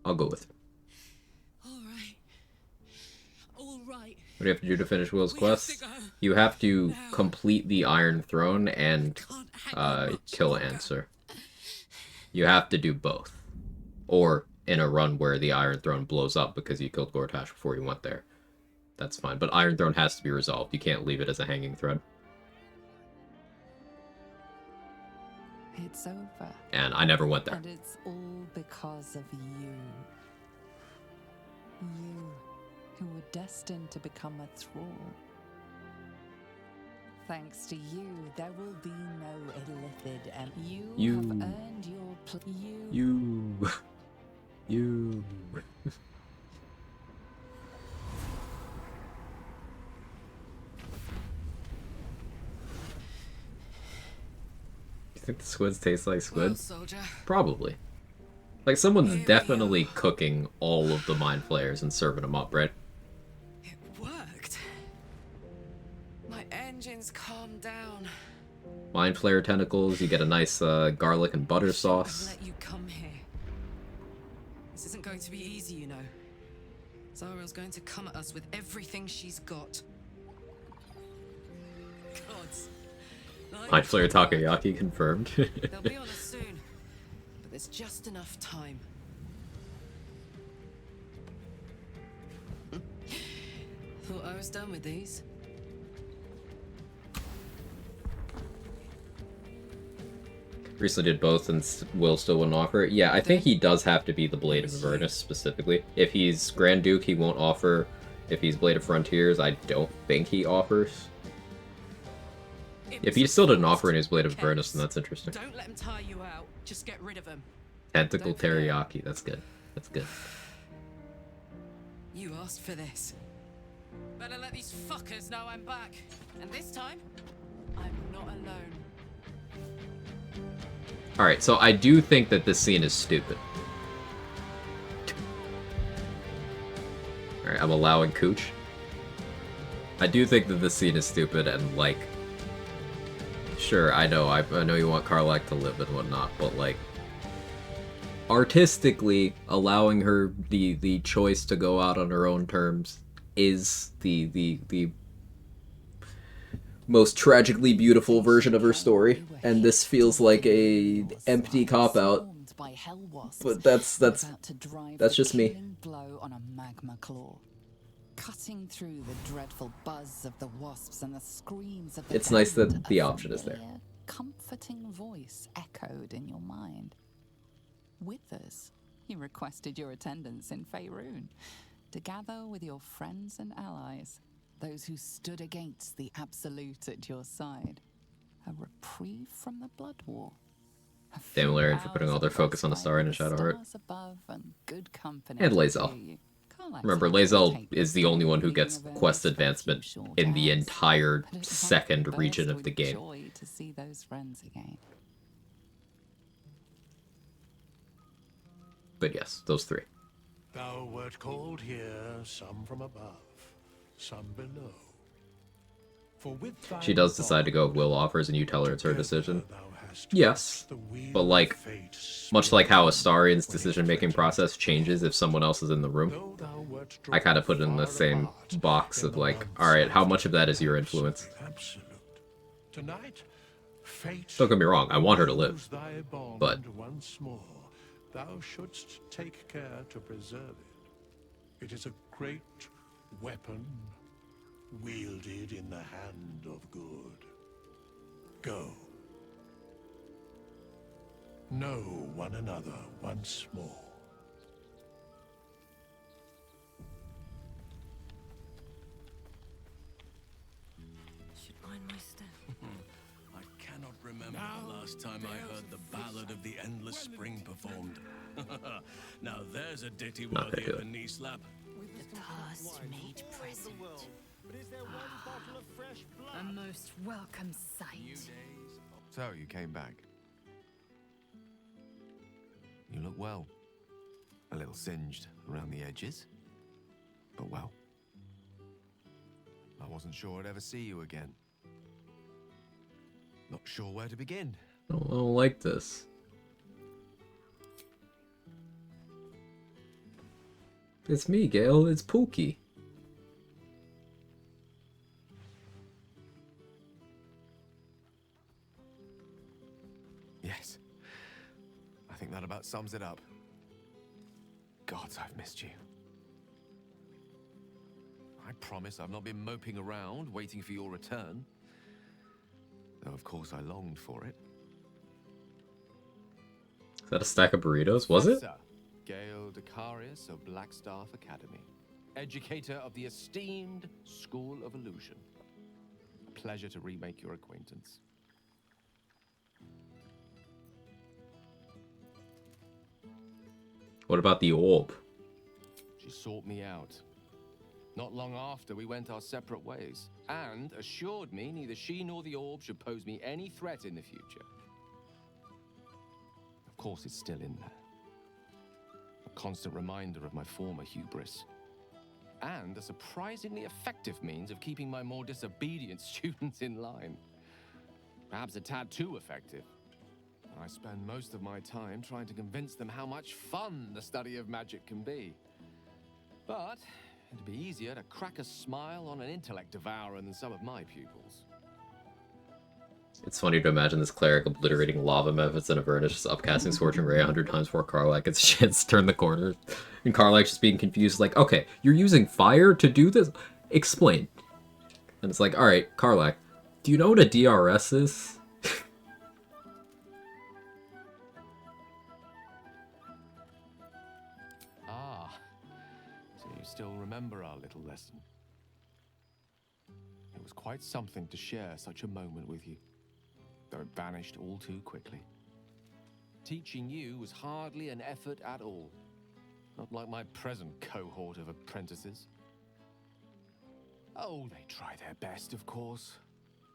I'll go with it. All right. What do you have to do to finish Will's quest? You have to complete the Iron Throne and kill Answer. You have to do both. Or in a run where the Iron Throne blows up because you killed Gortash before you went there. That's fine. But Iron Throne has to be resolved. You can't leave it as a hanging thread. It's over. And I never went there. And it's all because of you. You, who were destined to become a thrall. Thanks to you, there will be no Illithid, and you have earned your You. Think the squids taste like squid? Well, soldier. Probably. Like, someone's definitely cooking all of the mind flayers and serving them up, right? It worked. My engines calmed down. Mind flayer tentacles, you get a nice garlic and butter sauce. Let you come here. This isn't going to be easy, you know. Zariel's going to come at us with everything she's got. Gods. Mind flayer takoyaki confirmed. They'll be on us soon, but there's just enough time. Thought I was done with these. Recently did both and Will still wouldn't offer it. Yeah, I think he does have to be the Blade of Avernus specifically. If he's Grand Duke, he won't offer. If he's Blade of Frontiers, I don't think he offers. If he still didn't offer in his Blade of Avernus, then that's interesting. Don't let him tire you out. Just get rid of him. Tentacle teriyaki, that's good. That's good. You asked for this. Better let these fuckers know I'm back. And this time, I'm not alone. Alright, so I do think that this scene is stupid. Alright, I'm allowing Cooch. I do think that this scene is stupid and, like... Sure, I know you want Karlach to live and whatnot, but, like... Artistically, allowing her the choice to go out on her own terms is the most tragically beautiful version of her story, and this feels like a empty cop-out. But that's just me. Blow on a magma claw, cutting through the dreadful buzz of the wasps and the screams of the It's nice that band, the a option is there. familiar, comforting voice echoed in your mind. Withers, he requested your attendance in Faerun to gather with your friends and allies, those who stood against the Absolute at your side. A reprieve from the Blood War. Damn Larian for putting all their focus on the star and Shadowheart. Above and good company And to Lae'zel. cheer you. Remember, Lae'zel is the only one who gets quest advancement in the entire second region of the game. Joy to see those friends again. But yes, those three. Thou wert called here, some from above, some below. For with thy She does decide to go with Will offers, and you tell her it's her decision. Yes, but like, much like how Astarian's decision-making process changes if someone else is in the room, I kind of put it in the same box of like, alright, how much of that is your influence? Tonight, fate Don't get me wrong, I want her to live, thy bond but once more, thou shouldst take care to preserve it. It is a great weapon wielded in the hand of good. Go. Know one another once more. Should mind my step. I cannot remember the last time I heard the Ballad of the Endless Spring performed. Now there's a ditty Not worthy gonna of do a knee slap. The past made present. A most welcome sight. So, you came back. You look well. A little singed around the edges, but well. I wasn't sure I'd ever see you again. Not sure where to begin. I don't like this. It's me, Gale. It's Pookie. Yes. I think that about sums it up. Gods, I've missed you. I promise I've not been moping around, waiting for your return. Though, of course, I longed for it. Is that a stack of burritos? Was it? Professor Gale Decarius of Blackstaff Academy. Educator of the esteemed School of Illusion. A pleasure to remake your acquaintance. What about the orb? She sought me out. Not long after, we went our separate ways, and assured me neither she nor the orb should pose me any threat in the future. Of course it's still in there. A constant reminder of my former hubris. And a surprisingly effective means of keeping my more disobedient students in line. Perhaps a tad too effective. I spend most of my time trying to convince them how much fun the study of magic can be. But it'd be easier to crack a smile on an intellect devourer than some of my pupils. It's funny to imagine this cleric obliterating lava methods in Avernus, just upcasting Scorching Ray 100 times before Karlach gets a chance to turn the corner. And Karlach just being confused, like, okay, you're using fire to do this? Explain. And it's like, alright, Karlach, do you know what a DRS is? So you still remember our little lesson. It was quite something to share such a moment with you, though it vanished all too quickly. Teaching you was hardly an effort at all, not like my present cohort of apprentices. Oh, they try their best, of course,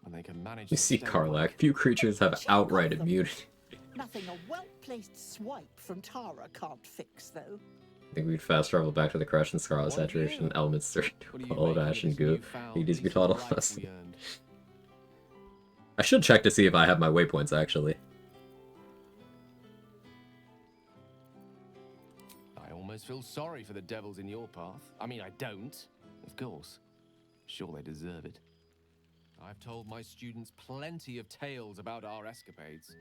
when they can manage You to see, stay Karlach, awake. few creatures have outright immunity. Nothing a well-placed swipe from Tara can't fix, though. I think we'd fast travel back to the crash and scarlet saturation elements to all of ash and goo. It needs to be taught a lesson. I should check to see if I have my waypoints actually. I almost feel sorry for the devils in your path. I mean, I don't, of course. Sure, they deserve it. I've told my students plenty of tales about our escapades.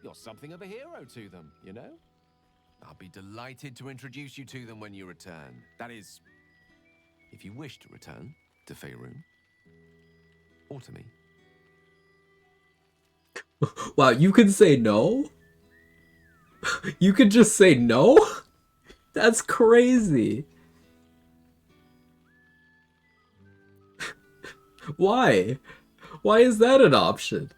You're something of a hero to them, you know? I'll be delighted to introduce you to them when you return. That is, if you wish to return to Faerun. Or to me. Wow, you can say no? You could just say no? That's crazy. Why? Why is that an option?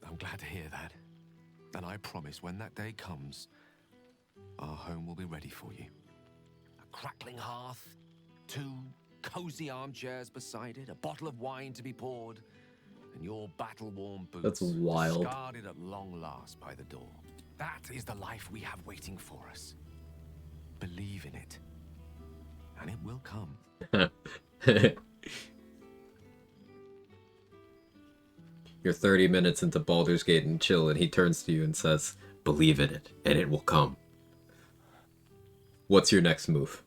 I'm glad to hear that. And I promise when that day comes, our home will be ready for you. A crackling hearth, 2 cozy armchairs beside it, a bottle of wine to be poured, and your battle-worn boots That's wild. discarded at long last by the door. That is the life we have waiting for us. Believe in it, and it will come. You're 30 minutes into Baldur's Gate and chill, and he turns to you and says, "Believe in it, and it will come." What's your next move?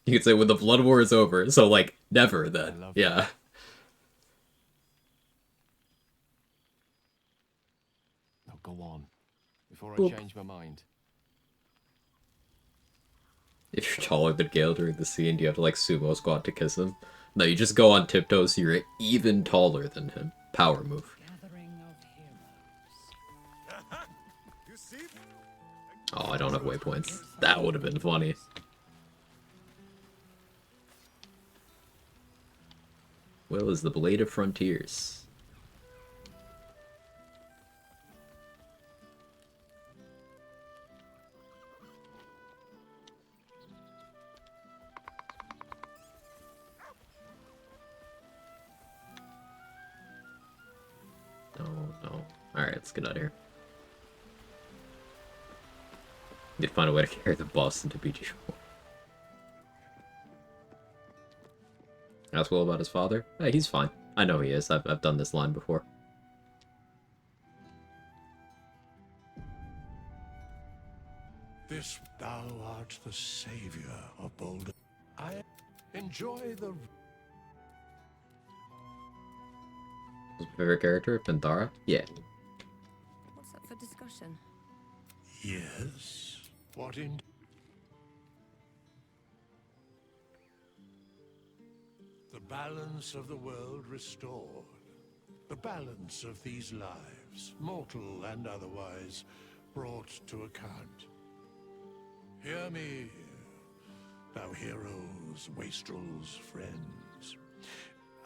You could say when the Blood War is over, so like never then. Yeah. Now go on, before I Boop. change my mind. If you're taller than Gale during the scene, do you have to like sumo squat to kiss him? No, you just go on tiptoes so you're even taller than him. Power move. Oh, I don't have waypoints. That would have been funny. Will is the Blade of Frontiers. No. Alright, let's get out of here. Need to find a way to carry the boss into BG4. Ask Will about his father? Hey, he's fine. I know he is. I've done this line before. This thou art the savior of Boulder. I enjoy the Who's my favorite character? Pandara? Yeah. What's up for discussion? yes. What in the balance of the world restored. The balance of these lives, mortal and otherwise, brought to account. Hear me, thou heroes, wastrels, friends.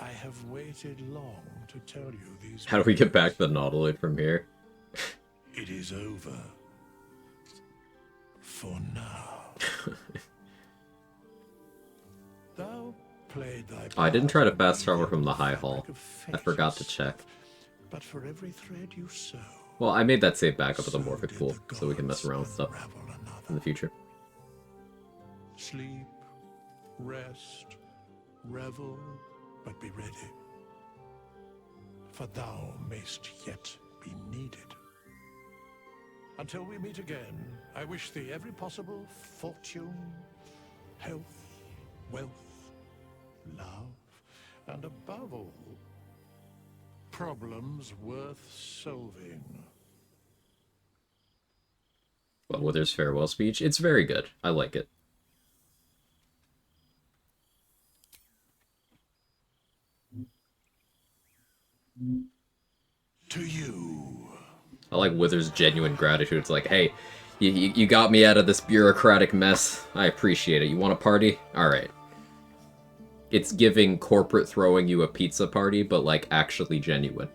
I have waited long to tell you these. How do we get back the Nautiloid from here? It is over. For now. Thou played thy I didn't try to part fast in travel weaving from the the High fabric Hall. of I forgot to fates. check. But for every thread you sew, Well, I made that save back up with a Morphic Pool, so we can mess around with stuff in the future. sleep, rest, revel, but be ready. For thou mayst yet be needed. Until we meet again, I wish thee every possible fortune, health, wealth, love, and above all, problems worth solving. Well, Wither's farewell speech, it's very good. I like it. To you. I like Wither's genuine gratitude. It's like, hey, you got me out of this bureaucratic mess. I appreciate it. You want a party? Alright. It's giving corporate throwing you a pizza party, but like actually genuine.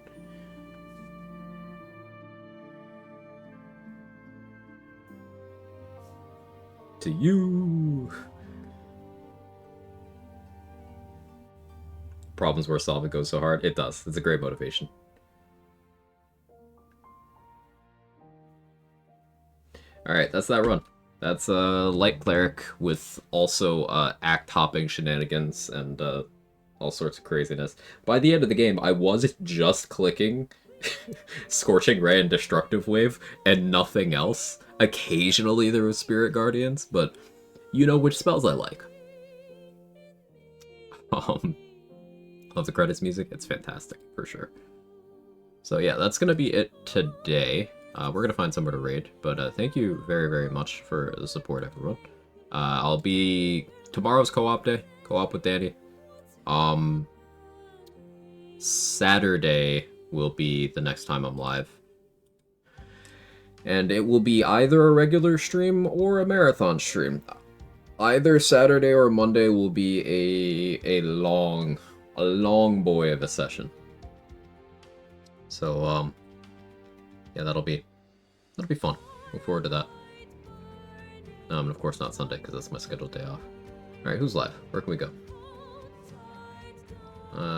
To you. Problems worth solving goes so hard. It does. It's a great motivation. Alright, that's that run. That's Light Cleric with also act-hopping shenanigans and all sorts of craziness. By the end of the game, I was just clicking Scorching Ray and Destructive Wave and nothing else. Occasionally there was Spirit Guardians, but you know which spells I like. Love the credits music. It's fantastic, for sure. So yeah, that's going to be it today. We're going to find somewhere to raid, but thank you very, very much for the support, everyone. I'll be... Tomorrow's co-op day. Co-op with Danny. Saturday will be the next time I'm live. And it will be either a regular stream or a marathon stream. Either Saturday or Monday will be a long boy of a session. So, yeah, that'll be fun. Look forward to that. And of course not Sunday, because that's my scheduled day off. Alright, who's live? Where can we go?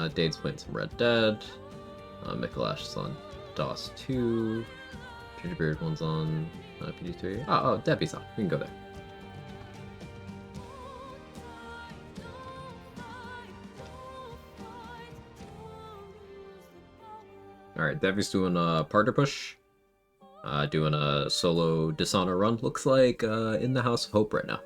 Dade's playing some Red Dead. Mikolash is on DOS 2. Gingerbeard one's on PD3. Oh, Debbie's on. We can go there. Alright, Debbie's doing a partner push. Doing a solo Dishonor run. Looks like in the House of Hope right now.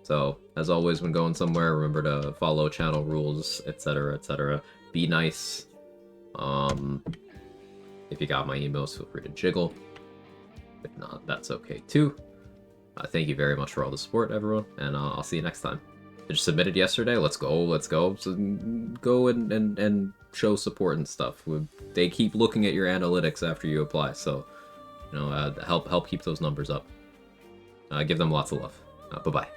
So, as always, when going somewhere, remember to follow channel rules, etc., etc. Be nice. If you got my emails, feel free to jiggle. If not, that's okay too. Thank you very much for all the support, everyone, and I'll see you next time. I just submitted yesterday. Let's go. So go and show support and stuff. They keep looking at your analytics after you apply, so you know, help keep those numbers up. Give them lots of love. Bye-bye.